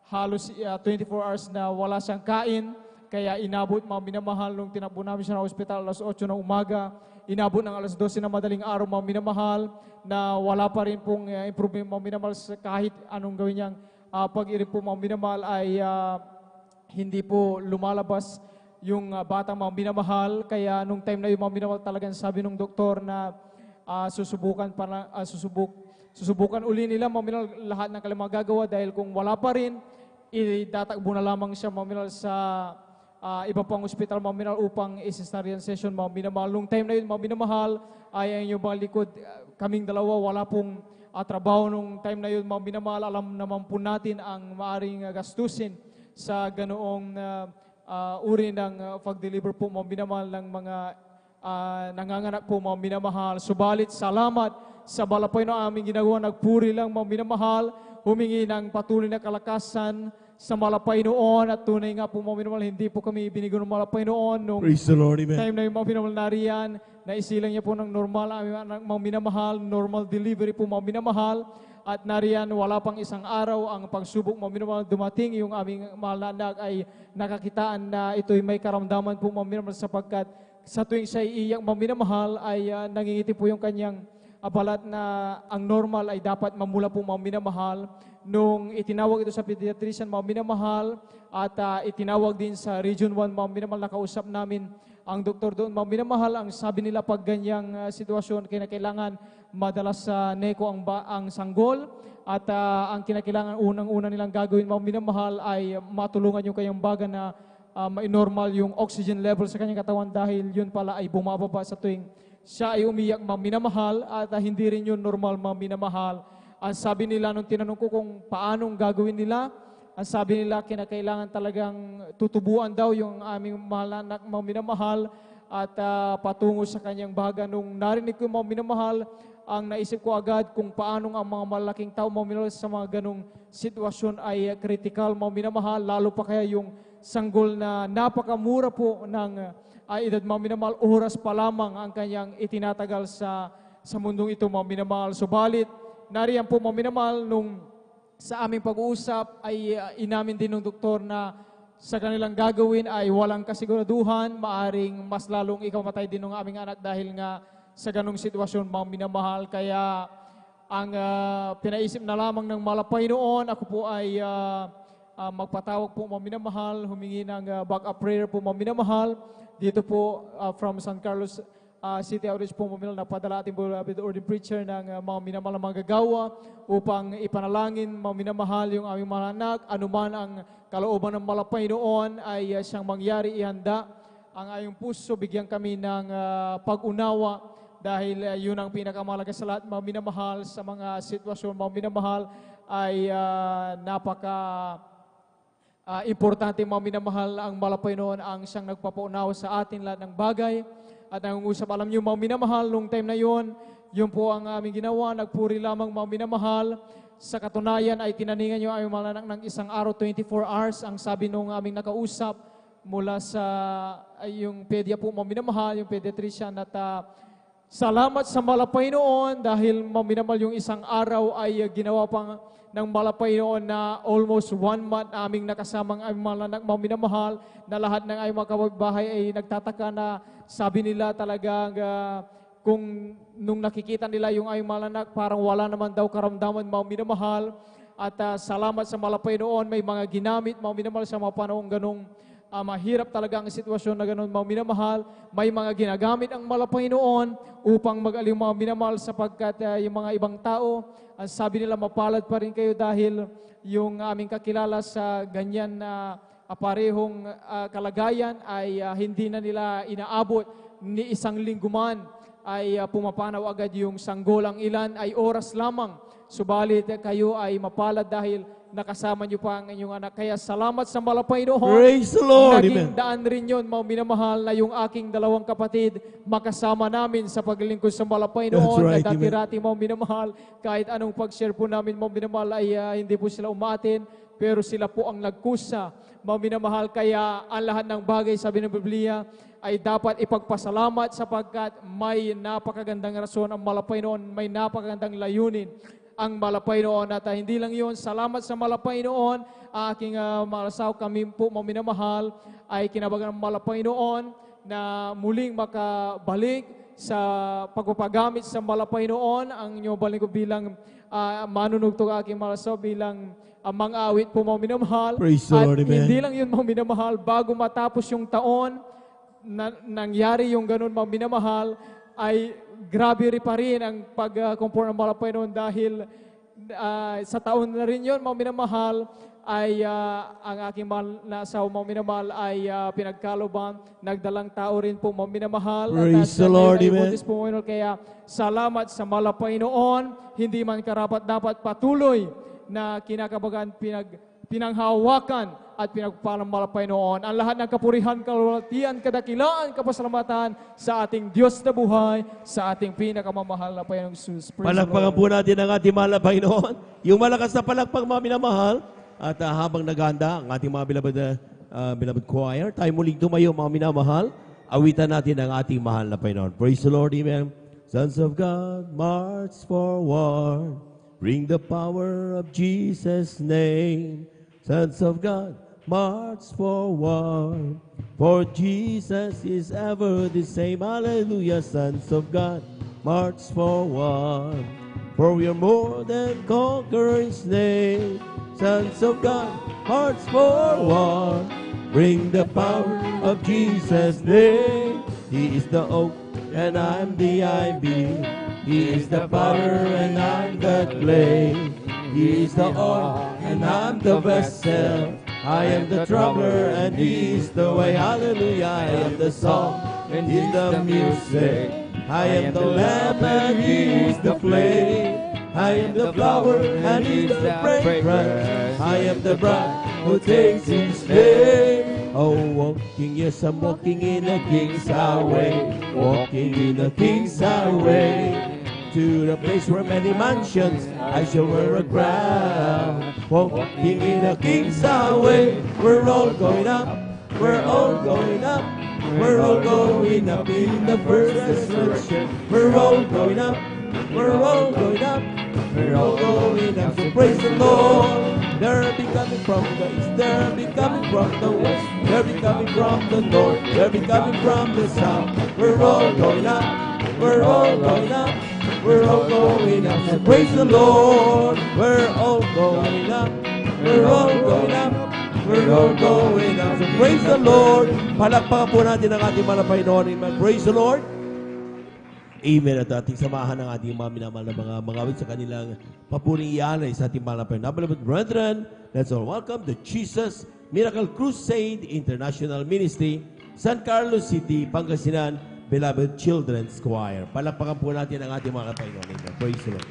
halos 24 hours na wala siyang kain. Kaya inabot, mga minamahal, nung tinabo namin siya na ospital alas 8 ng umaga, inabot ng alas 12 na madaling araw, mga minamahal, na wala pa rin pong improvement, mga minamahal, kahit anong gawin niyang pag-irip po, mga minamahal, ay hindi po lumalabas yung batang, mga minamahal. Kaya nung time na yung, mga minamahal, talagang sabi ng doktor na susubukan uli nila, mga minamahal, lahat ng kanilang magagawa, dahil kung wala pa rin, idatakbo na lamang siya, mga minamahal, sa iba pang ospital, mga minamahal, upang cesarean session, mga minamahal. Nung time na yun, mga minamahal, ay yung mga likod, kaming dalawa, wala pong trabaho nung time na yun, mga minamahal. Alam naman po natin ang maaring gastusin sa ganoong uri ng pag-deliver po, mga minamahal, ng mga nanganganak po, mga minamahal. Subalit, salamat sa balapay na aming ginagawa. Nagpuri lang, mga minamahal, humingi ng patuloy na kalakasan sa malapay noon. At tunay nga po, mga minamahal, hindi po kami ibinigo ng malapay noon. Nung Praise the Lord, amen. time na yung mga minamahal nariyan, na isilang niya po ng normal, mga minamahal, normal delivery po, mga minamahal. At nariyan, wala pang isang araw ang pagsubok, mga minamahal, dumating. Yung aming mahal na anak ay nakakitaan na ito'y may karamdaman po, mga minamahal, sapagkat sa tuwing siya iiyak, mga minamahal, ay nangingiti po yung kanyang balat, na ang normal ay dapat mamula po, mga minamahal. Nung itinawag ito sa pediatrician, mga minamahal, at itinawag din sa Region 1, mga minamahal, nakausap namin ang doktor doon, mga minamahal, ang sabi nila pag ganyang sitwasyon, kinakailangan madalas sa neko ang sanggol at ang kinakailangan unang-una nilang gagawin, mga minamahal, ay matulungan yung kanyang baga na ma-normal yung oxygen level sa kanyang katawan dahil yun pala ay bumababa sa tuwing siya ay umiyak, mga minamahal, at hindi rin yun normal, mga minamahal. Ang sabi nila, nung tinanong ko kung paanong gagawin nila, ang sabi nila, kinakailangan talagang tutubuan daw yung aming mahal na anak, mga minamahal, at patungo sa kanyang baga. Nung narinig ko yung mga minamahal, ang naisip ko agad kung paanong ang mga malaking tao, mga minamahal, sa mga ganong sitwasyon ay critical, mga minamahal, lalo pa kaya yung sanggol na napakamura po ng edad, mga minamahal, oras pa lamang ang kanyang itinatagal sa mundong ito, mga minamahal. Subalit, nariyan po, mga minamahal, nung sa aming pag-uusap ay inamin din ng doktor na sa kanilang gagawin ay walang kasiguraduhan, maaring mas lalong ikamatay din ng aming anak dahil nga sa ganong sitwasyon, mga minamahal. Kaya ang pinaisip na lamang ng malapay noon, ako po ay magpatawag po, mga minamahal, humingi ng back-up prayer po, mga minamahal. Dito po from San Carlos City Outreach po, mga minamahal, napadala ating beloved ordained preacher ng mga minamahal na mga gagawa upang ipanalangin, mga minamahal, yung aming mga anak. Anuman ang kalooban ng malapay noon ay siyang mangyari, ihanda ang ayong puso, bigyan kami ng pag-unawa dahil yun ang pinakamahalaga sa lahat, mga minamahal. Sa mga sitwasyon, mga minamahal, ay napaka importante, mga minamahal, ang malapay noon ang siyang nagpapaunawa sa atin lahat ng bagay. At nangungusap, alam niyo, mga minamahal, nung time na yun po ang aming ginawa, nagpuri lamang, mga minamahal. Sa katunayan ay tinaningan yung aming mga anak ng isang araw, 24 hours, ang sabi nung aming nakausap mula sa yung pedia po, mga minamahal, yung pediatrician, at salamat sa malapay noon dahil, mga minamahal, yung isang araw ay ginawa pang ng malapay noon na almost 1 month aming nakasamang aming mga anak, mga minamahal, na lahat ng aming mga kapitbahay ay nagtataka na sabi nila talagang kung nung nakikita nila yung aming mga anak, parang wala naman daw karamdaman, mga minamahal. At salamat sa malapay noon, may mga ginamit, mga minamahal, sa mga panahong ganong mahirap talaga ang sitwasyon na ganon, mga minamahal. May mga ginagamit ang malapay noon upang mag-aliw, mga minamahal, sapagkat yung mga ibang tao, ang sabi nila, mapalad pa rin kayo dahil yung aming kakilala sa ganyan na aparehong kalagayan ay hindi na nila inaabot ni isang linggo man ay pumapanaw agad yung sanggol. Ang ilan ay oras lamang. Subalit kayo ay mapalad dahil nakasama niyo pa ang inyong anak. Kaya salamat sa malapay noon. Praise the Lord. Naging Amen. daan rin yun, mga minamahal, na yung aking dalawang kapatid makasama namin sa paglingkod sa malapay That's noon. right, Nagdati-rati, mga minamahal, kahit anong pag-share po namin, mga minamahal, ay hindi po sila umaatin, pero sila po ang nagkusa, mga minamahal. Kaya ang lahat ng bagay, sabi ng Biblia, ay dapat ipagpasalamat sapagkat may napakagandang rason ang malapay noon, may napakagandang layunin ang malapay noon. At hindi lang yun, salamat sa malapay noon, aking malasaw, kami po, mga minamahal, ay kinabagan ng malapay noon na muling makabalik sa pagpapagamit sa malapay noon. Ang inyong balik ko bilang manunugtog, aking malasaw, bilang mang-awit po, mga minamahal. Praise the At Lord, amen. hindi lang yun, mga minamahal, bago matapos yung taon, nangyari yung ganun, mga minamahal, ay grabe rin pa rin ang pag-comport ng malapay noon dahil sa taon na rin yun, mga minamahal, ay ang aking nasaw, mga minamahal, ay pinagkaloban. Nagdalang tao rin po, mga minamahal. Praise the Lord, amen. Kaya salamat sa malapay noon, hindi man karapat dapat patuloy na kinakabagan, pinanghawakan at pinagpalang malapay noon. Ang lahat ng kapurihan, kalwalatian, kadakilaan, kapasalamatan sa ating Diyos na buhay, sa ating pinakamamahal na Panginoong Jesus. Praise the Palakpakan Lord. po natin ang ating mahal na Panginoon. Yung malakas na palakpak, mga minamahal. At habang naganda ang ating mga beloved choir, tayo muling tumayo, mga minamahal. Awitan natin ang ating mahal na Panginoon. Praise the Lord, amen. Sons of God, march forward. Bring the power of Jesus' name. Sons of God, march forward. For Jesus is ever the same. Hallelujah, sons of God, march forward. For we are more than conquerors' name. Sons of God, march forward. Bring the power of Jesus' name. He is the oak and I'm the ivy. He is the potter and I'm the clay. He is the oil and I'm the vessel. I am the troubler and He is the way. Hallelujah. I am the song and He's the music. I am the lamp and He is the flame. I am the flower and He's the fragrance. I am the bride who takes His name. Oh, walking, yes, I'm walking in a King's highway. Walking in a King's highway. To the place where many mansions I shall wear a crown. Walking in a King's highway. We're all going up. We're all going up. We're all going up in the first resurrection. We're all going up. We're all going up. We're all going up. So praise the Lord. They'll be coming from the east. They'll be coming from the west. They'll be coming from the north. They'll be coming from the south. We're all going up. We're all going up. We're all going up. So praise the Lord. We're all going up. We're all going up. We're all going up. So praise the Lord. Palakpakan po natin ang ating malapay noon. Praise the Lord. Amen. At ating samahan ng ating mga minamahal na mga mangawit sa kanilang papuring ialay sa ating malapay. Beloved brethren, let's all welcome the Jesus Miracle Crusade International Ministry, San Carlos City, Pangasinan, Beloved Children's Choir. Palakpakan po natin ang ating mga kapaynoon. Praise the Lord.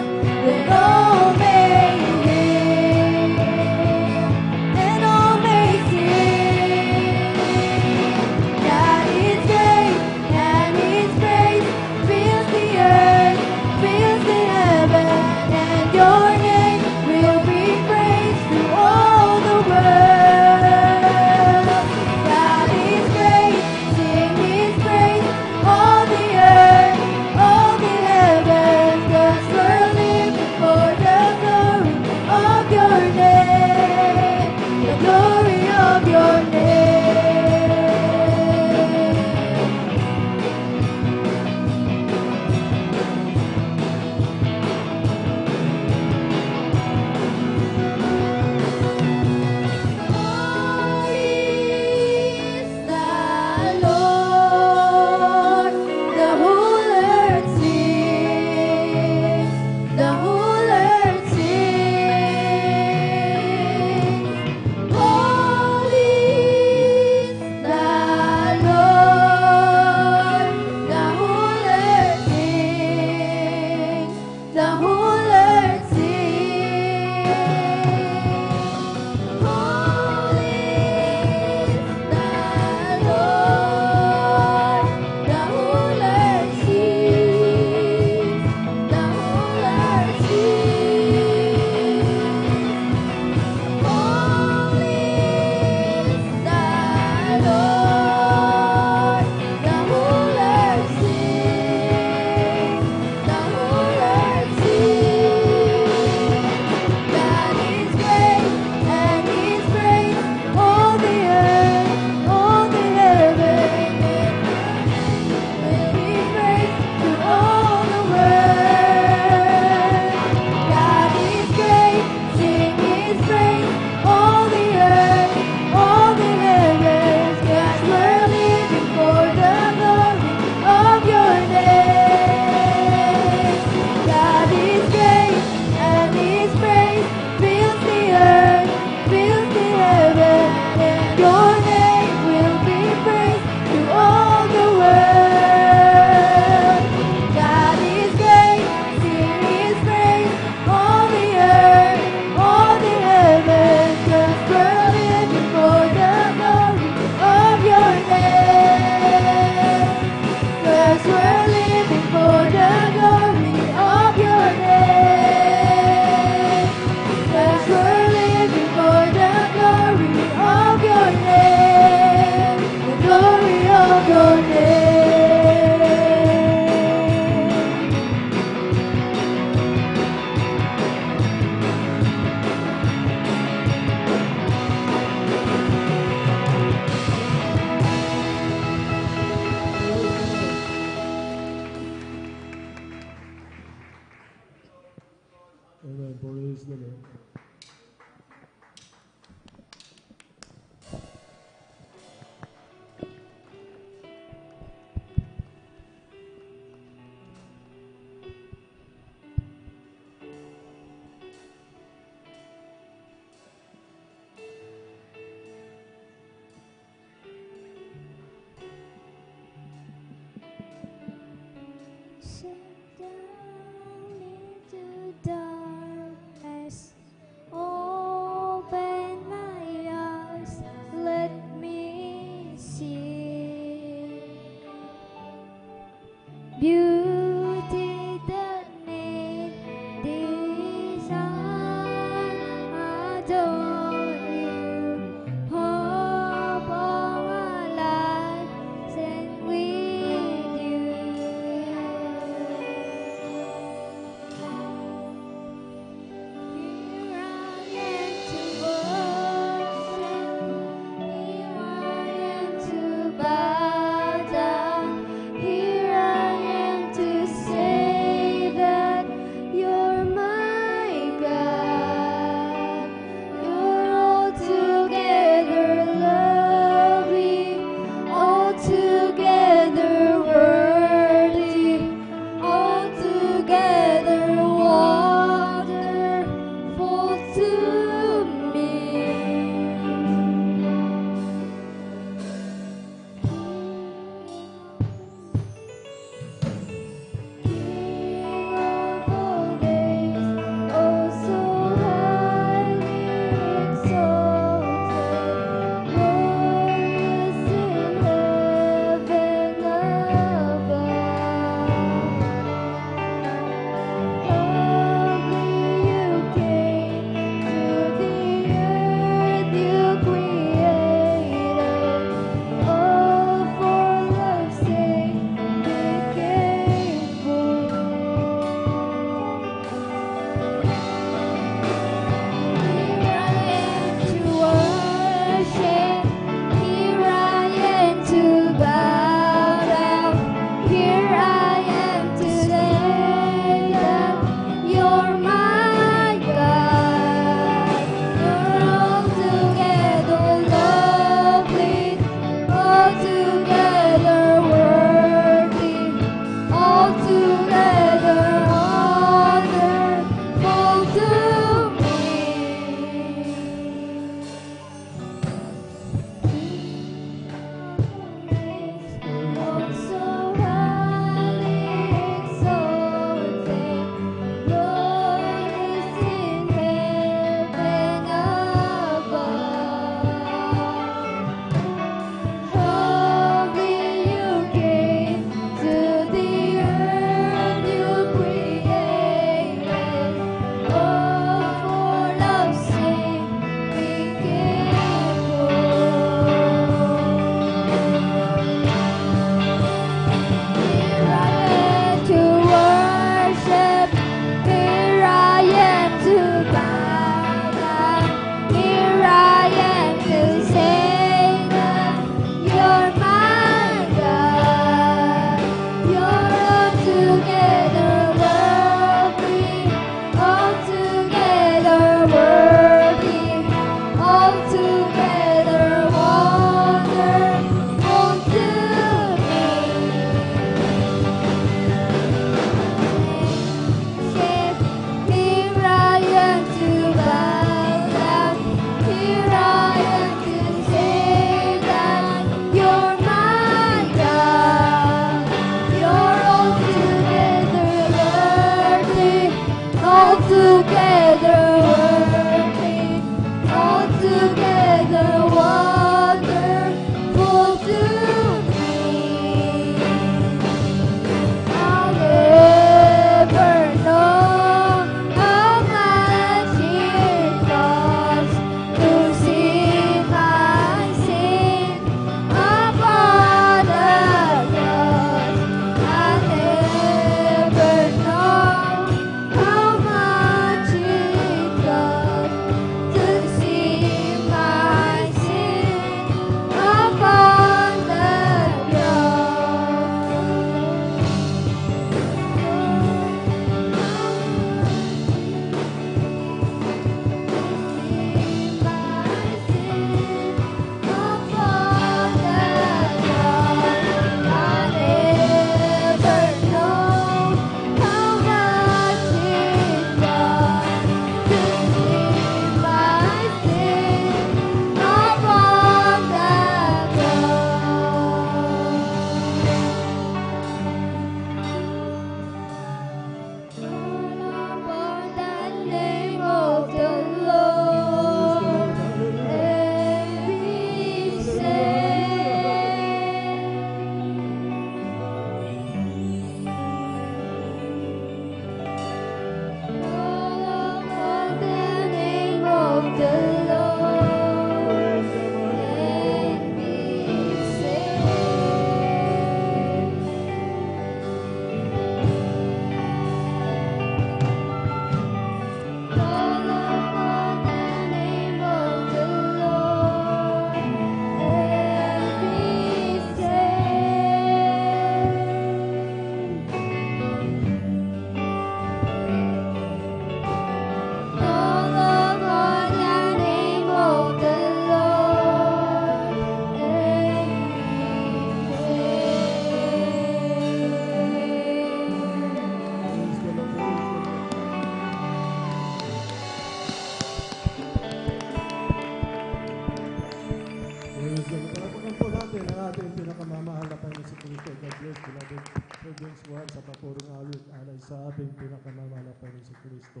Children's Choir sa papurong awit alay sa ating pinakamamahal na Panginoon sa Kristo.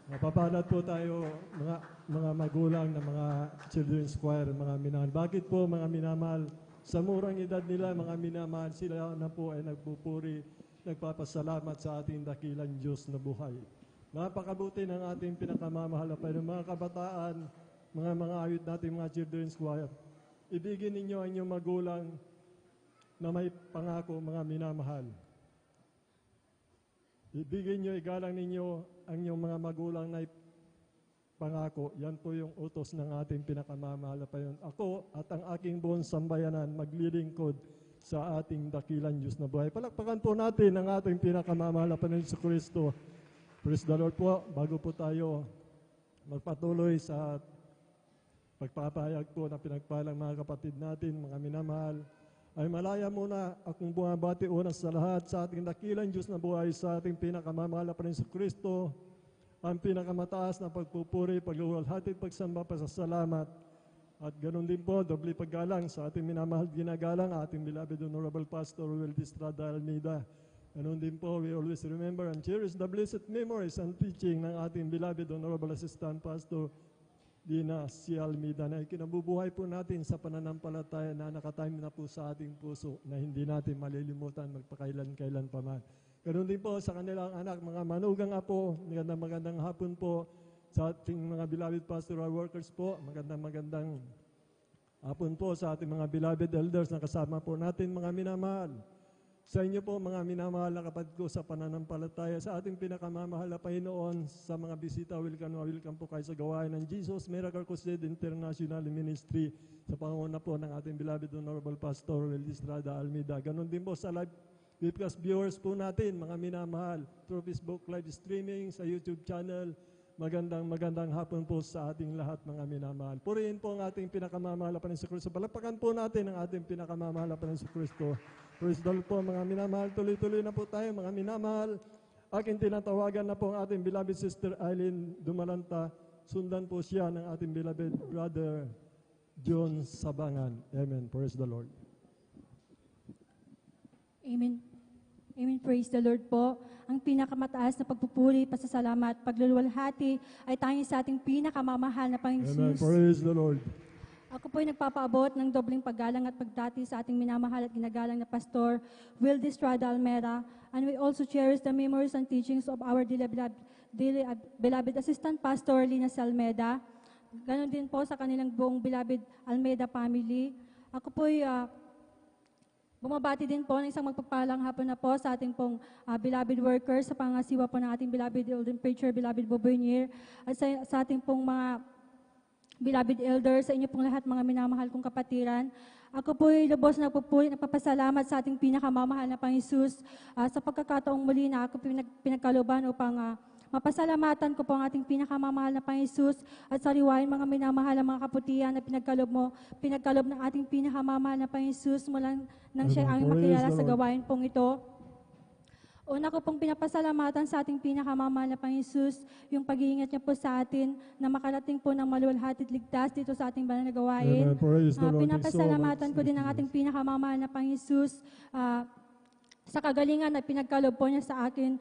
Mapapalad po tayo mga magulang ng mga Children's Choir, mga minamahal. Bakit po mga minamahal? Sa murang edad nila, mga minamahal, sila na po ay nagpupuri, nagpapasalamat sa ating dakilang Diyos na buhay. Napakabuti ng ating pinakamamahal na Panginoon. Mga kabataan, mga awit natin, mga Children's Choir, ibigin ninyo ang inyong magulang na may pangako, mga minamahal. Ibigin nyo, igalang ninyo ang inyong mga magulang na pangako. Yan po yung utos ng ating pinakamamahal na Panginoon. Ako at ang aking buong sambayanan maglilingkod sa ating dakilang Diyos na buhay. Palakpakan po natin ang ating pinakamamahal na Panginoon sa Kristo. Praise the Lord po. Bago po tayo magpatuloy sa pagpapahayag po na pinagpalang mga kapatid natin, mga minamahal, ay malaya muna akong bumabati una sa lahat sa ating dakilang Diyos na buhay, sa ating pinakamamahal na Panginoon sa Kristo, ang pinakamataas na pagpupuri, pagluwalhati, pagsamba, pasasalamat. At ganoon din po, doble paggalang sa ating minamahal ginagalang, ating beloved Honorable Pastor Will Estrada Almeida. Ganoon din po, we always remember and cherish the blessed memories and teaching ng ating beloved Honorable Assistant Pastor Dina C. Almeida, na ikinabubuhay po natin sa pananampalataya na nakatime na po sa ating puso na hindi natin malilimutan magpakailan-kailan pa man. Ganoon din po sa kanilang anak, mga manugang apo, magandang hapon po sa ating mga beloved pastoral workers po, magandang hapon po sa ating mga beloved elders na kasama po natin, mga minamahal. Sa inyo po, mga minamahal na kapatid ko sa pananampalataya, sa ating pinakamamahal na Panginoon, sa mga bisita, welcome po kayo sa gawain ng Jesus Miracle Crusade International Ministry sa pangunguna po ng ating beloved Honorable Pastor Will Estrada Almeida. Ganon din po sa live webcast viewers po natin, mga minamahal, through Facebook live streaming, sa YouTube channel. Magandang hapon po sa ating lahat, mga minamahal. Purihin po ang ating pinakamamahal na Panginoon sa Kristo. Palakpakan po natin ang ating pinakamamahal na Panginoon sa Kristo. Praise the Lord po, mga minamahal. Tuloy-tuloy na po tayo, mga minamahal. Aking tinatawagan na po ang ating beloved Sister Eileen Dumalanta. Sundan po siya ng ating beloved Brother John Sabangan. Amen. Praise the Lord. Amen. Amen. Praise the Lord po. Ang pinakamataas na pagpupuri, pasasalamat, pagluluwalhati ay tanging sa ating pinakamamahal na Panginoon Amen. Jesus. Praise the Lord. Ako po ay nagpapaabot ng dobling paggalang at pagdati sa ating minamahal at ginagalang na Pastor Will Estrada Almeida, and we also cherish the memories and teachings of our dearly beloved Assistant Pastor Lina Almeida. Ganon din po sa kanilang buong beloved Almeida family. Ako po ay bumabati din po ng isang magpagpalang hapon na po sa ating pong beloved workers, sa pangasiwa po ng ating beloved Golden Preacher, beloved Bobonier, at sa ating pong mga beloved elders, sa inyo pong lahat, mga minamahal kong kapatiran. Ako po ay lubos na nagpupuri, nagpapasalamat sa ating pinakamamahal na Panginoon Jesus sa pagkakataong muli na ako pinagkaluban upang mapasalamatan ko po ang ating pinakamamahal na Panginoon Jesus at sariwain mga minamahal na mga kaputihan na pinagkalob ng ating pinakamamahal na Panginoon Jesus mula nang siya ang makilala sa gawain pong ito. Una ko pong pinapasalamatan sa ating pinakamamahal na Panginoon Jesus, yung pag-iingat niya po sa atin na makarating po ng maluwalhati at ligtas dito sa ating banal na gawain. Amen. Praise the Lord. Pinapasalamatan ko din ang ating pinakamamahal na Panginoon Jesus sa kagalingan na pinagkalob po niya sa akin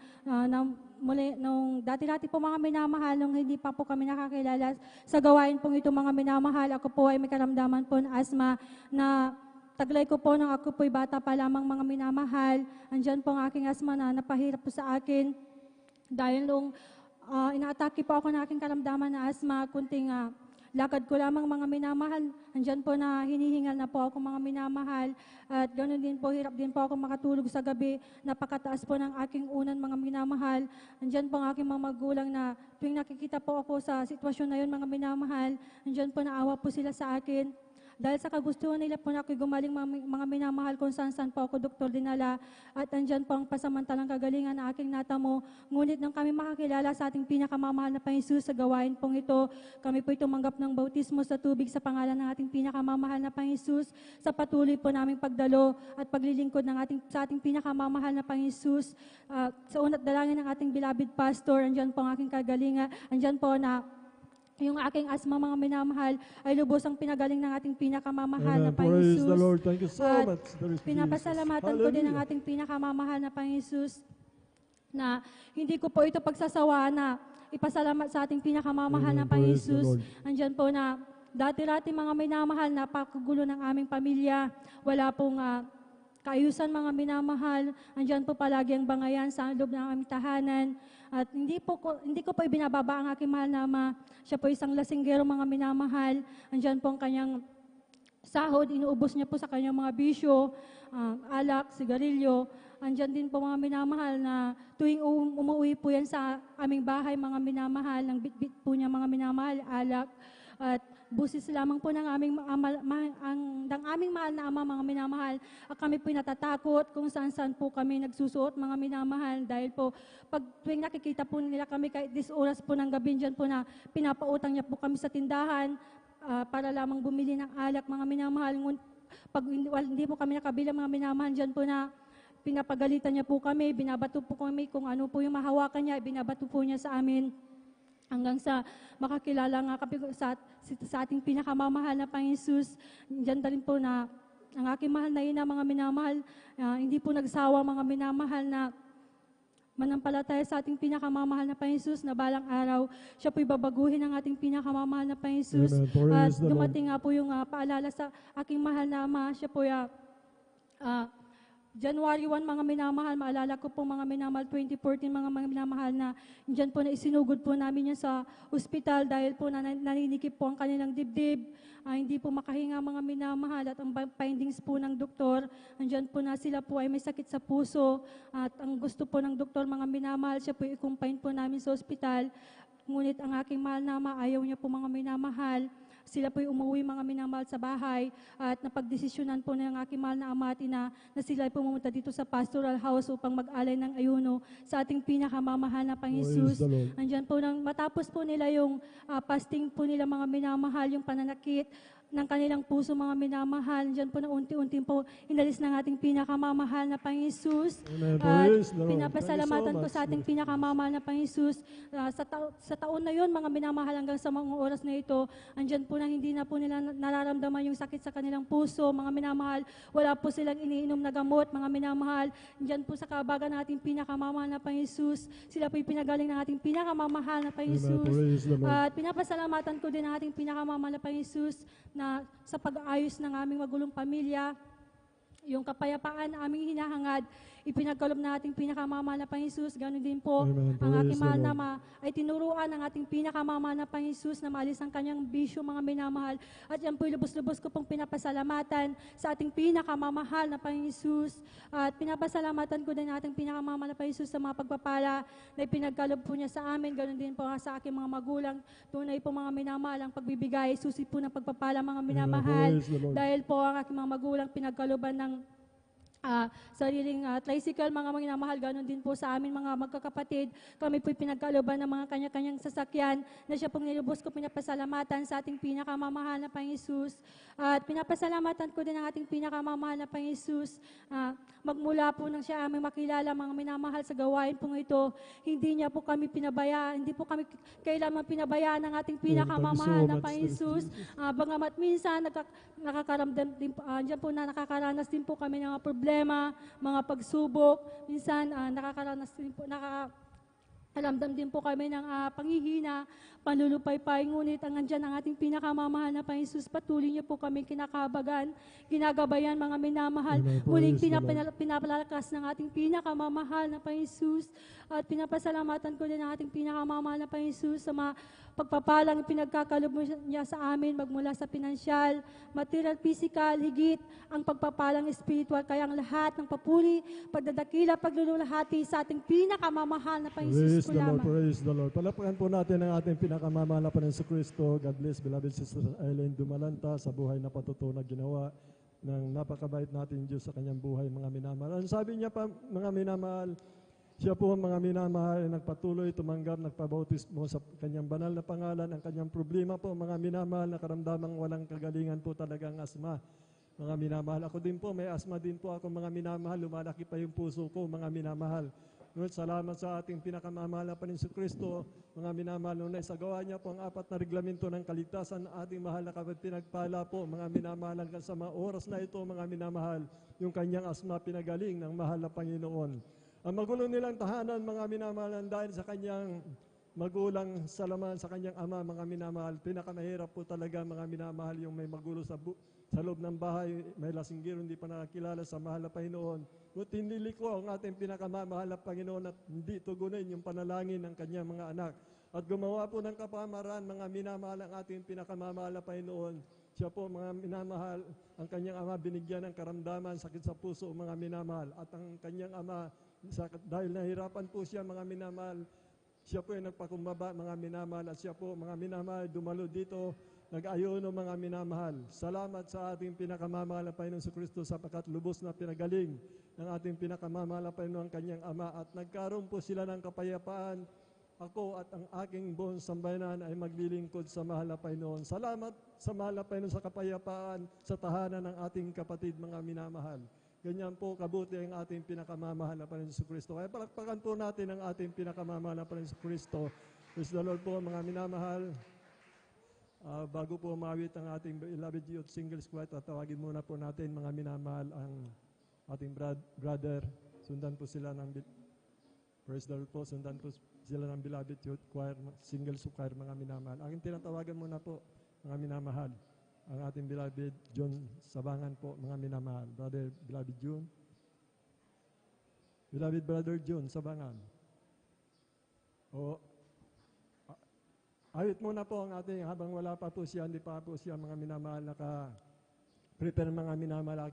nung dati-dati po, mga minamahal, nung hindi pa po kami nakakilala sa gawain pong ito, mga minamahal. Ako po ay may karamdaman po ng asma na taglay ko po nung ako po'y bata pa lamang, mga minamahal. Andyan po ang aking asma na napahirap po sa akin. Dahil nung inaatake po ako ng aking karamdaman na asma, kunting lakad ko lamang, mga minamahal. Andyan po na hinihingal na po ako, mga minamahal. At ganoon din po, hirap din po ako makatulog sa gabi. Napakataas po ng aking unan, mga minamahal. Andyan po ang aking mga magulang na tuwing nakikita po ako sa sitwasyon na yun, mga minamahal, andyan po naawa po sila sa akin. Dahil sa kagustuhan nila po na ako'y gumaling, mga minamahal, kung saan po ako doktor dinala. At andyan po ang pasamantalang kagalingan na aking natamo. Ngunit nang kami makakilala sa ating pinakamamahal na Panginoon Jesus sa gawain pong ito, kami po'y tumanggap ng bautismo sa tubig sa pangalan ng ating pinakamamahal na Panginoon Jesus. Sa patuloy po naming pagdalo at paglilingkod sa ating pinakamamahal na Panginoon Jesus. Sa unat dalangin ng ating beloved pastor, andyan po ang aking kagalingan. Andyan po na yung aking asma, mga minamahal, ay lubos ang pinagaling ng ating pinakamamahal na Amen. Panginoon Praise the Jesus. Lord. Thank you so At much. There is Pinapasalamatan Jesus. ko din ang Hallelujah. ating pinakamamahal na Panginoon Jesus na hindi ko po ito pagsasawaan na ipasalamat sa ating pinakamamahal na Amen. Panginoon Praise the Jesus. Lord. Andyan po na dati-dati mga minamahal, napakagulo ng aming pamilya. Wala pong kaayusan mga minamahal. Andyan po palagi ang bangayan sa loob ng aming tahanan. At hindi ko po ibinababa ang aking mahal na ama. Siya po isang lasinggero mga minamahal. Andyan po ang kanyang sahod, inuubos niya po sa kanyang mga bisyo, alak, sigarilyo. Andyan din po mga minamahal na tuwing umuwi po yan sa aming bahay mga minamahal, ang bitbit po niya mga minamahal, alak. At busis lamang po ng aming mahal na ama mga minamahal. At kami po natatakot kung saan-saan po kami nagsusuot mga minamahal. Dahil po pag tuwing nakikita po nila kami kahit 10 oras po ng gabi dyan po na pinapautang niya po kami sa tindahan para lamang bumili ng alak mga minamahal. Pag hindi po kami nakabilang mga minamahal dyan po na pinapagalitan niya po kami, binabato po kami kung ano po yung mahawakan niya, binabato po niya sa amin. Hanggang sa makakilala nga kami sa ating pinakamamahal na Panginoon Jesus. Diyan na rin po na ang aking mahal na ina, mga minamahal, hindi po nagsawa mga minamahal na manampalataya sa ating pinakamamahal na Panginoon Jesus na balang araw, siya po'y babaguhin ang ating pinakamamahal na Panginoon Jesus. Amen. Praise At the Lord. dumating nga po yung paalala sa aking mahal na ama, siya po'y January 1, mga minamahal, maalala ko po mga minamahal, 2014 mga minamahal na dyan po na isinugod po namin yan sa ospital dahil po naninikip po ang kanilang dibdib. Hindi po makahinga mga minamahal at ang findings po ng doktor, andyan po na sila po ay may sakit sa puso at ang gusto po ng doktor mga minamahal, siya po i-confine po namin sa ospital. Ngunit ang aking mahal na ama, ayaw niya po mga minamahal. Sila po'y umuwi mga minamahal sa bahay at napagdesisyonan po ng aking mahal na ama at ina na sila ay pumunta dito sa pastoral house upang mag-alay ng ayuno sa ating pinakamamahal na Panginoon Praise Jesus. the Lord. Andyan po matapos po nila yung fasting po nila mga minamahal, yung pananakit ng kanilang puso mga minamahal. Diyan po na unti-unti po inalis ng ating pinakamamahal na Panginoon Jesus. Amen. At Praise the Lord. pinapasalamatan Thank you ko so sa ating much. pinakamamahal na Panginoon Jesus. Sa taon na yon mga minamahal hanggang sa mga oras na ito, andyan po na hindi na po nila nararamdaman yung sakit sa kanilang puso. Mga minamahal, wala po silang iniinom na gamot. Mga minamahal, andyan po sa kabagan ng ating pinakamamahal na Panginoon Jesus. Sila po'y pinagaling ng ating pinakamamahal na Panginoon Amen. Jesus. Praise the Lord. At pinapasalamatan ko din ang ating pinakamamahal na Panginoon Jesus na sa pag-aayos ng aming magulong pamilya, yung kapayapaan na aming hinahangad, ipinagkalob na ating pinakamamahal na Panginoon Jesus. Ganon din po, Amen. ang Praise aking the mahal Lord. na ama ay tinuruan ng ating pinakamamahal na Panginoon Jesus na maalis ang kanyang bisyo, mga minamahal. At yan po'y lubos-lubos ko pong pinapasalamatan sa ating pinakamamahal na Panginoon Jesus. At pinapasalamatan ko din ang ating pinakamamahal na Panginoon Jesus sa mga pagpapala na ipinagkalob po niya sa amin. Ganon din po sa aking mga magulang. Tunay po mga minamahal ang pagbibigay, susi po ng pagpapala mga minamahal. Praise the Lord. Dahil po ang aking mga magulang pinagkaloban ng sariling tricycle, mga minamahal, ganon din po sa amin mga magkakapatid. Kami po'y pinagkaloban ng mga kanya-kanyang sasakyan na siya pong nilubos ko pinapasalamatan sa ating pinakamamahal na Panginoon Jesus. At pinapasalamatan ko din ang ating pinakamamahal na Panginoon Jesus. Magmula po nang siya aming makilala mga minamahal sa gawain pong ito, hindi niya po kami pinabayaan, hindi po kami kailanman pinabayaan ng ating pinakamamahal na Panginoon Jesus. Bagamat minsan nakakaramdam din po, andyan po na nakakaranas din po kami ng mga problema, mga pagsubok, minsan nakakaranas din po, alamdam din po kami ng panghihina, panlulupaypay, ngunit ang andyan ang ating pinakamamahal na Panginoon Jesus, patuloy niyo po kami kinakabagan, ginagabayan mga minamahal, Amen. muling Praise the Lord. pinapalakas ng ating pinakamamahal na Panginoon Jesus, at pinapasalamatan ko din ang ating pinakamamahal na Panginoon Jesus sa mga pagpapalang pinagkakalob niya sa amin, magmula sa pinansyal, material, physical, higit ang pagpapalang spiritual, kaya ang lahat ng papuri, pagdadakila, paglululahati sa ating pinakamamahal na Panginoon Praise Jesus po the Lord. lamang. Praise the Lord. Palapakan po natin ang ating pinakamamahal na Panginoon sa Kristo. God bless, beloved Sister Eileen Dumalanta, sa buhay na patutuo na ginawa ng napakabait natin Diyos sa kanyang buhay, mga minamahal. Ang sabi niya pa, mga minamahal, siya po mga minamahal ay nagpatuloy, tumanggap, nagpabautismo sa kanyang banal na pangalan. Ang kanyang problema po, mga minamahal, na karamdamang walang kagalingan po talagang asma. Mga minamahal, ako din po, may asma din po ako, mga minamahal, lumalaki pa yung puso ko, mga minamahal. Ngunit salamat sa ating pinakamamahal na Panginoon Kristo, mga minamahal, nung naisagawa niya po ang 4 na reglamento ng kaligtasan na ating mahal na kapatid, pinagpala po, mga minamahal, hanggang sa mga oras na ito, mga minamahal, yung kanyang asma pinagaling ng mahal na Panginoon. Ang magulo nilang tahanan, mga minamahal, dahil sa kanyang magulang sa laman, sa kanyang ama, mga minamahal, pinakamahirap po talaga, mga minamahal, yung may magulo sa loob ng bahay, may lasinggero, hindi pa nakakilala sa mahal na Panginoon. Ngunit hiniliko ang ating pinakamamahal na Panginoon at hindi tugunin yung panalangin ng kanyang mga anak. At gumawa po ng kapamaran, mga minamahal, ang ating pinakamamahal na Panginoon. Siya po, mga minamahal, ang kanyang ama binigyan ng karamdaman, sakit sa puso, mga minamahal. At ang kanyang ama, dahil nahirapan po siya, mga minamahal, siya po ay nagpakumbaba, mga minamahal, at siya po, mga minamahal, dumalo dito, nag-ayuno, mga minamahal. Salamat sa ating pinakamamahal na Panginoon sa Kristo sapagkat lubos na pinagaling ng ating pinakamamahal na Panginoon ang kanyang ama at nagkaroon po sila ng kapayapaan. Ako at ang aking buong sambayanan ay maglilingkod sa mahal na Panginoon. Salamat sa mahal na Panginoon sa kapayapaan sa tahanan ng ating kapatid, mga minamahal. Ganyan po kabuti ang ating pinakamamahal na Panginoon sa Kristo. Kaya palakpakan po natin ang ating pinakamamahal na Panginoon sa Kristo. Praise the Lord po, mga minamahal. Bago po umawit ang ating beloved youth singles choir, tatawagin muna po natin, mga minamahal, ang ating brother. Sundan po sila ng praise the Lord po, sundan po sila ng beloved youth choir, singles choir, mga minamahal. Aking tinatawagan muna po, mga minamahal, ang ating beloved John Sabangan po, mga minamahal. Brother, beloved John. Beloved brother John Sabangan. Awit muna po ang ating, habang wala pa po siya, hindi pa po siya, mga minamahal, naka-prepare, mga minamahal,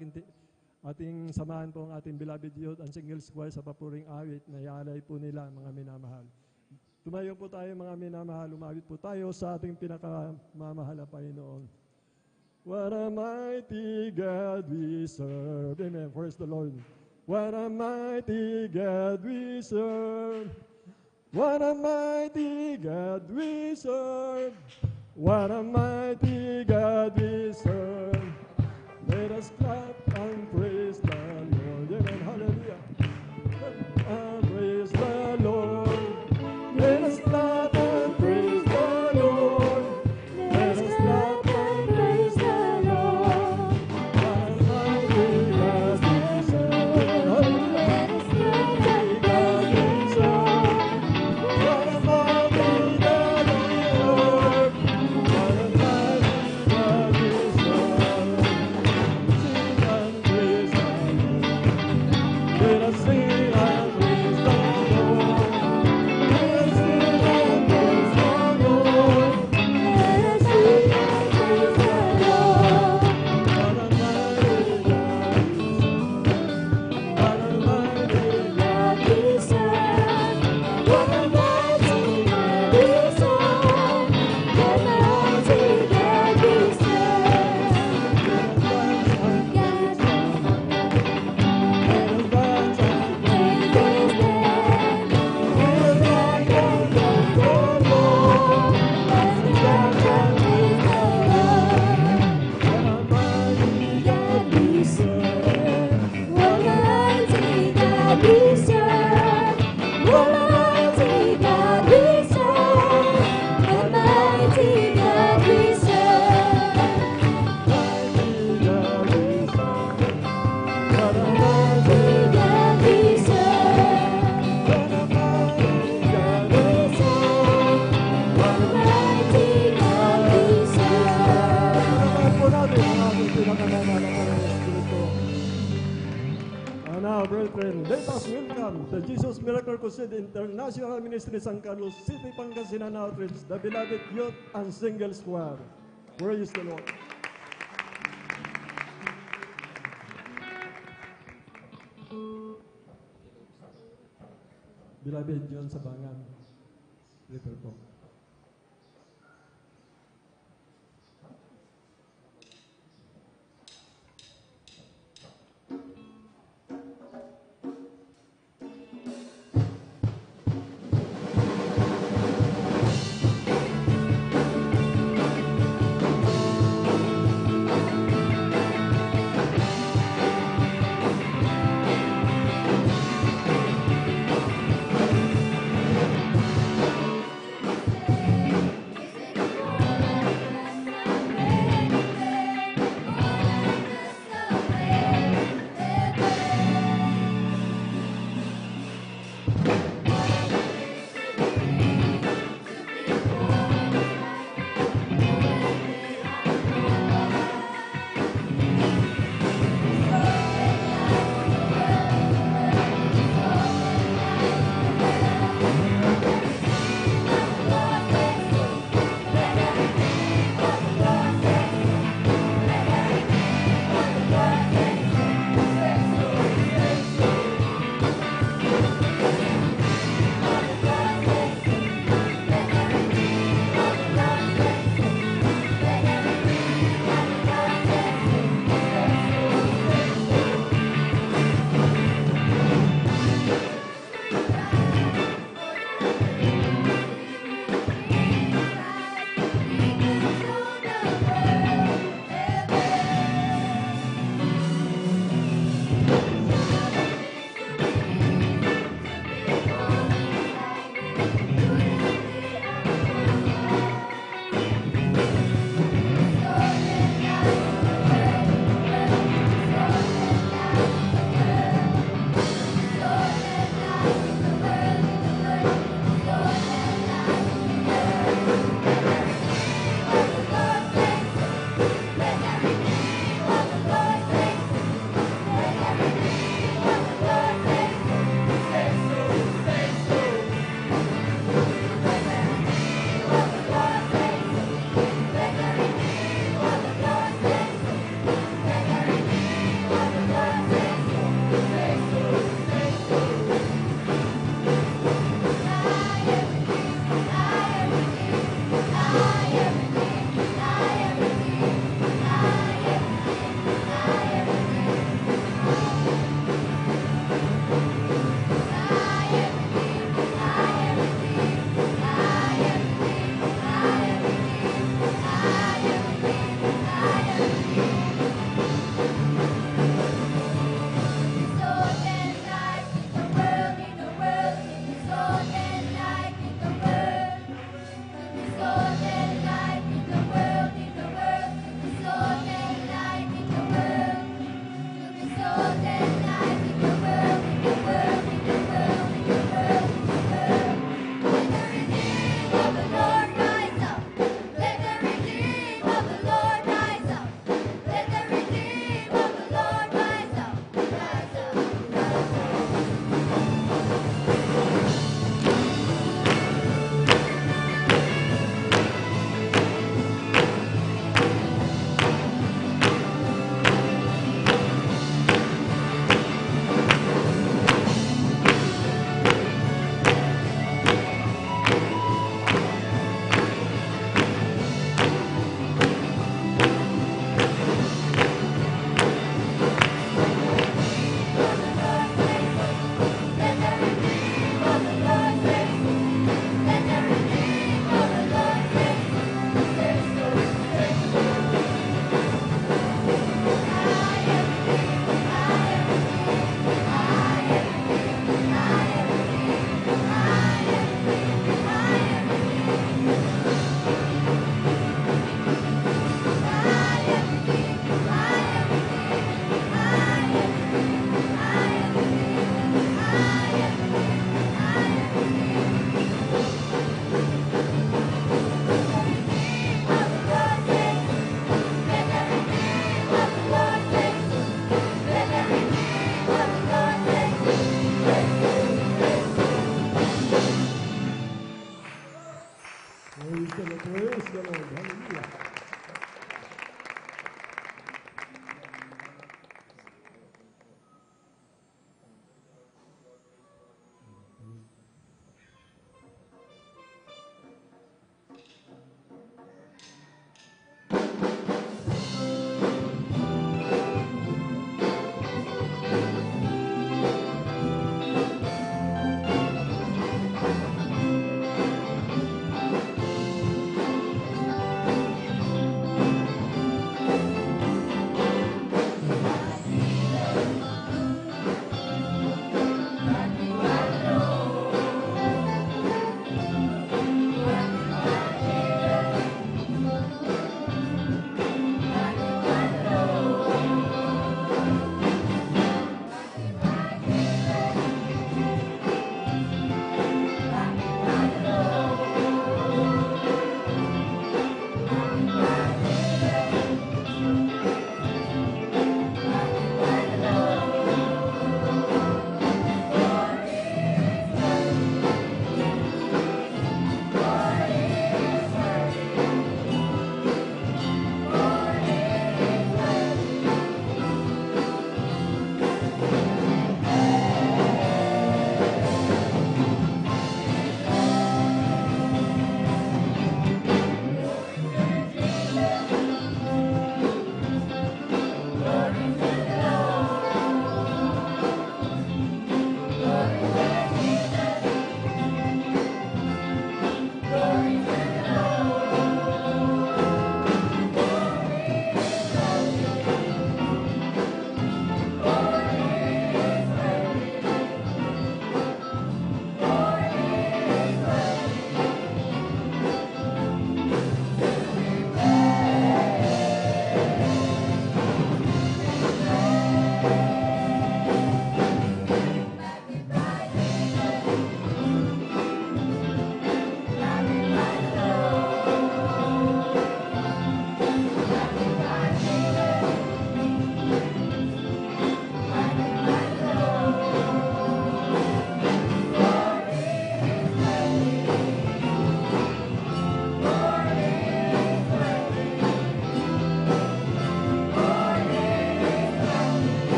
ating samahan po ang ating beloved youth and singles choir sa papuring awit na iaalay po nila, mga minamahal. Tumayo po tayo, mga minamahal, umawit po tayo sa ating pinakamamahal na Panginoon. What a mighty God we serve. Amen. Praise the Lord. What a mighty God we serve. What a mighty God we serve. What a mighty God we serve. Let us clap and praise the Lord. Amen. Hallelujah. And praise the Lord. Let us clap and praise the Lord. Let us clap and praise the Lord. What a mighty God we serve. Hallelujah. God we serve. What a mighty God we serve. What a mighty God we serve. Sing and praise the Lord. Let us sing and praise the Lord. Let us sing and praise the Lord. Let us sing and praise the Lord. What a mighty God we serve. What a mighty God we serve. What a mighty God we serve. What a mighty God we serve. And now, brethren, let us welcome the Jesus Miracle Crusade International Ministry San Carlos City, Pangasinan Outreach, the beloved youth and singles choir. Praise the Lord. Beloved John Sabangan, prepare po.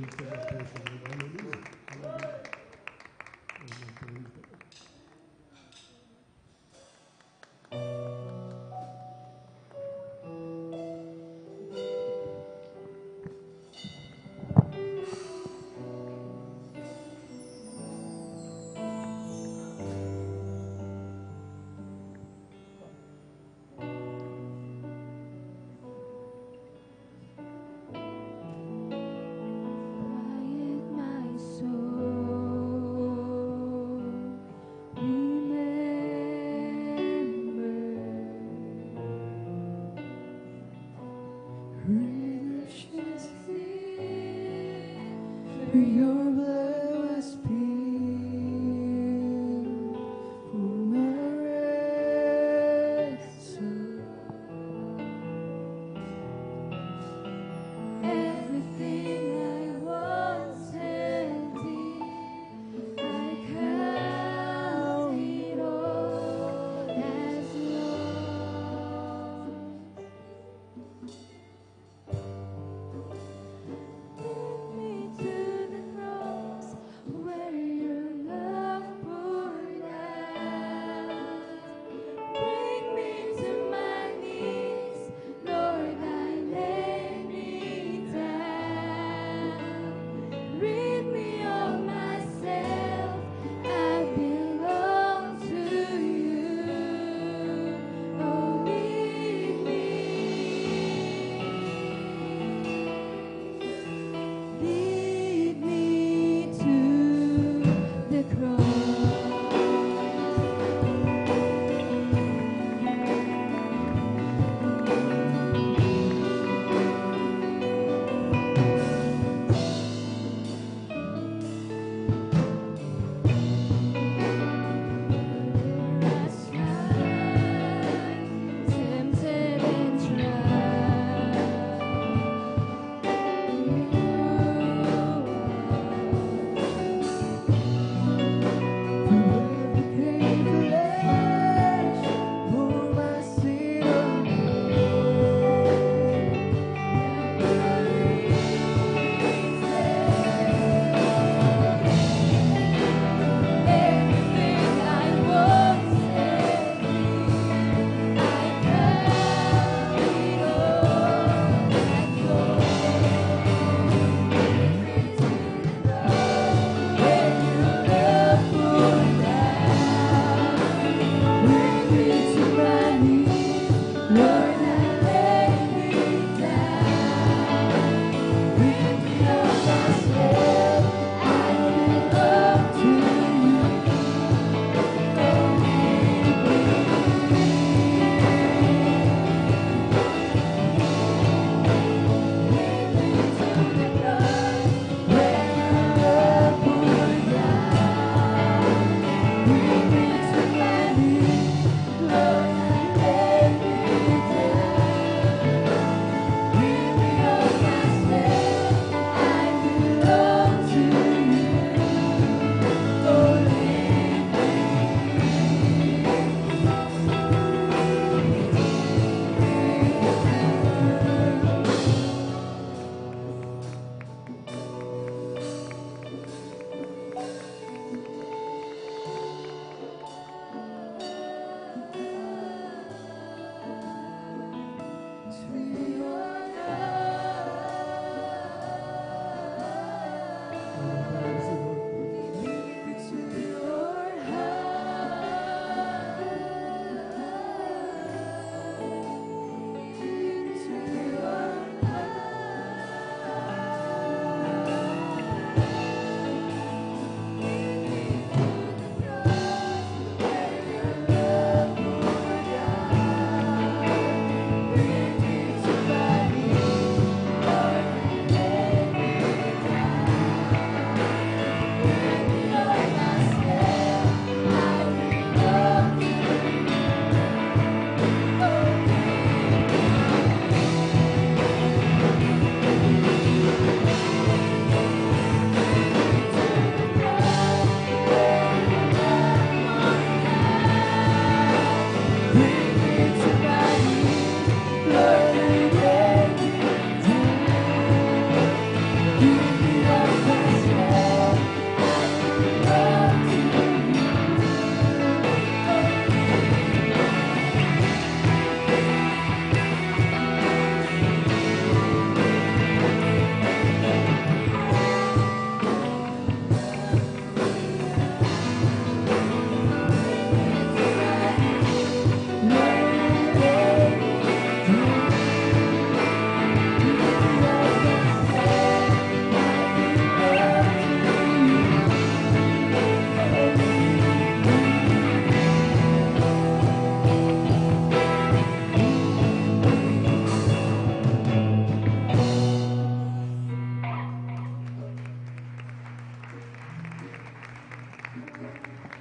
Praise the Lord, praise the Lord. Hallelujah. Hallelujah. Amen. Praise the Lord. Quiet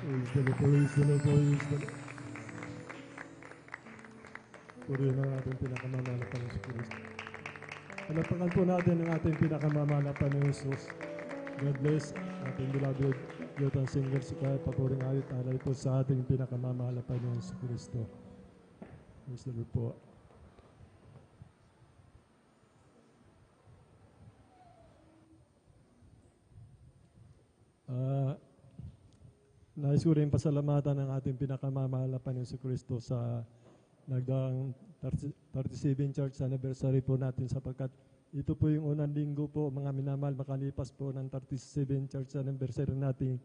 Praise the Lord, praise the Lord, praise the Lord. Purihin ang ating pinakamamahal na Panginoon Kristo. Palapakan po natin ang ating pinakamamahal na Panginoon Jesus. God bless ating beloved youth and singers. Kaya papuring awit alay po sa ating pinakamamahal na Panginoon Kristo. Praise the Lord po. Nais ko rin pasalamatan ng ating pinakamamahal na Panginoon Kristo sa nagdaang 37 church anniversary po natin sapagkat ito po yung unang linggo po mga minamahal makalipas po ng 37 church anniversary natin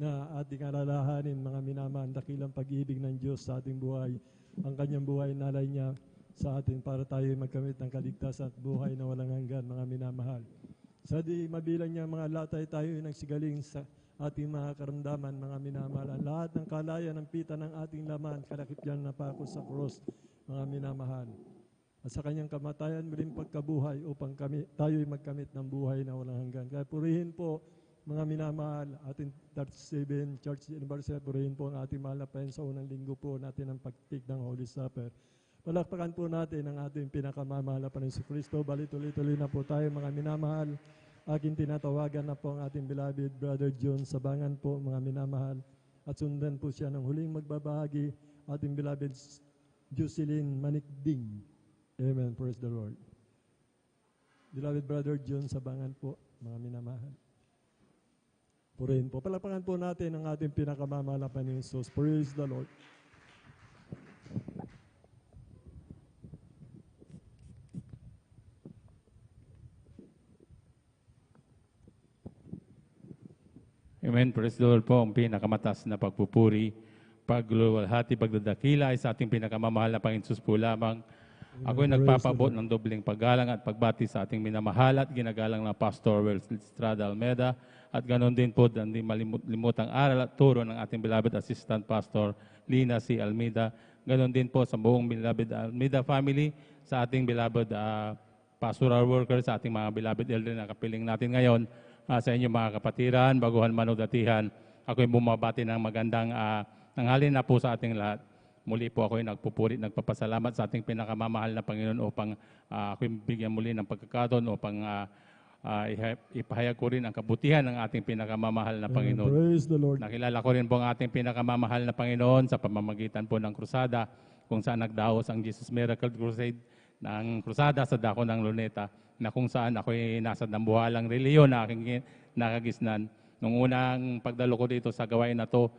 na ating alalahanin mga minamahal dakilang pag-ibig ng Diyos sa ating buhay. Ang kanyang buhay nalay niya sa atin para tayo magkamit ng kaligtasan at buhay na walang hanggan mga minamahal. Sa di mabilang niya mga latay tayo nagsigaling sa ating mga karamdaman, mga minamahal. Ang lahat ng kalayan ng pita ng ating laman, kalakip yan na pa ako sa cross, mga minamahal. At sa kanyang kamatayan, muling pagkabuhay upang tayo'y magkamit ng buhay na walang hanggan. Kaya purihin po, mga minamahal, ating 37 Church Anniversary, purihin po ang ating mahal na Panginoon sa unang linggo po natin ang pagtik ng Holy Supper. Palakpakan po natin ang ating pinakamamahal na Panginoon si Kristo. Bali tuloy-tuloy na po tayo, mga minamahal. Aking tinatawagan na po ang ating beloved Brother John Sabangan po, mga minamahal. At sundan po siya ng huling magbabahagi, ating beloved Jocelyn Manikding. Amen. Praise the Lord. Beloved Brother John Sabangan po, mga minamahal. Purihin po. Palapakan po natin ang ating pinakamamahal na Panginoon Jesus. Praise the Lord. Amen. Praise the Lord po. Ang pinakamataas na pagpupuri, pagluluwalhati, pagdadakila ay sa ating pinakamamahal na Panginoon Jesus po lamang. Ako'y nagpapabot ng dobling paggalang at pagbati sa ating minamahal at ginagalang na Pastor Will Estrada Almeda at ganoon din po ang di malimutang aral at turo ng ating beloved Assistant Pastor Lina C. Almeida. Ganoon din po sa buong beloved Almeida family, sa ating beloved pastoral workers, sa ating mga beloved elder na kapiling natin ngayon, sa inyong mga kapatiran, baguhan man o datihan. Ako'y bumabati ng magandang nanghalin na po sa ating lahat. Muli po ako'y nagpupuri, nagpapasalamat sa ating pinakamamahal na Panginoon upang ako'y bigyan muli ng pagkakataon upang ipahayag ko rin ang kabutihan ng ating pinakamamahal na Panginoon. Praise the Lord. Nakilala ko rin po ang ating pinakamamahal na Panginoon sa pamamagitan po ng krusada kung saan nagdaos ang Jesus Miracle Crusade ng krusada sa dako ng Luneta, na kung saan ako'y nasa dambuhalang reliyon na aking nakagisnan. Nung unang pagdalo ko dito sa gawain na to,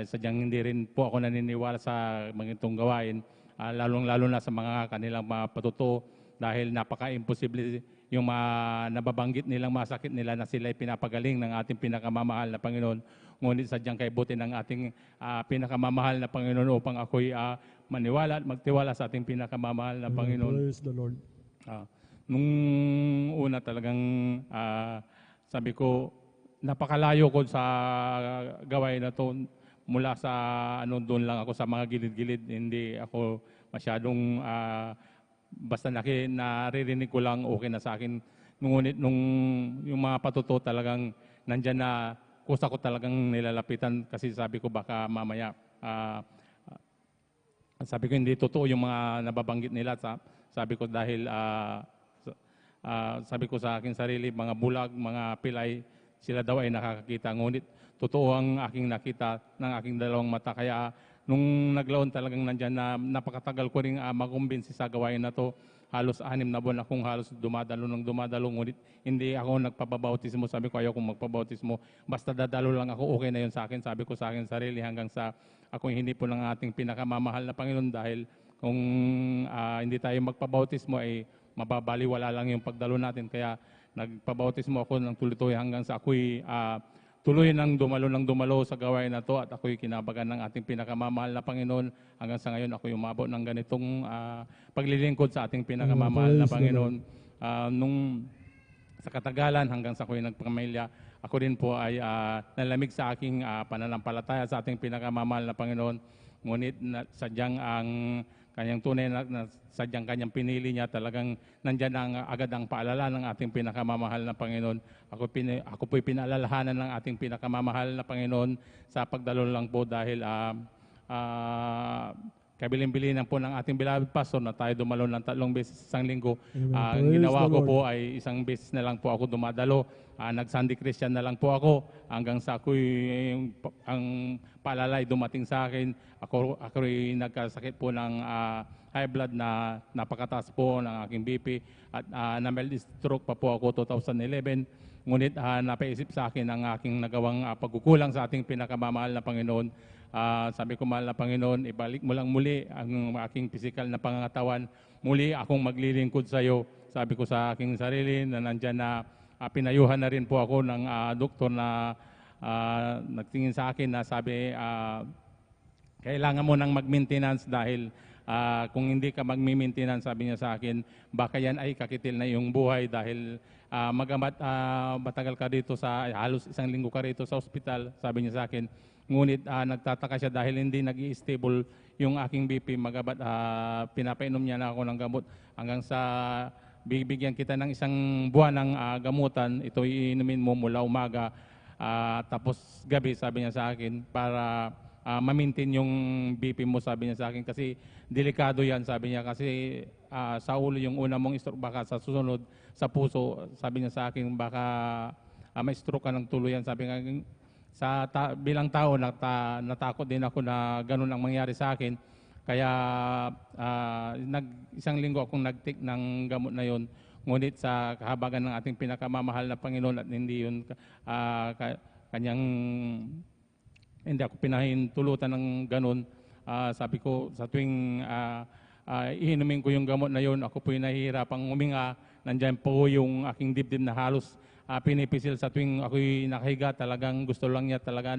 sadyang hindi rin po ako naniniwala sa mga itong gawain, lalong-lalo na sa mga kanilang mga patuto dahil napaka-imposible yung mga nababanggit nilang masakit nila na sila'y pinapagaling ng ating pinakamamahal na Panginoon. Ngunit sadyang kaibuti ng ating pinakamamahal na Panginoon upang ako'y maniwala at magtiwala sa ating pinakamamahal na Panginoon. Praise the Lord. Nung una talagang sabi ko, napakalayo ko sa gawain na to mula sa doon lang ako sa mga gilid-gilid. Hindi ako masyadong basta naririnig ko lang okay na sa akin. Ngunit nung yung mga patuto talagang nandyan na kusa ko talagang nilalapitan kasi sabi ko baka mamaya sabi ko hindi totoo yung mga nababanggit nila. Sabi ko dahil sabi ko sa aking sarili, mga bulag, mga pilay, sila daw ay nakakakita. Ngunit totoo ang aking nakita ng aking dalawang mata. Kaya nung naglaon talagang nandyan na napakatagal ko rin makumbinsi sa gawain na to. Halos 6 na buwan akong halos dumadalo. Ngunit hindi ako nagpapabautismo. Sabi ko ayaw kong magpabautismo. Basta dadalo lang ako, okay na yun sa akin. Sabi ko sa akin sarili hanggang sa ako hindi po ng ating pinakamamahal na Panginoon dahil kung hindi tayo magpabautismo ay mababaliwala lang yung pagdalo natin. Kaya nagpabautismo ako ng tuloy-tuloy hanggang sa ako'y tuloy ng dumalo sa gawain na to at ako'y kinabagan ng ating pinakamamahal na Panginoon. Hanggang sa ngayon ako'y umabot ng ganitong paglilingkod sa ating pinakamamahal na Panginoon. Nung sa katagalan hanggang sa ako'y nagpamilya, ako rin po ay nalamig sa aking pananampalataya sa ating pinakamamahal na Panginoon. Ngunit sadyang ang kanyang tunay na sadyang kanyang pinili niya, talagang nandyan ang agad ang paalala ng ating pinakamamahal na Panginoon. Ako po'y pinaalalahanan ng ating pinakamamahal na Panginoon sa pagdalo lang po dahil kabilin-bilinan po ng ating beloved pastor na tayo dumalo ng 3 beses isang linggo. Ang Praise ginawa the ko Lord. po ay isang beses na lang po ako dumadalo. Nag-Sunday Christian na lang po ako hanggang sa ang paalala ay dumating sa akin. Ako ay nagkasakit po ng high blood na napakataas po ng aking BP at na-mild stroke pa po ako 2011. Ngunit napaisip sa akin ang aking nagawang pagkukulang sa ating pinakamamahal na Panginoon. Sabi ko, mahal na Panginoon, ibalik mo lang muli ang aking physical na pangangatawan. Muli akong maglilingkod sa iyo. Sabi ko sa aking sarili na nandyan na pinayuhan na rin po ako ng doktor na nagtingin sa akin na sabi, kailangan mo nang mag-maintenance dahil kung hindi ka mag-maintenance, sabi niya sa akin, baka yan ay kakitil na iyong buhay dahil magamat matagal ka dito sa, halos isang linggo ka rito sa ospital, sabi niya sa akin. Ngunit nagtataka siya dahil hindi nag-i-stable yung aking BP, magabat pinapainom niya na ako ng gamot hanggang sa bibigyan kita ng isang buwan ng gamutan, ito iinumin mo mula umaga tapos gabi, sabi niya sa akin, para ma-maintain yung BP mo, sabi niya sa akin, kasi delikado yan, sabi niya, kasi sa ulo yung una mong stroke, baka sa susunod sa puso, sabi niya sa akin, baka ma-stroke ka ng tuluyan, sabi nga, bilang tao, natakot din ako na ganun ang mangyari sa akin. Kaya isang linggo akong nag-take ng gamot na yon. Ngunit sa kahabagan ng ating pinakamamahal na Panginoon at hindi yun kanyang, hindi ako pinahintulutan ng ganun. Sabi ko, sa tuwing iinumin ko yung gamot na yon, ako po'y nahihirapang huminga. Nandyan po yung aking dibdib na halos pinipisil sa tuwing ako'y nakahiga. Talagang gusto lang niya talaga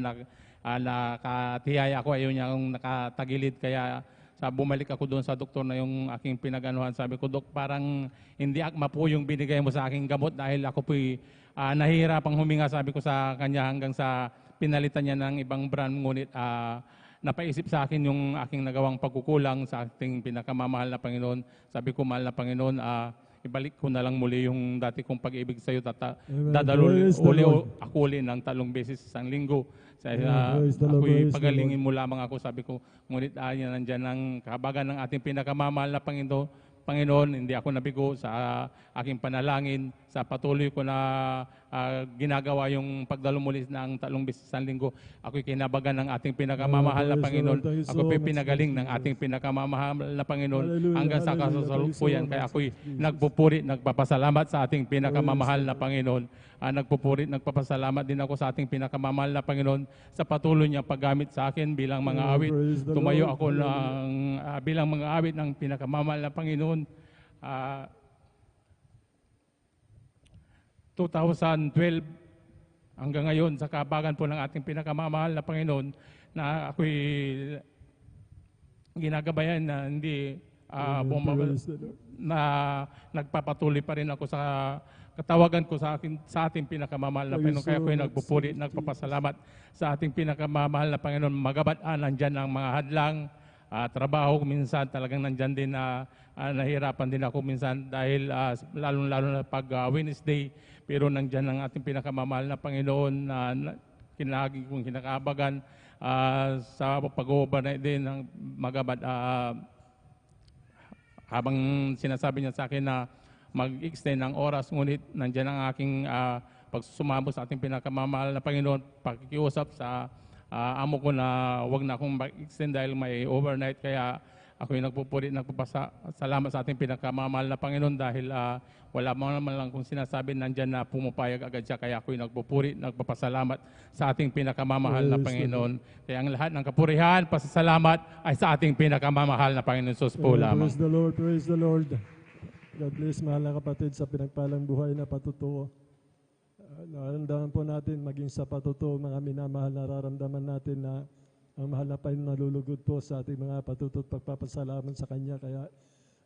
nakatihaya ako, ayaw niya akong nakatagilid. Kaya bumalik ako doon sa doktor na yung aking pinag-anuhan. Sabi ko, Dok, parang hindi akma po yung binigay mo sa aking gamot dahil ako po'y nahihirapang huminga, sabi ko sa kanya, hanggang sa pinalitan niya ng ibang brand. Ngunit napaisip sa akin yung aking nagawang pagkukulang sa ating pinakamamahal na Panginoon. Sabi ko, mahal na Panginoon, ibalik ko na lang muli yung dati kong pag-ibig sa iyo. Dadalo ako uli ng 3 beses isang linggo. Ako'y pagalingin mo lamang ako, sabi ko. Ngunit nandyan ang kahabagan ng ating pinakamamahal na Panginoon, hindi ako nabigo sa aking panalangin, sa patuloy ko na ginagawa yung pagdalo muli ng 3 beses isang linggo. Ako'y kinabagan ng ating pinakamamahal na Panginoon. Ako'y pinagaling ng ating pinakamamahal na Panginoon hanggang sa kasalukuyan. Kaya ako'y nagpupuri, nagpapasalamat sa ating pinakamamahal na Panginoon. Nagpupuri, nagpapasalamat din ako sa ating pinakamamahal na Panginoon sa patuloy niya paggamit sa akin bilang mga awit. Tumayo ako bilang mga awit ng pinakamamahal na Panginoon. 2012 hanggang ngayon, sa kahabagan po ng ating pinakamamahal na Panginoon, na ako'y ginagabayan na hindi na nagpapatuloy pa rin ako sa katawagan ko sa ating pinakamamahal na Panginoon. Kaya ako'y nagpupuri, nagpapasalamat sa ating pinakamamahal na Panginoon. Magabat nandyan ang mga hadlang, trabaho, minsan talagang nandyan din nahirapan din ako minsan dahil lalo na pag Wednesday, pero nandyan ang ating pinakamamahal na Panginoon na kinahagi kong kinakabagan sa pag-overnight din ng magabat. Habang sinasabi niya sa akin na mag-extend ng oras, ngunit nandyan ang aking pagsusumamo sa ating pinakamamahal na Panginoon, pakikiusap sa amo ko na wag na akong mag-extend dahil may overnight. Kaya ako'y nagpupuri, nagpapasalamat sa ating pinakamamahal na Panginoon dahil wala mo naman lang kung sinasabi, nandyan na pumapayag agad siya. Kaya ako'y nagpupuri, nagpapasalamat sa ating pinakamamahal na Panginoon. Kaya ang lahat ng kapurihan, pasasalamat ay sa ating pinakamamahal na Panginoon Sus po lamang. Praise the Lord, praise the Lord. God bless, mahal na kapatid, sa pinagpalang buhay na patutuo. Nararamdaman po natin, maging sa patutuo, mga minamahal, nararamdaman natin na ang mahal na Panginoon nalulugod po sa ating mga patutuo at pagpapasalamat sa Kanya. Kaya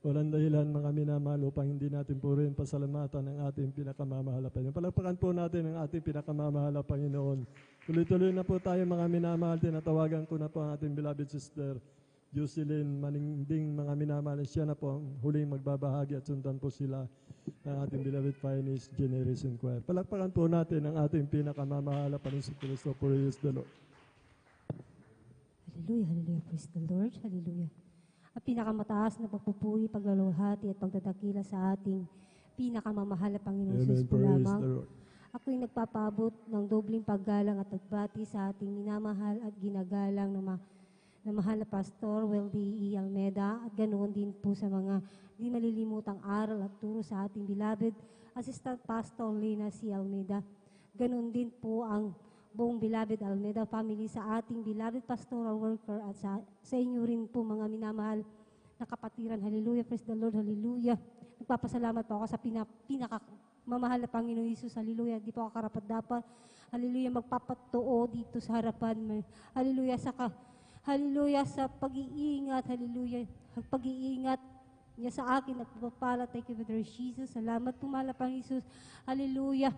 walang dahilan, mga minamahal, upang hindi natin po rin pasalamatan ang ating pinakamamahal na Panginoon. Palagpakan po natin ang ating pinakamamahal na Panginoon. Tuloy-tuloy na po tayo, mga minamahal. Tinatawagan ko na po ang ating beloved sister Jocelyn Maningding, mga minamahal, siya na po ang huling magbabahagi at sundan po sila ng ating beloved Finest Generation Choir. Palakpakan po natin ang ating pinakamamahal na Panginoon Kristo. Praise the Lord. Hallelujah, hallelujah, praise the Lord, hallelujah. Ang pinakamataas na pagpupuri, paglaluhati at pagdadakila sa ating pinakamamahal na Panginoon Amen. Jesus po Praise lamang. the Lord. Ako'y nagpapaabot ng dobling paggalang at pagbati sa ating minamahal at ginagalang na mahal na Pastor Weldy E. Almeda at ganoon din po sa mga di malilimutang aral at turo sa ating beloved Assistant Pastor Lina C. Almeda. Ganoon din po ang buong beloved Almeda family sa ating beloved pastoral worker at sa inyo rin po mga minamahal na kapatiran. Hallelujah, praise the Lord, hallelujah. Nagpapasalamat po ako sa pinakamamahal na Panginoon Jesus, hallelujah. Di po ako karapat-dapat, hallelujah, magpapatuo dito sa harapan. Hallelujah, hallelujah sa pag-iingat, hallelujah, pag-iingat niya sa akin, nagpapala. Thank you, Brother Jesus. Salamat po, mahal na Panginoon Jesus. Hallelujah.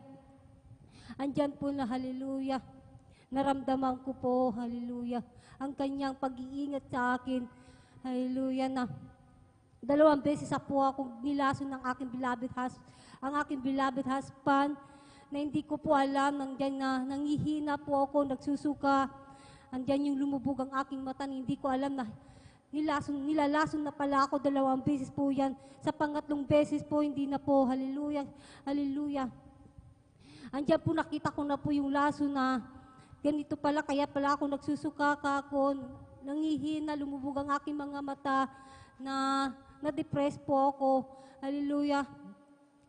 Andyan po na, hallelujah. Naramdaman ko po, hallelujah, ang kanyang pag-iingat sa akin, hallelujah, na 2 beses po akong nilason ng aking beloved husband, na hindi ko po alam, nangihina po ako, nagsusuka. Andyan yung lumubog ang aking mata, hindi ko alam na nilalason na pala ako 2 beses po yan. Sa pangatlong beses po, hindi na po. Hallelujah, hallelujah. Andyan po nakita ko na po yung laso na ganito pala, kaya pala ako nagsusuka ako, nangihina, lumubog ang aking mga mata, na-depress po ako. Hallelujah.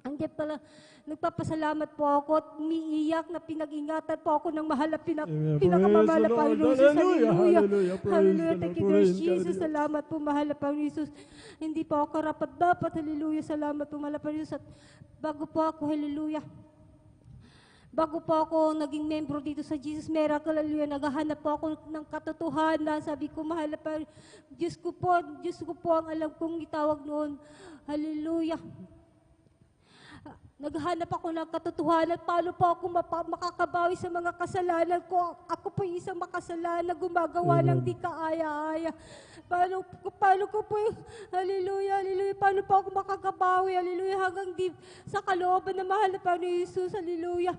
Andyan pala, nagpapasalamat po ako at umiiyak na pinag-ingatan po ako ng mahal na pinakamamahal na Panginoon Jesus. Hallelujah. Hallelujah. Hallelujah. Thank you, Lord Praise Jesus. God. Salamat po, mahal na Panginoon Jesus. Hindi po ako karapat-dapat. Hallelujah. Salamat po, mahal na Panginoon Jesus. At bago po ako, hallelujah, bago po ako naging membro dito sa Jesus Miracle, hallelujah, naghahanap po ako ng katotohanan. Sabi ko, mahal na Panginoon, Diyos ko po ang alam kong itawag noon. Hallelujah. Naghahanap ako ng katotohanan, paano po ako makakabawi sa mga kasalanan ko. Ako po yung isang makasalanan, gumagawa ng di kaaya-aya. Paano ko po, hallelujah, hallelujah, paano po ako makakabawi, hallelujah, hanggang di sa kalooban na mahal na Panginoon Jesus, hallelujah.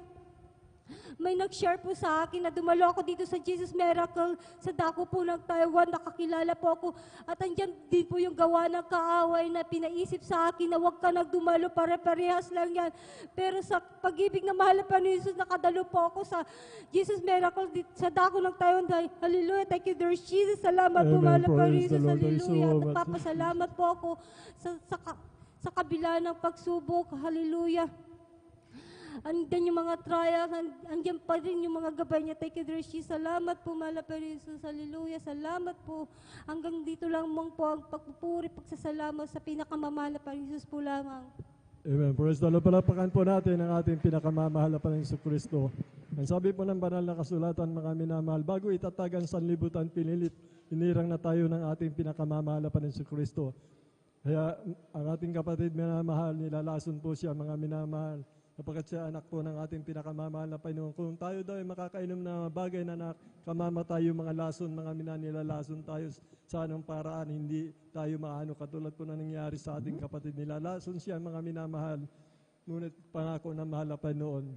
May nag-share po sa akin na dumalo ako dito sa Jesus Miracle sa dako po ng Taiwan, nakakilala po ako. At andyan din po yung gawa ng kaaway na pinaisip sa akin na huwag ka nagdumalo, pare-parehas lang yan. Pero sa pag-ibig na mahal pa ni Jesus, nakadalo po ako sa Jesus Miracle sa dako ng Taiwan. Hallelujah, thank you, Lord Jesus. Salamat po, mahal pa ni Jesus. Hallelujah. At nagpapasalamat po ako sa kabila ng pagsubok. Hallelujah. Andyan yung mga trials, andyan pa rin yung mga gabay niya. Thank you, Lord Jesus. Salamat po, mahal na Jesus. Hallelujah. Salamat po. Hanggang dito lang mong po ang pagpupuri, pagsasalamat sa pinakamamahal na Jesus po lamang. Amen. Praise the Lord. Palapakan po natin ang ating pinakamamahal na Panginoon Kristo. Ang sabi po ng banal na kasulatan, mga minamahal, bago itatag ang sanlibutan, pinilit, inirang na tayo ng ating pinakamamahal na Panginoon Kristo. Kaya ang ating kapatid minamahal, nilalason po siya, mga minamahal, sapagkat siya anak po ng ating pinakamamahal na Panginoon. Kung tayo daw ay makakainom na bagay na nakamamatay yung mga lason, mga nilalason tayo sa anong paraan, hindi tayo maano. Katulad po na nangyari sa ating kapatid, nilalason siya, mga minamahal. Ngunit pangako na mahal na Panginoon.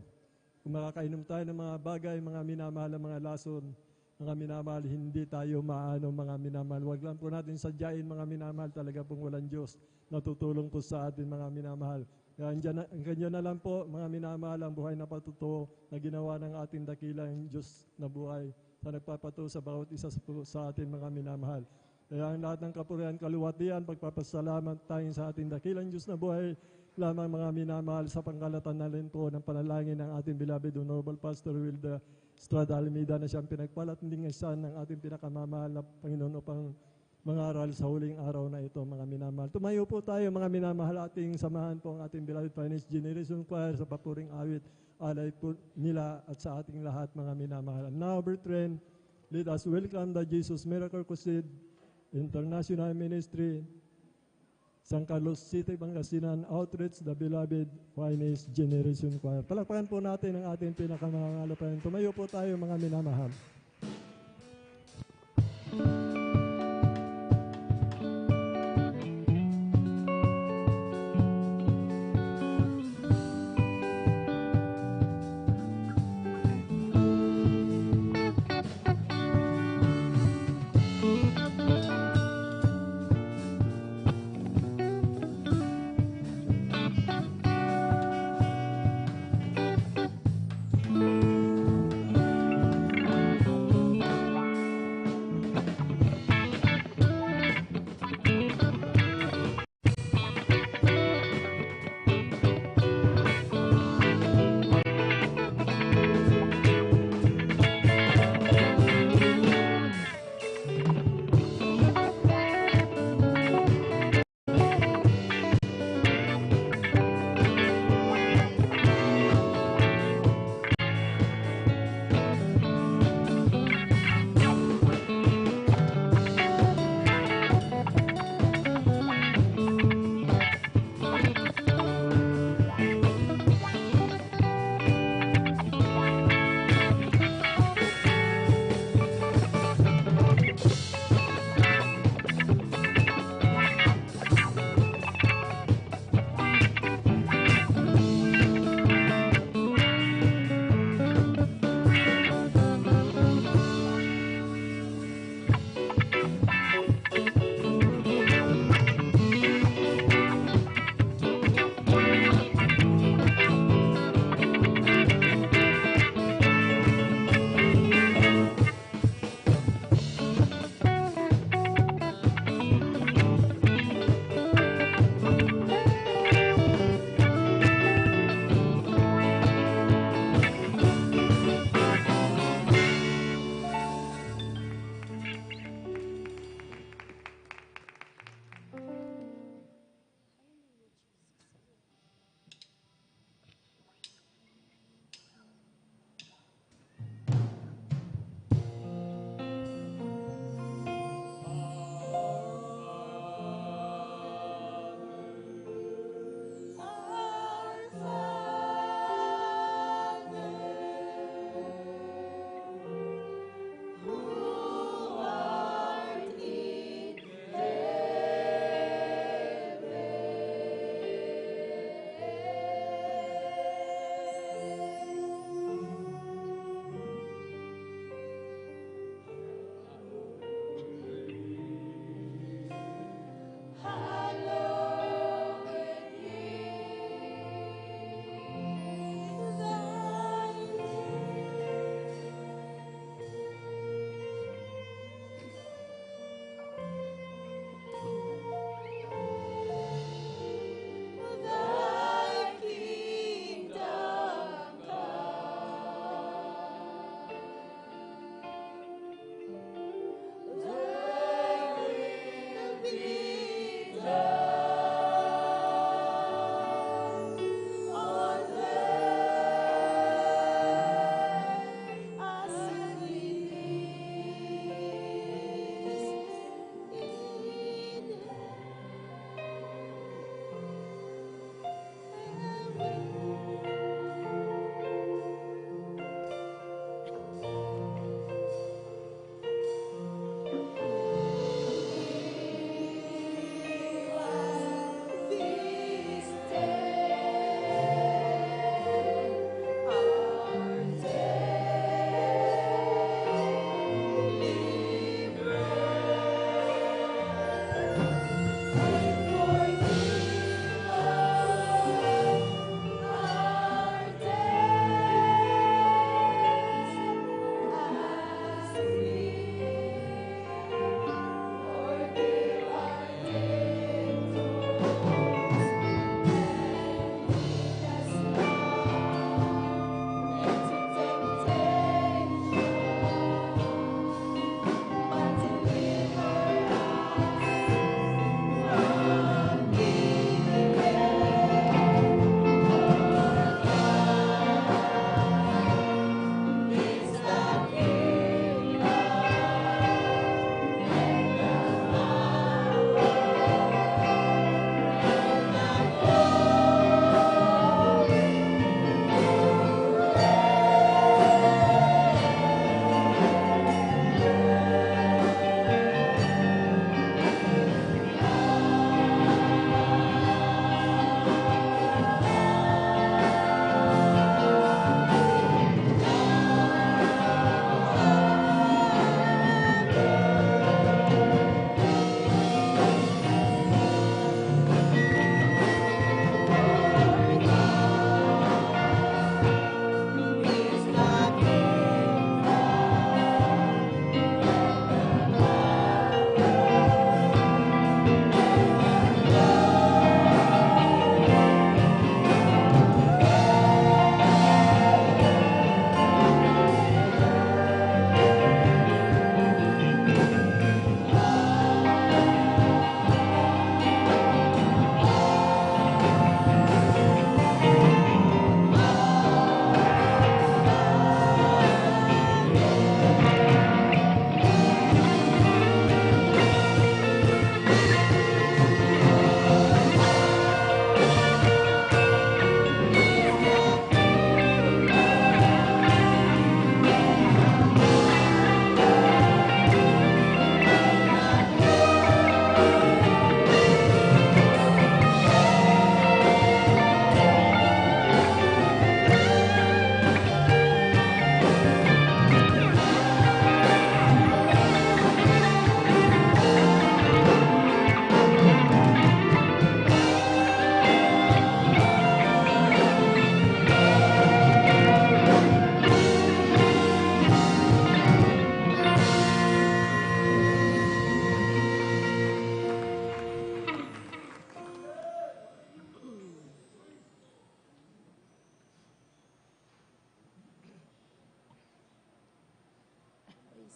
Kung makakainom tayo ng mga bagay, mga minamahal na mga lason, mga minamahal, hindi tayo maano, mga minamahal. Huwag lang po natin sadyain, mga minamahal, talaga pong walang Diyos natutulong po sa atin, mga minamahal. Kaya ang kanya na lang po, mga minamahal, ang buhay na patutuo na ginawa ng ating dakilang Diyos na buhay na nagpapatuo sa bawat isa sa atin, mga minamahal. Kaya ang lahat ng kapurihan, kaluwatian, pagpapasalamat tayong sa ating dakilang Diyos na buhay, lamang mga minamahal sa pangkalatan na rin po ng panalangin ng ating beloved Honorable Pastor Wilda Estrada Almeida na siyang pinagpalat ng isa ng ating pinakamamahal na Panginoon upang mangaral sa huling araw na ito, mga minamahal. Tumayo po tayo, mga minamahal, ating samahan po ang ating beloved Finest Generation Choir sa papuring awit, alay po nila at sa ating lahat, mga minamahal. Now, brethren, let us welcome the Jesus Miracle Crusade International Ministry, San Carlos City, Pangasinan Outreach, the beloved Finest Generation Choir. Palakpakan po natin ang ating pinakamamahal. Tumayo po tayo, mga minamahal.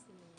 mighty name.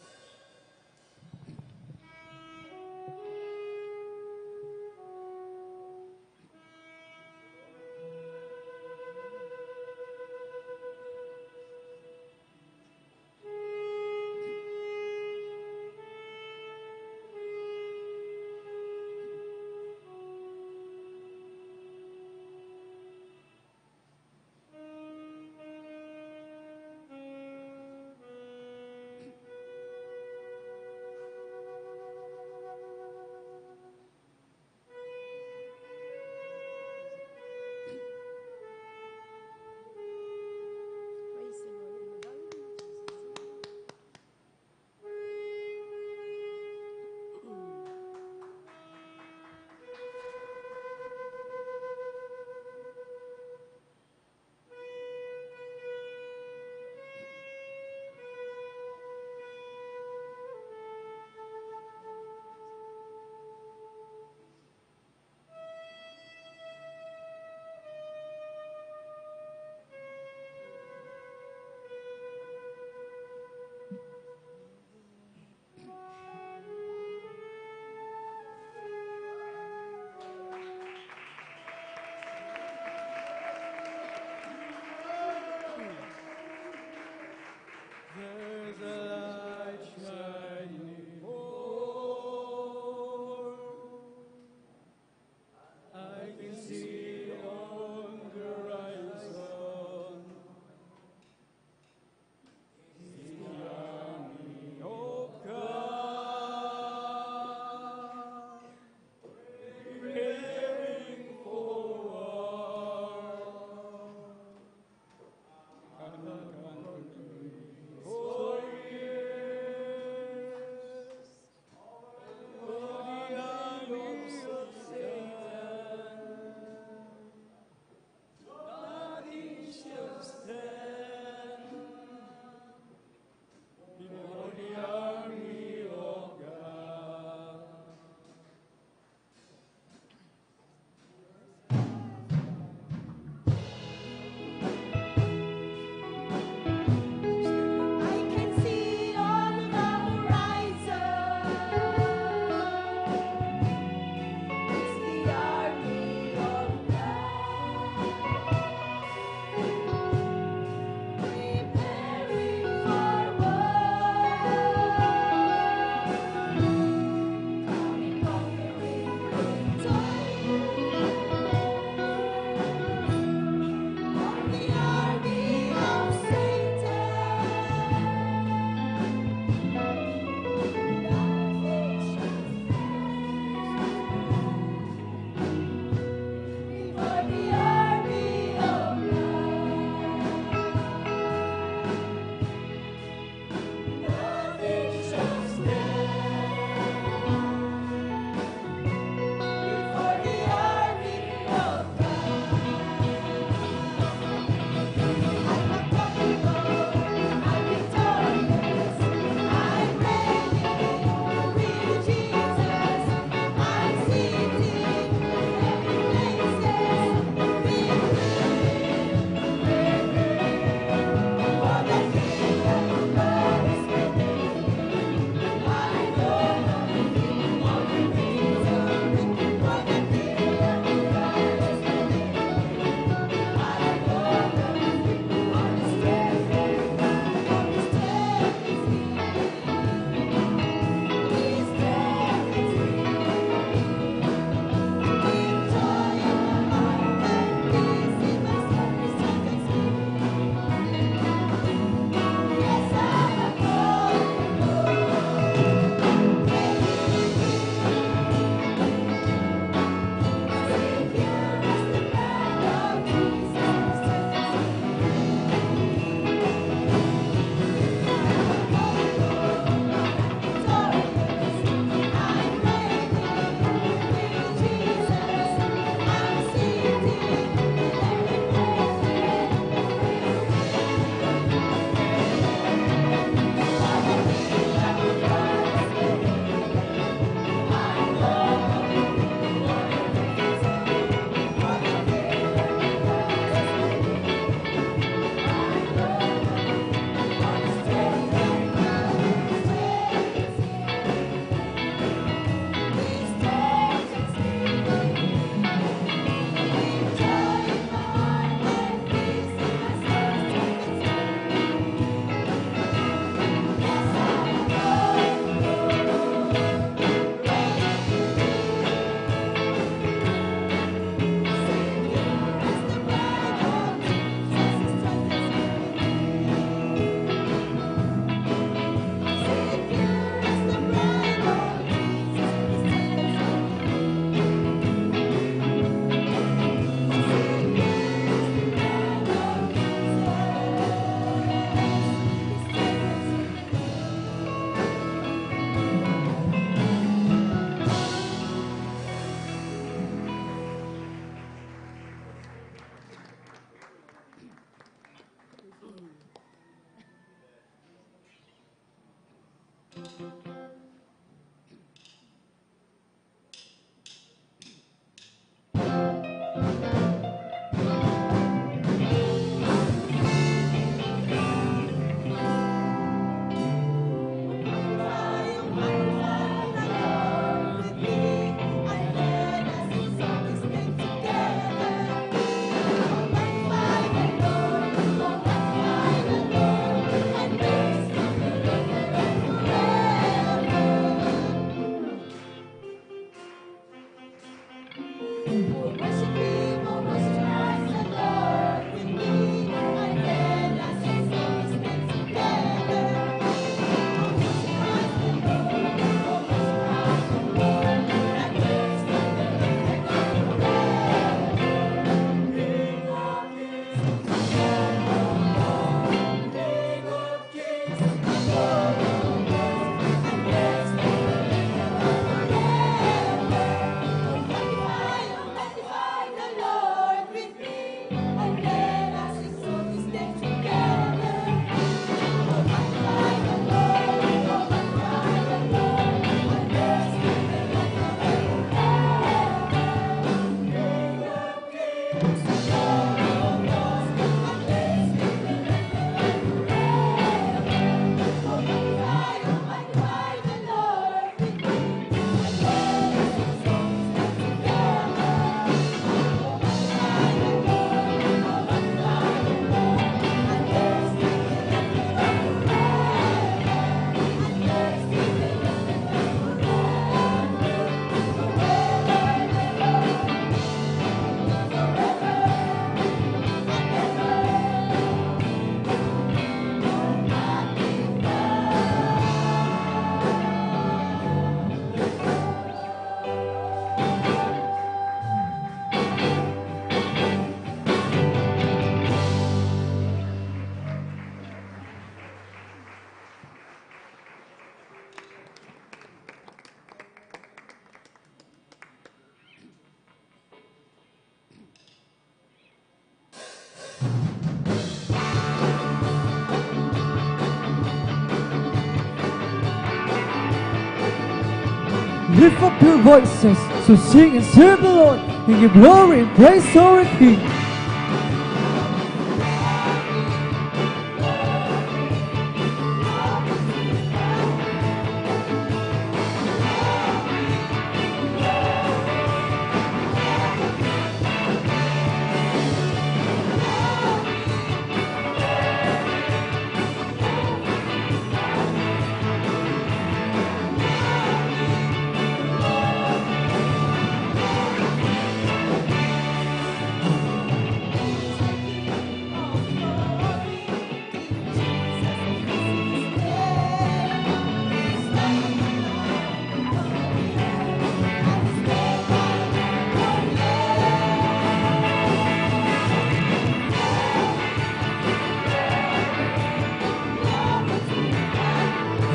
Lift up your voices, so sing and serve the Lord, and give glory and praise to our King.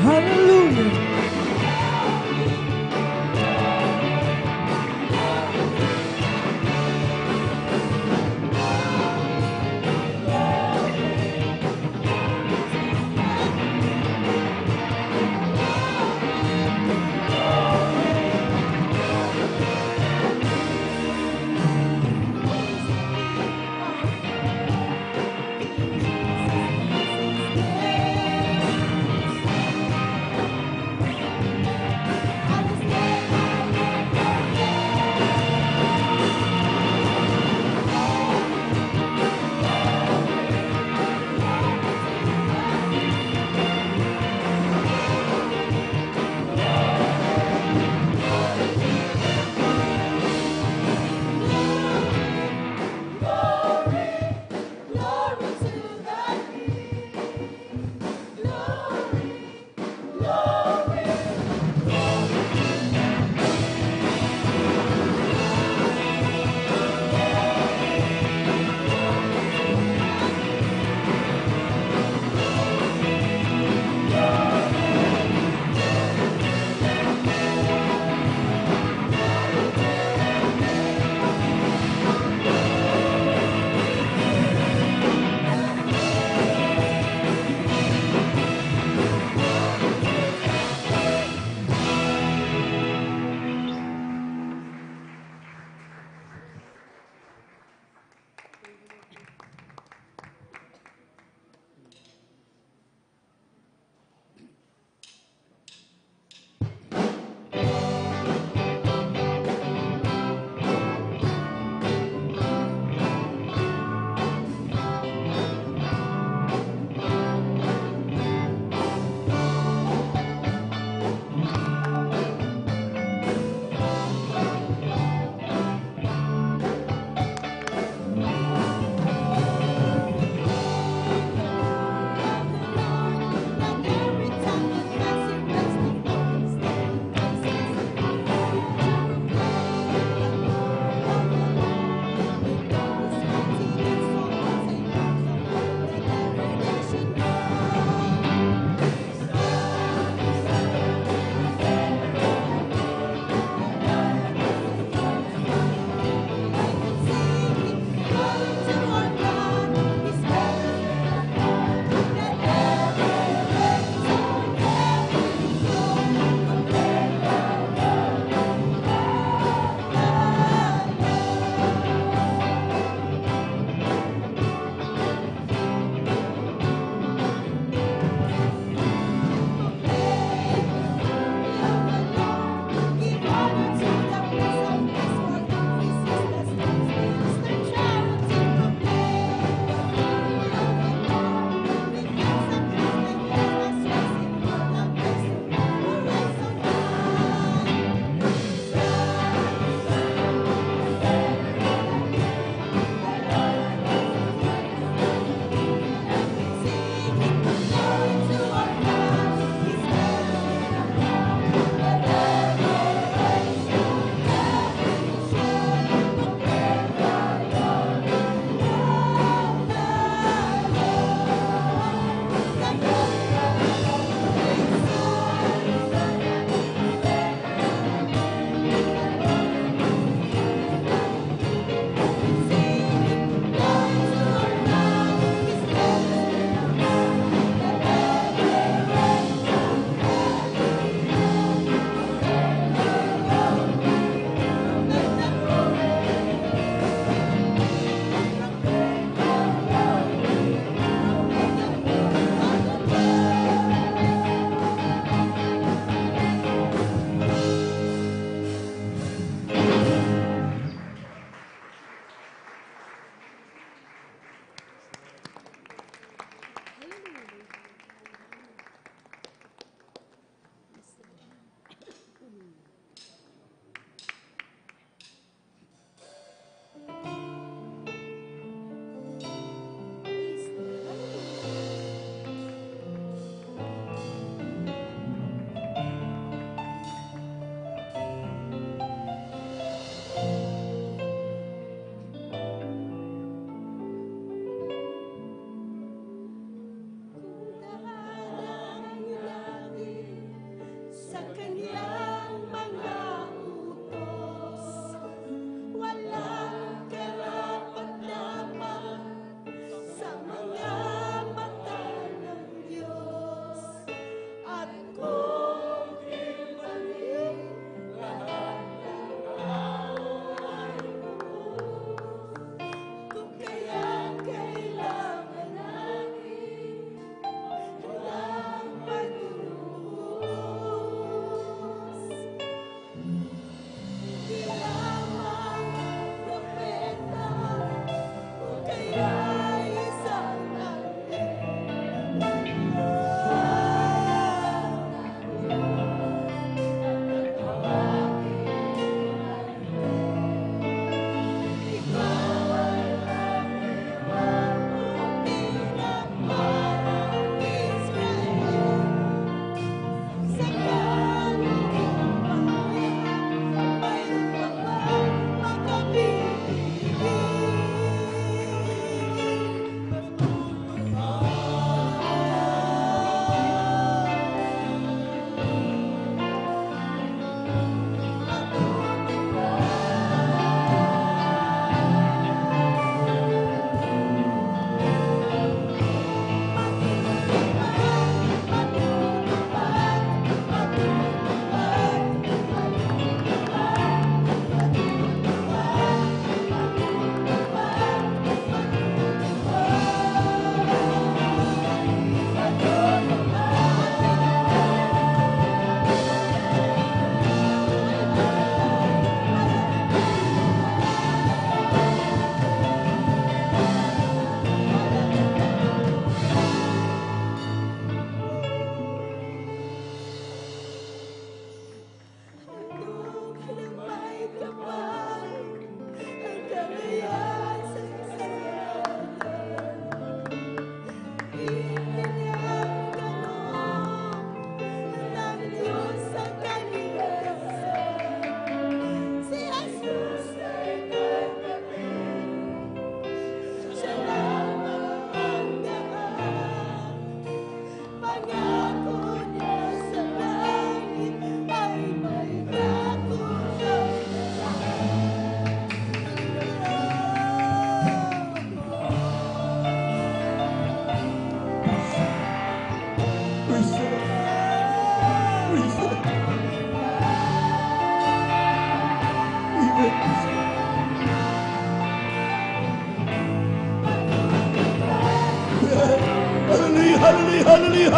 Hallelujah.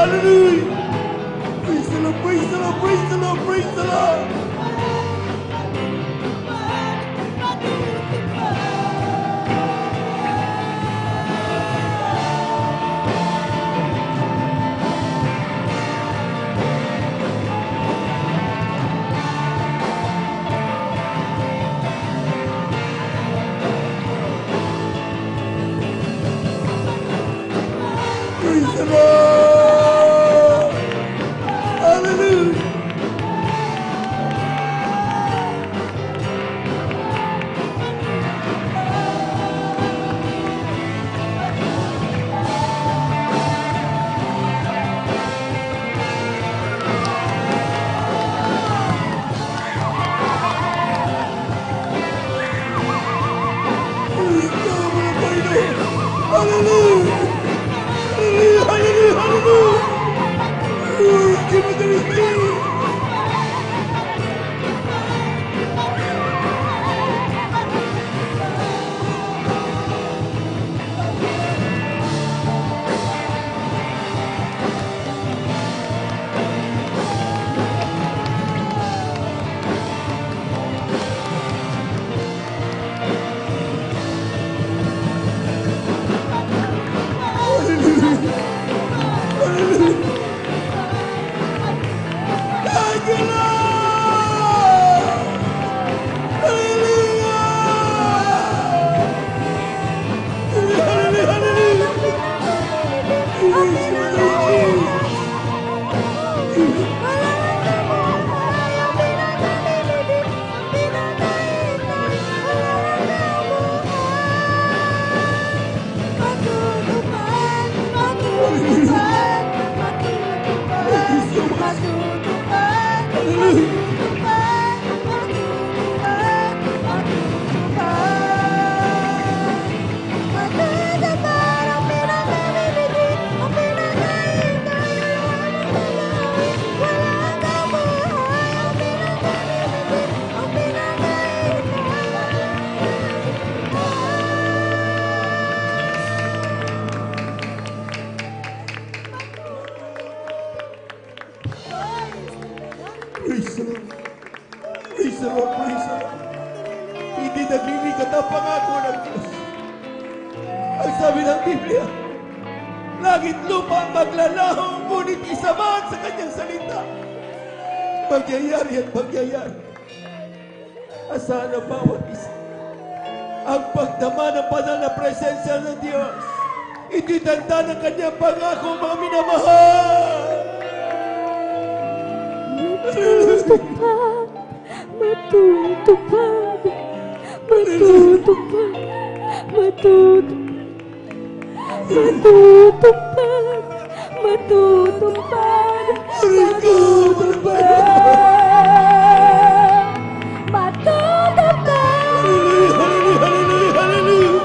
hallelujah. Praise the Lord, praise the Lord, praise the Lord, praise the Lord. Praise the Lord. Hallelujah. Praise God, mga Panginoon. Hallelujah. Hallelujah, hallelujah, hallelujah. Give it to me. Thank you, Lord. Hallelujah. Hallelujah, hallelujah. Praise your name, Jesus. Thank you so much. Hallelujah. Praise the Lord. Praise the Lord, praise the Lord. Hindi naglilikat ang pangako ng Diyos. Ang sabi ng Biblia, langit lupa ang maglalaho, ngunit isa man sa kanyang salita. Magyayari at magyayari. Asahan ang bawat isa. Ang pagdama ng banal na presensya ng Diyos. Ititanda ng kanyang pangako, mga minamahal. Matutupad, matutupad, matutupad, matutupad, matutupad, matutupad, matutupad. Hallelujah, hallelujah, hallelujah.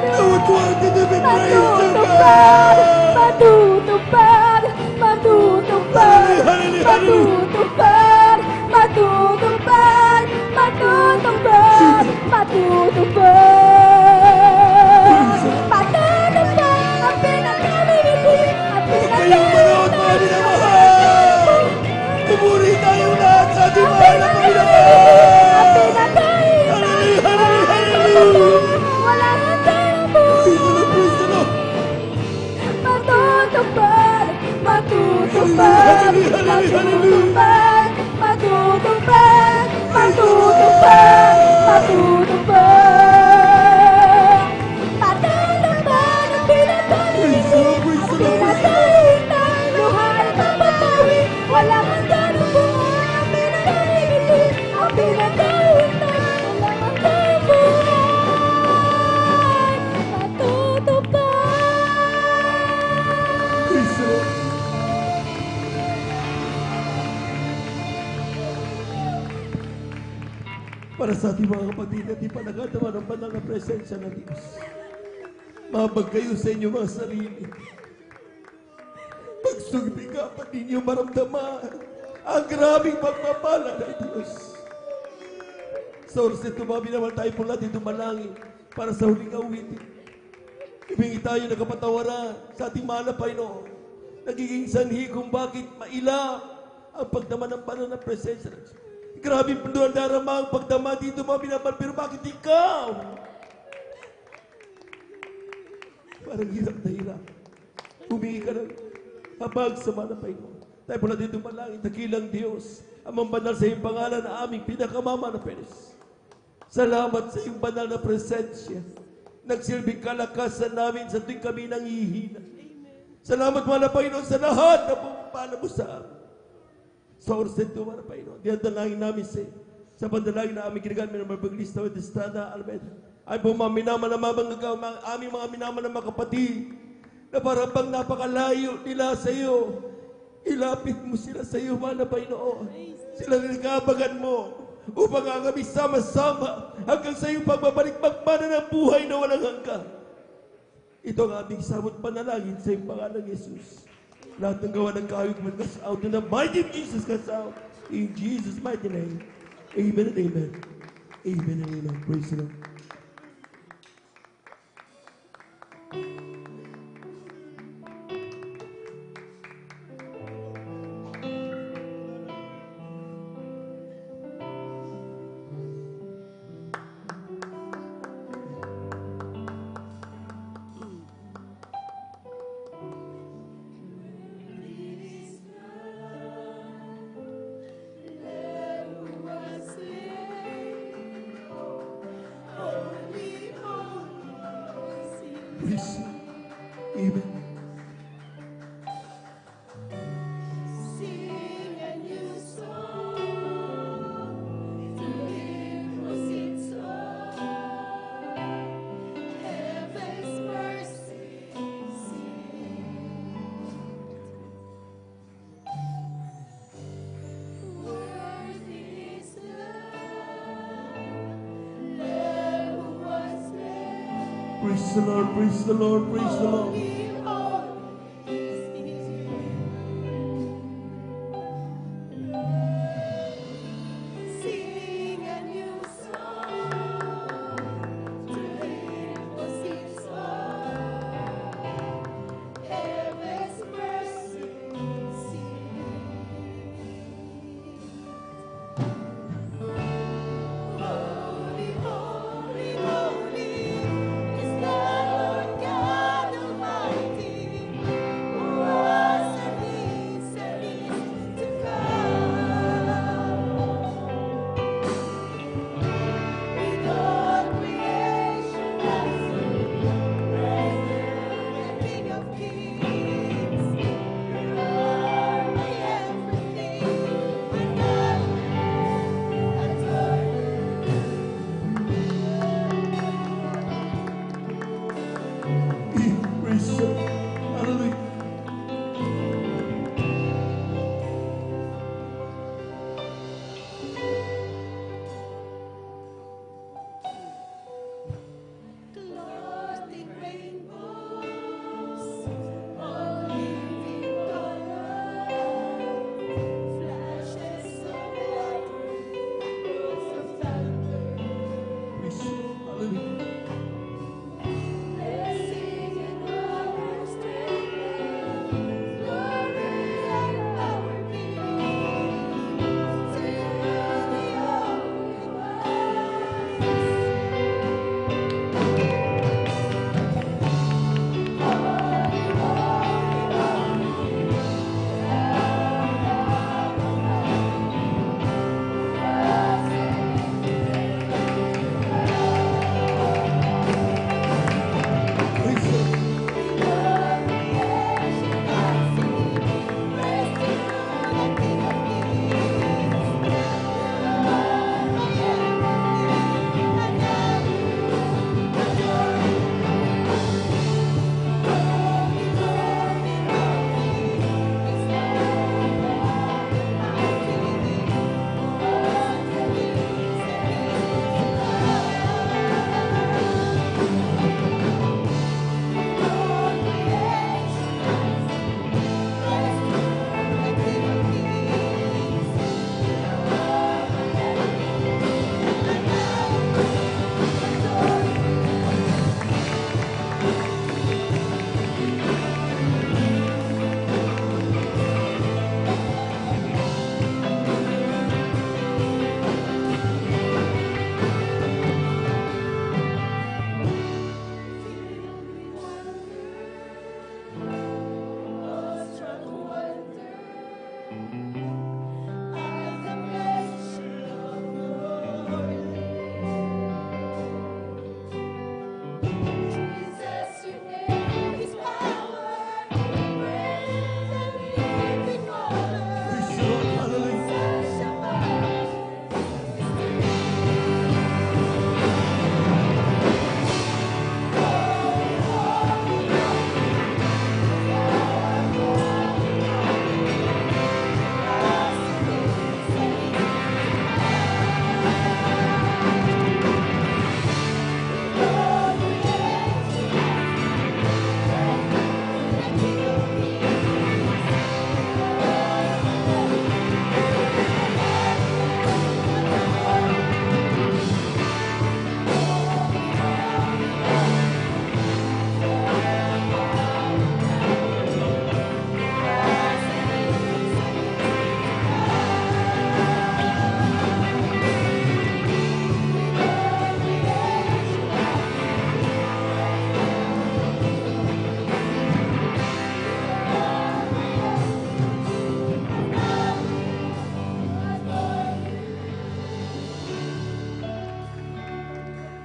I would want you to be praised to God. Matutupad, matutupad, matutupad, matutupad, matutupad, matutupad, matutupad, ang pinakalimutin, ang Kayong manood, mga minamahal. Pumuri tayong lahat sa ating mahal na Panginoon. Hallelujah, hallelujah, hallelujah. wala kang tanong. Praise the Lord, praise the Lord. Matutupad, matutupad, Hallelujah, hallelujah, hallelujah. matutupad, matutupad, matutupad, matutupad, ang pinatawid, Praise the Lord, praise the Lord, praise the Lord. pinatawid na luhan at papatawid, wala kang ganong buhay, ang pinatawid, ang pinatawid na wala kang ganong buhay, matutupad. Praise the Lord. Para sa ating mga kapatid at ipanagatawa ng banal na presensya ng Diyos. Mabag kayo sa inyong mga sarili. Pagsugbigapan ninyo maramdaman ang grabing pagpapala ng Diyos. Sa oras na tumabi naman tayo po natin dumalangin para sa huling awitin. Ibingi tayo ng kapatawaran sa ating mahal na Panginoon. Nagiging sanhi kung bakit maila ang pagdama ng panon ng presensya ng Diyos. Grabe doon darama ang pagdama dito mga binabal, pero bakit ikaw? Parang hirap na hirap. Humingi ka ng habag sa mahal na Panginoon. Tayo pala dito malangin, dakilang Diyos, amang banal sa iyong pangalan na aming pinakamama na Peres. Salamat sa iyong banal na presensya. Nagsilbing kalakasan namin sa tuwing kami nanghihina. Salamat mga Panginoon sa lahat na pumapala mo sa amin. Sa oras na ito mga Panginoon, dinadalangin namin sa pandalangin na aming kinagamit ng Mabaglista with Estrada Almeida. Ay po mga minaman na aming mga minaman na mga kapatid na parang bang napakalayo nila sa iyo. Ilapit mo sila sa iyo mga Panginoon. Sila nagkabagan mo upang ang kami sama-sama hanggang sa iyong pagbabalik magmana ng buhay na walang hanggan. Ito ang aming samot panalangin sa iyong pangalan ng Jesus. Lahat ng gawa ng kawig mag-cast out in the mighty name of Jesus cast out. In Jesus' mighty name. Amen and amen. Amen and amen. Praise the Lord. Praise the Lord. Amen. Praise the Lord, praise the Lord, praise the Lord.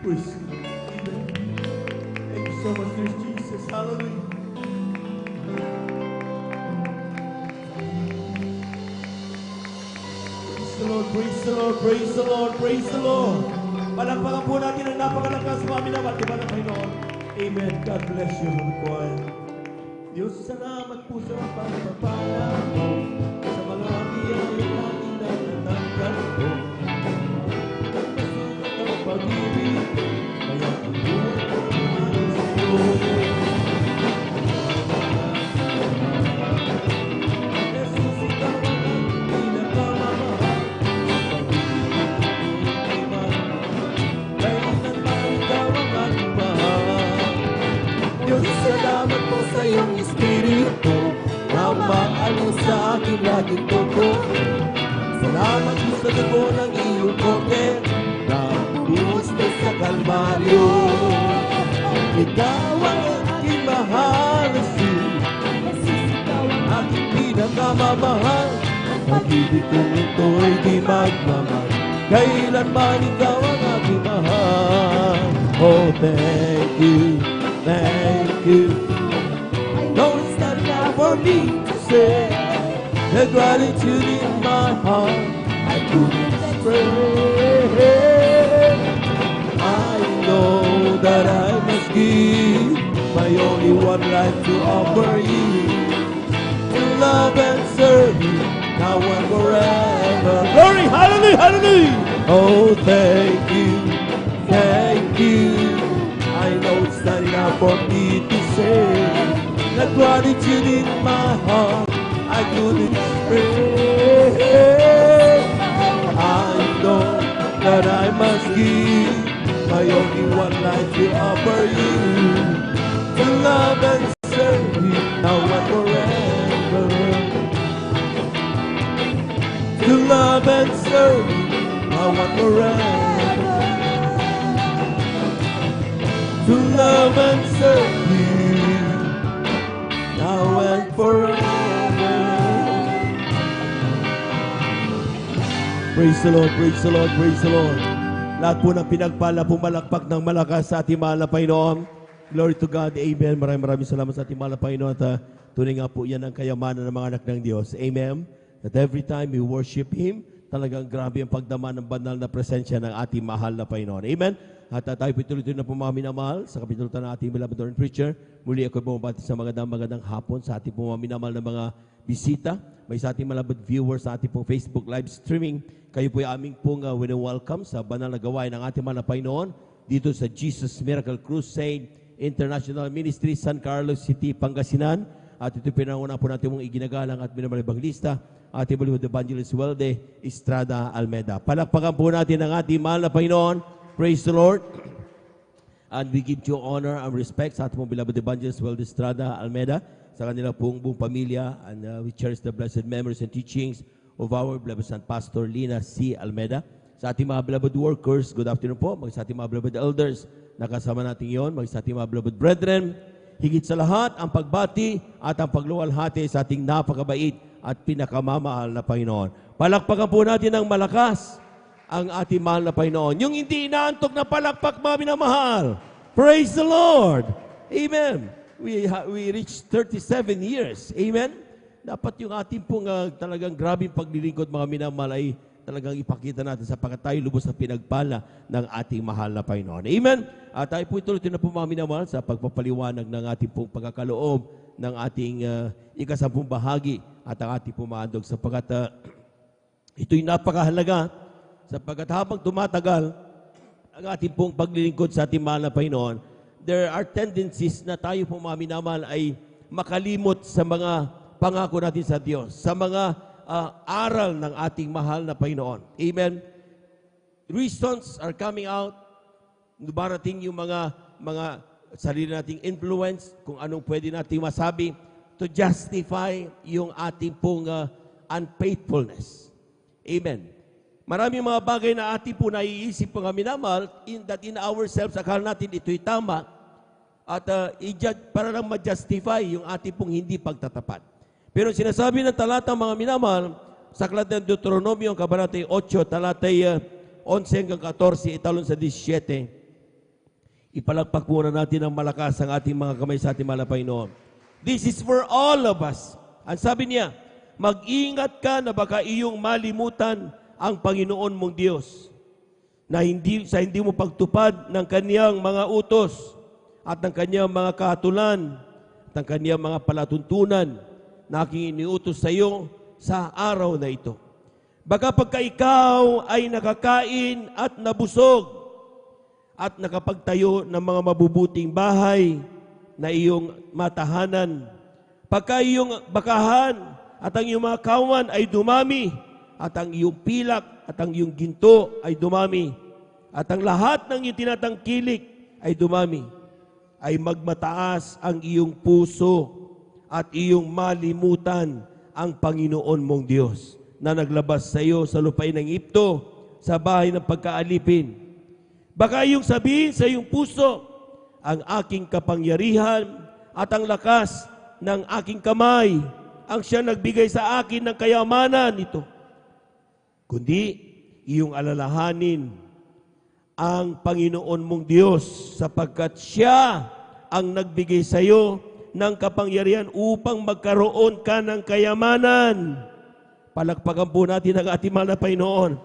Praise God. Amen. Thank you so much, dear Jesus. Hallelujah. Praise the Lord, praise the Lord, praise the Lord, praise the Lord. Palakpakan po natin ang napakalakas mga minamahal. Diba na Panginoon? Amen. God bless you, Lord God. Diyos, salamat po sa pagpapala mo, sa mga biyaya na inanananggal ko. Nagpasukat ang pag-ibig, kaya ang buhay ko ay sa iyo. Jesus, ikaw ang pinakamamahal. Diyos, salamat po sa iyong Espiritu na umaano sa aking laging dugo. Salamat po sa dugo ng iyong kote na buhos na sa Kalbaryo. Ikaw ang aking mahal, Jesus, ikaw ang aking pinakamamahal. Pag-ibig kong ito'y di magmamahal, kailanman ikaw ang aking mahal. Oh, thank you. Thank you. I know it's not enough for me to say the gratitude in my heart. I couldn't express. I know that I must give my only one life to offer you, to love and serve you now and forever. Glory, hallelujah, hallelujah. Oh, thank you, thank you. I know it's not enough for me to say the gratitude in my heart I couldn't express. I know that I must give my only one life to offer you, to love and serve you now and forever. To love and serve you now and forever. To love and serve you now and forever. Praise the Lord, praise the Lord, praise the Lord. Lahat po ng pinagpala, pumalakpak ng malakas sa ating mahal na Panginoon. Glory to God, amen. Maraming salamat sa ating mahal na Panginoon. At tunay nga po yan ang kayamanan ng mga anak ng Diyos. Amen. That every time we worship Him, talagang grabe ang pagdama ng banal na presensya ng ating mahal na Panginoon. Amen. At tayo pituloy-tuloy na po mga minamahal sa kapitulutan ng ating beloved and preacher. Muli ako bumabati sa magandang hapon sa ating po mga minamahal na mga bisita. May sa ating malabad viewers sa ating pong Facebook live streaming. Kayo po ay aming pong welcome sa banal na gawain ng ating mahal na Panginoon dito sa Jesus Miracle Crusade International Ministry, San Carlos City, Pangasinan. At ito pinangunan po natin mong iginagalang at minamahal evangelista, ating Bollywood Evangelist Welde Estrada Almeda. Palakpakan po natin ang ating mahal na Panginoon. Praise the Lord. And we give you honor and respect sa ating beloved evangelist Welde Estrada Almeda, sa kanila pong buong pamilya, and we cherish the blessed memories and teachings of our beloved son Pastor Lina C. Almeda. Sa ating mga beloved workers, good afternoon po. Sa ating mga beloved elders, nakasama natin yon. Sa ating mga beloved brethren, higit sa lahat, ang pagbati at ang pagluwalhati sa ating napakabait at pinakamamahal na Panginoon. Palakpakan po natin ng malakas ang ating mahal na Panginoon. Yung hindi inaantok na palakpak, mga minamahal. Praise the Lord. Amen. We reached 37 years. Amen. Dapat yung ating pong talagang grabing paglilingkod, mga minamahal, ay talagang ipakita natin sapagkat tayo lubos na pinagpala ng ating mahal na Panginoon. Amen. At tayo po ituloy na po, mga minamahal, sa pagpapaliwanag ng ating pong pagkakaloob ng ating ikasampung bahagi at ang ating pumaandog sapagkat ito'y napakahalaga. Sapagkat habang tumatagal ang ating pong paglilingkod sa ating mahal na Panginoon, there are tendencies na tayo po, mga minamahal, ay makalimot sa mga pangako natin sa Diyos, sa mga aral ng ating mahal na Panginoon. Amen. Reasons are coming out. Darating yung mga sarili nating influence, kung anong pwede nating masabi to justify yung ating pong unfaithfulness. Amen. Maraming mga bagay na ating po naiisip po nga minamahal, that in ourselves, akala natin ito'y tama, at para lang ma-justify yung ating pong hindi pagtatapat. Pero sinasabi ng talata, mga minamahal, sa aklat ng Deuteronomio, kabanatay 8, talatay 11 hanggang 14, italon sa 17, Ipalagpak muna natin ng malakas ang ating mga kamay sa ating mahal na Panginoon. This is for all of us. Ang sabi niya, mag-ingat ka na baka iyong malimutan ang Panginoon mong Diyos na hindi mo pagtupad ng kaniyang mga utos at ng kaniyang mga kahatulan at ng kaniyang mga palatuntunan na aking iniutos sa iyo sa araw na ito. Baka pagka ikaw ay nakakain at nabusog at nakapagtayo ng mga mabubuting bahay na iyong matahanan, pagka iyong bakahan at ang iyong mga kawan ay dumami at ang iyong pilak at ang iyong ginto ay dumami at ang lahat ng iyong tinatangkilik ay dumami, ay magmataas ang iyong puso at iyong malimutan ang Panginoon mong Diyos na naglabas sa iyo sa lupain ng Egypto, sa bahay ng pagkaalipin. Baka iyong sabihin sa iyong puso, ang aking kapangyarihan at ang lakas ng aking kamay ang siya nagbigay sa akin ng kayamanan nito. Kundi iyong alalahanin ang Panginoon mong Diyos sapagkat siya ang nagbigay sa iyo ng kapangyarihan upang magkaroon ka ng kayamanan. Palakpakan po natin ang ating mahal na Panginoon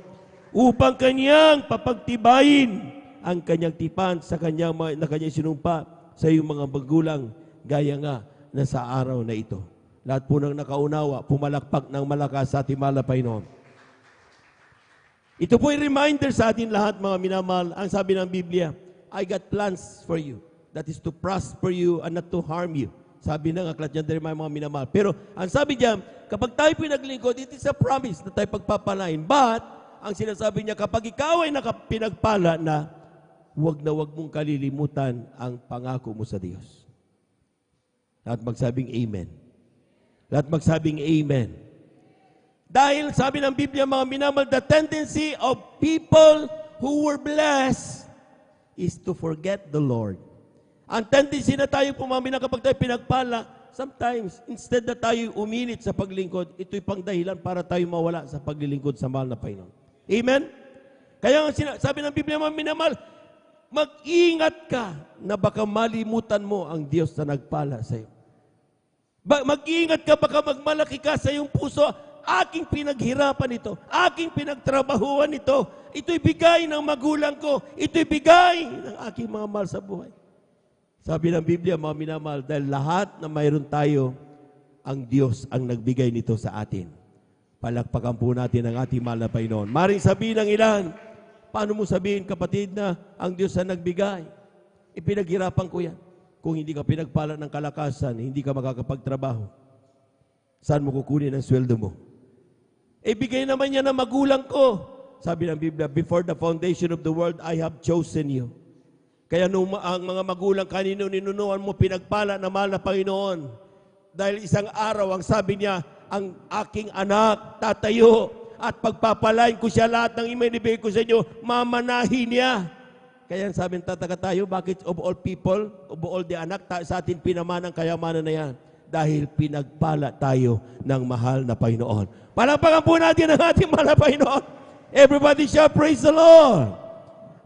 upang kanyang papagtibayin ang kanyang tipan sa kanyang sinumpa sa iyong mga magulang gaya nga na sa araw na ito. Lahat po ng nakaunawa, pumalakpak ng malakas sa ating mahal na Panginoon. Ito po ay reminder sa atin lahat mga minamahal. Ang sabi ng Biblia, I got plans for you. That is to prosper you and not to harm you. Sabi ng aklat niyan din mga minamahal. Pero ang sabi diyan, kapag tayo pinaglingkod, it is a promise na tayo pagpapalain. But, ang sinasabi niya, kapag ikaw ay pinagpala na wag mong kalilimutan ang pangako mo sa Diyos. Lahat magsabing amen. Lahat magsabing amen. Dahil sabi ng Biblia mga minamahal, the tendency of people who were blessed is to forget the Lord. Ang tendency na tayo pumamina kapag tayo pinagpala, sometimes, instead na tayo uminit sa paglingkod, ito'y pangdahilan para tayo mawala sa paglilingkod sa mahal na Panginoon. Amen? Kaya sabi ng Biblia, mga minamahal, mag-ingat ka na baka malimutan mo ang Diyos na nagpala sa iyo. Mag-ingat ka, baka magmalaki ka sa iyong puso, aking pinaghirapan ito, aking pinagtrabahuan ito, ito'y bigay ng magulang ko, ito'y bigay ng aking mga mahal sa buhay. Sabi ng Biblia, mga minamahal, dahil lahat na mayroon tayo, ang Diyos ang nagbigay nito sa atin. Palakpakan po natin ang ating mahal na Panginoon. Maring sabihin ng ilan, paano mo sabihin, kapatid, na ang Diyos ang nagbigay? Ipinaghirapan ko yan. Kung hindi ka pinagpala ng kalakasan, hindi ka makakapagtrabaho. Saan mo kukunin ang sweldo mo? Ibigay naman niya ng magulang ko. Sabi ng Biblia, before the foundation of the world, I have chosen you. Kaya nung ang mga magulang kanino ninunuan mo, pinagpala na mahal na Panginoon. Dahil isang araw, ang sabi niya, ang aking anak tatayo at pagpapalain ko siya lahat ng iminibigay ko sa inyo, mamanahin niya. Kaya sabi ng tataka tayo, bakit of all people, of all the anak, sa atin pinamanang kayamanan na yan? Dahil pinagpala tayo ng mahal na Panginoon. Palakpakan po natin ang ating mahal na Panginoon. Everybody shall praise the Lord.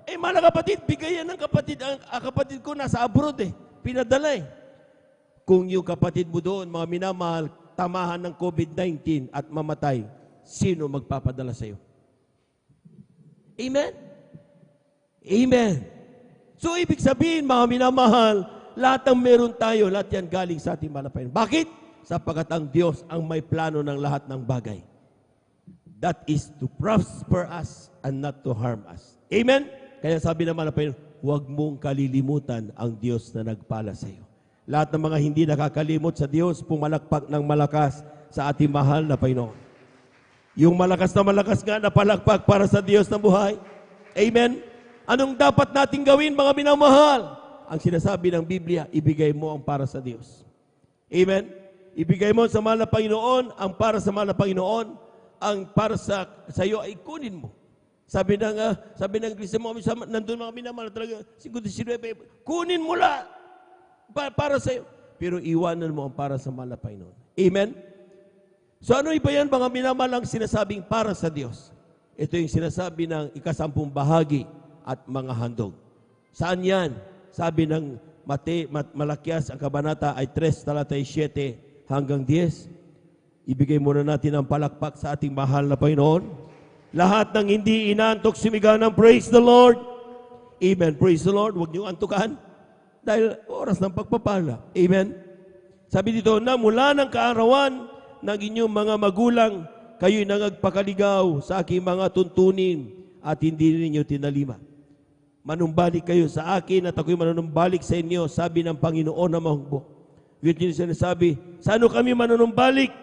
Mga kapatid, bigayan ng kapatid. Ang kapatid ko nasa abroad pinadala Kung yung kapatid mo doon, mga minamahal, tamahan ng COVID-19 at mamatay, sino magpapadala sa iyo? Amen? Amen. So, ibig sabihin, mga minamahal, lahat ng meron tayo, lahat yan galing sa ating mahal na Panginoon. Bakit? Sapagkat ang Diyos ang may plano ng lahat ng bagay. That is to prosper us and not to harm us. Amen? Kaya sabi naman ng Panginoon, huwag mong kalilimutan ang Diyos na nagpala sa iyo. Lahat ng mga hindi nakakalimot sa Diyos, pumalakpak ng malakas sa ating mahal na Panginoon. Yung malakas nga na palakpak para sa Diyos na buhay. Amen? Anong dapat nating gawin, mga minamahal? Ang sinasabi ng Biblia, ibigay mo ang para sa Diyos. Amen? Ibigay mo sa mahal na Panginoon, ang para sa mahal na Panginoon, ang para sa iyo ay kunin mo. Sabi ng Kristo mo, nandun mga minamahal talaga, siguro kunin mo lang para sa iyo. Pero iwanan mo ang para sa mahal na Panginoon. Amen? So ano iba yan, mga minamahal, ang sinasabing para sa Diyos? Ito yung sinasabi ng ika-10 bahagi at mga handog. Saan yan? sabi ng Malakias, ang kabanata ay 3, talata 7 hanggang 10. Ibigay muna natin ang palakpak sa ating mahal na Panginoon. Lahat ng hindi inaantok sumigaw ng praise the Lord. Amen. Praise the Lord. Huwag niyong antukan. Dahil oras ng pagpapala. Amen. Sabi dito, na mula ng kaarawan ng inyong mga magulang, kayo'y nangagpakaligaw sa aking mga tuntunin at hindi ninyo tinalima. Manumbalik kayo sa akin at ako'y manunumbalik sa inyo, sabi ng Panginoon na mahugbo. Yun yung sinasabi, saan kami manunumbalik?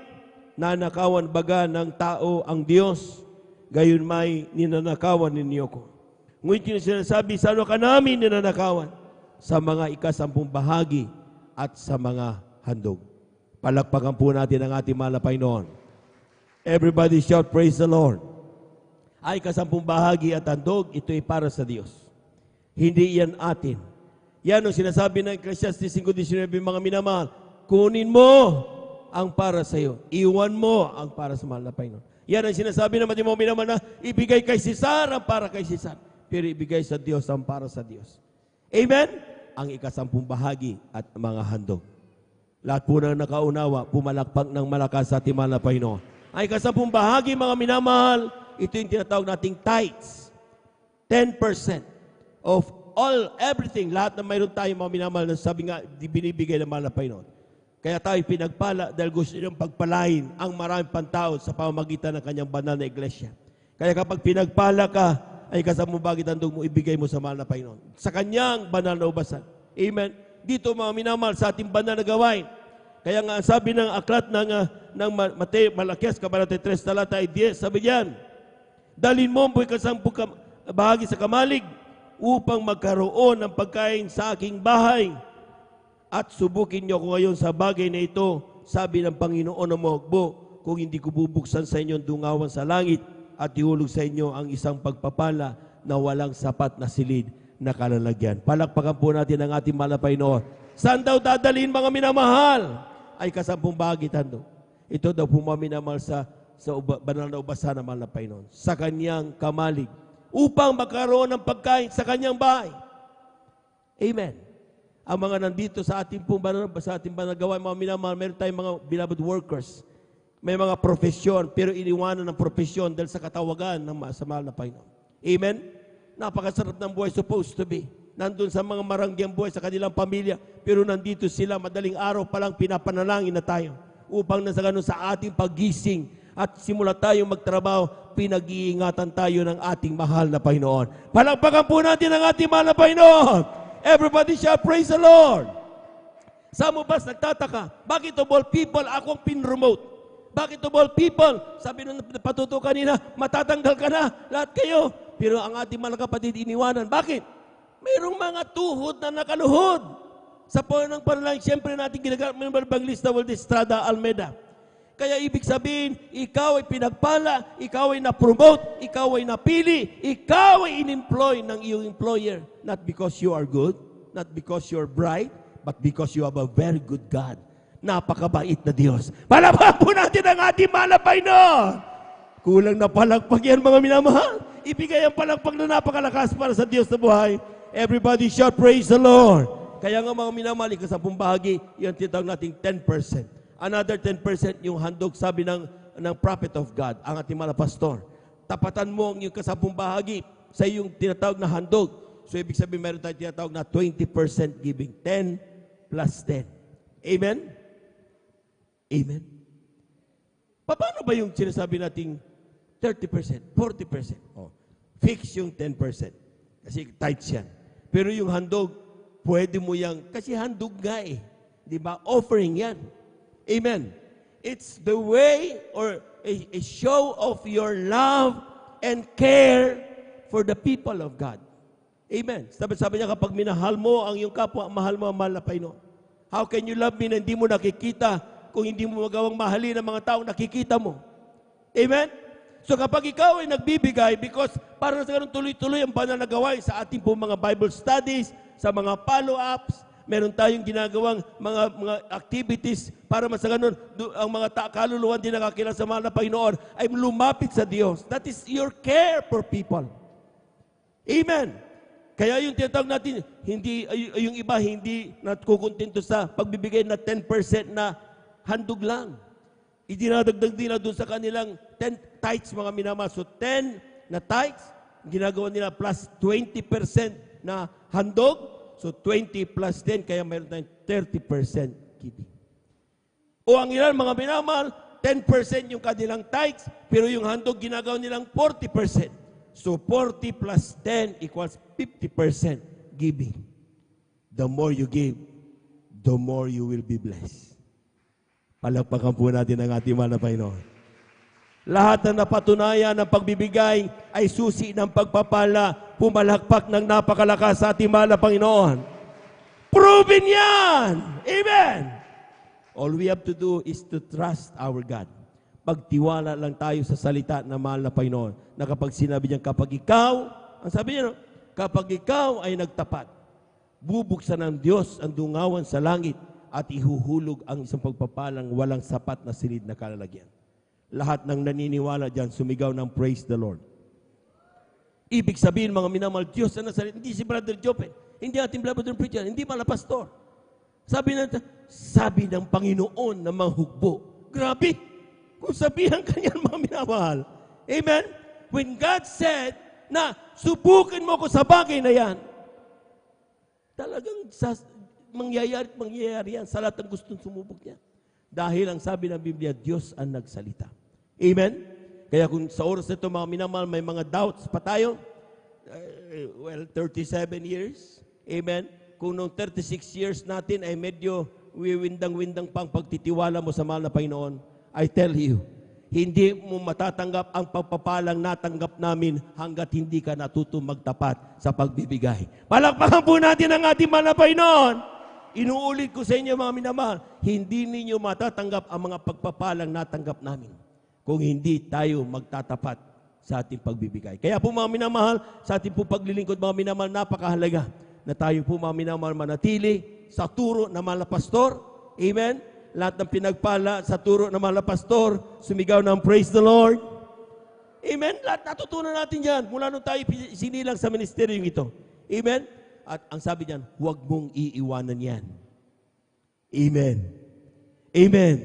Nanakawan baga ng tao ang Diyos, gayon may ninanakawan ninyo ko. Ngunit yung sinasabi, saan ka namin ninanakawan? Sa mga ika-10 bahagi at sa mga handog. Palakpakan po natin ang ating mahal na Panginoon. Everybody shout, praise the Lord. Ay ika-10 bahagi at handog, ito ay para sa Diyos. Hindi yan atin. Yan ang sinasabi ng Ecclesiastes 5:19, mga minamahal. Kunin mo ang para sa iyo. Iwan mo ang para sa mahal na Panginoon. Yan ang sinasabi ng mga minamahal na ibigay kay Cesar ang para kay Cesar. Pero ibigay sa Diyos ang para sa Diyos. Amen? Ang ika-10 bahagi at mga handog. Lahat po na nakaunawa, pumalakpak ng malakas sa ating mahal na Panginoon. Ang ika-10 bahagi, mga minamahal, ito yung tinatawag nating tithes. 10% of everything, lahat na mayroon tayo, mga minamahal, na sabi nga, binibigay ng mahal na Panginoon. Kaya tayo pinagpala dahil gusto niyang pagpalain ang maraming pantao sa pamamagitan ng kanyang banal na iglesia. Kaya kapag pinagpala ka, ay kasama mo bagit handog mo, ibigay mo sa mahal na Panginoon. Sa kanyang banal na ubasan. Amen. Dito mga minamahal sa ating banal na gawain. Kaya nga sabi ng aklat ng Malakias, kabanata 3, talata 10, sabi diyan, dalhin mo ang buhay ka-10 bahagi sa kamalig upang magkaroon ng pagkain sa aking bahay. At subukin niyo ako ngayon sa bagay na ito, sabi ng Panginoon na mahugbo, kung hindi ko bubuksan sa inyo ang dungawan sa langit at ihulog sa inyo ang isang pagpapala na walang sapat na silid na kalalagyan. Palakpakan po natin ang ating mahal na Panginoon. Saan daw dadalhin mga minamahal? Ay ika-10 bahagi handog. Ito daw po mga minamahal sa banal na ubasan ng mahal na Panginoon. Sa kanyang kamalig. Upang magkaroon ng pagkain sa kanyang bahay. Amen. Ang mga nandito sa ating pong banal na gawain, mga minamahal, meron tayong mga beloved workers. May mga profesyon, pero iniwanan ng profesyon dahil sa katawagan ng sa mahal na Panginoon. Amen? Napakasarap ng buhay supposed to be. Nandun sa mga maranggyang buhay sa kanilang pamilya, pero nandito sila, madaling araw palang pinapanalangin na tayo upang nasa ganun sa ating paggising at simula tayong magtrabaho, pinag-iingatan tayo ng ating mahal na Panginoon. Palakpakan po natin ang ating mahal na Panginoon. Everybody shall praise the Lord. Sa mo ba nagtataka, bakit of all people akong pinromote? Bakit of all people? Sabi nung patuto kanina, matatanggal ka na, lahat kayo. Pero ang ating mga kapatid iniwanan. Bakit? Mayroong mga tuhod na nakaluhod. Sa ng panalangin, siyempre natin ginagamit ng Evangelista Waldo Estrada Almeida. Kaya ibig sabihin, ikaw ay pinagpala, ikaw ay na-promote, ikaw ay napili, ikaw ay in-employ ng iyong employer. Not because you are good, not because you're bright, but because you have a very good God. Napakabait na Diyos. Palakpakan po natin ang ating mahal na Panginoon. Kulang na palakpak yan, mga minamahal. Ibigay ang palakpak na napakalakas para sa Diyos na buhay. Everybody shout, praise the Lord. Kaya nga mga minamahal, ika-10 bahagi, yung tinatawag nating 10%. Another 10% yung handog, sabi ng prophet of God, ang ating mga pastor. Tapatan mo ang yung ika-10 bahagi sa yung tinatawag na handog. So ibig sabihin, meron tayong tinatawag na 20% giving. 10 plus 10. Amen? Amen? Paano ba yung sinasabi nating 30%, 40%? Oh, fix yung 10%. Kasi tithes yan. Pero yung handog, pwede mo yang, kasi handog nga eh. Di ba? Offering yan. Amen. It's the way or a show of your love and care for the people of God. Amen. Sabi niya, kapag minahal mo ang iyong kapwa, mahal mo ang mahal na Panginoon. How can you love me na hindi mo nakikita kung hindi mo magawang mahalin ang mga taong nakikita mo? Amen? So kapag ikaw ay nagbibigay, because para sa ganun tuloy-tuloy ang banal na gawain sa ating po mga Bible studies, sa mga follow-ups, meron tayong ginagawang mga activities para sa ganun, ang mga kaluluwan din nakakilala sa mahal na Panginoon ay lumapit sa Diyos. That is your care for people. Amen. Kaya yung tinatawag natin, yung iba hindi nakukontento sa pagbibigay na 10% na handog lang. Idinadagdag nila doon sa kanilang 10 tithes, mga minamahal. So 10 na tithes, ginagawa nila plus 20% na handog. So 20 plus 10, kaya mayroon tayong 30% giving. O ang ilan, mga minamahal, 10% yung kanilang tithes, pero yung handog ginagawa nilang 40%. So 40 plus 10 equals 50% giving. The more you give, the more you will be blessed. Palakpakan po natin ang ating mahal na Panginoon. Lahat ng napatunayan ng pagbibigay ay susi ng pagpapala. Pumalakpak ng napakalakas sa ating mahal na Panginoon. Proven yan! Amen! All we have to do is to trust our God. Pagtiwala lang tayo sa salita ng mahal na Panginoon. Na kapag sinabi niya, kapag ikaw, ang sabi niya, no? Kapag ikaw ay nagtapat, bubuksan ng Diyos ang dungawan sa langit at ihuhulog ang isang pagpapalang walang sapat na silid na kalalagyan. Lahat ng naniniwala dyan, sumigaw ng praise the Lord. Ibig sabihin, mga minamahal, Diyos na nasalit, hindi si Brother Jope, hindi ating brother preacher, hindi pala pastor. Sabi ng Panginoon na mga hukbo. Grabe! Kung sabihan kanyan, mga minamahal. Amen? When God said na subukin mo ko sa bagay na yan, talagang mangyayari yan sa lahat ng gustong sumubok niya. Dahil ang sabi ng Biblia, Diyos ang nagsalita. Amen? Kaya kung sa oras na ito, mga minamahal, may mga doubts pa tayo, 37 years. Amen? Kung noong 36 years natin ay medyo wiwindang-windang pang pagtitiwala mo sa mahal na Panginoon, I tell you, hindi mo matatanggap ang pagpapalang natanggap namin hanggat hindi ka natutong magtapat sa pagbibigay. Palakpakan po natin ang ating mahal na Panginoon. Inuulit ko sa inyo, mga minamahal, hindi ninyo matatanggap ang mga pagpapalang natanggap namin kung hindi tayo magtatapat sa ating pagbibigay. Kaya po, mga minamahal, sa ating po paglilingkod, mga minamahal, napakahalaga na tayo po, mga minamahal, manatili sa turo ng mahal na pastor. Amen? Lahat ng pinagpala sa turo ng mahal na pastor, sumigaw ng praise the Lord. Amen? Lahat natutunan natin yan mula nung tayo sinilang sa ministeryong ito. Amen? At ang sabi niyan, huwag mong iiwanan yan. Amen. Amen.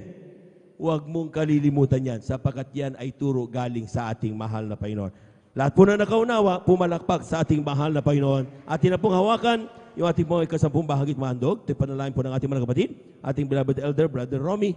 Huwag mong kalilimutan yan sapagkat yan ay turo galing sa ating mahal na Panginoon. Lahat po na nakaunawa, pumalakpak sa ating mahal na Panginoon. Atin na pong hawakan yung ating mga ikasampung bahagit mahandog. Ito'y panalangin po ng ating mga kapatid, ating beloved elder, Brother Romy.